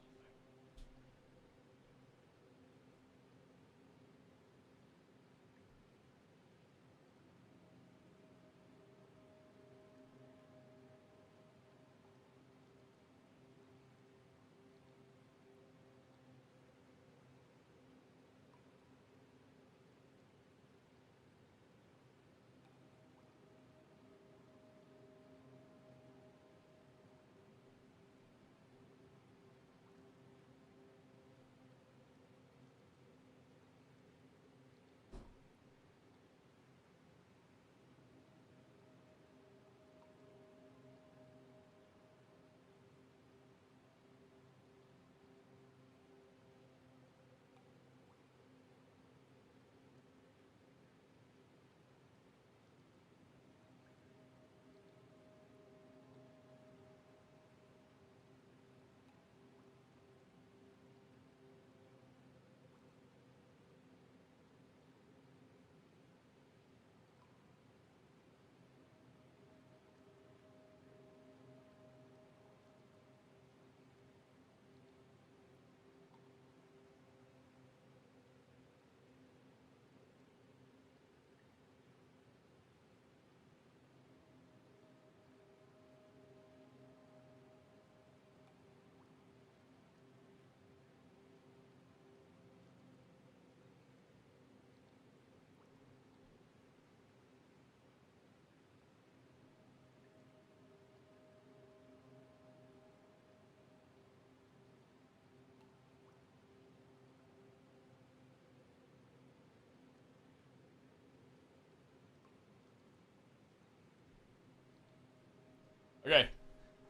Okay.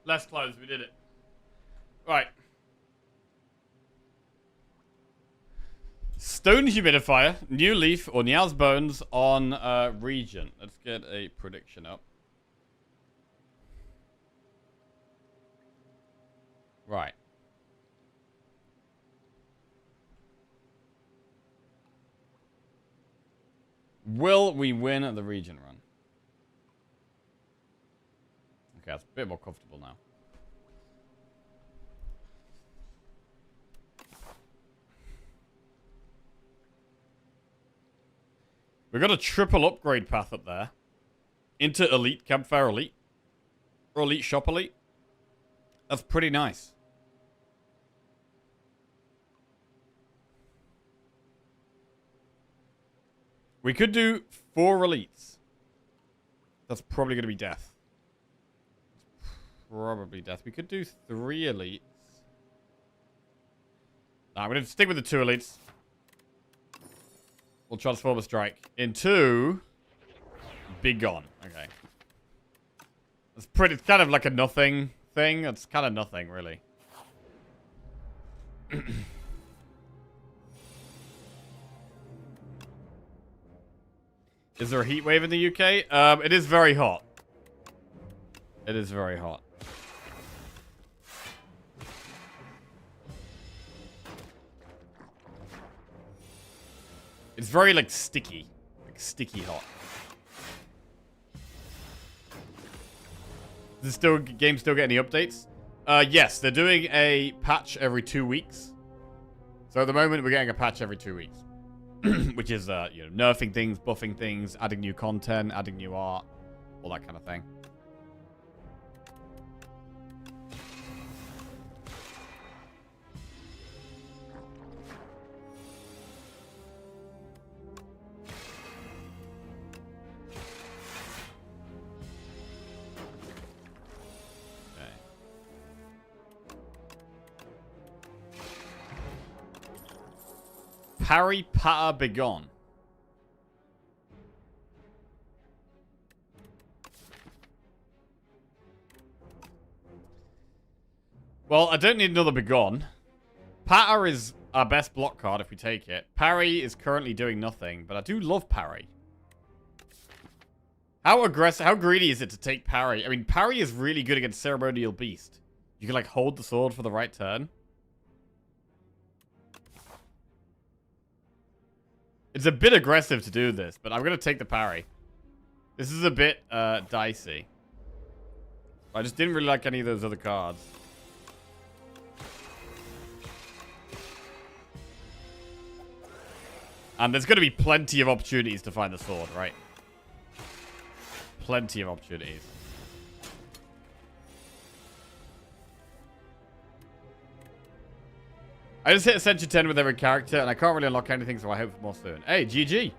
Less clothes, we did it. Right. Stone Humidifier, New Leaf, or Nial's Bones on Regent. Let's get a prediction up. Right. Will we win the Regent run? Okay, that's a bit more comfortable now. We've got a triple upgrade path up there. Into Elite, Campfire Elite. Or Elite Shop Elite. That's pretty nice. We could do 4 elites. That's probably going to be death. Probably death. We could do 3 elites. Nah, I'm going to stick with the 2 elites. We'll transform a strike into Be Gone. Okay. It's pretty. It's kind of like a nothing thing. It's kind of nothing, really. Is there a heat wave in the UK? It is very hot. It is very hot. It's very, like, sticky. Like, sticky hot. Does still game still get any updates? Yes, they're doing a patch every 2 weeks. So at the moment, we're getting a patch every 2 weeks. Which is, you know, nerfing things, buffing things, adding new content, adding new art, all that kind of thing. Parry, patter, begone. Well, I don't need another begone. Patter is our best block card if we take it. Parry is currently doing nothing, but I do love parry. How aggressive, how greedy is it to take parry? I mean, parry is really good against Ceremonial Beast. You can, like, hold the sword for the right turn. It's a bit aggressive to do this, but I'm going to take the parry. This is a bit dicey. I just didn't really like any of those other cards. And there's going to be plenty of opportunities to find the sword, right? Plenty of opportunities. I just hit Ascension 10 with every character, and I can't really unlock anything, so I hope for more soon. Hey, GG.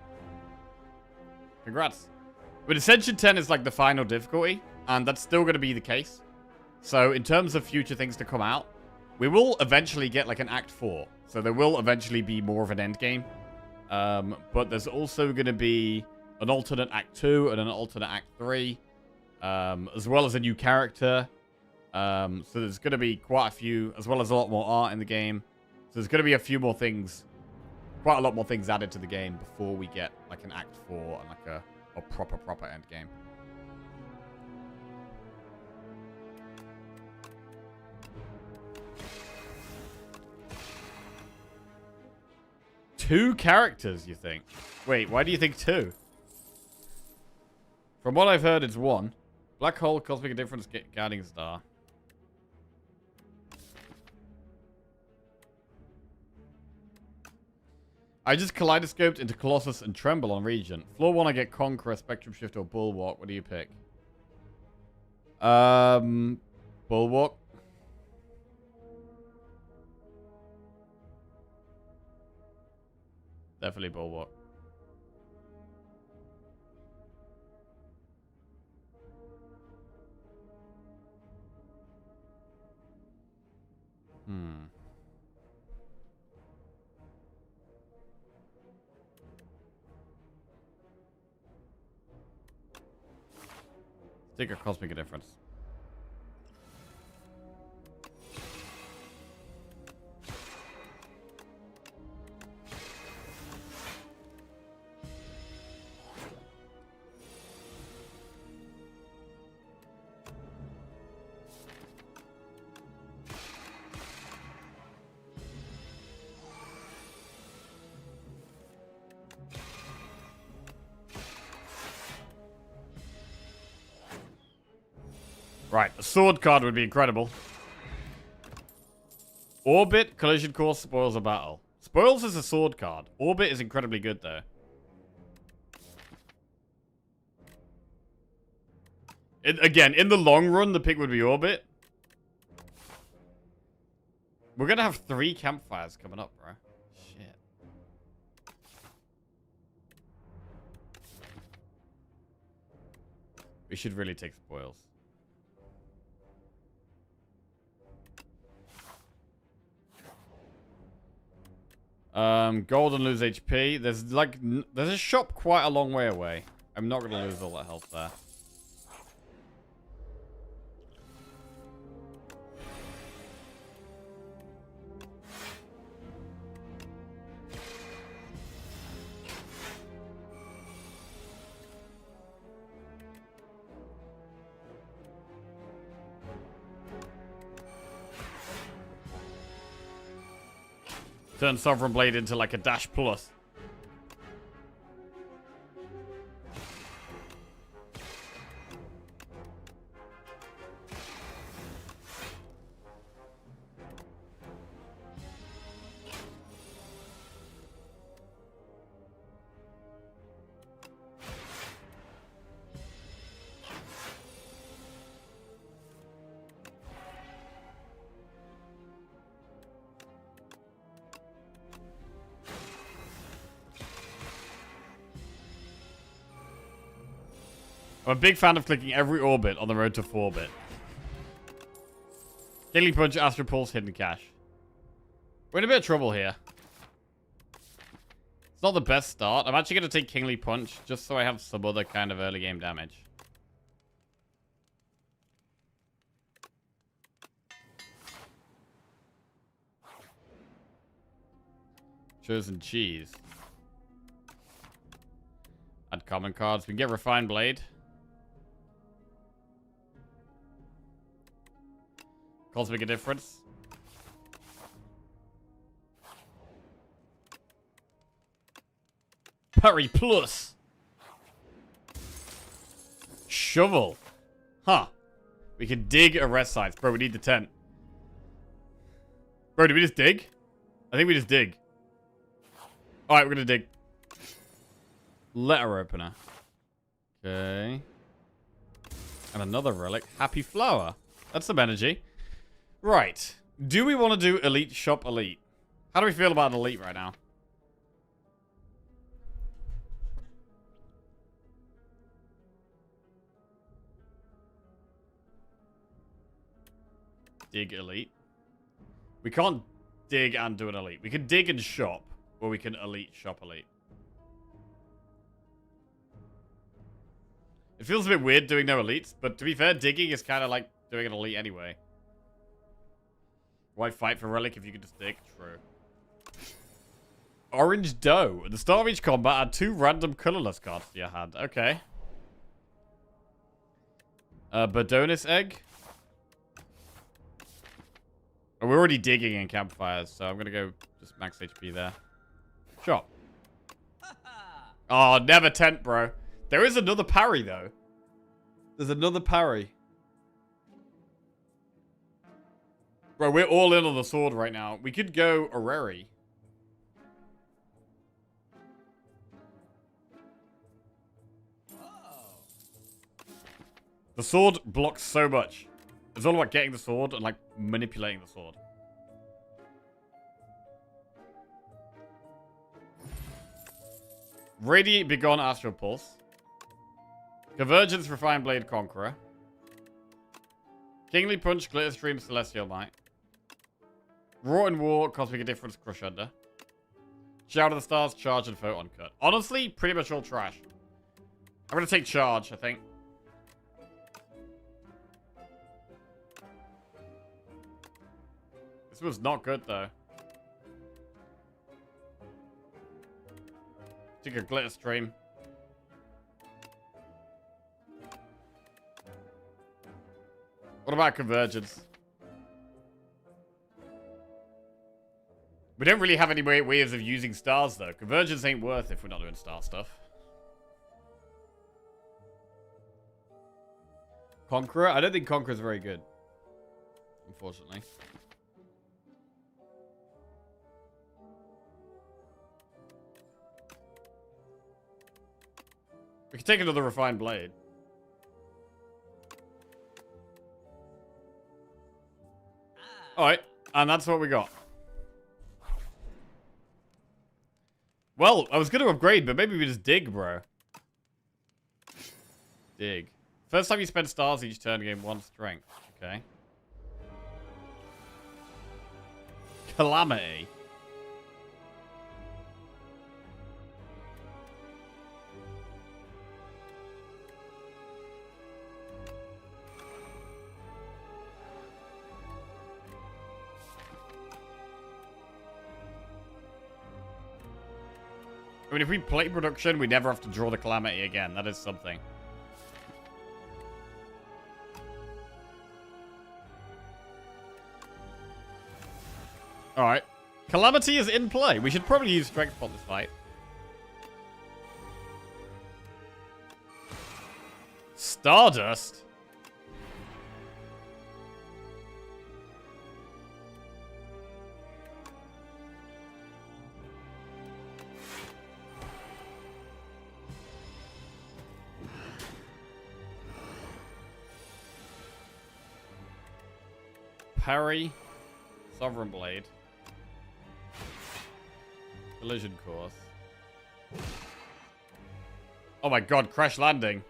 Congrats. But Ascension 10 is like the final difficulty, and that's still going to be the case. So in terms of future things to come out, we will eventually get like an Act 4. So there will eventually be more of an end game. But there's also going to be an alternate Act 2 and an alternate Act 3, as well as a new character. So there's going to be quite a few, as well as a lot more art in the game. So there's going to be a few more things, quite a lot more things added to the game before we get like an Act 4 and like a proper end game. Two characters, you think? Wait, why do you think 2? From what I've heard, it's 1. Black Hole, Cosmic Indifference, Guiding Star. I just kaleidoscoped into Colossus and Tremble on Regent. Floor 1, I get Conqueror, Spectrum Shift, or Bulwark. What do you pick? Bulwark. Definitely Bulwark. Take a Cosmic Indifference. Right, a sword card would be incredible. Orbit, Collision Course, Spoils of Battle. Spoils is a sword card. Orbit is incredibly good, though. Again, in the long run, the pick would be orbit. We're gonna have 3 campfires coming up, bro. Shit. We should really take spoils. Gold and lose HP. There's like, there's a shop quite a long way away. I'm not gonna lose all that health there. Turn Sovereign Blade into like a dash plus. I'm a big fan of clicking every orbit on the road to 4-bit. Kingly Punch, Astral Pulse, Hidden Cache. We're in a bit of trouble here. It's not the best start. I'm actually going to take Kingly Punch just so I have some other kind of early game damage. Chosen Cheese. Add common cards. We can get Refined Blade. Calls make a difference. Parry plus. Shovel. Huh. We can dig a rest sites. Bro, we need the tent. Bro, did we just dig? I think we just dig. Alright, we're gonna dig. Letter opener. Okay. And another relic. Happy Flower. That's some energy. Right. Do we want to do Elite Shop Elite? How do we feel about Elite right now? Dig Elite. We can't dig and do an Elite. We can dig and shop, or we can Elite Shop Elite. It feels a bit weird doing no Elites, but to be fair, digging is kind of like doing an Elite anyway. Why fight for relic if you can just dig? True. Orange Dough. At the start of each combat, add 2 random colorless cards to your hand. Okay. Badonis Egg. Oh, we're already digging in campfires, so I'm gonna go just max HP there. Shop. Oh, never tent, bro. There is another parry, though. There's another parry. Bro, we're all in on the sword right now. We could go Orrery. The sword blocks so much. It's all about getting the sword and, like, manipulating the sword. Radiate Begone Astral Pulse. Convergence Refined Blade Conqueror. Kingly Punch, Glitter Stream, Celestial Might. Raw and War, Cosmic Indifference, Crush Under. Shout of the Stars, Charge, and Photon Cut. Honestly, pretty much all trash. I'm going to take Charge, I think. This was not good, though. Take a Glitter Stream. What about Convergence? We don't really have any ways of using stars, though. Convergence ain't worth if we're not doing star stuff. Conqueror? I don't think Conqueror's very good. Unfortunately. We can take another Refined Blade. Alright, and that's what we got. Well, I was going to upgrade, but maybe we just dig, bro. Dig. First time you spend stars each turn, gain 1 strength. Okay. Calamity. I mean, if we play production, we never have to draw the Calamity again. That is something. Alright. Calamity is in play. We should probably use Strength Pot this fight. Stardust? Parry. Sovereign Blade. Collision Course. Oh my god, Crash Landing.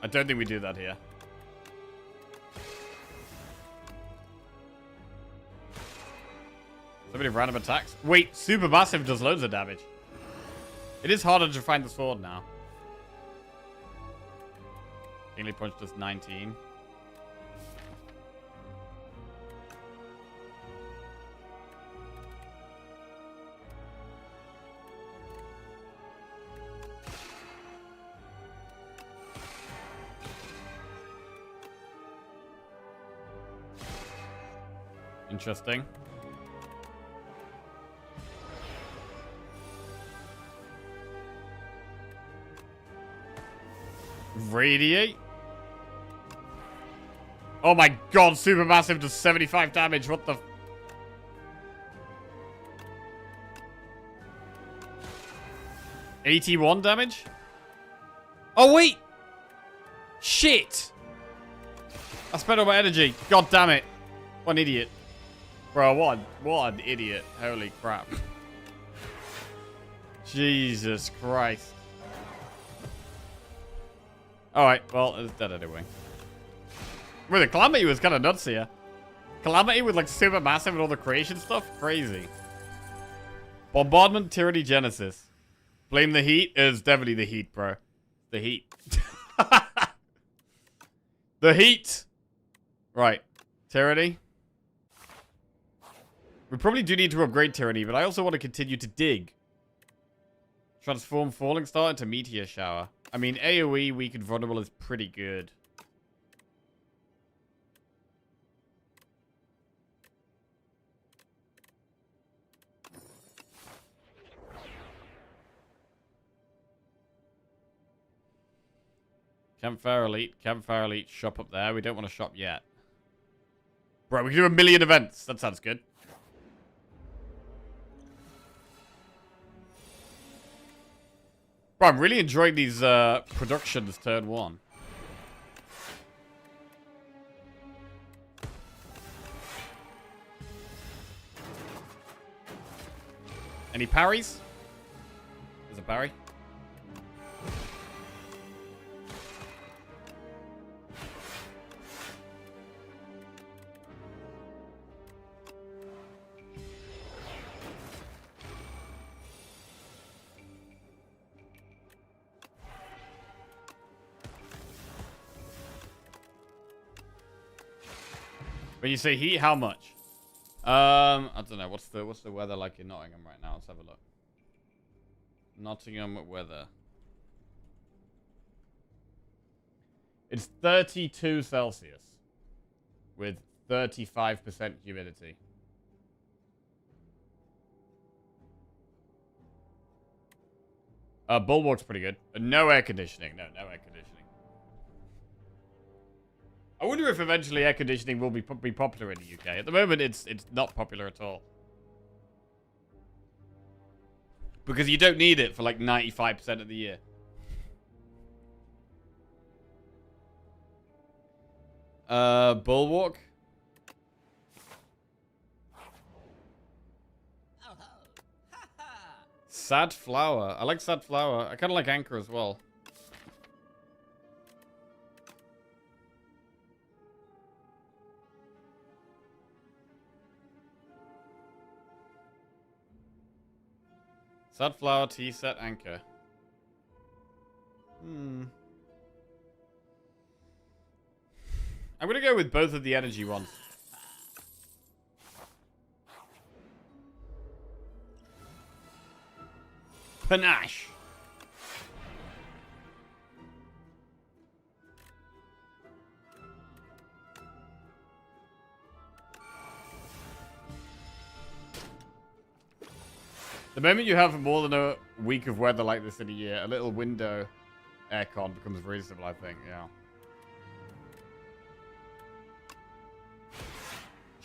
I don't think we do that here. So many random attacks. Wait, Supermassive does loads of damage. It is harder to find the sword now. Kingly Punch does 19. Interesting. Radiate. Oh my god, Supermassive does 75 damage. What the... 81 damage? Oh, wait! Shit! I spent all my energy. God damn it. What an idiot. Bro, what an idiot. Holy crap. Jesus Christ. Alright, well, it's dead anyway. Well, the Calamity was kind of nuts here. Calamity with, like, Supermassive and all the creation stuff? Crazy. Bombardment, Tyranny, Genesis. Blame the heat? It's definitely the heat, bro. The heat. The heat! Right. Tyranny. We probably do need to upgrade Tyranny, but I also want to continue to dig. Transform Falling Star into Meteor Shower. I mean, AoE, weak and vulnerable is pretty good. Campfire Elite, shop up there. We don't want to shop yet. Bro, we can do 1 million events. That sounds good. Bro, I'm really enjoying these productions turn 1. Any parries? There's a parry. When you say heat, how much? I don't know. What's the weather like in Nottingham right now? Let's have a look. Nottingham weather. It's 32 Celsius with 35% humidity. Bulwark's pretty good. No air conditioning. No air conditioning. I wonder if eventually air conditioning will be popular in the UK. At the moment, it's not popular at all. Because you don't need it for like 95% of the year. Bulwark. Sad Flower. I like Sad Flower. I kind of like Anchor as well. Sad Flower, Tea Set, Anchor. I'm gonna go with both of the energy ones. Panache. The moment you have more than a week of weather like this in a year, a little window aircon becomes reasonable, I think, yeah.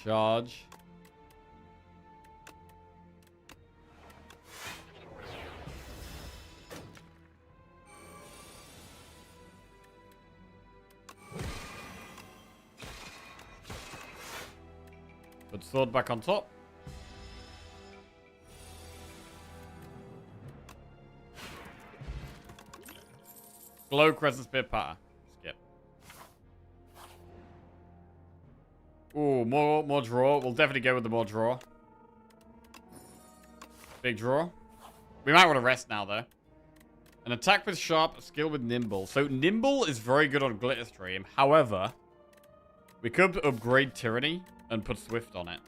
Charge. Put sword back on top. Glow Crescent Spear Patter. Skip. Ooh, more draw. We'll definitely go with the more draw. Big draw. We might want to rest now, though. An attack with sharp, a skill with nimble. So nimble is very good on Glitter Stream. However, we could upgrade Tyranny and put Swift on it.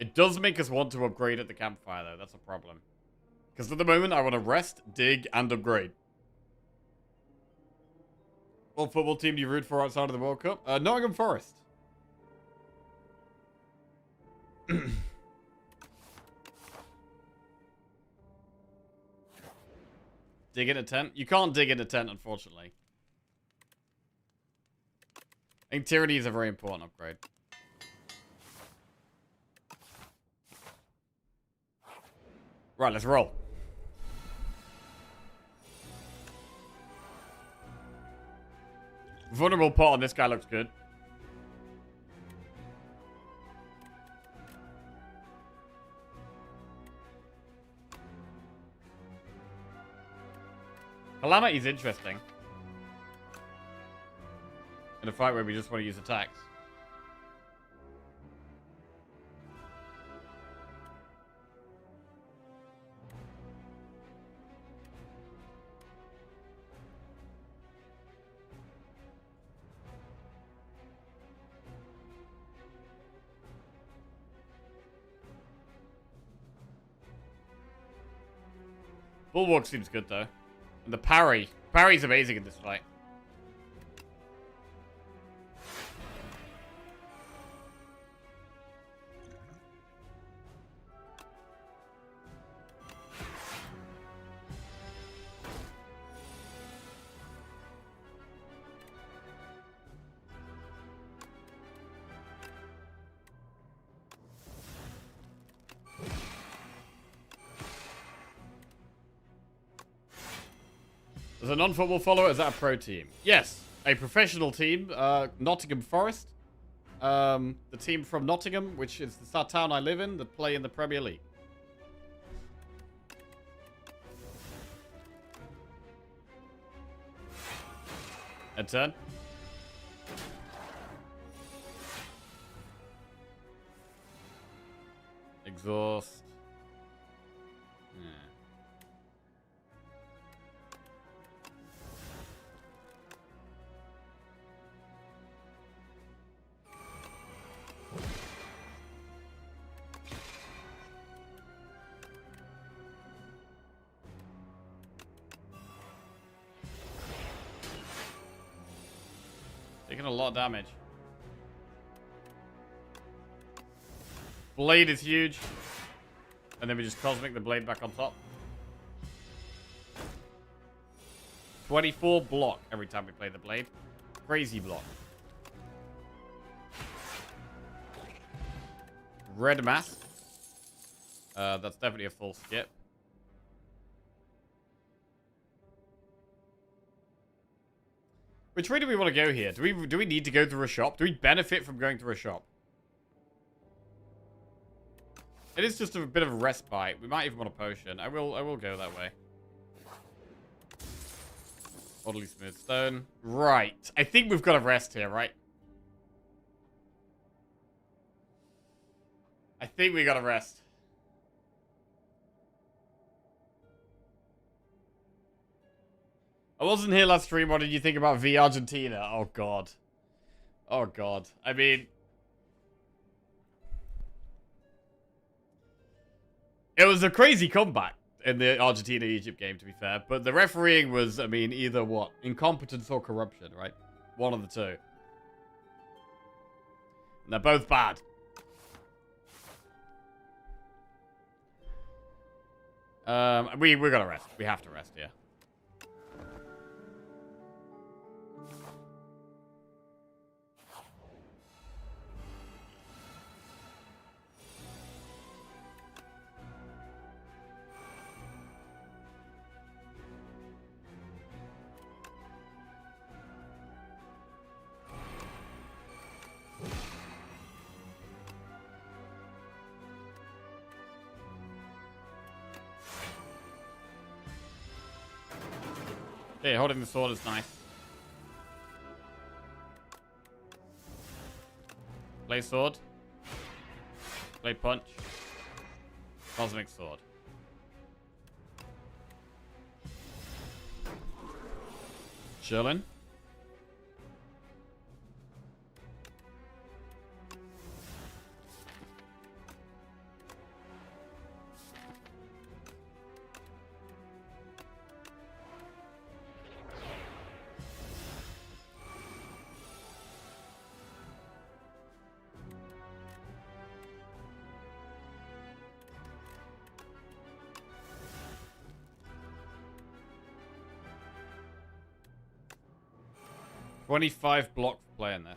It does make us want to upgrade at the campfire, though. That's a problem. Because at the moment, I want to rest, dig, and upgrade. What football team do you root for outside of the World Cup? Nottingham Forest. Dig in a tent? You can't dig in a tent, unfortunately. I think Tyranny is a very important upgrade. Right, let's roll. Vulnerable pot on this guy looks good. Calamity's interesting. In a fight where we just want to use attacks. Bulwark seems good, though. And the parry. Parry's amazing in this fight. As a non-football follower, is that a pro team? Yes, a professional team, Nottingham Forest. The team from Nottingham, which is the town I live in, that play in the Premier League. A10. Exhaust. Taking a lot of damage. Blade is huge. And then we just cosmic the blade back on top. 24 block every time we play the blade. Crazy block. Red mask. That's definitely a full skip. Which way do we want to go here? Do we need to go through a shop? Do we benefit from going through a shop? It is just a bit of a respite. We might even want a potion. I will go that way. Oddly smooth stone. Right. I think we've got a rest here, right? I think we got a rest. I wasn't here last stream. What did you think about V Argentina? Oh, God. Oh, God. I mean... It was a crazy comeback in the Argentina-Egypt game, to be fair. But the refereeing was, I mean, either what? Incompetence or corruption, right? One of the two. And they're both bad. We gotta rest. We have to rest, yeah. Hey, holding the sword is nice. Play sword. Play punch. Cosmic sword. Chillin'. $25 block for playing this.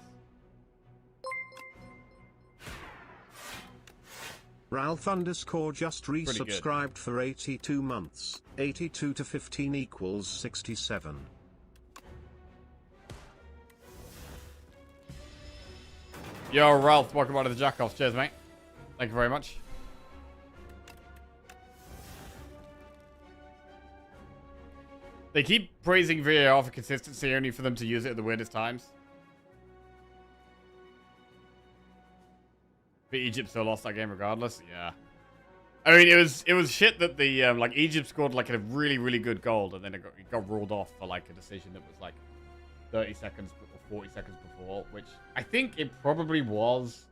Ralph _ just resubscribed for 82 months. 82 to 15 equals 67. Yo, Ralph, welcome out to the Jackoffs. Cheers, mate. Thank you very much. They keep praising VAR for consistency only for them to use it at the weirdest times. But Egypt still lost that game regardless. Yeah. I mean, it was shit that the like Egypt scored like a really good goal and then it got ruled off for like a decision that was like 30 seconds or 40 seconds before, which I think it probably was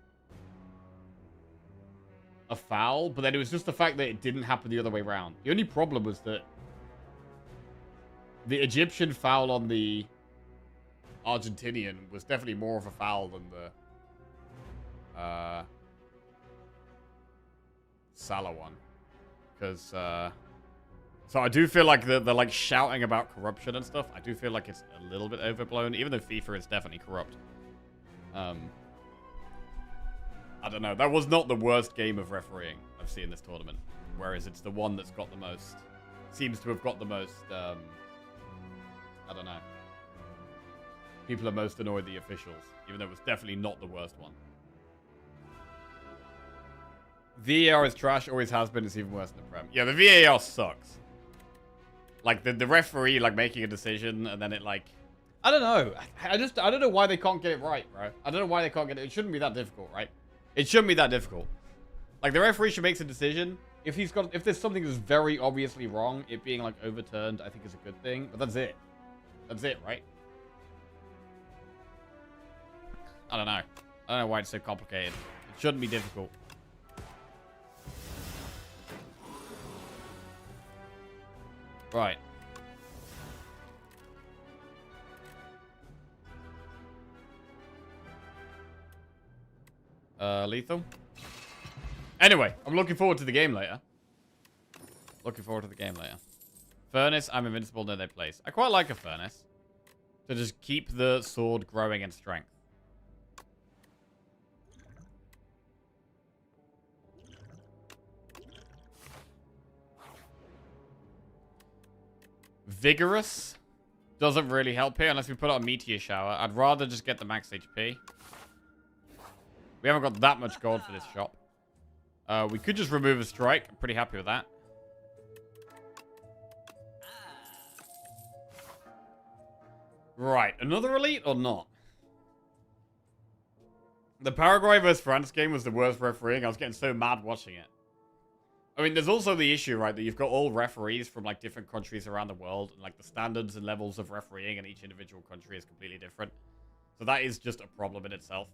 a foul, but then it was just the fact that it didn't happen the other way around. The only problem was that the Egyptian foul on the Argentinian was definitely more of a foul than the Salah one. Because, so I do feel like they're like shouting about corruption and stuff. I do feel like it's a little bit overblown, even though FIFA is definitely corrupt. I don't know. That was not the worst game of refereeing I've seen this tournament. Whereas it's the one that's got the most, seems to have got the most, I don't know. People are most annoyed the officials, even though it was definitely not the worst one. VAR is trash, always has been, it's even worse than the Prem. Yeah, the VAR sucks. Like, the referee, like, making a decision, and then it, like... I don't know. I don't know why they can't get it right, bro. I don't know why they can't get it. It shouldn't be that difficult, right? It shouldn't be that difficult. Like, the referee should make a decision. If there's something that's very obviously wrong, it being, like, overturned, I think is a good thing. But that's it. That's it, right? I don't know. I don't know why it's so complicated. It shouldn't be difficult. Right. Lethal? Anyway, I'm looking forward to the game later. Furnace, I'm invincible, no they place. I quite like a furnace. To just keep the sword growing in strength. Vigorous doesn't really help here unless we put out a meteor shower. I'd rather just get the max HP. We haven't got that much gold for this shop. We could just remove a strike. I'm pretty happy with that. Right, another elite or not? The Paraguay vs. France game was the worst refereeing. I was getting so mad watching it. I mean, there's also the issue, right, that you've got all referees from, like, different countries around the world. And, like, the standards and levels of refereeing in each individual country is completely different. So that is just a problem in itself.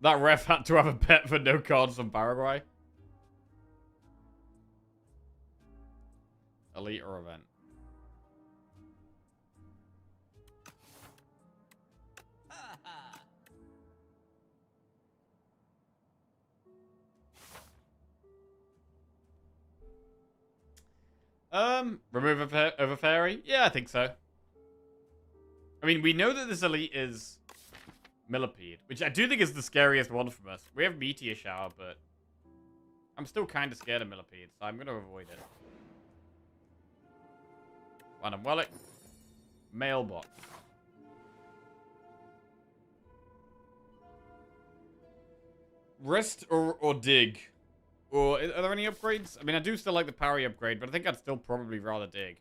That ref had to have a bet for no cards on Paraguay. Elite or event? Remove a fairy? Yeah, I think so. I mean, we know that this elite is Millipede, which I do think is the scariest one from us. We have Meteor Shower, but I'm still kind of scared of Millipede, so I'm going to avoid it. Random Relic. Mailbox. Rest or dig? Or are there any upgrades? I mean, I do still like the parry upgrade, but I think I'd still probably rather dig.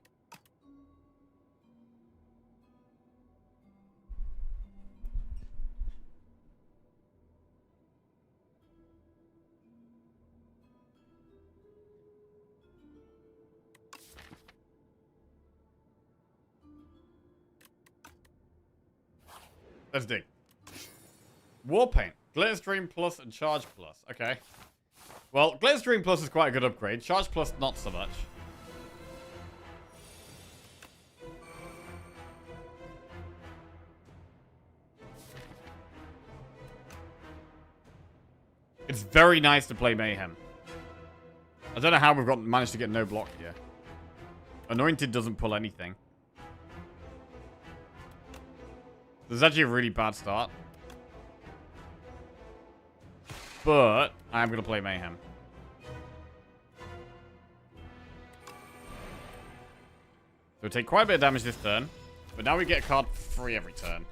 Let's dig. Warpaint. Glitterstream Plus and Charge Plus. Okay. Well, Glitterstream Plus is quite a good upgrade. Charge Plus, not so much. It's very nice to play Mayhem. I don't know how we've managed to get no block here. Anointed doesn't pull anything. This is actually a really bad start. But I am going to play Mayhem. So we take quite a bit of damage this turn. But now we get a card free every turn.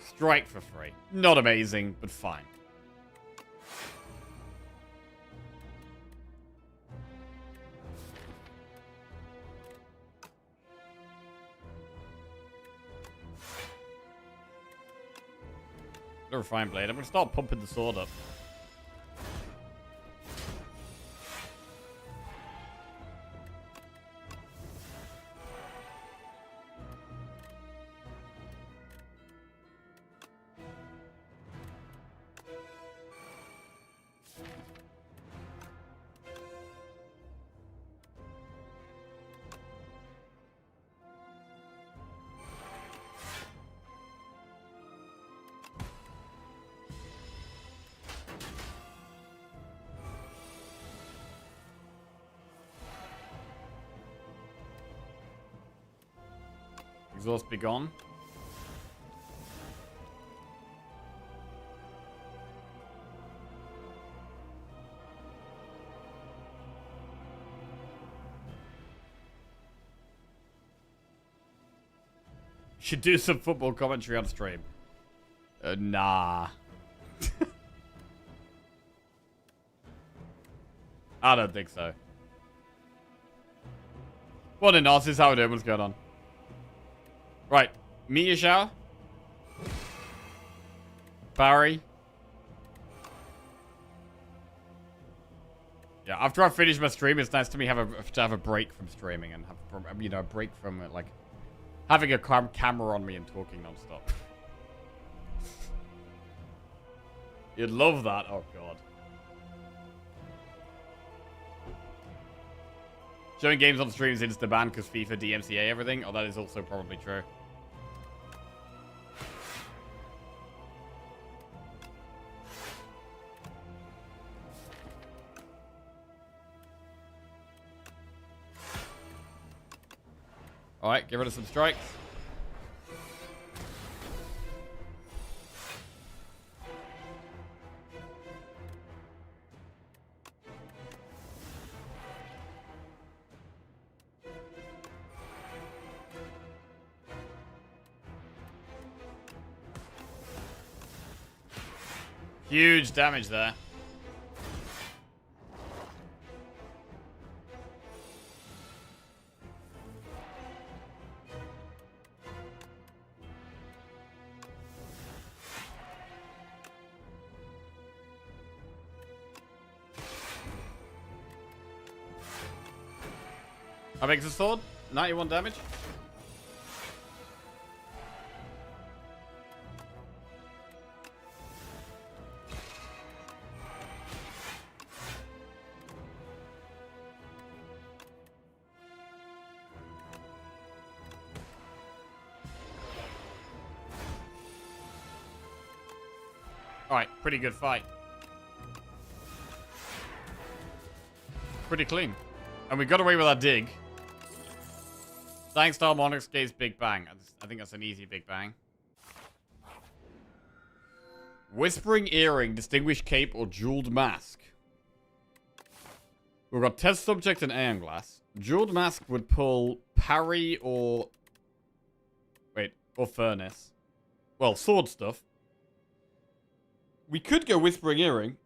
Strike for free. Not amazing, but fine. The Refined Blade. I'm going to start pumping the sword up. Exhaust be gone. Should do some football commentary on stream. Nah. I don't think so. What a Narcissus, how are we doing? What's going on? Right, Meteor Shower. Barry. Yeah, after I finish my stream, it's nice to me have a break from streaming and have, you know, a break from like having a camera on me and talking non-stop. You'd love that. Oh god. Showing games on streams is insta ban because FIFA DMCA everything. Oh, that is also probably true. Alright, get rid of some strikes. Huge damage there. How big's the sword? 91 damage. Alright, pretty good fight. Pretty clean. And we got away with our dig. Thanks to Harmonix Gaze Big Bang. I think that's an easy Big Bang. Whispering Earring, Distinguished Cape, or Jeweled Mask. We've got Test Subject and Aeon Glass. Jeweled Mask would pull Parry or... Wait, or Furnace. Well, sword stuff. We could go Whispering Earring.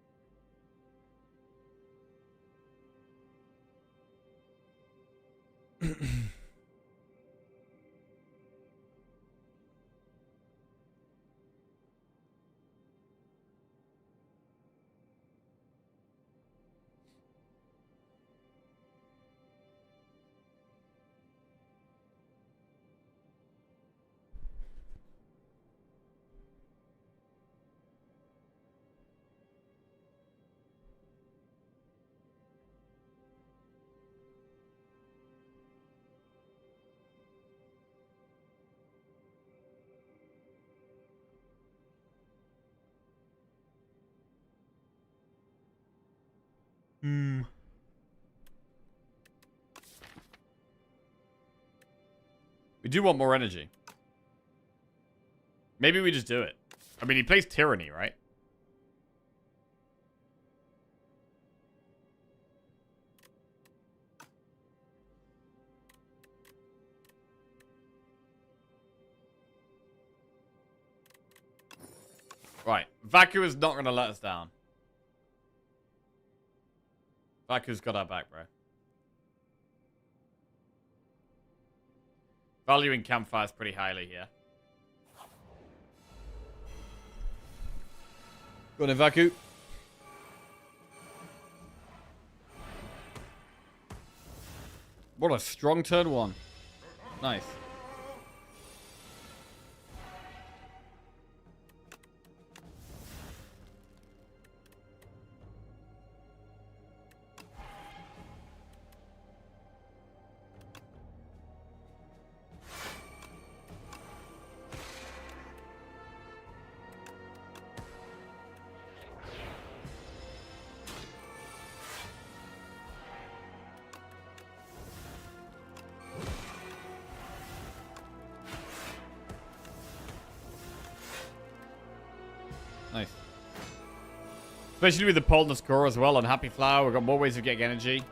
We do want more energy. Maybe we just do it. I mean, he plays Tyranny, right? Right. Vaku is not going to let us down. Vaku's got our back, bro. Valuing campfires pretty highly here. Go on in, Vaku. What a strong turn one. Nice. Nice. Especially with the Polna score as well on Happy Flower. We've got more ways of getting energy.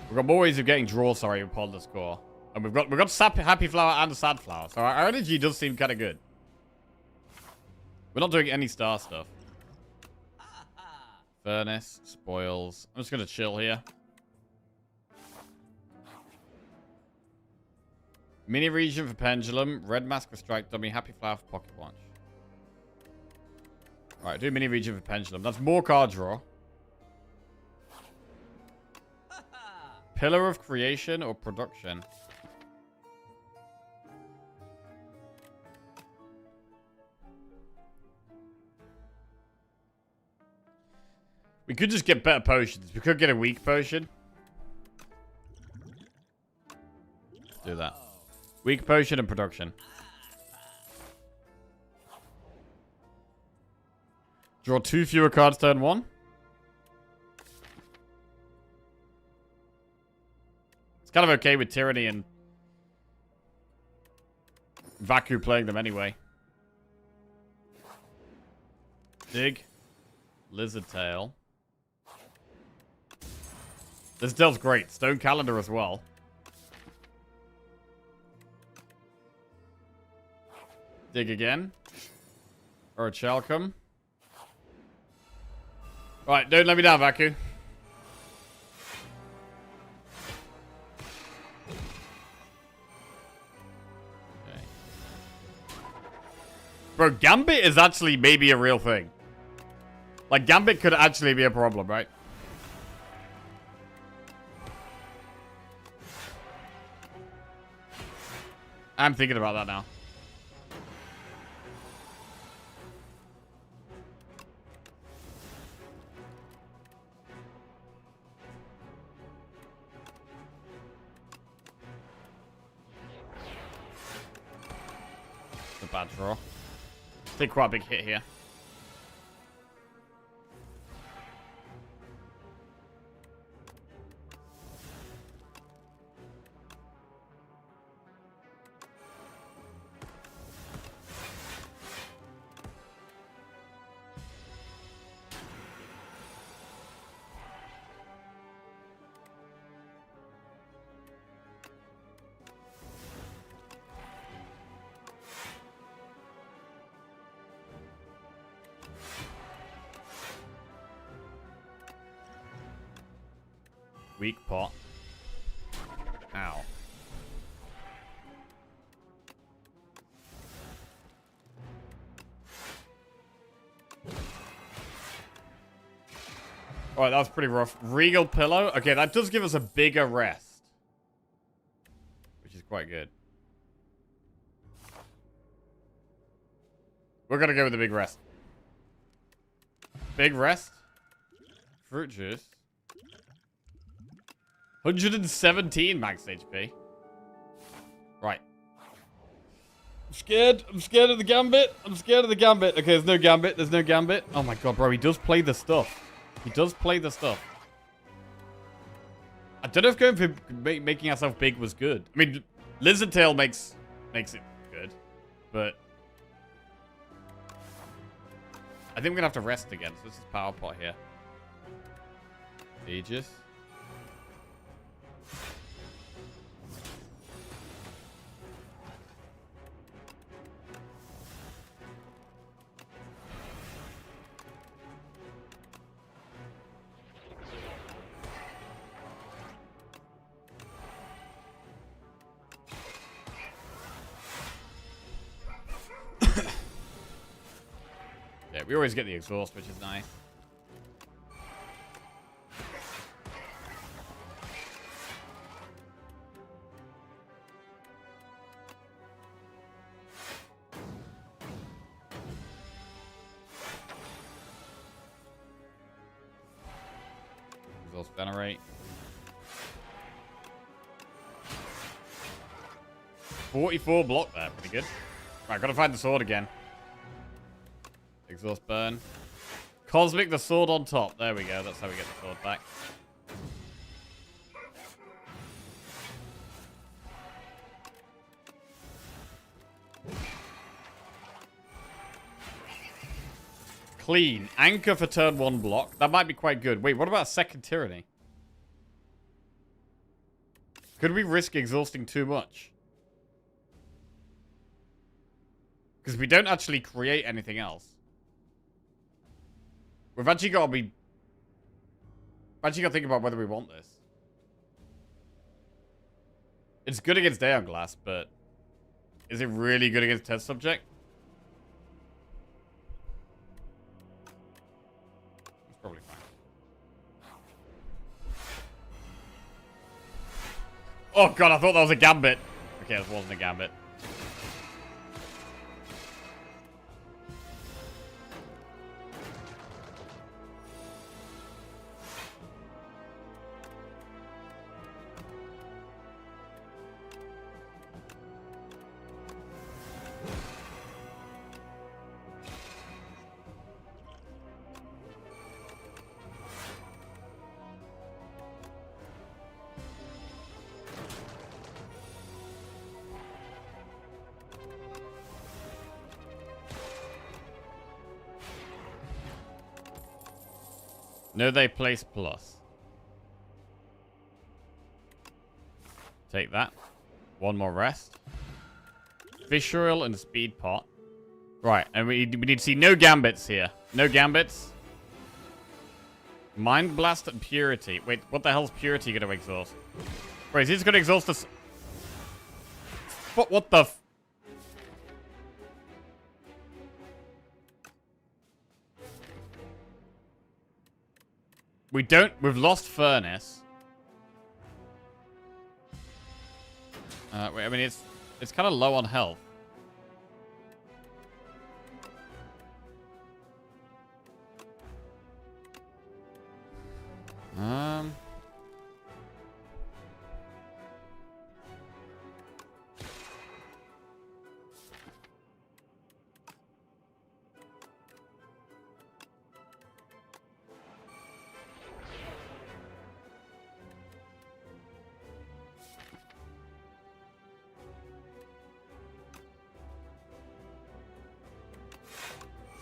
We've got more ways of getting draw, sorry, with Polna score. And we've got Happy Flower and a Sad Flower. So our energy does seem kind of good. We're not doing any star stuff. Furnace, spoils. I'm just going to chill here. Mini region for Pendulum. Red Mask for Strike Dummy. Happy Flower for Pocket Launch. Alright, do mini region for Pendulum. That's more card draw. Pillar of Creation or Production. We could just get better potions. We could get a weak potion. Let's do that. Weak potion and production. Draw 2 fewer cards turn 1. kind of okay with Tyranny and Vaku playing them anyway. Dig. Lizard Tail. This Tail's great. Stone Calendar as well. Dig again. Or a Chalcom. Right, don't let me down, Vaku. Okay. Bro, Gambit is actually maybe a real thing. Like, Gambit could actually be a problem, right? I'm thinking about that now. It's a bad draw. Take quite a big hit here. Weak pot. Ow. Alright, that was pretty rough. Regal Pillow. Okay, that does give us a bigger rest. Which is quite good. We're gonna go with the big rest. Big rest. Fruit juice. 117 max HP. Right. I'm scared. I'm scared of the Gambit. I'm scared of the Gambit. Okay, there's no Gambit. There's no Gambit. Oh my god, bro. He does play the stuff. He does play the stuff. I don't know if going for making ourselves big was good. I mean, Lizard Tail makes it good. But I think we're going to have to rest again. So this is Power Pot here. Aegis. Yeah, we always get the exhaust, which is nice. Exhaust venerate. 44 block there, pretty good. Right, gotta find the sword again. Exhaust burn. Cosmic the sword on top. There we go. That's how we get the sword back. Clean. Anchor for turn 1 block. That might be quite good. Wait, what about a second Tyranny? Could we risk exhausting too much? Because we don't actually create anything else. We've actually got to be... Actually got to think about whether we want this. It's good against Dayon Glass, but... Is it really good against Test Subject? It's probably fine. Oh god, I thought that was a Gambit. Okay, this wasn't a Gambit. No, they place plus. Take that. One more rest. Fish oil and speed pot. Right, and we need to see no gambits here. No gambits. Mind blast and purity. Wait, what the hell's purity gonna exhaust? Wait, is this gonna exhaust us? What the f... We've lost furnace. Wait, I mean, it's kind of low on health.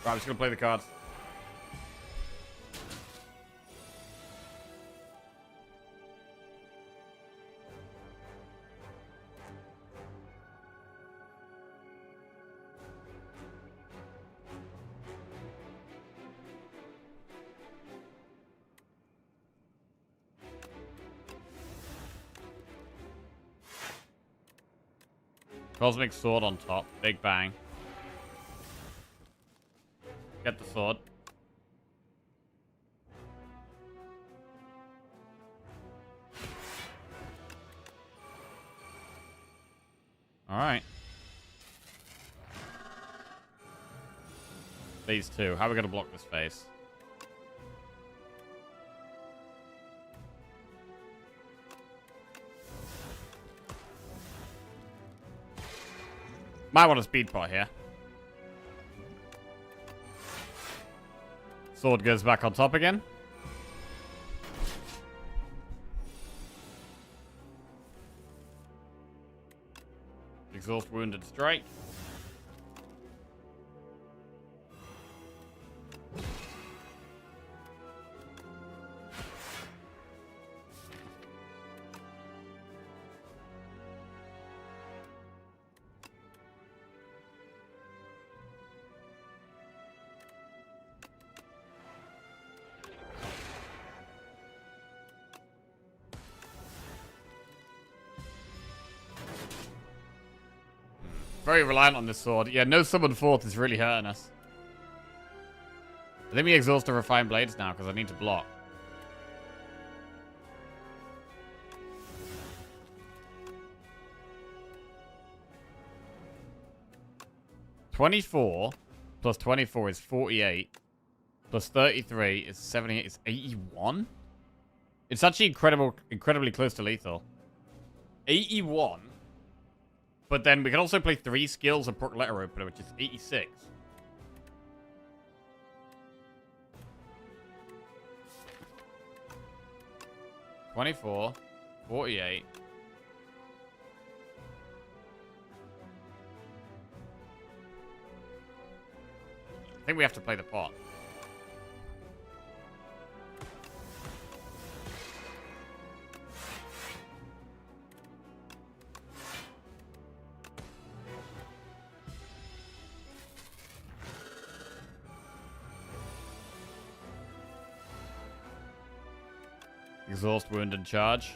Right, I'm just gonna play the cards. Cosmic sword on top. Big bang. Get the sword. Alright. Phase 2. How are we going to block this phase? Might want a speed pot here. Sword goes back on top again. Exhaust wounded strike. Very reliant on this sword. Yeah, no summon fourth is really hurting us. Let me exhaust the refined blades now because I need to block. (24) plus 24 is 48. Plus 33 is 78. It's 81. It's actually incredibly close to lethal. 81. But then we can also play 3 skills and proc letter opener, which is 86. (24), 48. I think we have to play the pot. Exhaust, wound, and charge.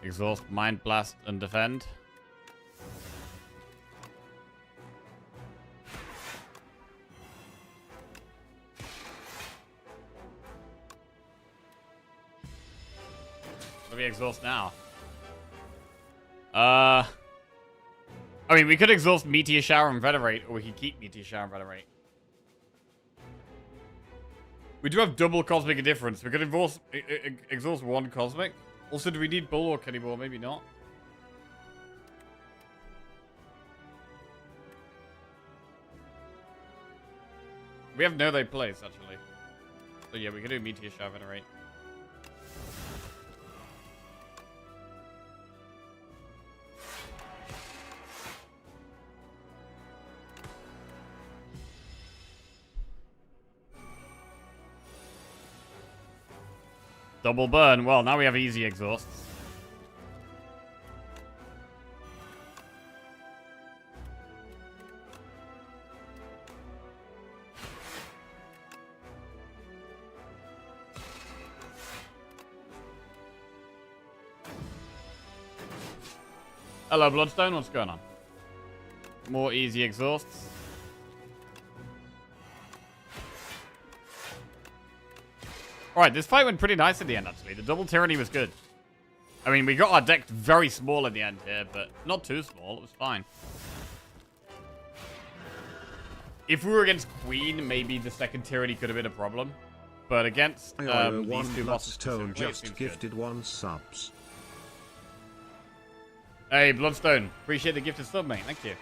Exhaust, mind blast, and defend. What do we exhaust now? I mean, we could exhaust Meteor Shower and Venerate, or we could keep Meteor Shower and Venerate. We do have double Cosmic Indifference. We could exhaust one Cosmic. Also, do we need Bulwark anymore? Maybe not. We have no they place, actually. So yeah, we can do Meteor Shower Venerate. Double burn. Well, now we have easy exhausts. Hello, Bloodstone. What's going on? More easy exhausts. Alright, this fight went pretty nice in the end, actually. The double tyranny was good. I mean, we got our deck very small in the end here, but not too small. It was fine. If we were against Queen, maybe the second tyranny could have been a problem. But against these two bosses, just gifted good. 1 subs. Hey, Bloodstone. Appreciate the gifted sub, mate. Thank you.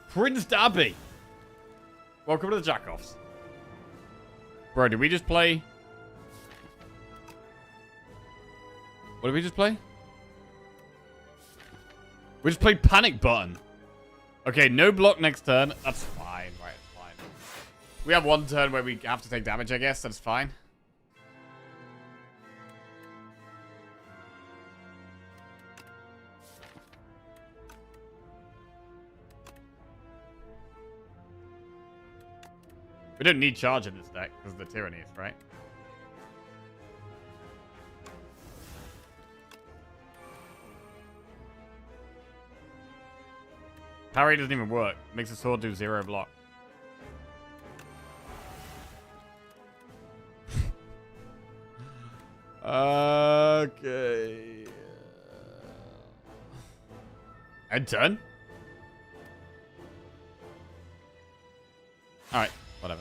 Prince Dabby. Welcome to the Jackoffs. Bro, did we just play... What did we just play? We just played Panic Button. Okay, no block next turn. That's fine. Right, it's fine. We have 1 turn where we have to take damage, I guess. That's fine. We don't need charge in this deck because of the tyrannies, right? Parry doesn't even work. Makes the sword do 0 block. Okay. End turn? Alright, whatever.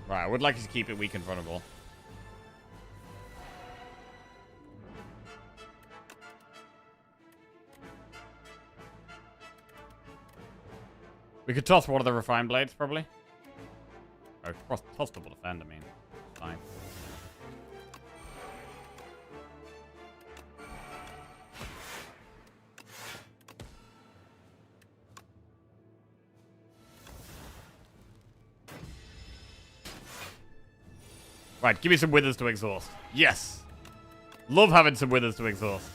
Right, I would like to keep it weak and vulnerable. We could toss one of the refined blades, probably. Or toss double defend, I mean. Fine. Right, give me some withers to exhaust. Yes! Love having some withers to exhaust.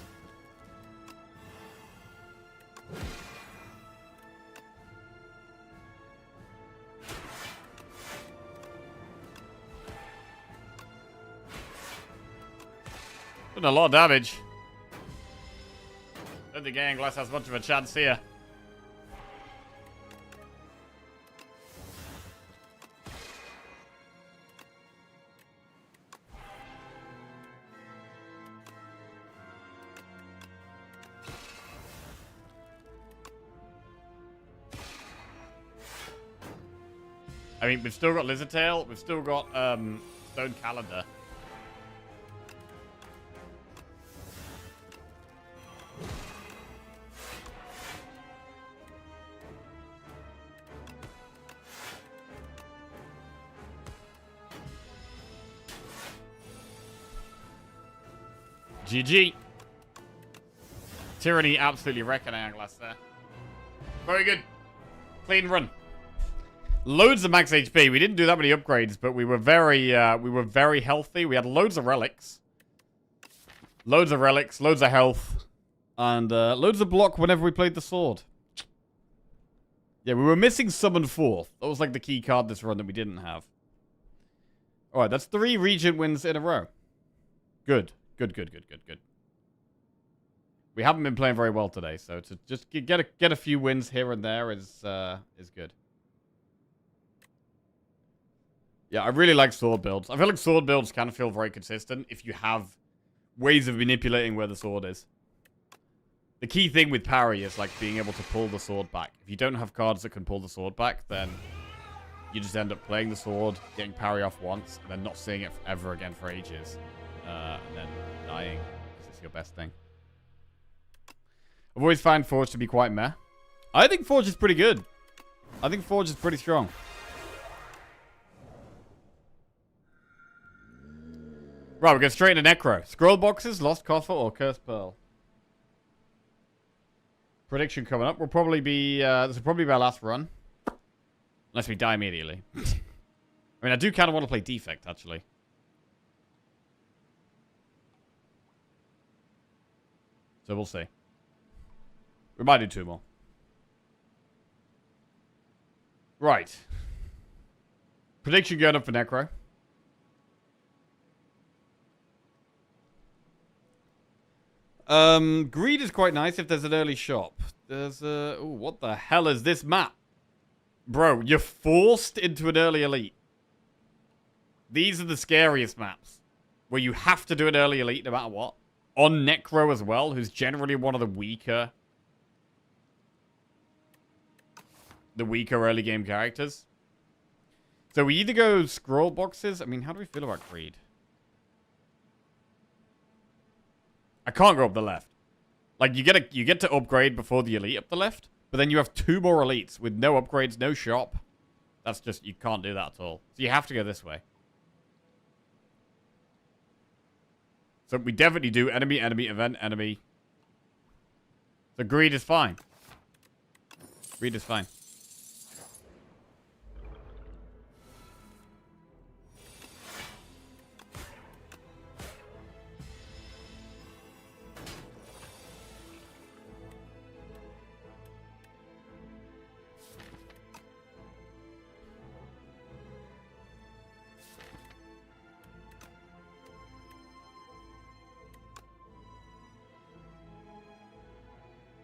Done a lot of damage. Don't think Glass has much of a chance here. I mean, we've still got Lizard Tail. We've still got Stone Calendar. GG. Tyranny absolutely wrecking Glass there. Very good. Clean run. Loads of max HP. We didn't do that many upgrades, but we were very healthy. We had loads of relics. Loads of relics, loads of health. And loads of block whenever we played the sword. Yeah, we were missing Summon Forth. That was like the key card this run that we didn't have. Alright, that's 3 Regent wins in a row. Good. Good. We haven't been playing very well today, so to just get a few wins here and there is good. Yeah, I really like sword builds. I feel like sword builds can feel very consistent if you have ways of manipulating where the sword is. The key thing with parry is like being able to pull the sword back. If you don't have cards that can pull the sword back, then you just end up playing the sword, getting parry off once, and then not seeing it ever again for ages. And then dying, because it's your best thing. I've always found Forge to be quite meh. I think Forge is pretty good. I think Forge is pretty strong. Right, we're going straight into Necro. Scroll boxes, Lost Coffer, or Cursed Pearl. Prediction coming up will probably be... this will probably be our last run. Unless we die immediately. I mean, I do kind of want to play Defect, actually. So we'll see. We might do 2 more. Right. Prediction going up for Necro. Greed is quite nice if there's an early shop. There's a... Ooh, what the hell is this map? Bro, you're forced into an early elite. These are the scariest maps. Where you have to do an early elite no matter what. On Necro as well, who's generally one of the weaker... early game characters. So we either go scroll boxes. I mean, how do we feel about Greed? I can't go up the left. Like, you get to upgrade before the elite up the left. But then you have 2 more elites with no upgrades, no shop. That's just, you can't do that at all. So you have to go this way. So we definitely do enemy, enemy, event, enemy. So Greed is fine. Greed is fine.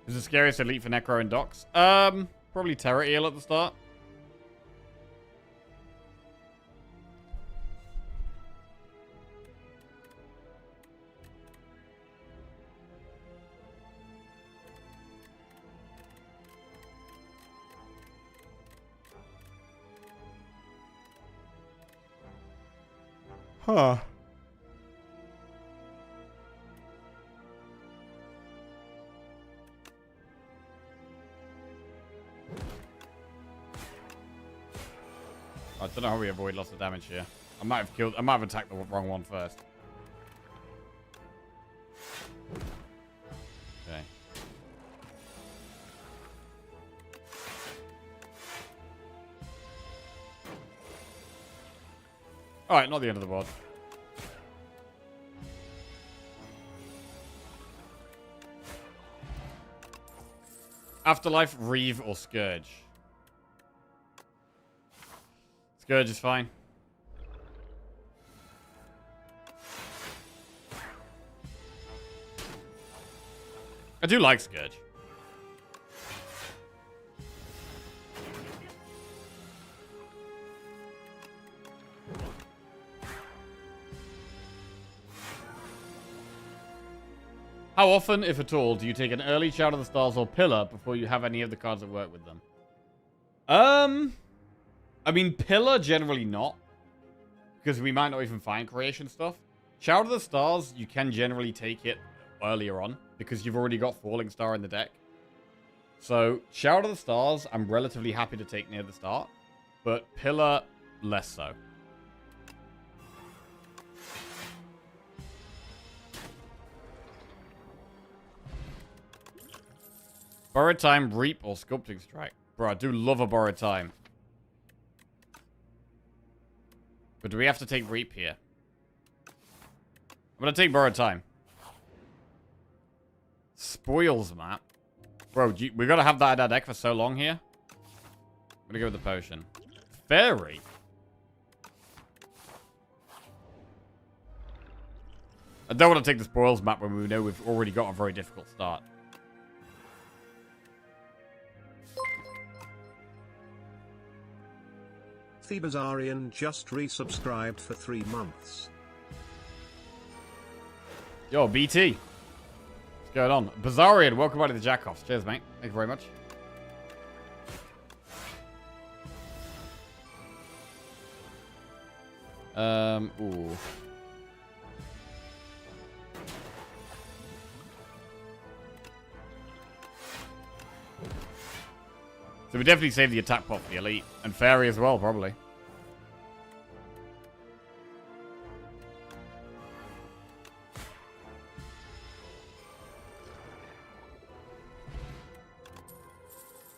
Who's the scariest elite for Necro and Docs? Probably Terror Eel at the start. Huh. I don't know how we avoid lots of damage here. I might have attacked the wrong one first. Okay. Alright, not the end of the board. Afterlife, Reeve, or Scourge? Scourge is fine. I do like Scourge. How often, if at all, do you take an early Shout of the Stars or Pillar before you have any of the cards that work with them? I mean, Pillar, generally not. Because we might not even find creation stuff. Shout of the Stars, you can generally take it earlier on. Because you've already got Falling Star in the deck. So, Shout of the Stars, I'm relatively happy to take near the start. But Pillar, less so. Borrowed Time, Reap, or Sculpting Strike? Bro, I do love a Borrowed Time. But do we have to take Reap here? I'm going to take Borrowed Time. Spoils map. Bro, we got to have that in our deck for so long here. I'm going to go with the Potion. Fairy. I don't want to take the Spoils map when we know we've already got a very difficult start. Thebazarian just resubscribed for 3 months. Yo, BT. What's going on? Bazarian, welcome back to the Jackoffs. Cheers, mate. Thank you very much. Ooh. So we definitely save the attack pot for the elite. And fairy as well, probably.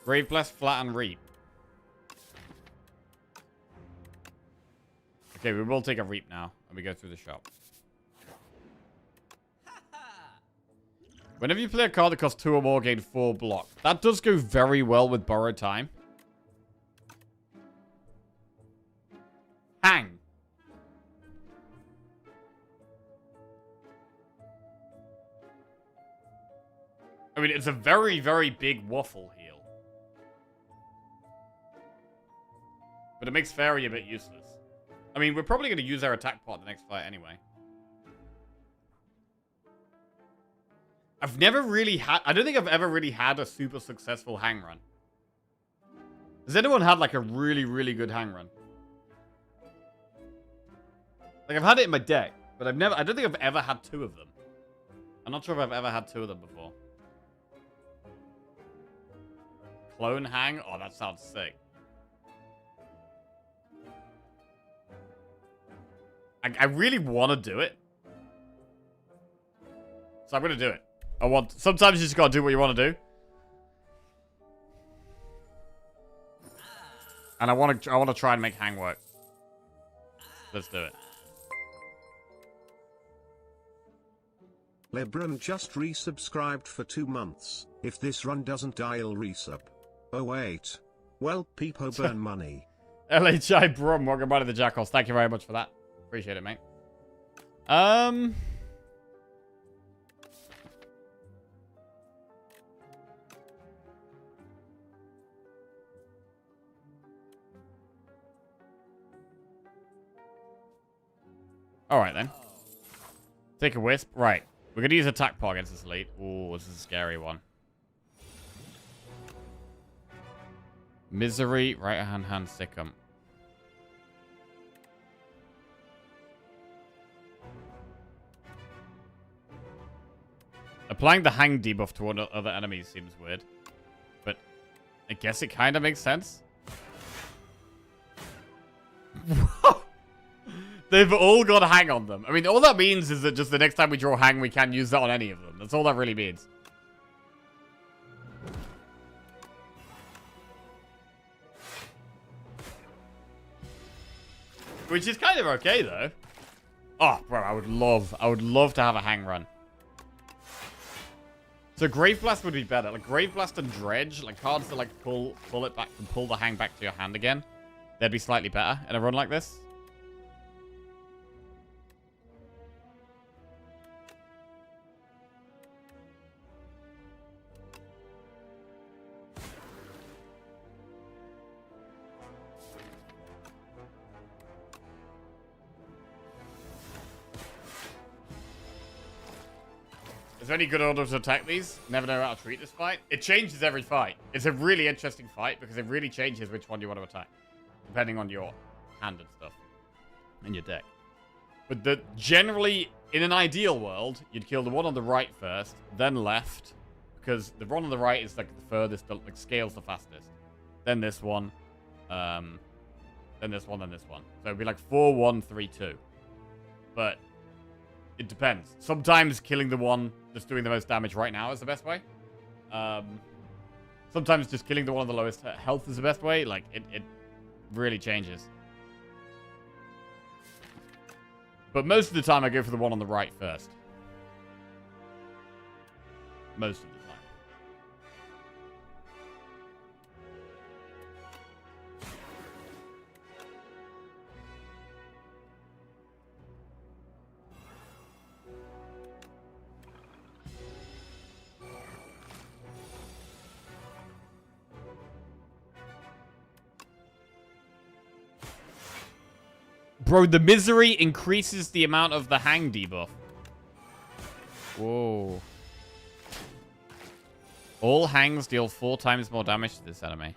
Grave Bless, Flat, and Reap. Okay, we will take a Reap now. And we go through the shop. Whenever you play a card that costs 2 or more, gain 4 block. That does go very well with Borrowed Time. Hang. I mean, it's a very, very big waffle heal. But it makes Fairy a bit useless. I mean, we're probably going to use our attack pot in the next fight anyway. I've never really had... I don't think I've ever really had a super successful hang run. Has anyone had, like, a really, really good hang run? Like, I've had it in my deck, but I've never... I don't think I've ever had 2 of them. I'm not sure if I've ever had 2 of them before. Clone hang? Oh, that sounds sick. I really want to do it. So I'm going to do it. Sometimes you just got to do what you want to do. And I want to try and make hang work. Let's do it. Lebron just resubscribed for 2 months. If this run doesn't die, I'll resub. Oh wait. Well, people burn money. LHI Brum, welcome by to the Jackals. Thank you very much for that. Appreciate it, mate. Alright then. Take a wisp. Right. We're going to use attack pot against this elite. Ooh, this is a scary one. Misery, right hand, Sikkim. Applying the hang debuff to other enemies seems weird. But I guess it kind of makes sense. They've all got hang on them. I mean, all that means is that just the next time we draw hang, we can use that on any of them. That's all that really means. Which is kind of okay, though. Oh, bro, I would love to have a hang run. So Grave Blast would be better. Like Grave Blast and Dredge, like cards that like pull it back and pull the hang back to your hand again. They'd be slightly better in a run like this. Is there any good order to attack these? Never know how to treat this fight. It changes every fight. It's a really interesting fight because it really changes which one you want to attack. Depending on your hand and stuff. And your deck. But generally, in an ideal world, you'd kill the one on the right first, then left. Because the one on the right is like the furthest, like scales the fastest. Then this one. Then this one, then this one. So it'd be like 4, 1, 3, 2. But it depends. Sometimes killing the one just doing the most damage right now is the best way. Sometimes just killing the one on the lowest health is the best way. Like, it really changes. But most of the time, I go for the one on the right first. Most of the time. Bro, the misery increases the amount of the hang debuff. Whoa. All hangs deal 4 times more damage to this enemy.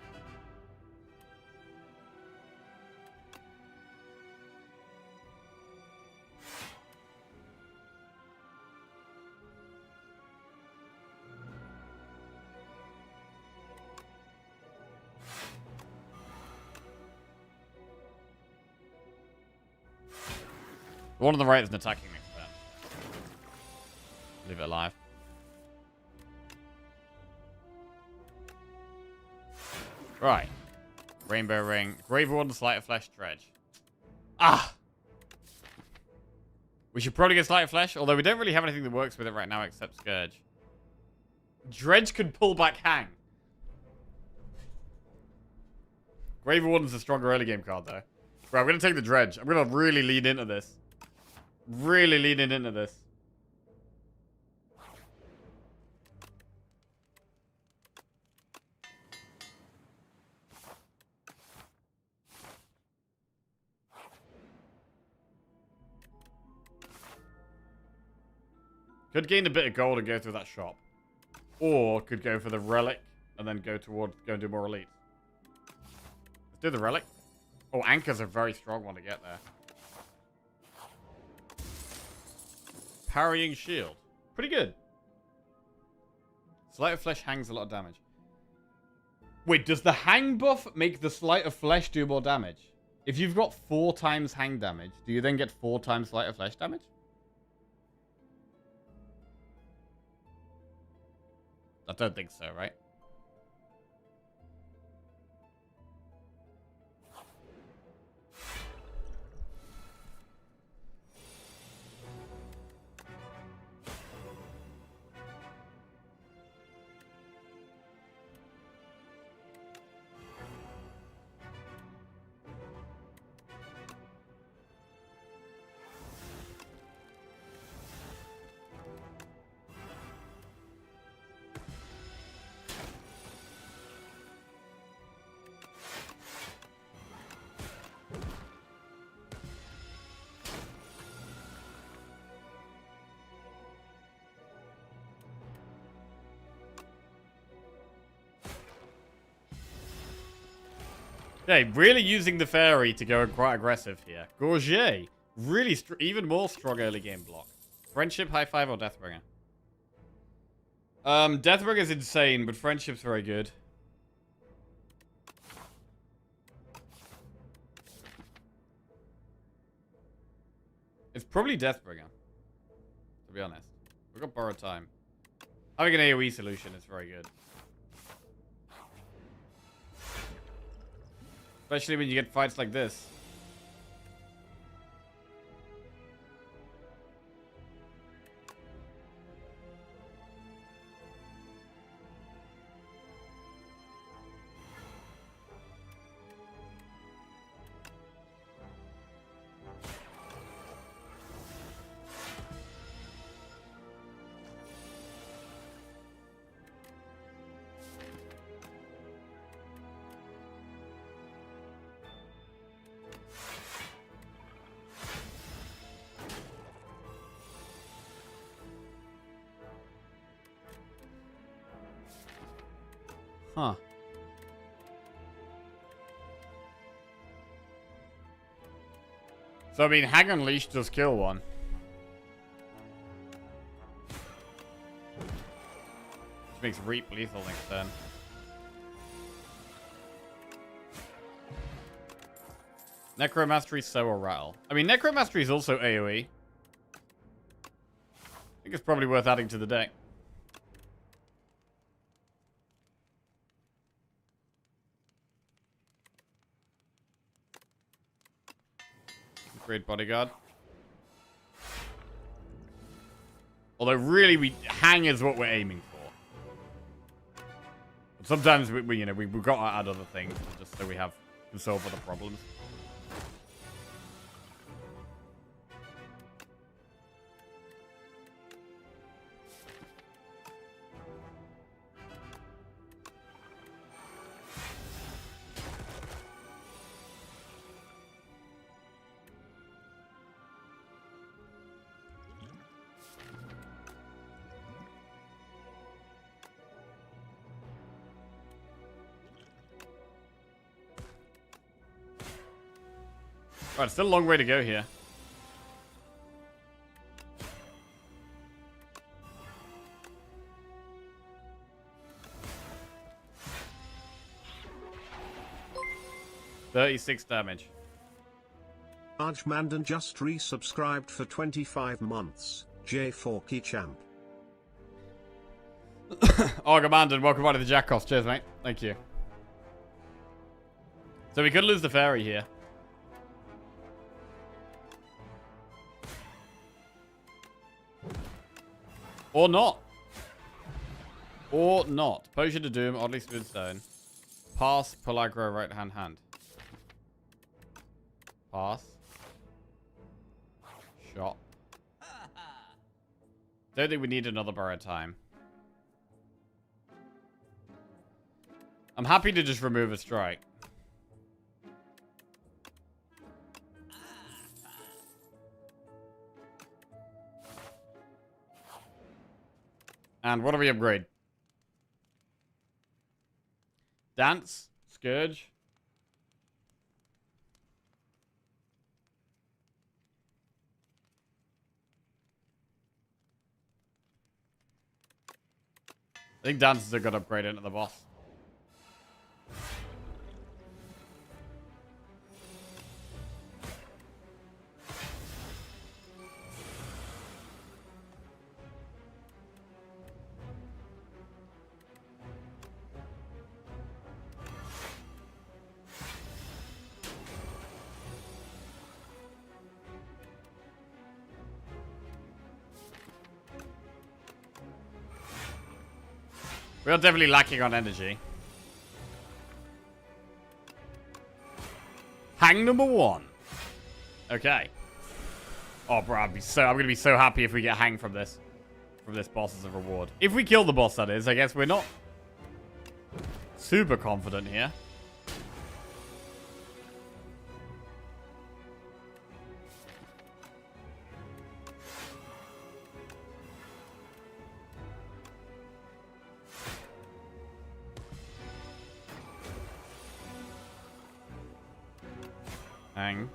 The one on the right isn't attacking next turn. Leave it alive. Right. Rainbow Ring. Grave Warden, Sleight of Flesh, Dredge. Ah! We should probably get Sleight of Flesh, although we don't really have anything that works with it right now except Scourge. Dredge could pull back Hang. Grave Warden's a stronger early game card, though. Right, I'm going to take the Dredge. I'm going to really lean into this. Really leaning into this. Could gain a bit of gold and go through that shop. Or could go for the relic and then go and do more elites. Let's do the relic. Oh, Anchor's a very strong one to get there. Parrying shield. Pretty good. Sleight of Flesh hangs a lot of damage. Wait, does the hang buff make the Sleight of Flesh do more damage? If you've got 4 times hang damage, do you then get 4 times Sleight of Flesh damage? I don't think so, right? Okay, really using the fairy to go quite aggressive here. Gorget, really even more strong early game block. Friendship, High Five, or Deathbringer? Deathbringer's insane, but Friendship's very good. It's probably Deathbringer, to be honest. We've got Borrowed Time. Having an AoE solution is very good. Especially when you get fights like this. Huh. So, I mean, Hang Unleashed does kill one. Which makes Reap lethal next turn. Necromastery, Sow, or Rattle. I mean, Necromastery is also AoE. I think it's probably worth adding to the deck. Great Bodyguard. Although really, Hang is what we're aiming for. But sometimes we've got to add other things just so we can solve other problems. Right, still a long way to go here. $36 damage. Arjmandan just resubscribed for 25 months. J4 Champ. Argamandan, welcome back to the Jackos. Cheers, mate. Thank you. So we could lose the fairy here. Or not. Or not. Potion to Doom, oddly smooth stone. Pass, pull aggro, right hand. Pass. Shot. Don't think we need another bar of time. I'm happy to just remove a strike. And what do we upgrade? Dance? Scourge? I think Dance is a good upgrade into the boss. We are definitely lacking on energy. Hang number 1. Okay. Oh, bro, I'm gonna be so happy if we get hang from this boss as a reward. If we kill the boss, that is. I guess we're not super confident here. Hang.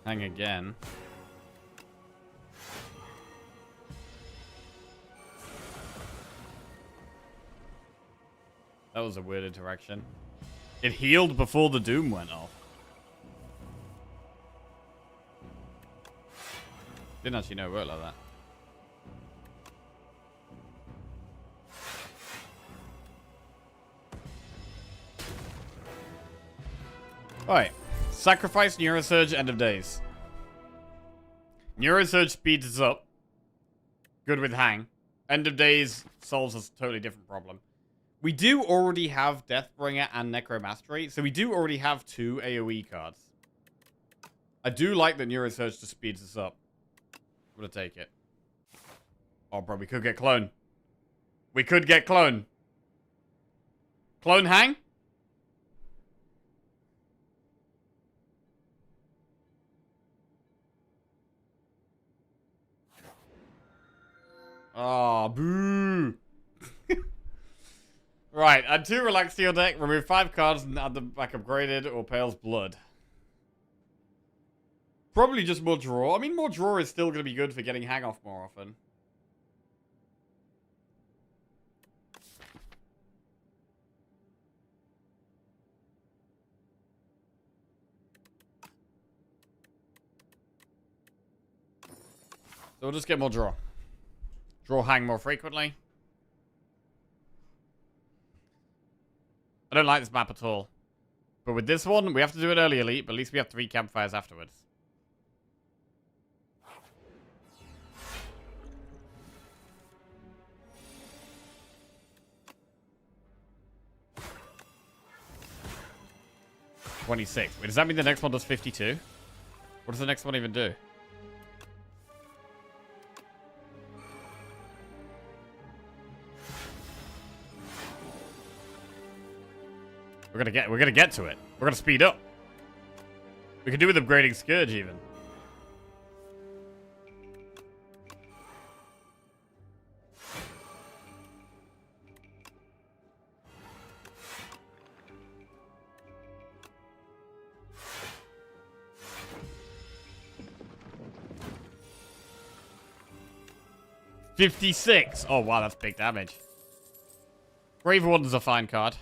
Hang again. That was a weird interaction. It healed before the Doom went off. Didn't actually know it worked like that. Alright. Sacrifice Neurosurge, end of days. Neurosurge speeds us up. Good with hang. End of days solves a totally different problem. We do already have Deathbringer and Necromastery, so we do already have 2 AoE cards. I do like that Neurosurge just speeds us up. I'm gonna take it. Oh, bro, we could get Clone. We could get Clone. Clone hang? Oh, boo. Right, add 2 relax to your deck, remove 5 cards and add them back upgraded or Pale's Blood. Probably just more draw. I mean, more draw is still going to be good for getting hang off more often. So we'll just get more draw. Draw hang more frequently. I don't like this map at all. But with this one, we have to do it early elite, but at least we have 3 campfires afterwards. $26. Wait, does that mean the next one does 52? What does the next one even do? We're gonna get to it. We're gonna speed up. We could do with upgrading Scourge even. 56. Oh, wow, that's big damage. Grave Warden's a fine card.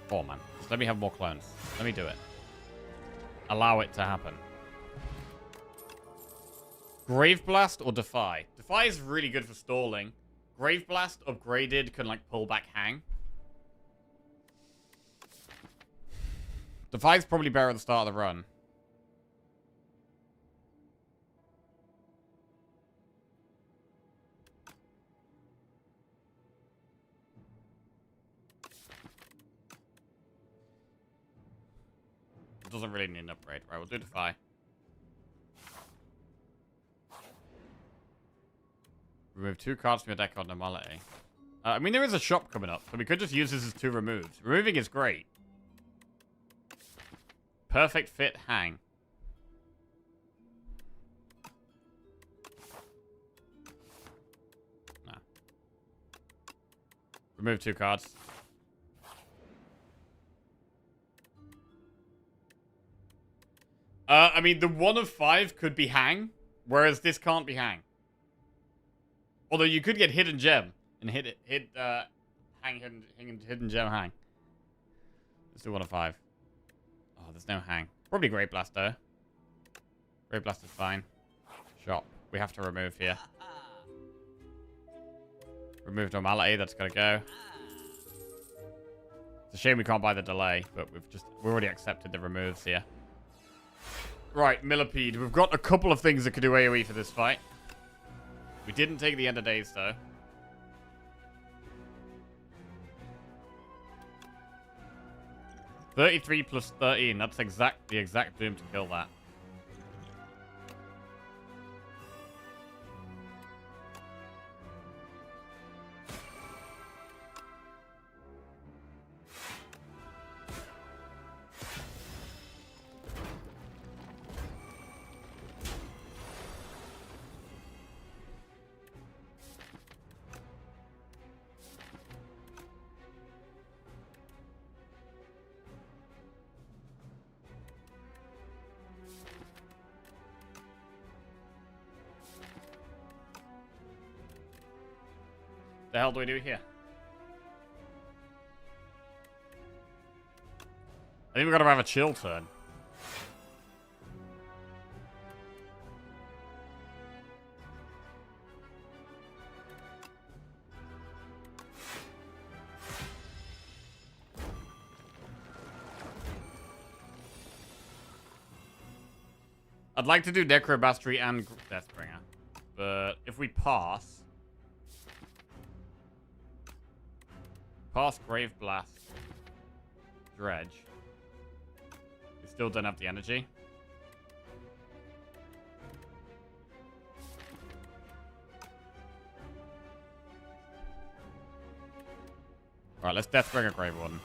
Oh, man. Just let me have more clones. Let me do it. Allow it to happen. Grave Blast or Defy? Defy is really good for stalling. Grave Blast upgraded can, like, pull back Hang. Defy's probably better at the start of the run. It doesn't really need an upgrade. Right, we'll do Defy. Remove 2 cards from your deck on normality. I mean, there is a shop coming up, so we could just use this as 2 removes. Removing is great. Perfect fit, Hang. No. Remove 2 cards. I mean, the 1 of 5 could be Hang, whereas this can't be Hang. Although you could get Hidden Gem and hit Hidden Gem Hang. Let's do 1 of 5. Oh, there's no Hang. Probably Great Blast, though. Great Blast is fine. Shop. We have to remove here. Remove normality, that's gotta go. It's a shame we can't buy the delay, but we've already accepted the removes here. Right, Millipede. We've got a couple of things that could do AoE for this fight. We didn't take the End of Days, though. $33 plus 13. That's the exact doom to kill that. The hell do we do here? I think we've got to have a chill turn. I'd like to do Necromastery and Deathbringer, but if we pass Grave Blast, Dredge, we still don't have the energy. Alright, let's Deathbringer Grave Warden.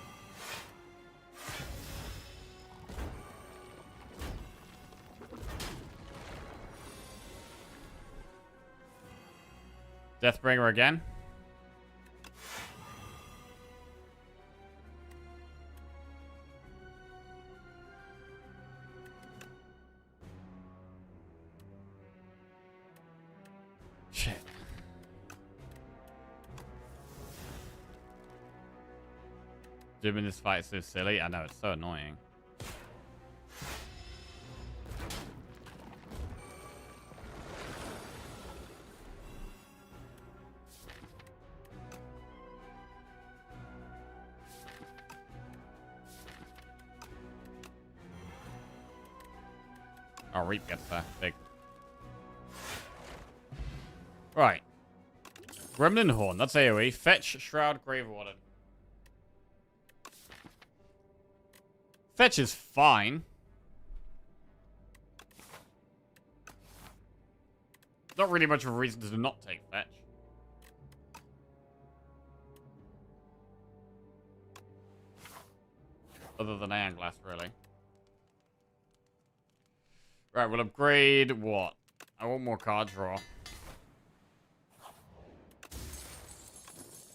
Deathbringer again. Shit. Doing this fight is so silly. I know, it's so annoying. Oh, Reap gets there. Big. Right. Gremlin Horn. That's AoE. Fetch, Shroud, Grave Warden. Fetch is fine. Not really much of a reason to not take Fetch. Other than iron glass, really. Right, we'll upgrade what? I want more card draw.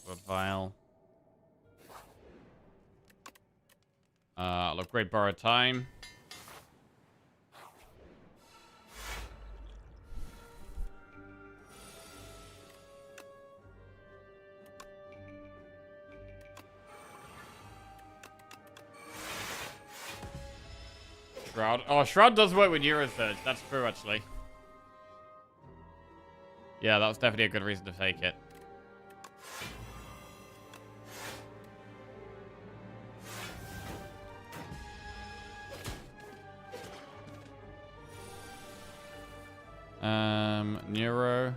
Blood vial. I'll upgrade borrowed time. Shroud. Oh, Shroud does work with Neurosurge. That's true, actually. Yeah, that was definitely a good reason to take it. Neuro.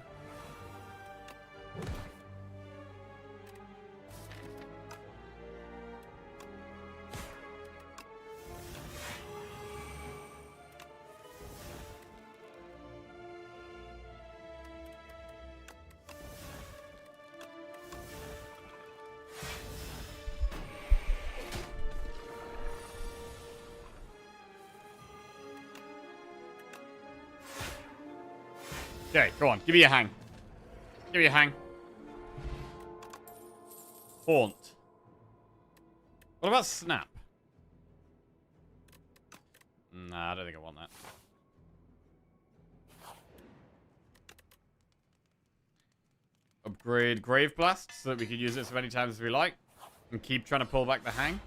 Okay, go on. Give me a hang. Give me a hang. Haunt. What about Snap? Nah, I don't think I want that. Upgrade Grave Blast so that we can use it as many times as we like. And keep trying to pull back the hang.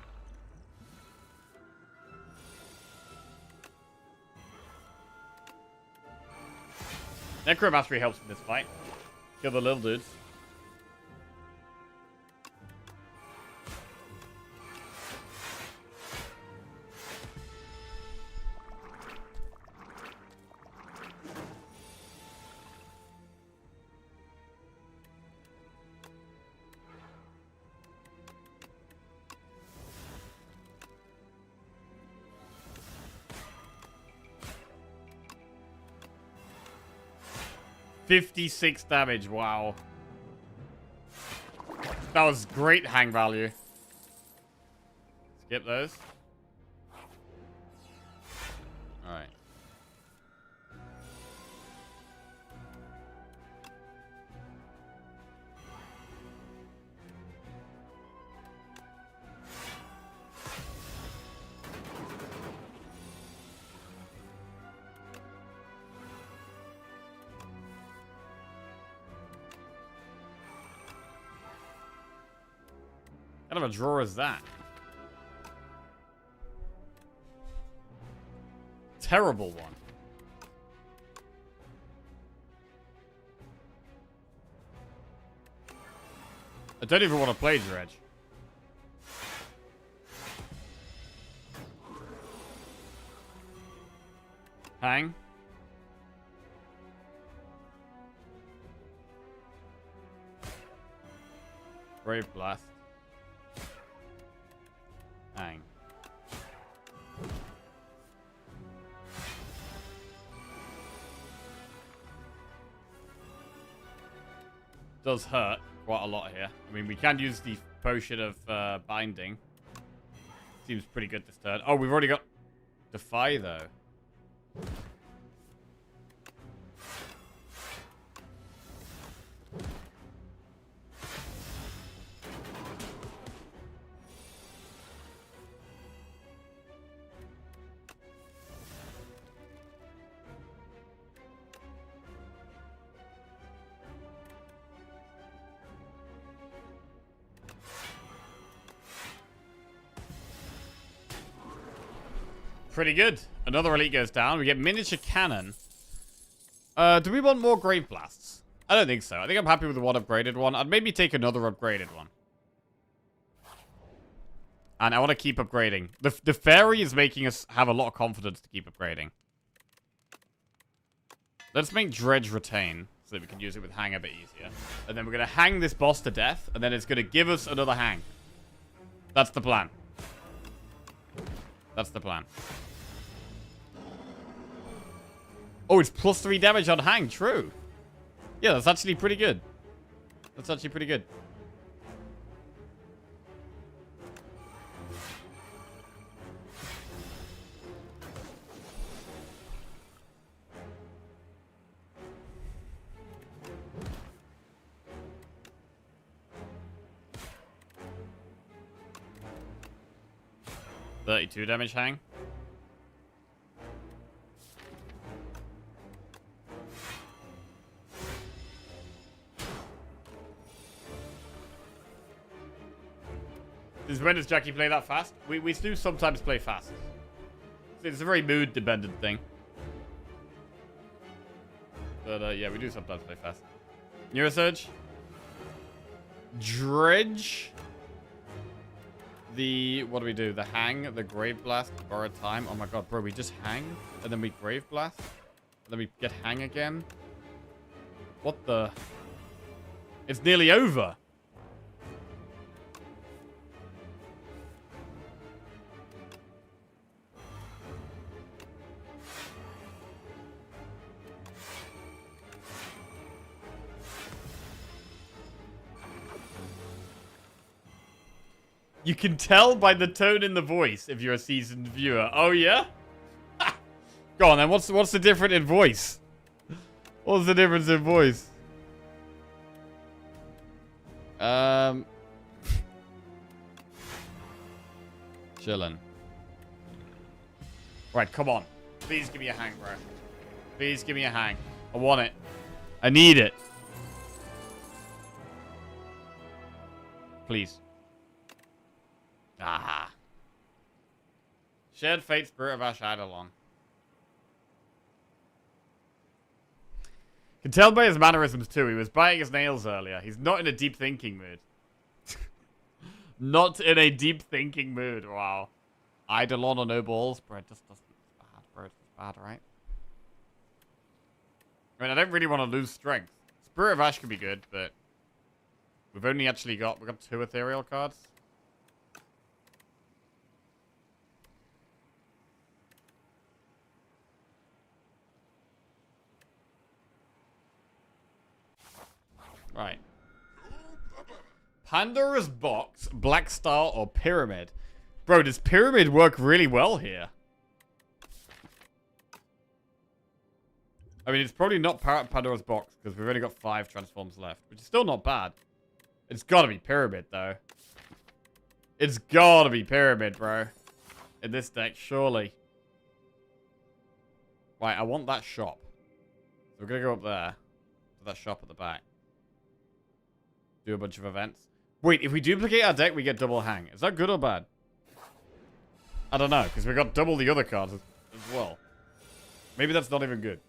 Necromastery helps in this fight. Kill the little dudes. $56 damage, wow. That was great hang value. Skip those. Alright. What kind of a drawer is that? Terrible one. I don't even want to play Dredge. Hang. Brave Blast. Hang. Does hurt quite a lot here. I mean, we can use the potion of binding. Seems pretty good this turn. Oh, we've already got Defy, though. Pretty good. Another elite goes down. We get miniature cannon. Do we want more grave blasts? I don't think so. I think I'm happy with the one upgraded one. I'd maybe take another upgraded one. And I want to keep upgrading. The fairy is making us have a lot of confidence to keep upgrading. Let's make Dredge retain so that we can use it with hang a bit easier. And then we're going to hang this boss to death. And then it's going to give us another hang. That's the plan. That's the plan. Oh, it's +3 damage on hang. True. Yeah, that's actually pretty good. That's actually pretty good. 32 damage hang. When does Jackie play that fast? We do sometimes play fast. It's a very mood-dependent thing. But yeah, we do sometimes play fast. Neurosurge. Dredge. What do we do? The hang, the grave blast, borrowed time. Oh my god, bro, we just hang, and then we grave blast, and then we get hang again. What the? It's nearly over. You can tell by the tone in the voice if you're a seasoned viewer. Oh, yeah? Go on, then. What's the difference in voice? What's the difference in voice? Chillin'. Right, come on. Please give me a hang, bro. Please give me a hang. I want it. I need it. Please. Ah. Shared fate, Spirit of Ash, along. Can tell by his mannerisms too. He was biting his nails earlier. He's not in a deep thinking mood. Not in a deep thinking mood. Wow. Eidolon or no balls, bro. It just doesn't. It's bad, bro. It's bad, right? I mean, I don't really want to lose strength. Spirit of Ash could be good, but we've only actually got 2 ethereal cards. Right. Pandora's Box, Black Star, or Pyramid? Bro, does Pyramid work really well here? I mean, it's probably not Pandora's Box, because we've only got 5 transforms left, which is still not bad. It's gotta be Pyramid, though. It's gotta be Pyramid, bro. In this deck, surely. Right, I want that shop. So we're gonna go up there. To that shop at the back. Do a bunch of events. Wait, if we duplicate our deck, we get double hang. Is that good or bad? I don't know, because we got double the other cards as well. Maybe that's not even good.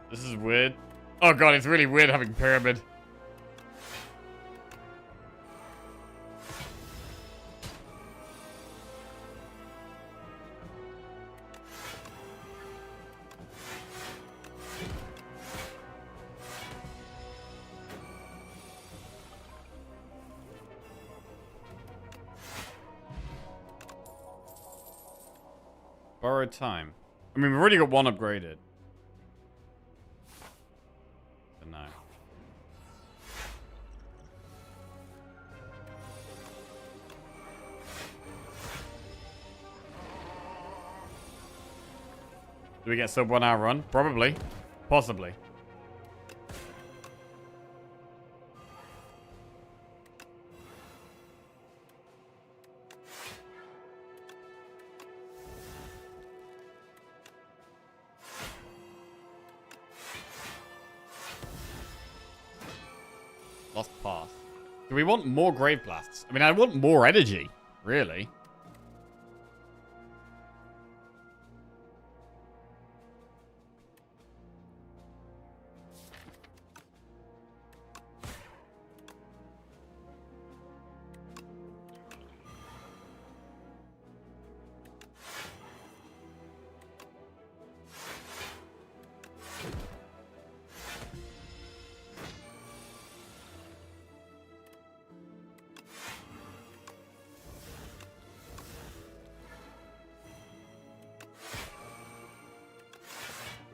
This is weird. Oh god, it's really weird having Pyramid. Borrowed time. I mean, we've already got 1 upgraded. No. Do we get sub 1 hour run? Probably. Possibly. Lost path. Do we want more Grave Blasts? I mean, I want more energy, really.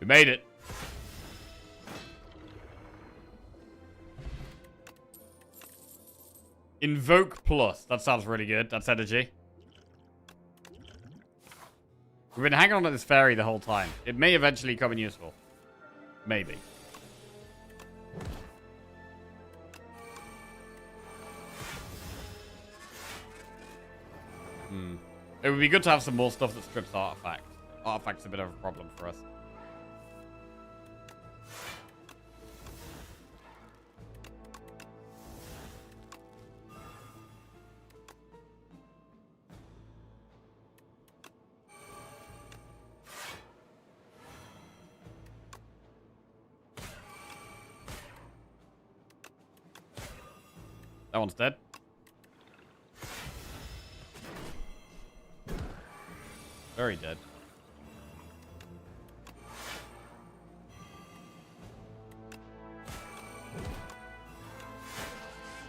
We made it. Invoke plus. That sounds really good. That's energy. We've been hanging on to this fairy the whole time. It may eventually come in useful. Maybe. It would be good to have some more stuff that strips artifacts. Artifacts are a bit of a problem for us. That one's dead. Very dead.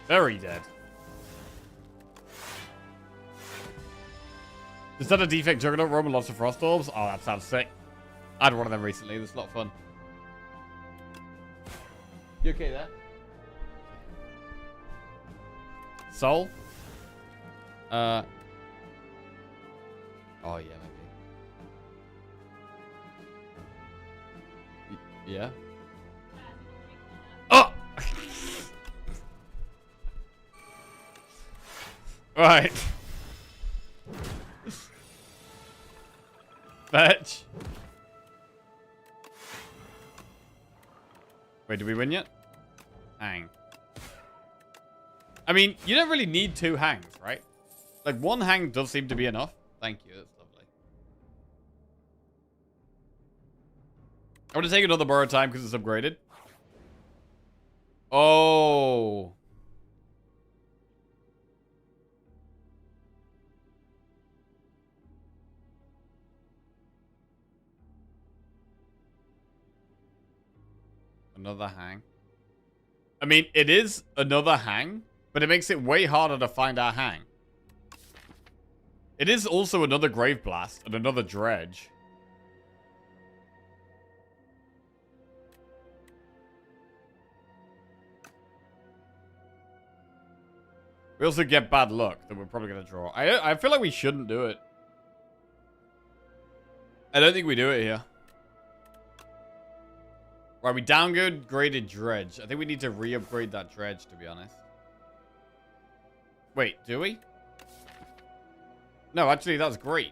Very dead. Is that a defect Juggernaut roam and lots of frost orbs? Oh, that sounds sick. I had one of them recently. It was a lot of fun. You okay there? Soul? Oh, yeah, maybe. Yeah? Oh! Right. Fetch. Wait, did we win yet? Hang. I mean, you don't really need 2 hangs, right? Like, 1 hang does seem to be enough. Thank you, that's lovely. I'm gonna take another borrowed time because it's upgraded. Oh. Another hang. I mean, it is another hang, but it makes it way harder to find our hang. It is also another Grave Blast and another Dredge. We also get bad luck that we're probably going to draw. I feel like we shouldn't do it. I don't think we do it here. Right, we downgraded Dredge. I think we need to re-upgrade that Dredge, to be honest. Wait, do we? No, actually, that's great.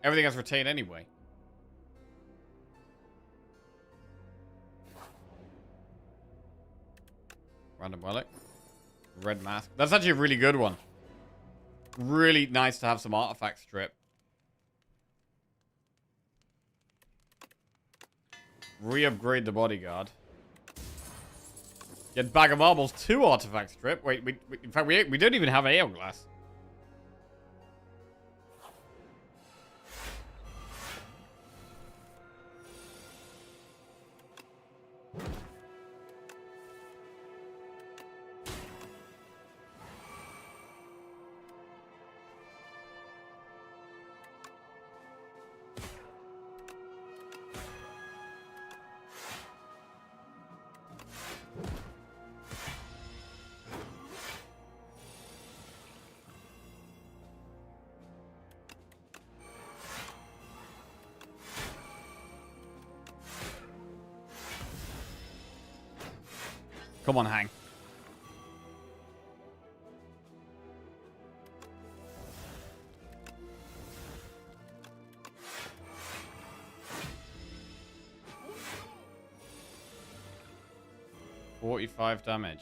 Everything has retained anyway. Random relic. Red mask. That's actually a really good one. Really nice to have some artifact strip. Re-upgrade the bodyguard. Get bag of marbles, 2 artifact strip. Wait, in fact, we don't even have ale glass. Come on, hang. $45 damage.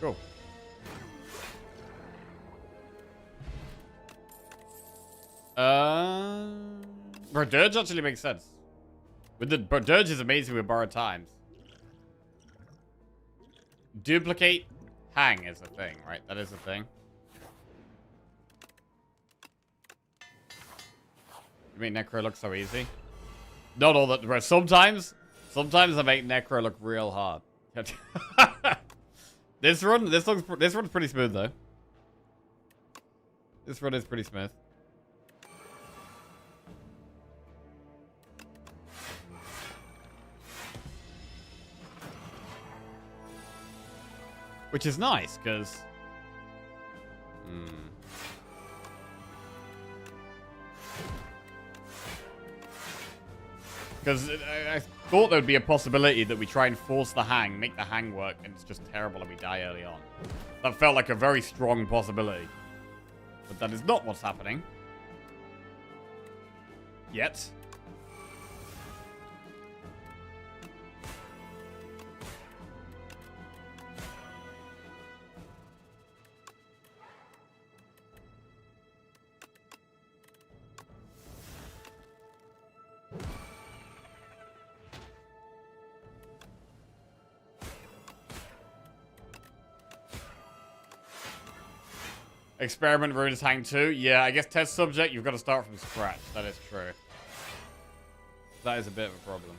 Go. Dirge actually makes sense. Dirge is amazing with borrowed times. Duplicate hang is a thing, right? That is a thing. You make Necro look so easy? Not all that, bro. Sometimes I make Necro look real hard. This run's pretty smooth though. This run is pretty smooth. Which is nice, because... Because I thought there would be a possibility that we try and force the hang, make the hang work, and it's just terrible and we die early on. That felt like a very strong possibility. But that is not what's happening. Yet. Experiment ruins hang too. Yeah, I guess test subject, you've got to start from scratch. That is true. That is a bit of a problem.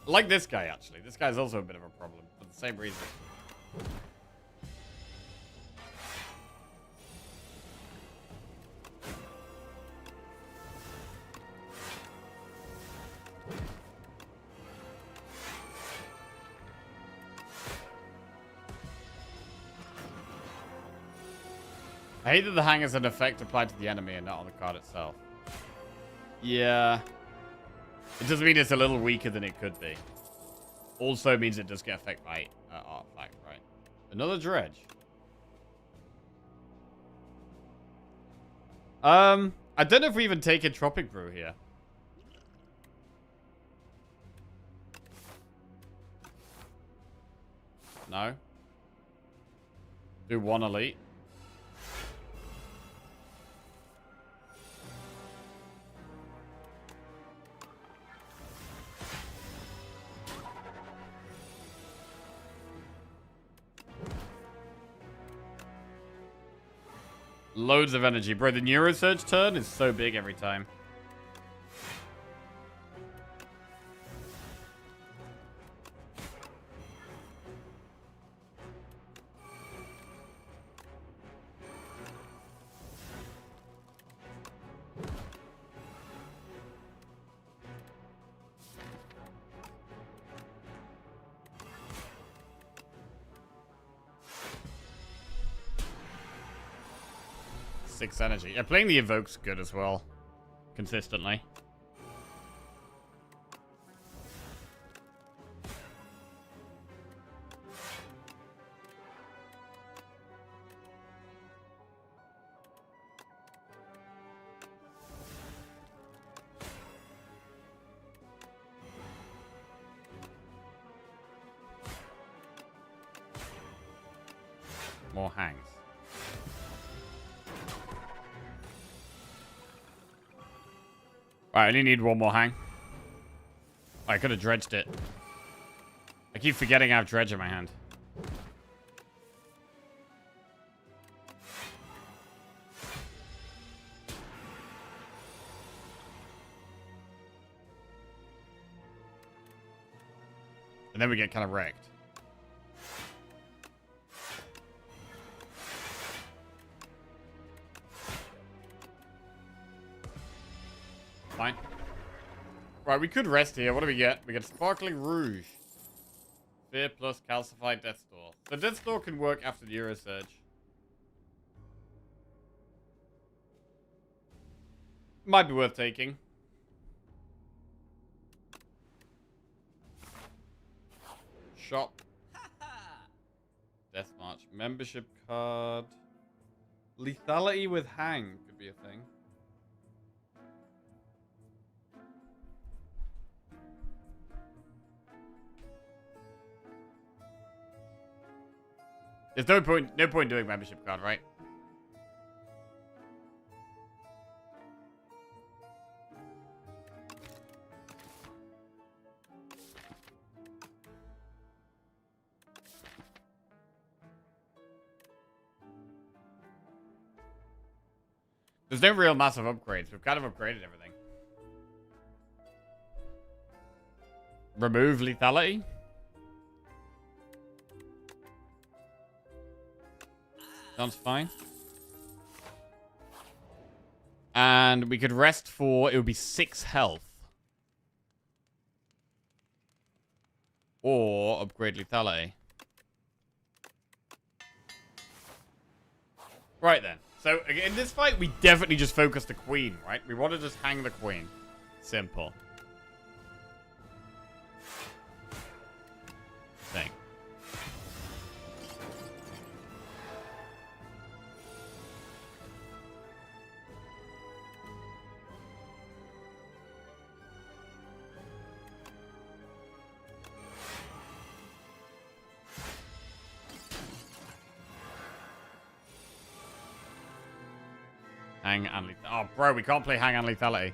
I like this guy, actually. This guy's also a bit of a problem, for the same reason. I hate that the hang is an effect applied to the enemy and not on the card itself. Yeah. It does mean it's a little weaker than it could be. Also means it does get affected by artifact, right? Another dredge. I don't know if we even take a Tropic Brew here. No. Do one elite. Loads of energy. Bro, the Neurosurge turn is so big every time. Energy. Yeah, playing the Evoke's good as well. Consistently. More hangs. Alright, I only need one more hang. I could have dredged it. I keep forgetting I have dredge in my hand. And then we get kind of wrecked. Fine. Right, we could rest here. What do we get? We get Sparkling Rouge. Fear plus Calcified Death's Door. So Death's Door can work after the Eurosurge. Might be worth taking. Shop. Death March. Membership card. Lethality with Hang could be a thing. There's no point doing membership card, right? There's no real massive upgrades. We've kind of upgraded everything. Remove lethality. Sounds fine. And we could rest for, it would be 6 health. Or upgrade lethality. Right then. So, in this fight, we definitely just focus the queen, right? We want to just hang the queen. Simple. Thing. Hang and lethality. Oh, bro, we can't play hang and lethality.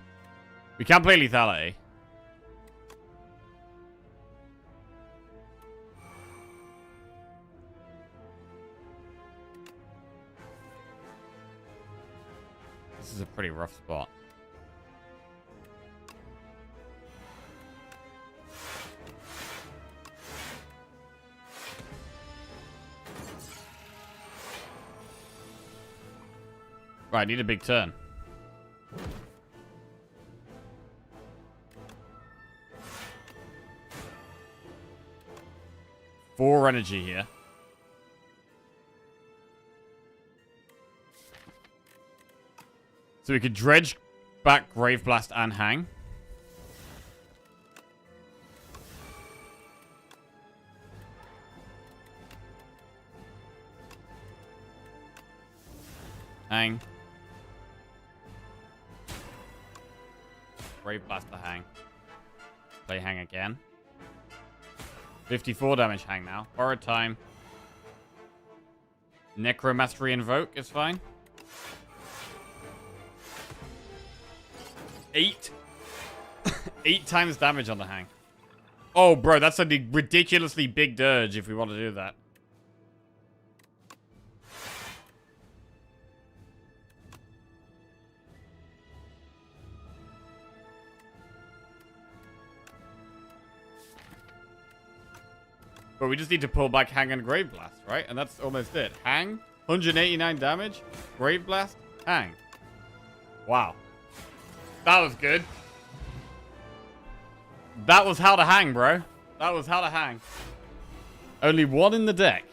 We can't play lethality. This is a pretty rough spot. Right, need a big turn. Four energy here. So we could dredge back Grave Blast and hang. Hang. Grave Blast to hang. Play hang again. 54 damage hang now. Borrowed time. Necromastery Invoke is fine. 8. 8 times damage on the hang. Oh, bro, that's a ridiculously big dirge if we want to do that. But we just need to pull back Hang and Grave Blast, right? And that's almost it. Hang, 189 damage. Grave Blast, hang. Wow. That was good. That was how to hang, bro. That was how to hang. Only one in the deck.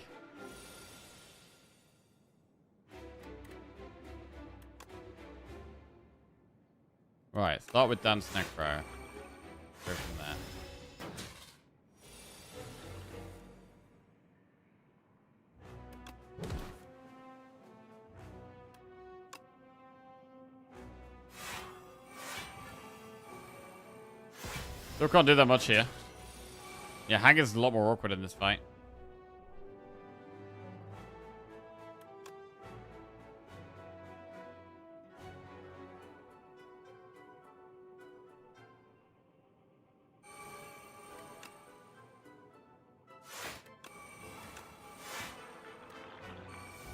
Right, start with Dance Necro. Go from there. Still can't do that much here. Yeah, hang is a lot more awkward in this fight.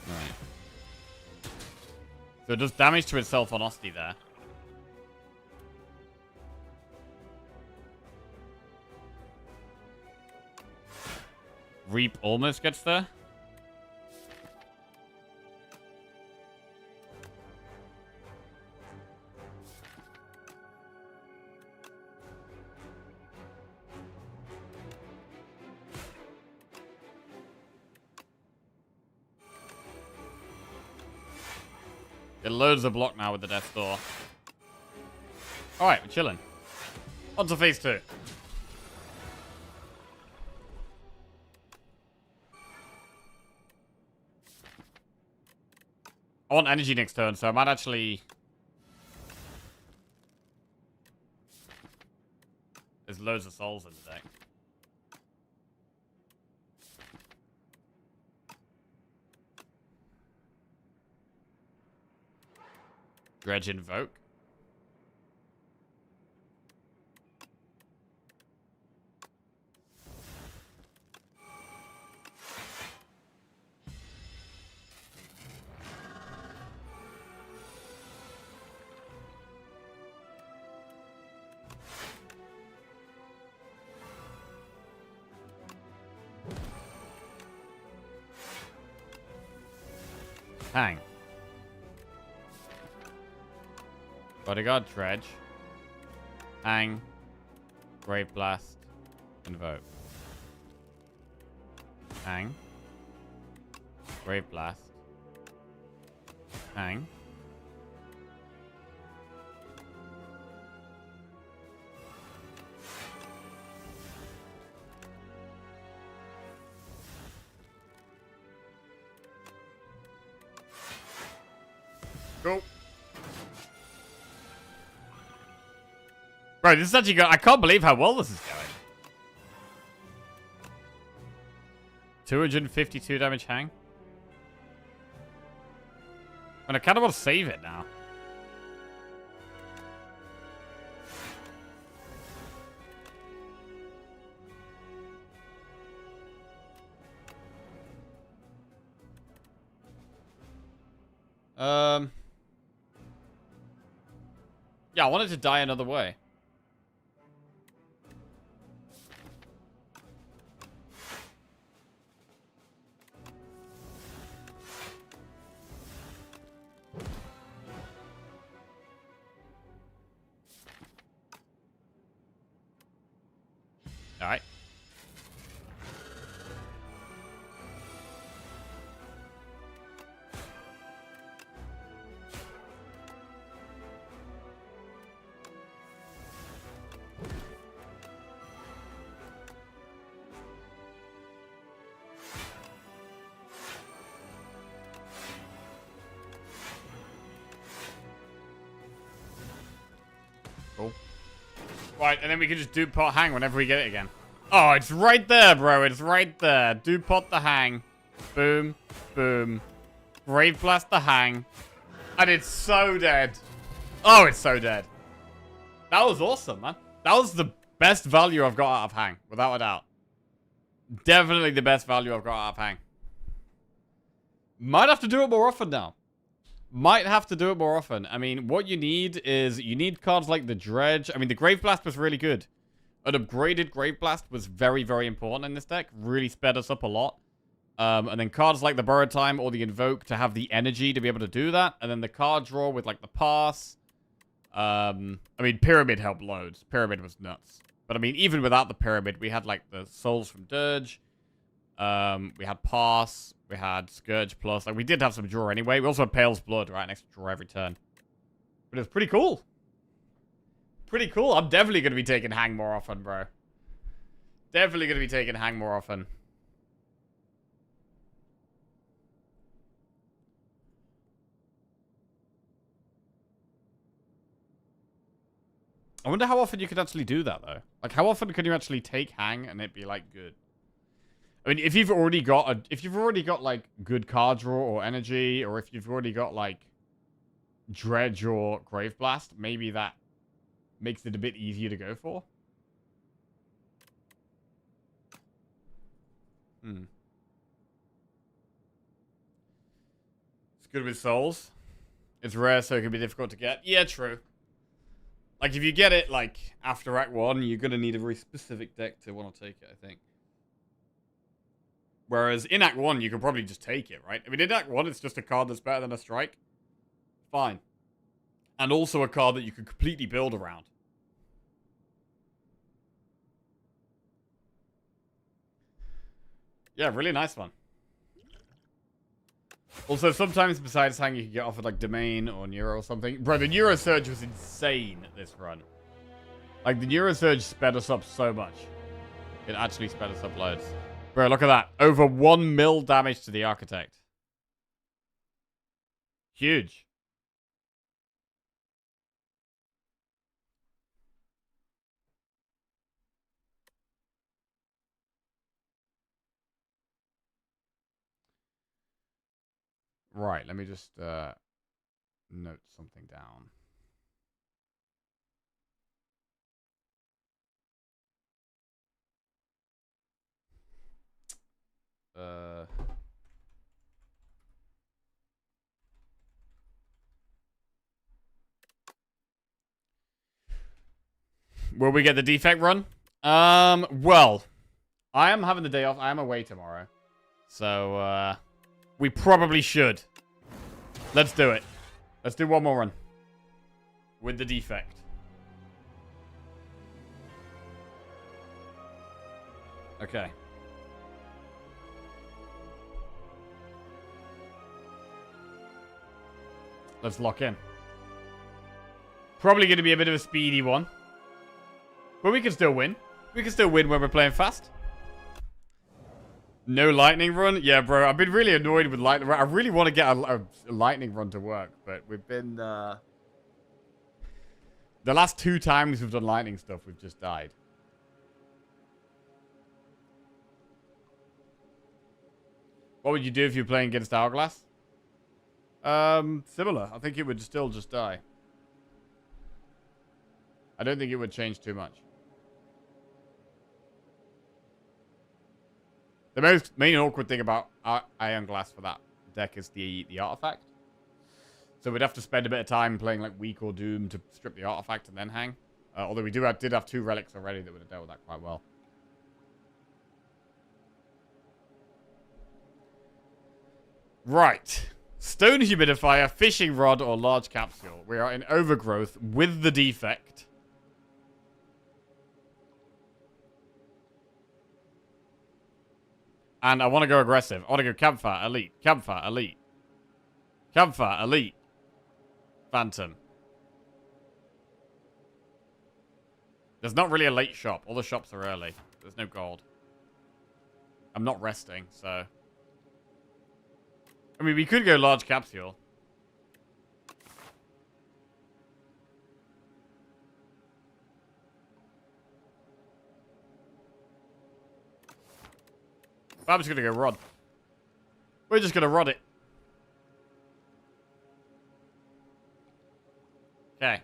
Right. So it does damage to itself on Osti there. Reap almost gets there. It loads the block now with the Death Door. Alright, we're chilling. On to phase 2. I want energy next turn, so I might actually... There's loads of souls in the deck. Dredge Invoke. Hang. Bodyguard Dredge. Hang. Grave Blast. Invoke. Hang. Grave Blast. Hang. Go. Bro, this is actually good. I can't believe how well this is going. 252 damage hang. And I kind of want to save it now. Yeah, I wanted to die another way. All right. Cool. Right, and then we can just do pot hang whenever we get it again. Oh, it's right there, bro. It's right there. Do pot the hang. Boom. Boom. Grave Blast the hang. And it's so dead. Oh, it's so dead. That was awesome, man. That was the best value I've got out of hang, without a doubt. Definitely the best value I've got out of hang. Might have to do it more often now. Might have to do it more often. I mean, what you need is, you need cards like the Dredge. I mean, the Grave Blast was really good. An upgraded Grave Blast was very, very important in this deck. Really sped us up a lot. And then cards like the Borrowed Time or the Invoke to have the energy to be able to do that. And then the card draw with, like, the Pass. I mean, Pyramid helped loads. Pyramid was nuts. But, I mean, even without the Pyramid, we had, like, the Souls from Dirge. We had Pass. We had Scourge Plus. Like, we did have some draw anyway. We also had Pale's Blood, right, next to draw every turn. But it was pretty cool. Pretty cool. I'm definitely going to be taking hang more often, bro. Definitely going to be taking hang more often. I wonder how often you could actually do that, though. Like, how often can you actually take hang and it be, like, good? I mean, if you've already got like good card draw or energy, or if you've already got like Dredge or Grave Blast, maybe that makes it a bit easier to go for. It's good with souls. It's rare, so it can be difficult to get. Yeah, true. Like, if you get it, like, after Act 1, you're going to need a very specific deck to want to take it, I think. Whereas in Act 1, you can probably just take it, right? I mean, in Act 1, it's just a card that's better than a strike. Fine. And also a card that you can completely build around. Yeah, really nice one. Also, sometimes besides hang, you can get offered like Domain or Neuro or something. Bro, the Neurosurge was insane this run. Like, the Neurosurge sped us up so much. It actually sped us up loads. Bro, look at that. Over 1 mil damage to the Architect. Huge. Right, let me just note something down. Will we get the defect run? Well, I am having the day off. I am away tomorrow. So, we probably should. Let's do it. Let's do one more run. With the defect. Okay. Let's lock in. Probably going to be a bit of a speedy one. But we can still win. We can still win when we're playing fast. No lightning run? Yeah, bro. I've been really annoyed with lightning run. I really want to get a lightning run to work. But we've been... The last 2 times we've done lightning stuff, we've just died. What would you do if you were playing against Hourglass? Similar. I think it would still just die. I don't think it would change too much. The main awkward thing about Iron Glass for that deck is the artifact. So we'd have to spend a bit of time playing like Weak or Doom to strip the artifact and then hang. Although we did have 2 relics already that would have dealt with that quite well. Right. Stone humidifier, fishing rod, or large capsule. We are in overgrowth with the defect. And I want to go aggressive. I want to go campfire, elite, campfire, elite. Campfire, elite. Phantom. There's not really a late shop. All the shops are early. There's no gold. I'm not resting, so... I mean, we could go large capsule. I'm just gonna go rod. We're just gonna rod it. Okay.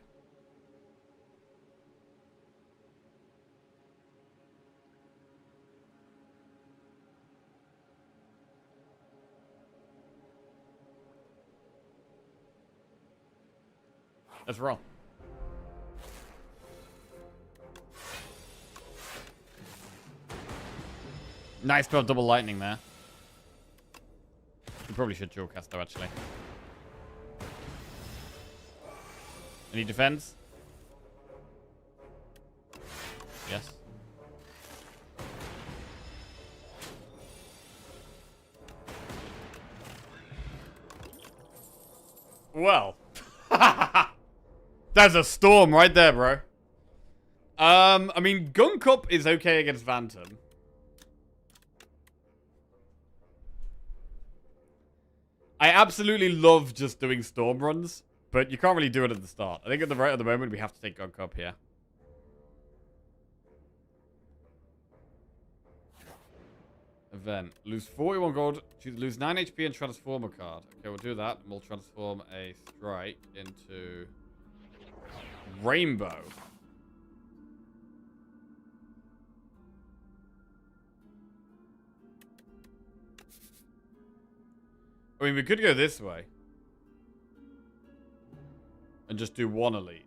Let's roll. Nice to have double lightning there. We probably should dual cast though, actually. Any defense? Yes. Well. That's a storm right there, bro. I mean, Gun Cup is okay against Phantom. I absolutely love just doing storm runs, but you can't really do it at the start. I think at the moment we have to take Gun Cup here. Event. Lose 41 gold. Lose 9 HP and transform a card. Okay, we'll do that. We'll transform a strike into Rainbow. I mean, we could go this way. And just do 1 elite.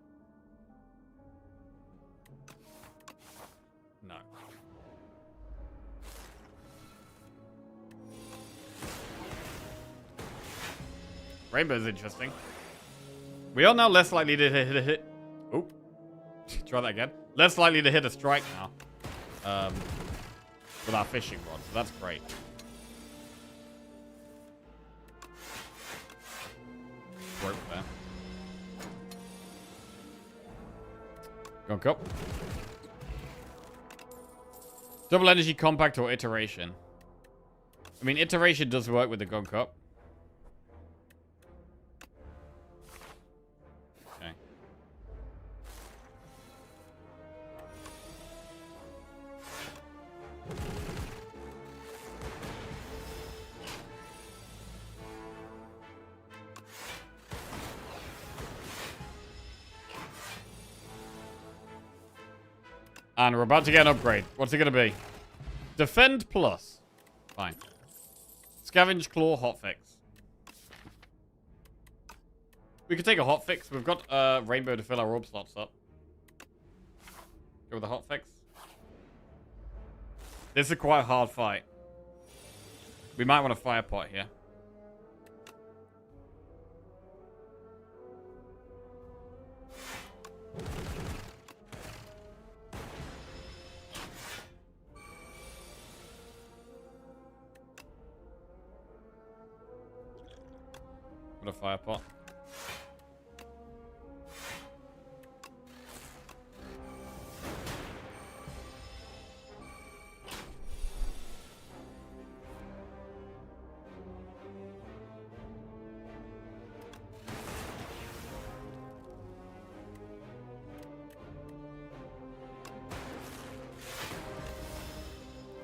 No. Rainbow's interesting. We are now less likely to hit. Oh. Try that again. Less likely to hit a strike now. With our fishing rod. So that's great. Rope there. Gun Cup. Double energy compact or iteration. I mean, iteration does work with the Gun Cup. Okay. And we're about to get an upgrade. What's it going to be? Defend plus. Fine. Scavenge Claw hotfix. We could take a hotfix. We've got Rainbow to fill our orb slots up. Go with the hotfix. This is quite a hard fight. We might want a fire pot here. Put a fire pot.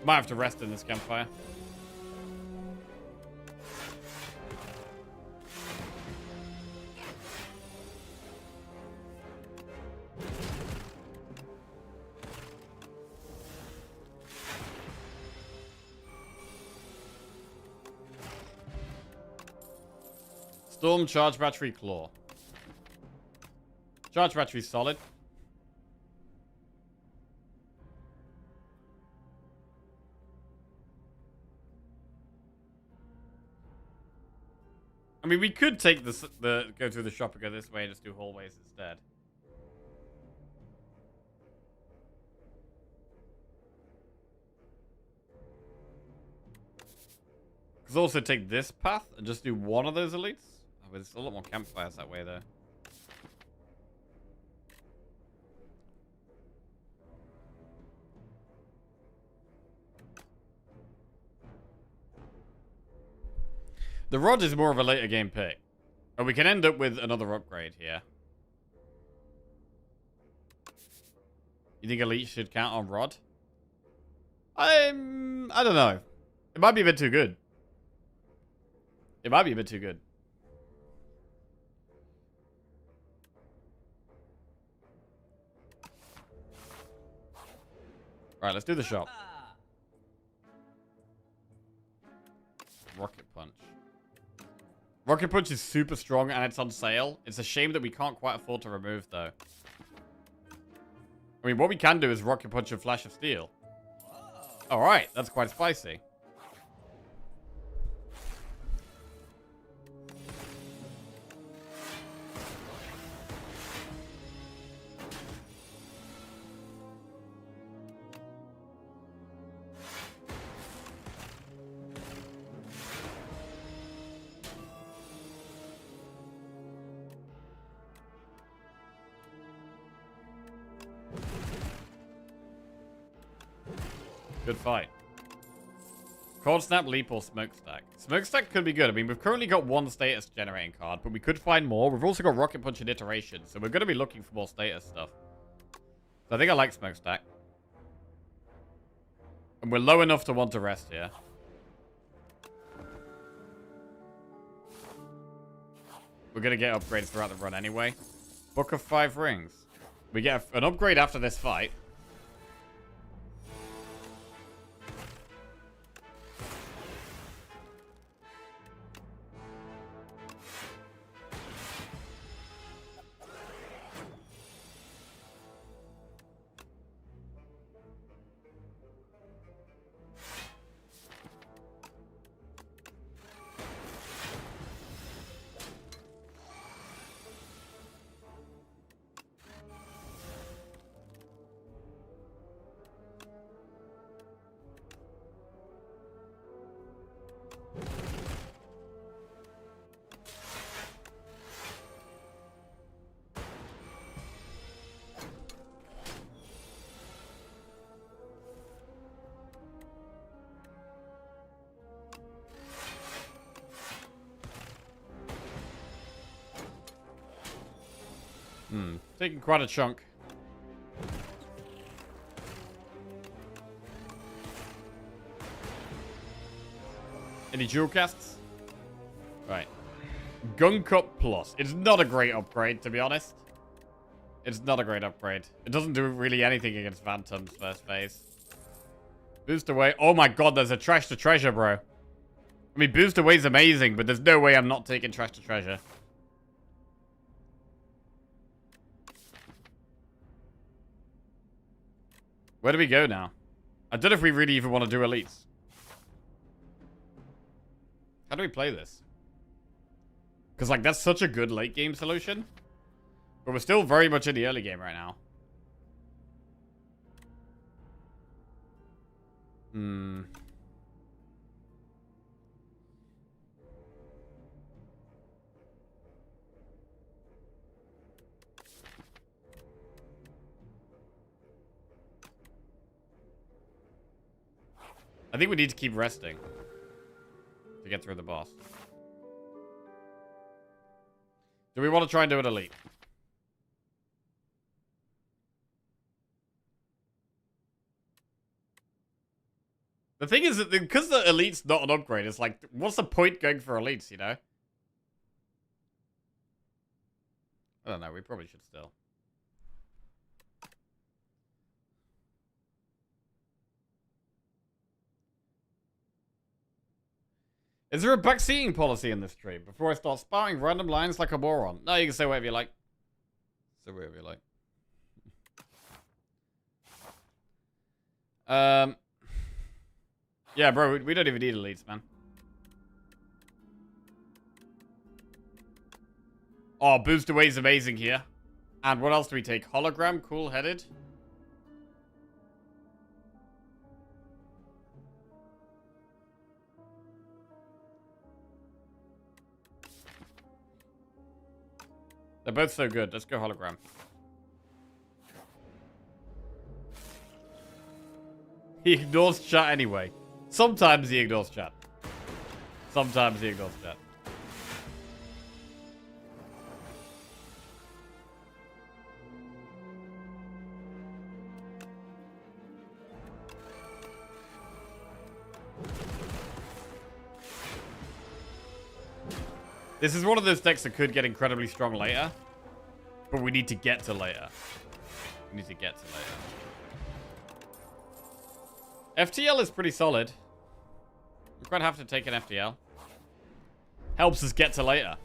Might have to rest in this campfire. Storm, charge battery, claw. Charge battery solid. I mean, we could take go through the shop and go this way and just do hallways instead. Could also take this path and just do one of those elites. Oh, but there's a lot more campfires that way, though. The rod is more of a later game pick. But we can end up with another upgrade here. You think elite should count on rod? I don't know. It might be a bit too good. It might be a bit too good. Alright, let's do the shop. Rocket Punch. Rocket Punch is super strong and it's on sale. It's a shame that we can't quite afford to remove, though. I mean, what we can do is Rocket Punch and Flash of Steel. Alright, that's quite spicy. Good fight. Cold Snap, Leap, or Smokestack. Smokestack could be good. I mean, we've currently got one status generating card, but we could find more. We've also got Rocket Punch and Iteration, so we're going to be looking for more status stuff. So I think I like Smokestack. And we're low enough to want to rest here. We're going to get upgrades throughout the run anyway. Book of 5 Rings. We get an upgrade after this fight. Taking quite a chunk. Any dual casts? Right. Gun Cup Plus. It's not a great upgrade, to be honest. It's not a great upgrade. It doesn't do really anything against Phantoms first phase. Boost Away. Oh my god, there's a Trash to Treasure, bro. I mean, Boost Away is amazing, but there's no way I'm not taking Trash to Treasure. Where do we go now? I don't know if we really even want to do elites. How do we play this? Because, like, that's such a good late game solution. But we're still very much in the early game right now. I think we need to keep resting to get through the boss. Do we want to try and do it elite? The thing is that because the elite's not an upgrade, it's like, what's the point going for elites, you know? I don't know, we probably should still. Is there a backseating policy in this stream before I start spouting random lines like a moron? No, you can say whatever you like. Say whatever you like. Yeah, bro, we don't even need elites, man. Oh, boost away is amazing here. And what else do we take? Hologram, cool-headed. They're both so good. Let's go hologram. He ignores chat anyway. Sometimes he ignores chat. Sometimes he ignores chat. This is one of those decks that could get incredibly strong later. But we need to get to later. We need to get to later. FTL is pretty solid. We're going to have to take an FTL. Helps us get to later.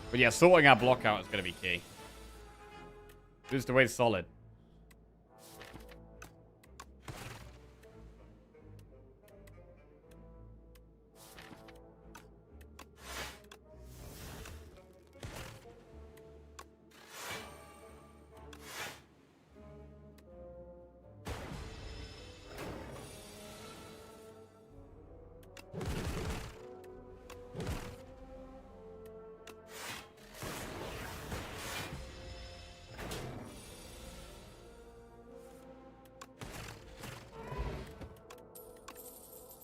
But yeah, sorting our block out is going to be key. Boost away is solid.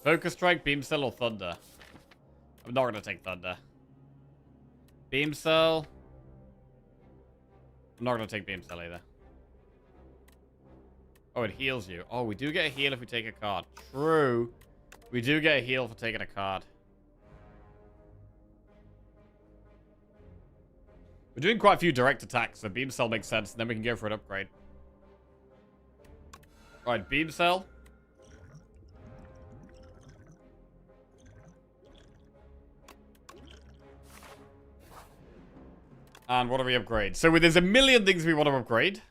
Focus Strike, Beam Cell, or Thunder? I'm not going to take Thunder. Beam Cell. I'm not going to take Beam Cell either. Oh, it heals you. Oh, we do get a heal if we take a card. True. We do get a heal for taking a card. We're doing quite a few direct attacks, so Beam Cell makes sense, and then we can go for an upgrade. Alright, Beam Cell. And what do we upgrade? So there's a million things we want to upgrade.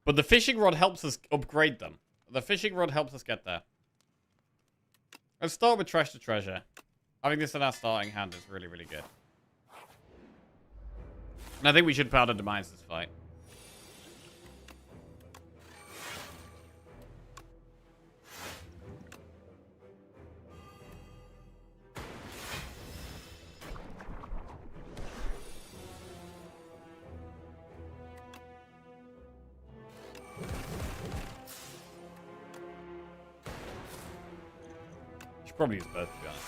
But the fishing rod helps us upgrade them. The fishing rod helps us get there. Let's start with Trash to Treasure. Having this in our starting hand is really, really good. And I think we should Powder Demise this fight. Probably use both, to be honest.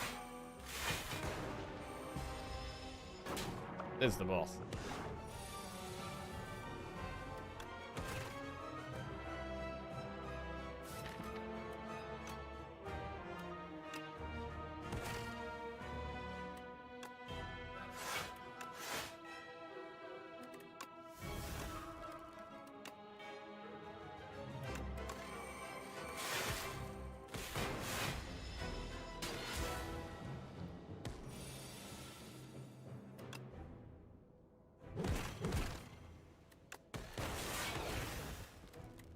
There's the boss.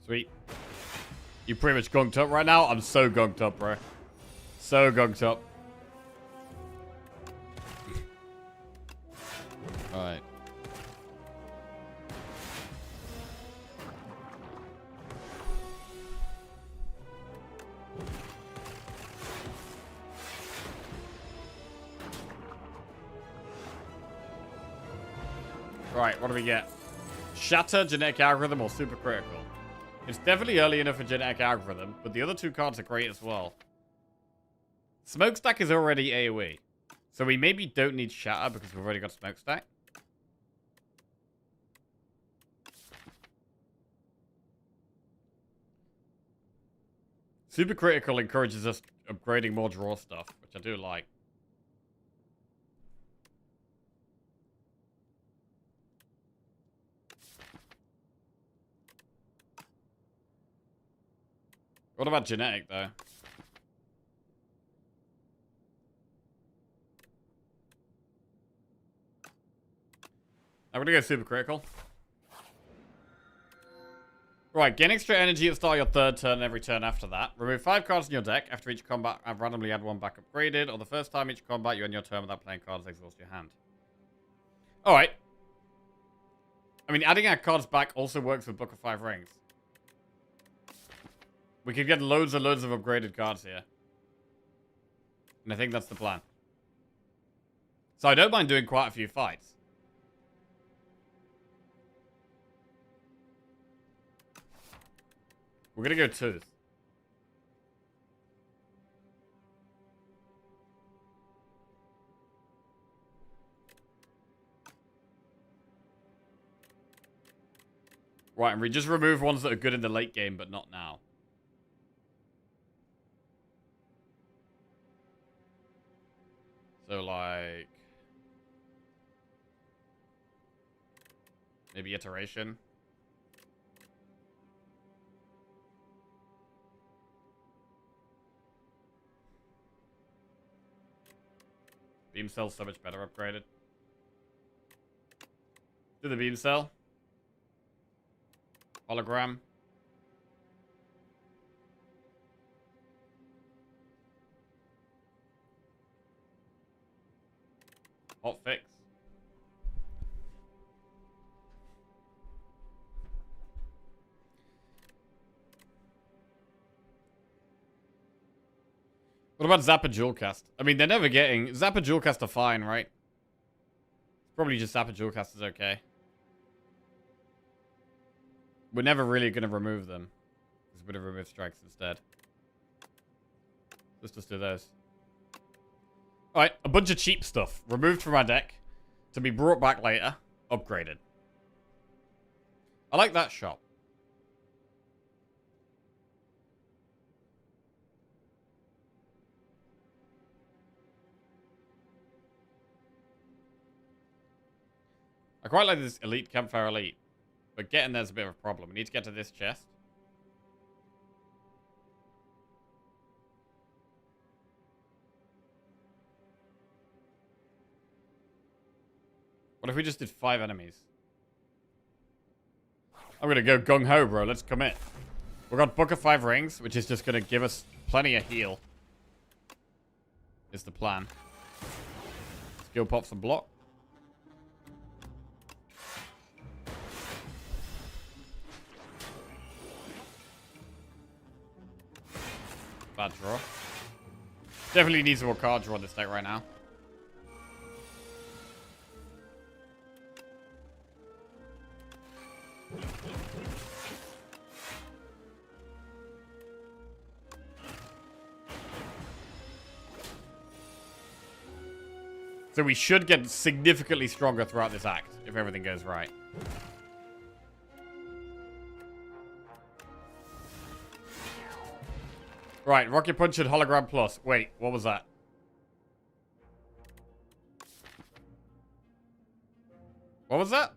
Sweet. You pretty much gunked up right now? I'm so gunked up, bro. So gunked up. Alright. Right, what do we get? Shatter, genetic algorithm, or super critical? It's definitely early enough for genetic algorithm, but the other two cards are great as well. Smokestack is already AoE. So we maybe don't need Shatter because we've already got Smokestack. Super critical encourages us upgrading more draw stuff, which I do like. What about genetic, though? I'm gonna go super critical. Right, gain extra energy at the start of your third turn and every turn after that. Remove 5 cards in your deck. After each combat, I've randomly add 1 back upgraded. Or the first time each combat you end your turn without playing cards, exhaust your hand. Alright. I mean, adding our cards back also works with Book of 5 Rings. We could get loads and loads of upgraded cards here. And I think that's the plan. So I don't mind doing quite a few fights. We're gonna go Tooth. Right, and we just remove ones that are good in the late game, but not now. So, like... maybe Iteration. Beam Cell's so much better upgraded. Do the Beam Cell. Hologram. Hot Fix. What about Zappa Jewelcast? I mean, they're never getting... Zappa Jewelcast are fine, right? Probably just Zappa Jewelcast is okay. We're never really going to remove them. Because we're going to remove strikes instead. Let's just do those. Alright, a bunch of cheap stuff. Removed from our deck. To be brought back later. Upgraded. I like that shop. I quite like this Elite Campfire Elite. But getting there's a bit of a problem. We need to get to this chest. What if we just did 5 enemies? I'm gonna go gung-ho, bro. Let's commit. We've got Book of 5 Rings, which is just gonna give us plenty of heal. Is the plan. Skill pops and block. Bad draw. Definitely needs more card draw in this deck right now. So we should get significantly stronger throughout this act, if everything goes right. Right, Rocket Punch and Hologram Plus. Wait, what was that? What was that?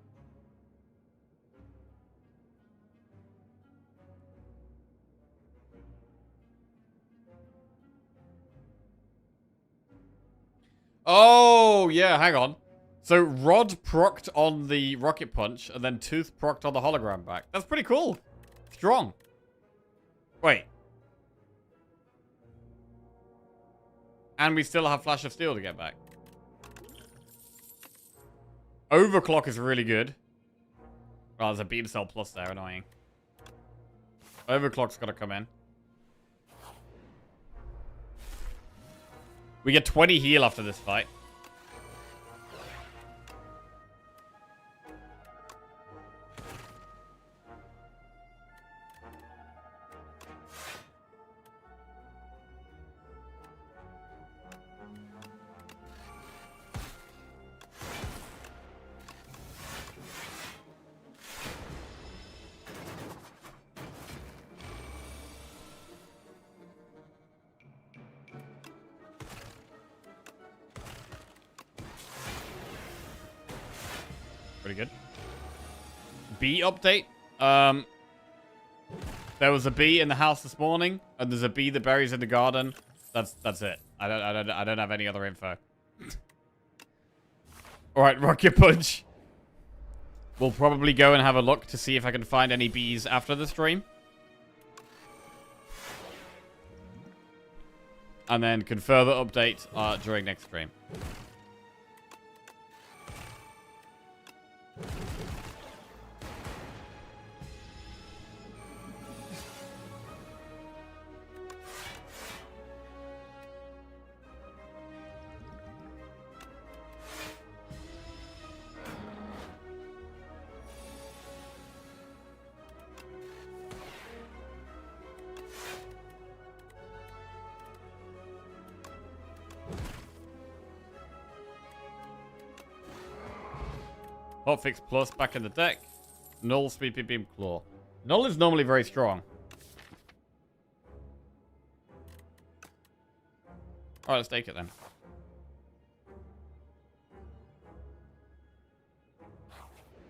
Oh, yeah, hang on. So Rod procced on the Rocket Punch, and then Tooth procced on the Hologram back. That's pretty cool. Strong. Wait. And we still have Flash of Steel to get back. Overclock is really good. Oh, there's a Beam Cell Plus there, annoying. Overclock's got to come in. We get 20 heal after this fight. Pretty good. Bee update. There was a bee in the house this morning, and there's a bee that buries in the garden. That's it. I don't have any other info. All right, Rocket Punch. We'll probably go and have a look to see if I can find any bees after the stream. And then can further update during next stream. Hotfix Plus back in the deck. Null, Sweepy Beam, Claw. Null is normally very strong. Alright, let's take it then.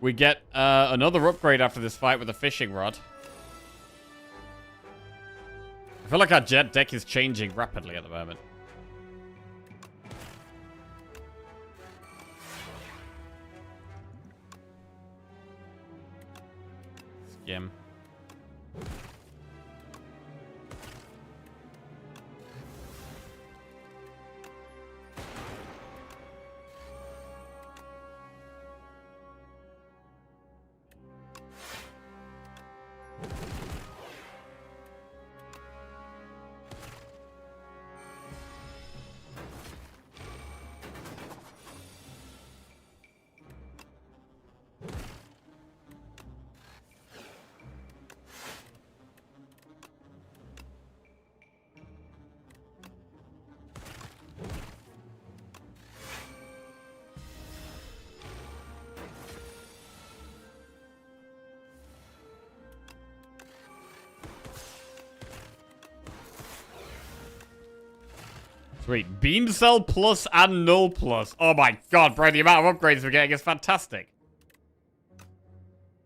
We get another upgrade after this fight with a fishing rod. I feel like our jet deck is changing rapidly at the moment. Skim. Sweet. Beam Cell Plus and Null Plus. Oh my god, bro, the amount of upgrades we're getting is fantastic. I'm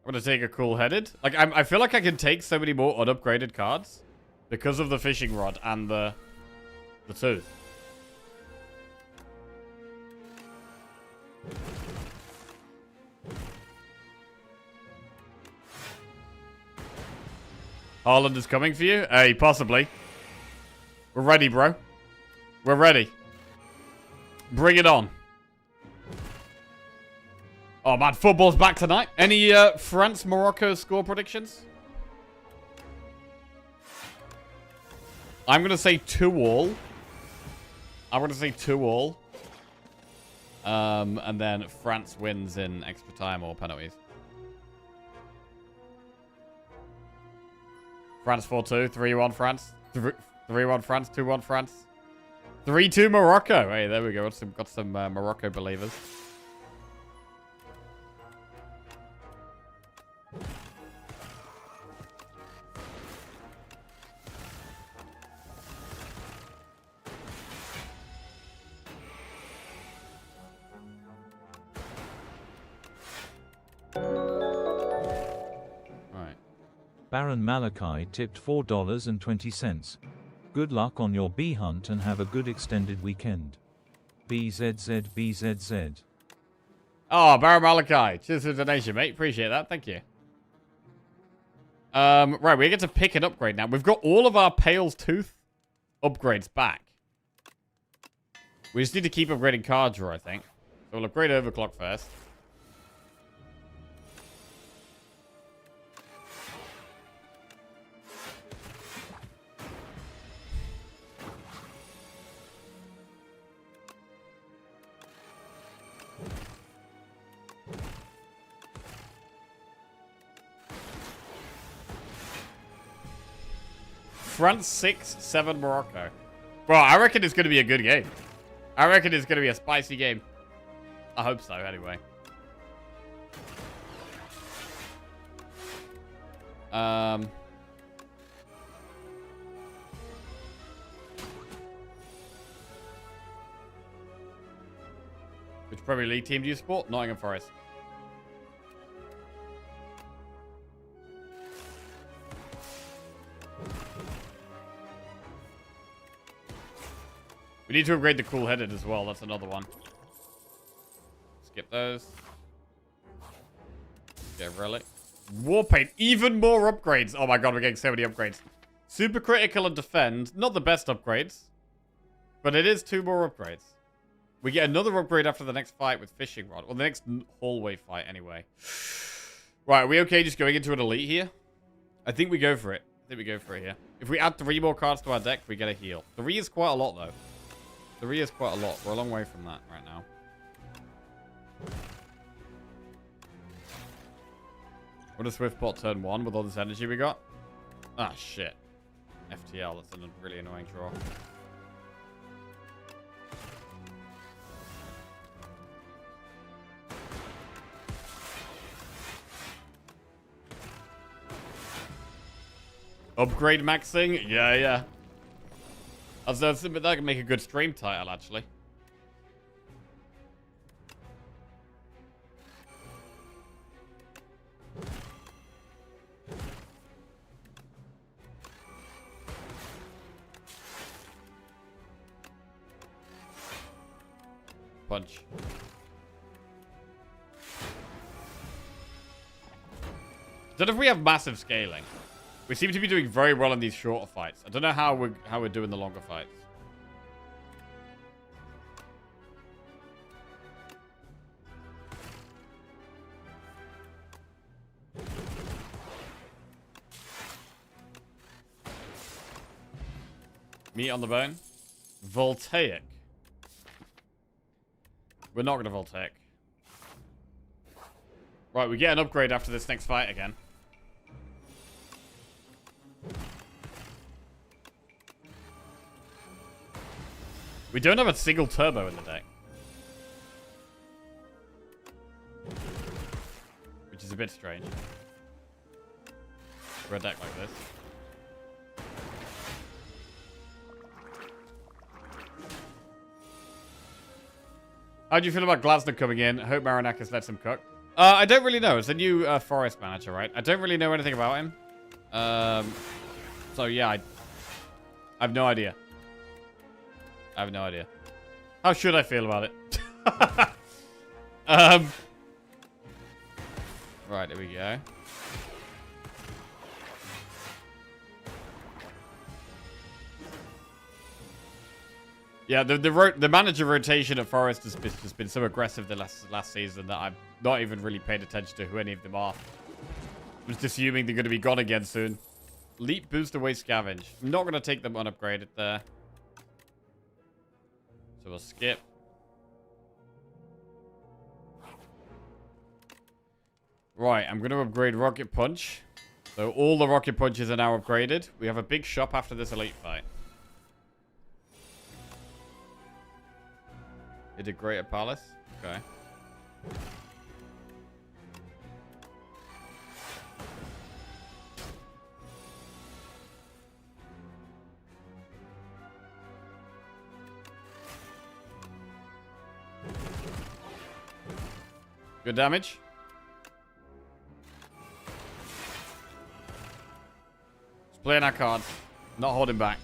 gonna take a cool-headed. Like, I feel like I can take so many more unupgraded cards because of the fishing rod and the tooth. Haaland is coming for you? Hey, possibly. We're ready, bro. We're ready. Bring it on. Oh, man, football's back tonight. Any France-Morocco score predictions? I'm going to say 2-all. I'm going to say 2-all. And then France wins in extra time or penalties. France 4-2, 3-1 France. 3-1 France, 2-1 France. 3-2 Morocco. Hey, there we go. Got some Morocco believers. Right. Baron Malachi tipped $4.20. Good luck on your bee hunt and have a good extended weekend. BZZ BZZ. Oh, Baron Malachi. Cheers for the donation, mate. Appreciate that. Thank you. Right, we get to pick an upgrade now. We've got all of our Pale's Tooth upgrades back. We just need to keep upgrading card draw, I think. So we'll upgrade overclock first. France 6-7 Morocco. Bro, I reckon it's going to be a good game. I reckon it's going to be a spicy game. I hope so, anyway. Which Premier League team do you support? Nottingham Forest. We need to upgrade the cool-headed as well. That's another one. Skip those. Get relic. Warpaint. Even more upgrades. Oh my god, we're getting so many upgrades. Super critical and defend. Not the best upgrades. But it is 2 more upgrades. We get another upgrade after the next fight with fishing rod. Or the next hallway fight anyway. Right, are we okay just going into an elite here? I think we go for it. I think we go for it here. If we add 3 more cards to our deck, we get a heal. 3 is quite a lot though. 3 is quite a lot. We're a long way from that right now. What a Swift Pot turn 1 with all this energy we got? Ah, shit. FTL, that's a really annoying draw. Upgrade maxing? Yeah, yeah. That can make a good stream title, actually. Punch. Don't know if we have massive scaling. We seem to be doing very well in these shorter fights. I don't know how we're doing the longer fights. Meat on the bone. Voltaic. We're not going to Voltaic. Right, we get an upgrade after this next fight again. We don't have a single turbo in the deck. Which is a bit strange. For a deck like this. How do you feel about Glasner coming in? I hope Marinakis lets him cook. I don't really know. It's a new Forest manager, right? I don't really know anything about him. So yeah, I have no idea. I have no idea. How should I feel about it? Right, there we go. Yeah, the manager rotation at Forest has just been so aggressive the last season that I've not even really paid attention to who any of them are. I'm just assuming they're going to be gone again soon. Leap, boost, away, scavenge. I'm not going to take them unupgraded there. So we'll skip. Right, I'm going to upgrade Rocket Punch. So all the Rocket Punches are now upgraded. We have a big shop after this elite fight. It did great at Palace. Okay. Good damage. Just playing our cards. Not holding back.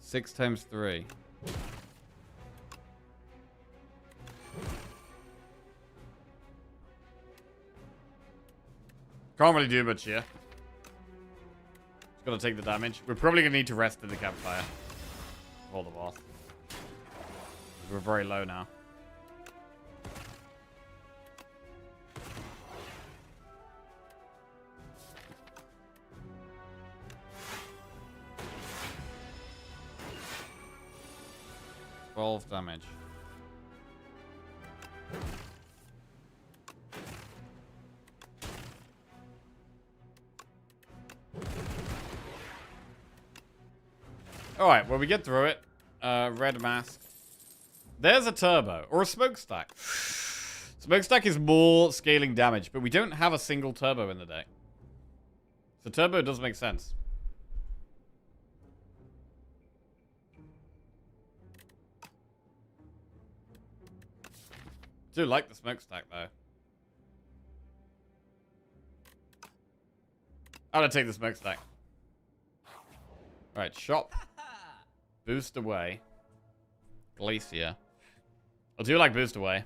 6 times 3. Can't really do much here. Just gotta take the damage. We're probably gonna need to rest in the campfire. before the boss. We're very low now. Damage. Alright, well, we get through it. Red mask. There's a turbo. Or a smokestack. Smokestack is more scaling damage, but we don't have a single turbo in the deck. So turbo does make sense. I do like the smokestack, though. I'm gonna take the smokestack. Alright, shop. Boost away. Glacier. I do like boost away.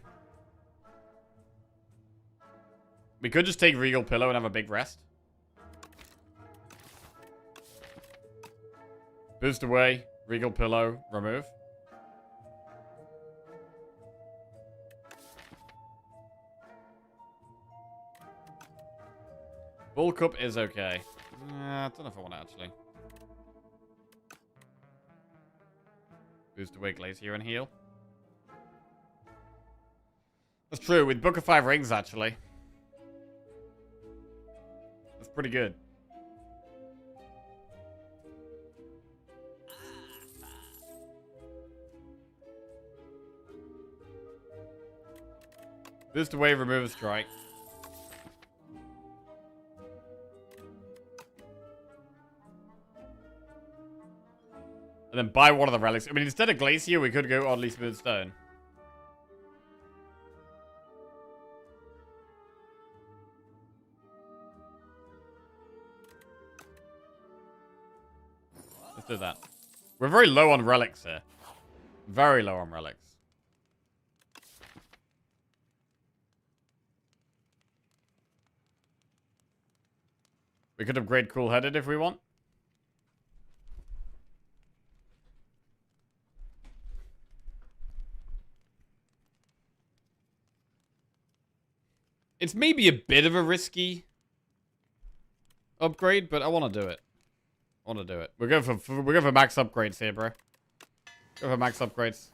We could just take Regal Pillow and have a big rest. Boost away. Regal Pillow. Remove. Bull Cup is okay. I don't know if I want to actually. Boost away Glacier and heal. That's true, with Book of 5 Rings actually. That's pretty good. Boost away, remove a strike. And then buy one of the relics. I mean, instead of Glacier, we could go Oddly Smooth Stone. Let's do that. We're very low on relics here. Very low on relics. We could upgrade Cool Headed if we want. It's maybe a bit of a risky upgrade, but I want to do it. I want to do it. We're going for max upgrades here, bro. Go for max upgrades.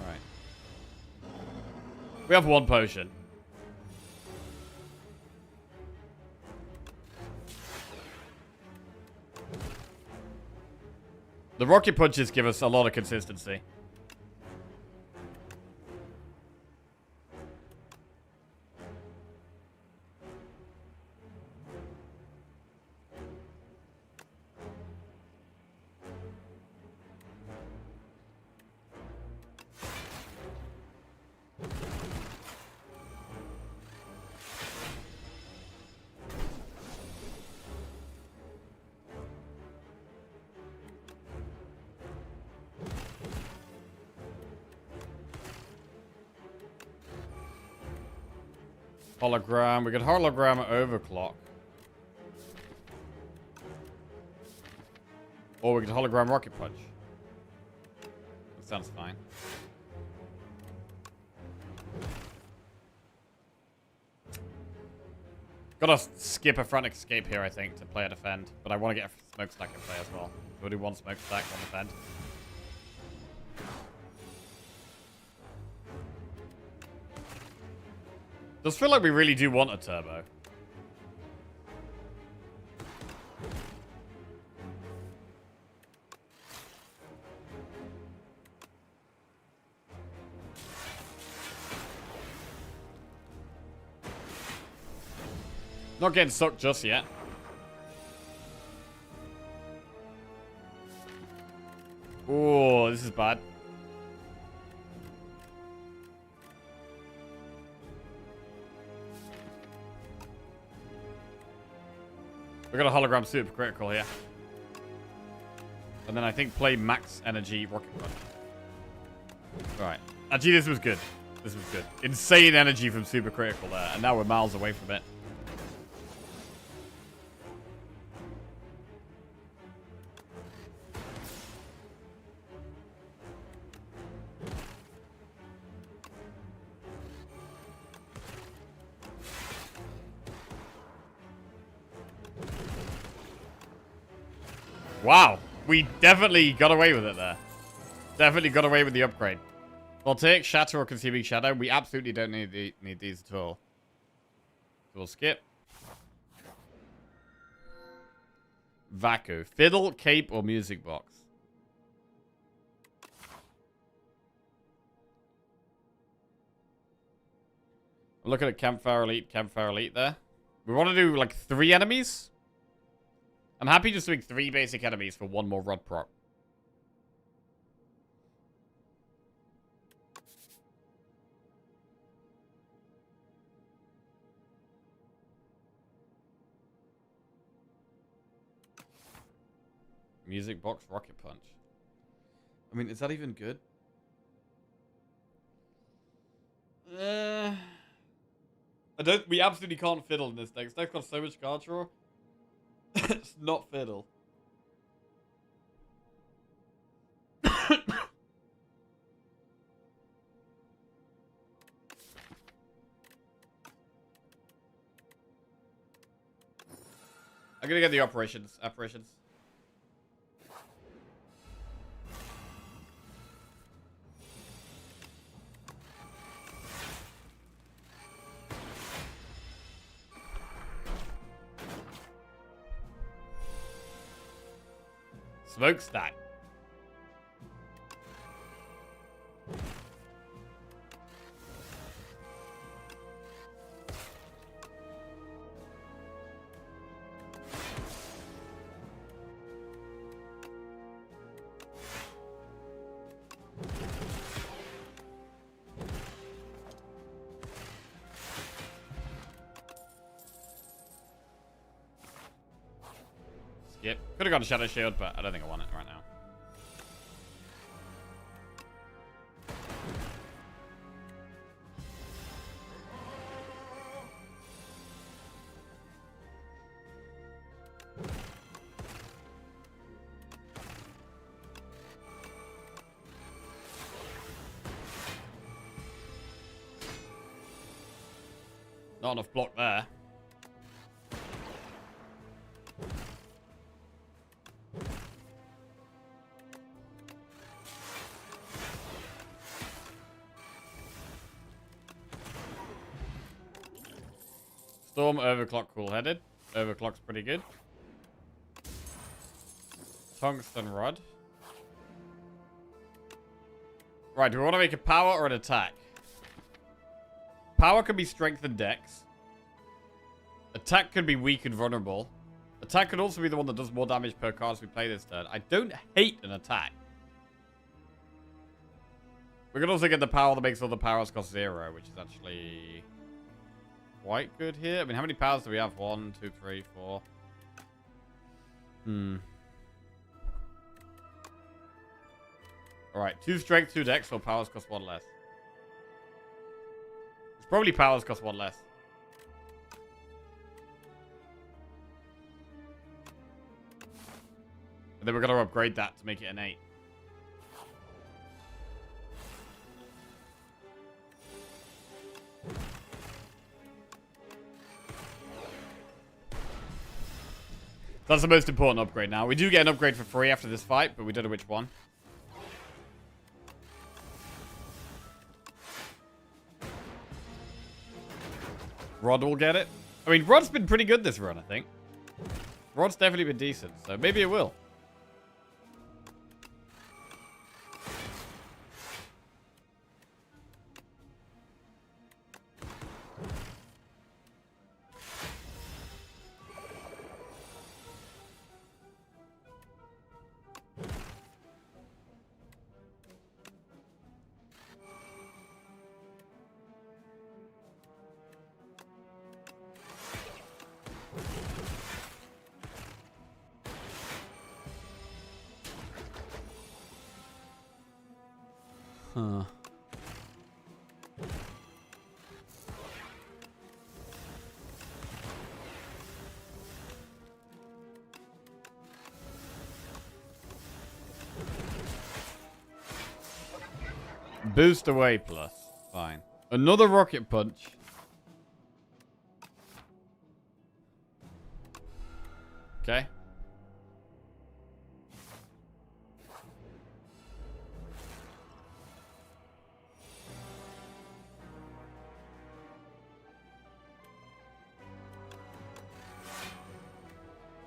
All right. We have one potion. The rocket punches give us a lot of consistency. Hologram. We could hologram overclock. Or we could hologram rocket punch. That sounds fine. Gotta skip a front escape here, I think, to play a defend. But I want to get a smokestack in play as well. So we'll do one smokestack, one defend. Does feel like we really do want a turbo. Not getting sucked just yet. Oh, this is bad. We got a hologram super critical here. And then I think play max energy rocket punch. Alright. Actually, this was good. This was good. Insane energy from Super Critical there, and now we're miles away from it. Wow, we definitely got away with it there. Definitely got away with the upgrade. Voltaic, Shatter, or Consuming Shadow. We absolutely don't need these at all. So we'll skip. Vacu. Fiddle, Cape, or Music Box. I'm looking at Campfire Elite there. We want to do like 3 enemies. I'm happy just doing 3 basic enemies for 1 more rod proc. Music Box, Rocket Punch. I mean, is that even good? We absolutely can't fiddle in this deck. This deck's got so much card draw. It's not fiddle. I'm gonna get the apparitions. Smokestack. Yep. Could have gone Shadow Shield, but I don't think I want it right now. Not enough block there. Storm, Overclock, cool-headed. Overclock's pretty good. Tungsten Rod. Right, do we want to make a power or an attack? Power can be strength and dex. Attack can be weak and vulnerable. Attack could also be the one that does more damage per card as we play this turn. I don't hate an attack. We could also get the power that makes all the powers cost 0, which is actually quite good here. I mean, how many powers do we have? 1, 2, 3, 4. Alright, 2 strength, 2 dex, so powers cost 1 less. It's probably powers cost 1 less. And then we're going to upgrade that to make it an 8. That's the most important upgrade now. We do get an upgrade for free after this fight, but we don't know which one. Rod will get it. I mean, Rod's been pretty good this run, I think. Rod's definitely been decent, so maybe it will. Huh. Boost away plus. Fine. Another rocket punch. Okay.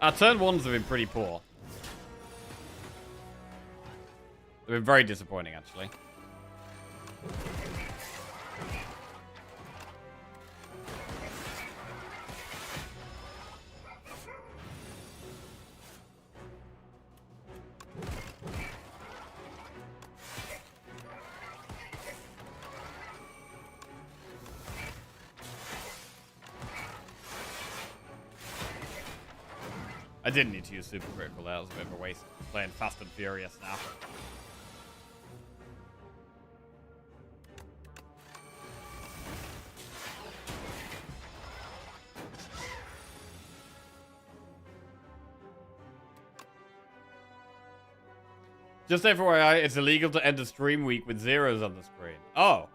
Our turn ones have been pretty poor. They've been very disappointing, actually. I didn't need to use super critical there. That was a bit of a waste. Playing Fast and Furious now. Just FYI, it's illegal to end a stream week with zeros on the screen. Oh.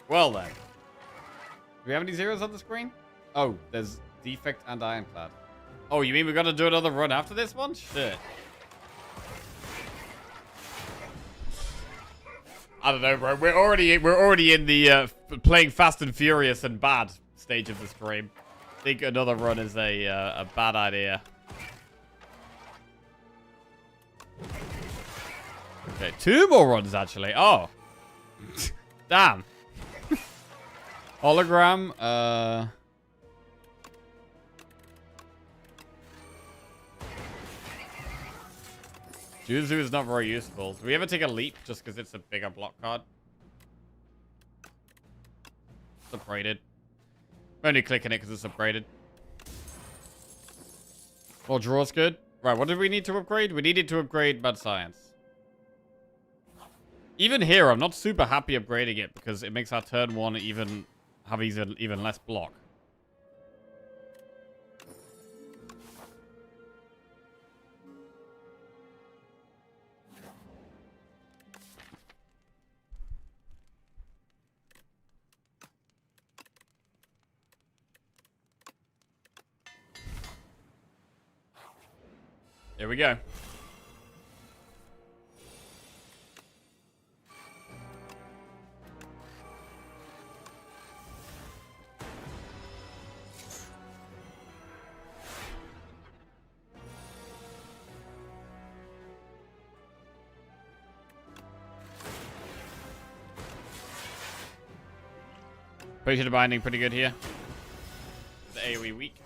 Well then. Do we have any zeros on the screen? Oh, there's Defect and Ironclad. Oh, you mean we're gonna do another run after this one? Shit. I don't know, bro. We're already in the playing Fast and Furious and bad stage of the stream. I think another run is a bad idea. Okay, 2 more runs actually. Oh, damn. Hologram. Juzu is not very useful. Do we ever take a leap just because it's a bigger block card? It's upgraded. I'm only clicking it because it's upgraded. Well, draw's good. Right, what did we need to upgrade? We needed to upgrade Mad Science. Even here, I'm not super happy upgrading it because it makes our turn 1 even less block. Here we go. Potion of Binding pretty good here. The AoE weak.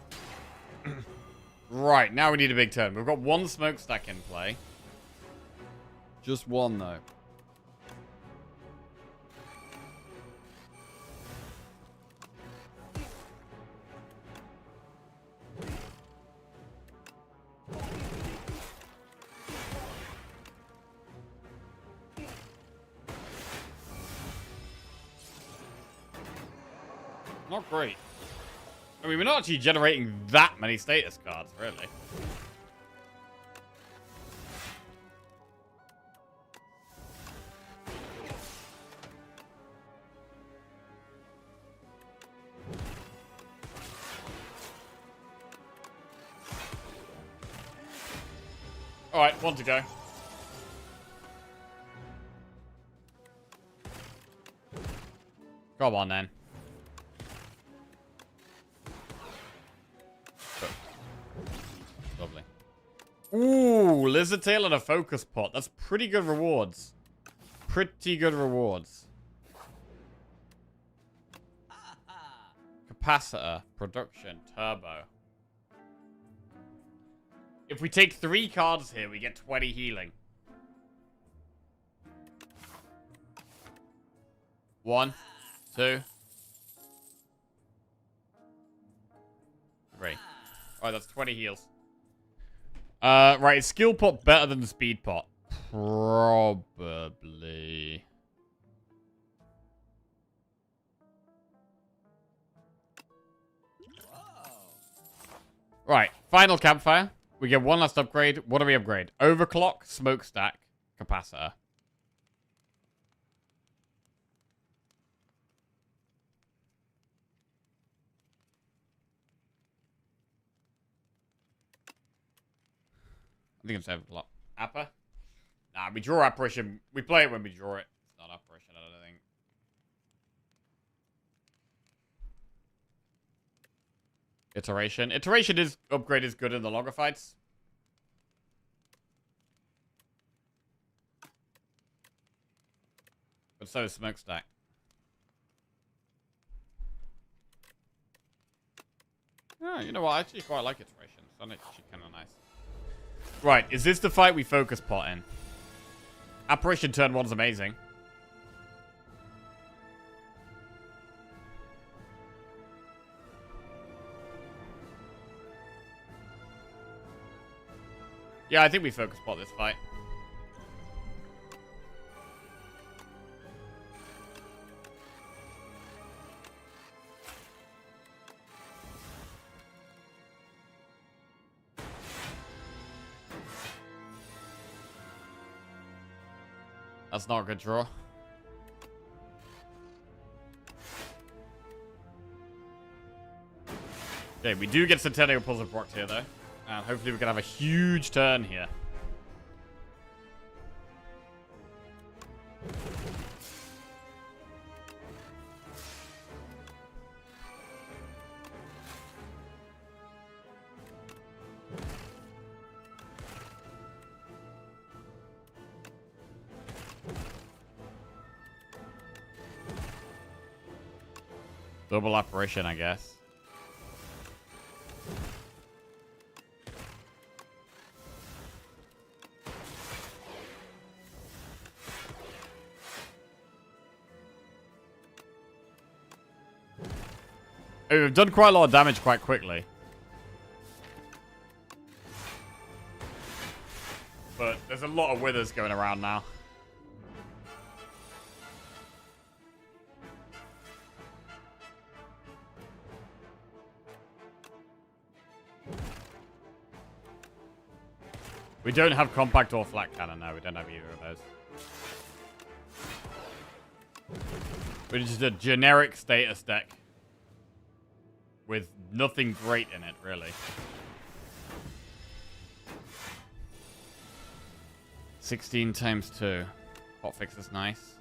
Right, now we need a big turn. We've got 1 smokestack in play. Just 1, though. Not great. I mean, we're not actually generating that many status cards, really. Alright, 1 to go. Come on, then. Lovely. Ooh, Lizard Tail and a Focus Pot. That's pretty good rewards. Pretty good rewards. Capacitor. Production. Turbo. If we take 3 cards here, we get 20 healing. 1, 2, 3. Alright, that's 20 heals. Right, is Skill Pot better than the Speed Pot? Probably. Right, final campfire. We get one last upgrade. What do we upgrade? Overclock, smokestack, capacitor. I think it's overclock. Appa? Nah, we draw apparition. We play it when we draw it. It's not apparition, I don't think. Iteration. Iteration is upgrade is good in the longer fights. But so is smokestack. Oh, you know what? I actually quite like iteration. It's actually kind of nice. Right, is this the fight we focus pot in? Apparition turn 1's amazing. Yeah, I think we focus pot this fight. That's not a good draw. Okay, we do get Centennial Puzzle procced here, though. And hopefully we can have a huge turn here. Double apparition, I guess. Oh, we've done quite a lot of damage quite quickly. But there's a lot of withers going around now. We don't have compact or flat cannon now. We don't have either of those. We're just a generic status deck. With nothing great in it, really. 16 times 2. Hotfix is nice.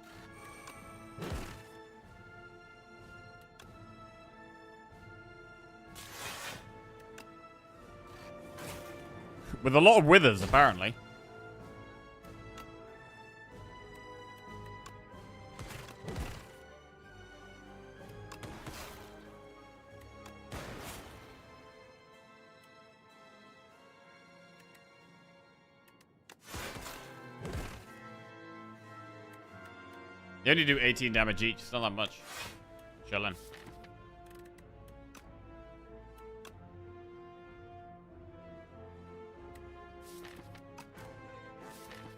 With a lot of withers, apparently. They only do 18 damage each. It's not that much. Chillin'.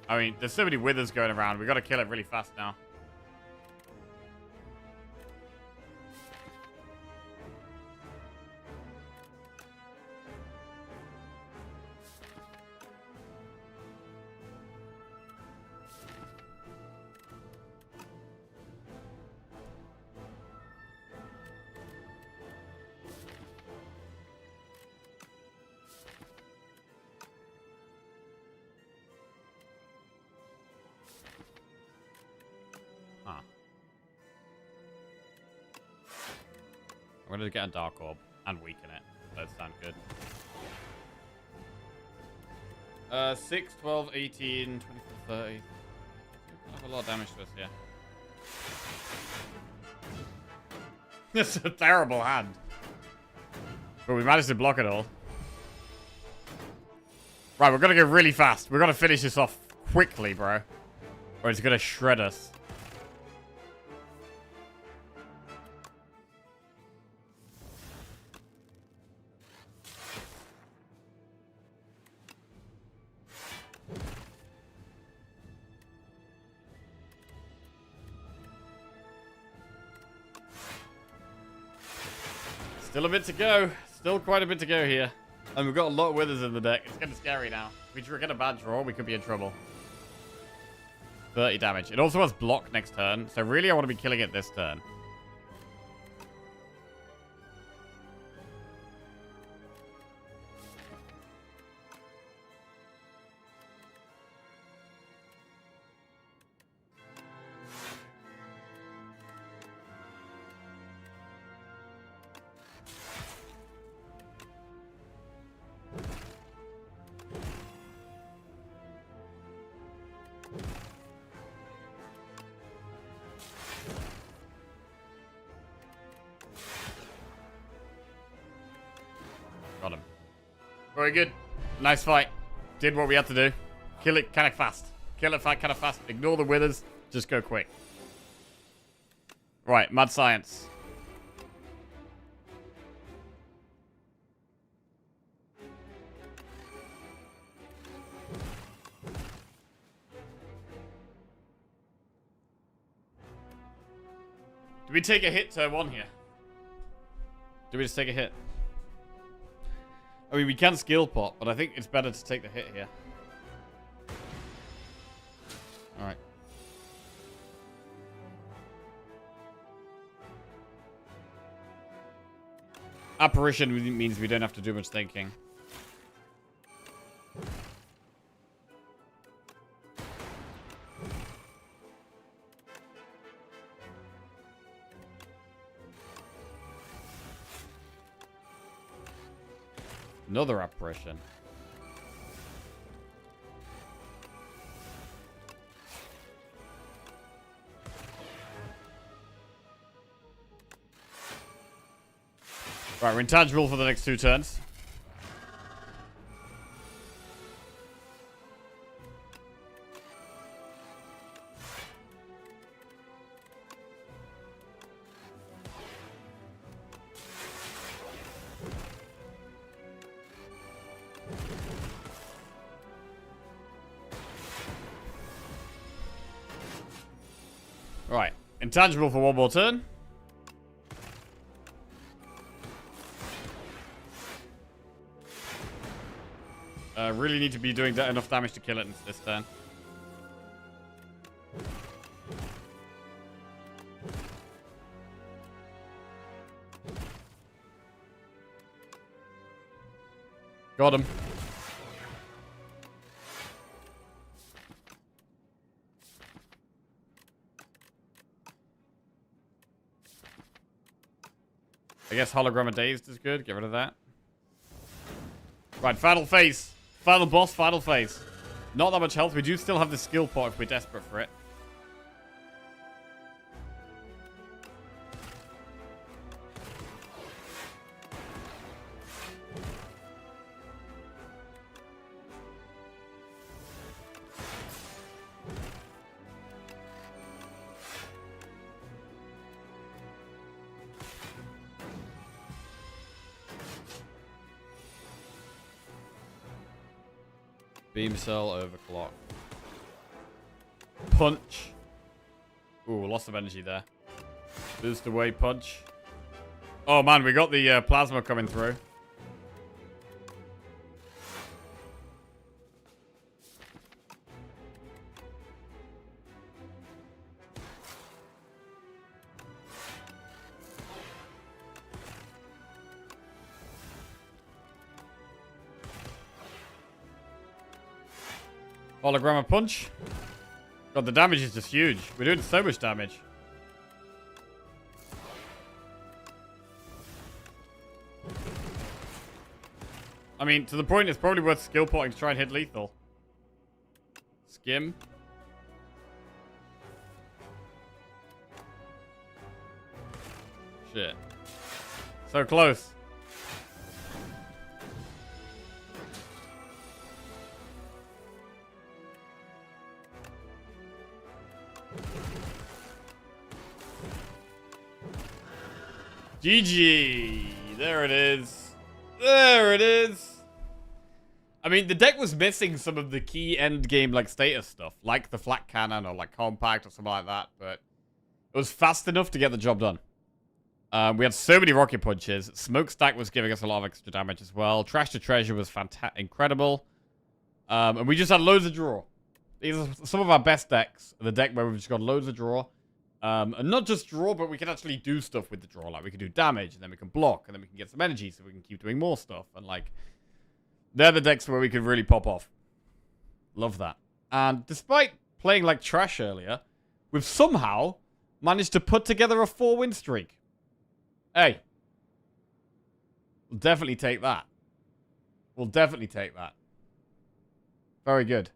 I mean, there's so many withers going around. We gotta kill it really fast now. I'm going to get a Dark Orb and weaken it. Those sound good. 6, 12, 18, 24, 30. I have a lot of damage to us here. It's a terrible hand. But we managed to block it all. Right, we're going to go really fast. We're going to finish this off quickly, bro. Or it's going to shred us. Still a bit to go. Still quite a bit to go here. And we've got a lot of withers in the deck. It's getting scary now. If we get a bad draw, we could be in trouble. 30 damage. It also has block next turn, so really I want to be killing it this turn. Got him. Very good. Nice fight. Did what we had to do. Kill it kind of fast. Kill it kind of fast. Ignore the withers. Just go quick. Right, mad science. Do we take a hit turn 1 here? Do we just take a hit? I mean, we can skill pot, but I think it's better to take the hit here. Alright. Apparition means we don't have to do much thinking. Another apparition. Right, we're intangible for the next 2 turns. Right, intangible for 1 more turn. Really need to be doing enough damage to kill it this turn. Got him. I guess Hologram of Dazed is good. Get rid of that. Right, final phase. Final boss, final phase. Not that much health. We do still have the skill pot if we're desperate for it. Beam cell, overclock. Punch. Ooh, lots of energy there. Boost away, punch. Oh man, we got the plasma coming through. Hologram of punch. God, the damage is just huge. We're doing so much damage. I mean, to the point it's probably worth skill potting to try and hit lethal. Skim. Shit. So close. GG. There it is. There it is. I mean, the deck was missing some of the key end game like status stuff, like the flat cannon or like compact or something like that, but it was fast enough to get the job done. We had so many rocket punches. Smokestack was giving us a lot of extra damage as well. Trash to Treasure was incredible. And we just had loads of draw. These are some of our best decks. The deck where we've just got loads of draw. And not just draw, but we can actually do stuff with the draw. Like, we can do damage, and then we can block, and then we can get some energy, so we can keep doing more stuff. And, like, they're the decks where we can really pop off. Love that. And despite playing like trash earlier, we've somehow managed to put together a 4-win streak. Hey. We'll definitely take that. We'll definitely take that. Very good.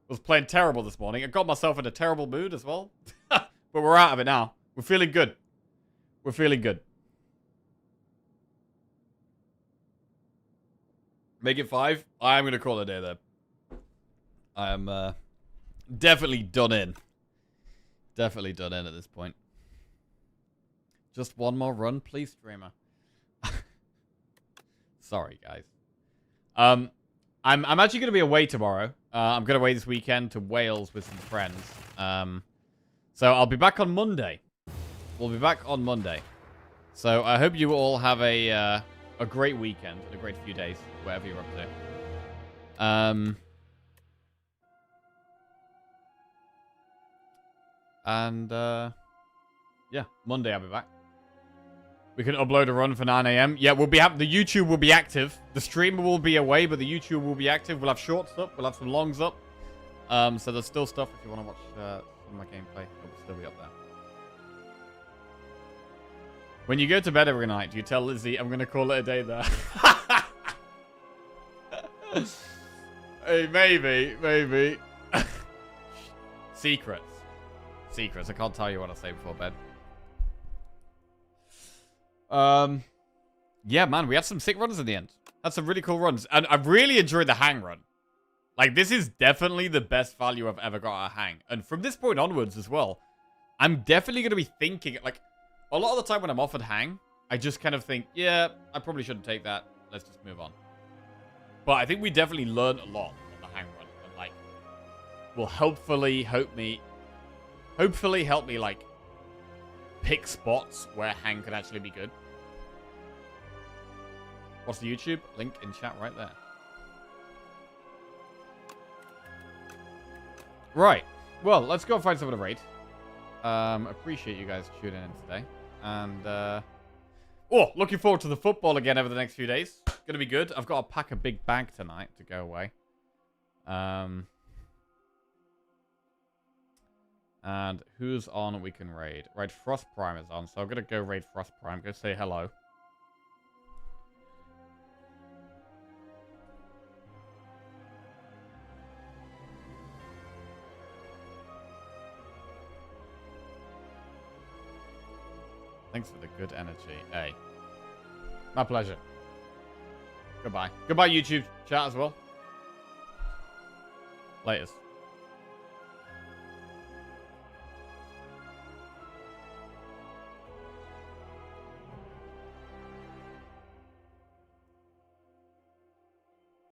I was playing terrible this morning. I got myself in a terrible mood as well. But we're out of it now. We're feeling good. We're feeling good. Make it 5. I'm going to call it a day there. I am definitely done in. Definitely done in at this point. Just one more run, please, streamer. Sorry, guys. I'm actually going to be away tomorrow. I'm going away this weekend to Wales with some friends. So I'll be back on Monday. We'll be back on Monday. So I hope you all have a great weekend and a great few days, whatever you're up to. Yeah, Monday I'll be back. We can upload a run for 9 AM. Yeah, we'll be the YouTube will be active. The streamer will be away, but the YouTube will be active. We'll have shorts up. We'll have some longs up. So there's still stuff if you want to watch some of my gameplay. It will still be up there. When you go to bed every night, do you tell Lizzie, I'm going to call it a day there? Hey, maybe. Secrets. Secrets. I can't tell you what I say before bed. Yeah, man, we had some sick runs in the end. Had some really cool runs. And I really enjoyed the hang run. Like, this is definitely the best value I've ever got at a hang. And from this point onwards as well, I'm definitely going to be thinking, like, a lot of the time when I'm offered hang, I just kind of think, yeah, I probably shouldn't take that. Let's just move on. But I think we definitely learned a lot on the hang run. And, like, will hopefully help me, like, pick spots where hang could actually be good. What's the YouTube? Link in chat right there. Right. Well, let's go find some of the raid. Appreciate you guys tuning in today. And, looking forward to the football again over the next few days. Gonna be good. I've got to pack a big bag tonight to go away. And who's on we can raid? Right, Frost Prime is on, so I'm gonna go raid Frost Prime. Go say hello. Thanks for the good energy. Hey. My pleasure. Goodbye. Goodbye, YouTube chat as well. Latest.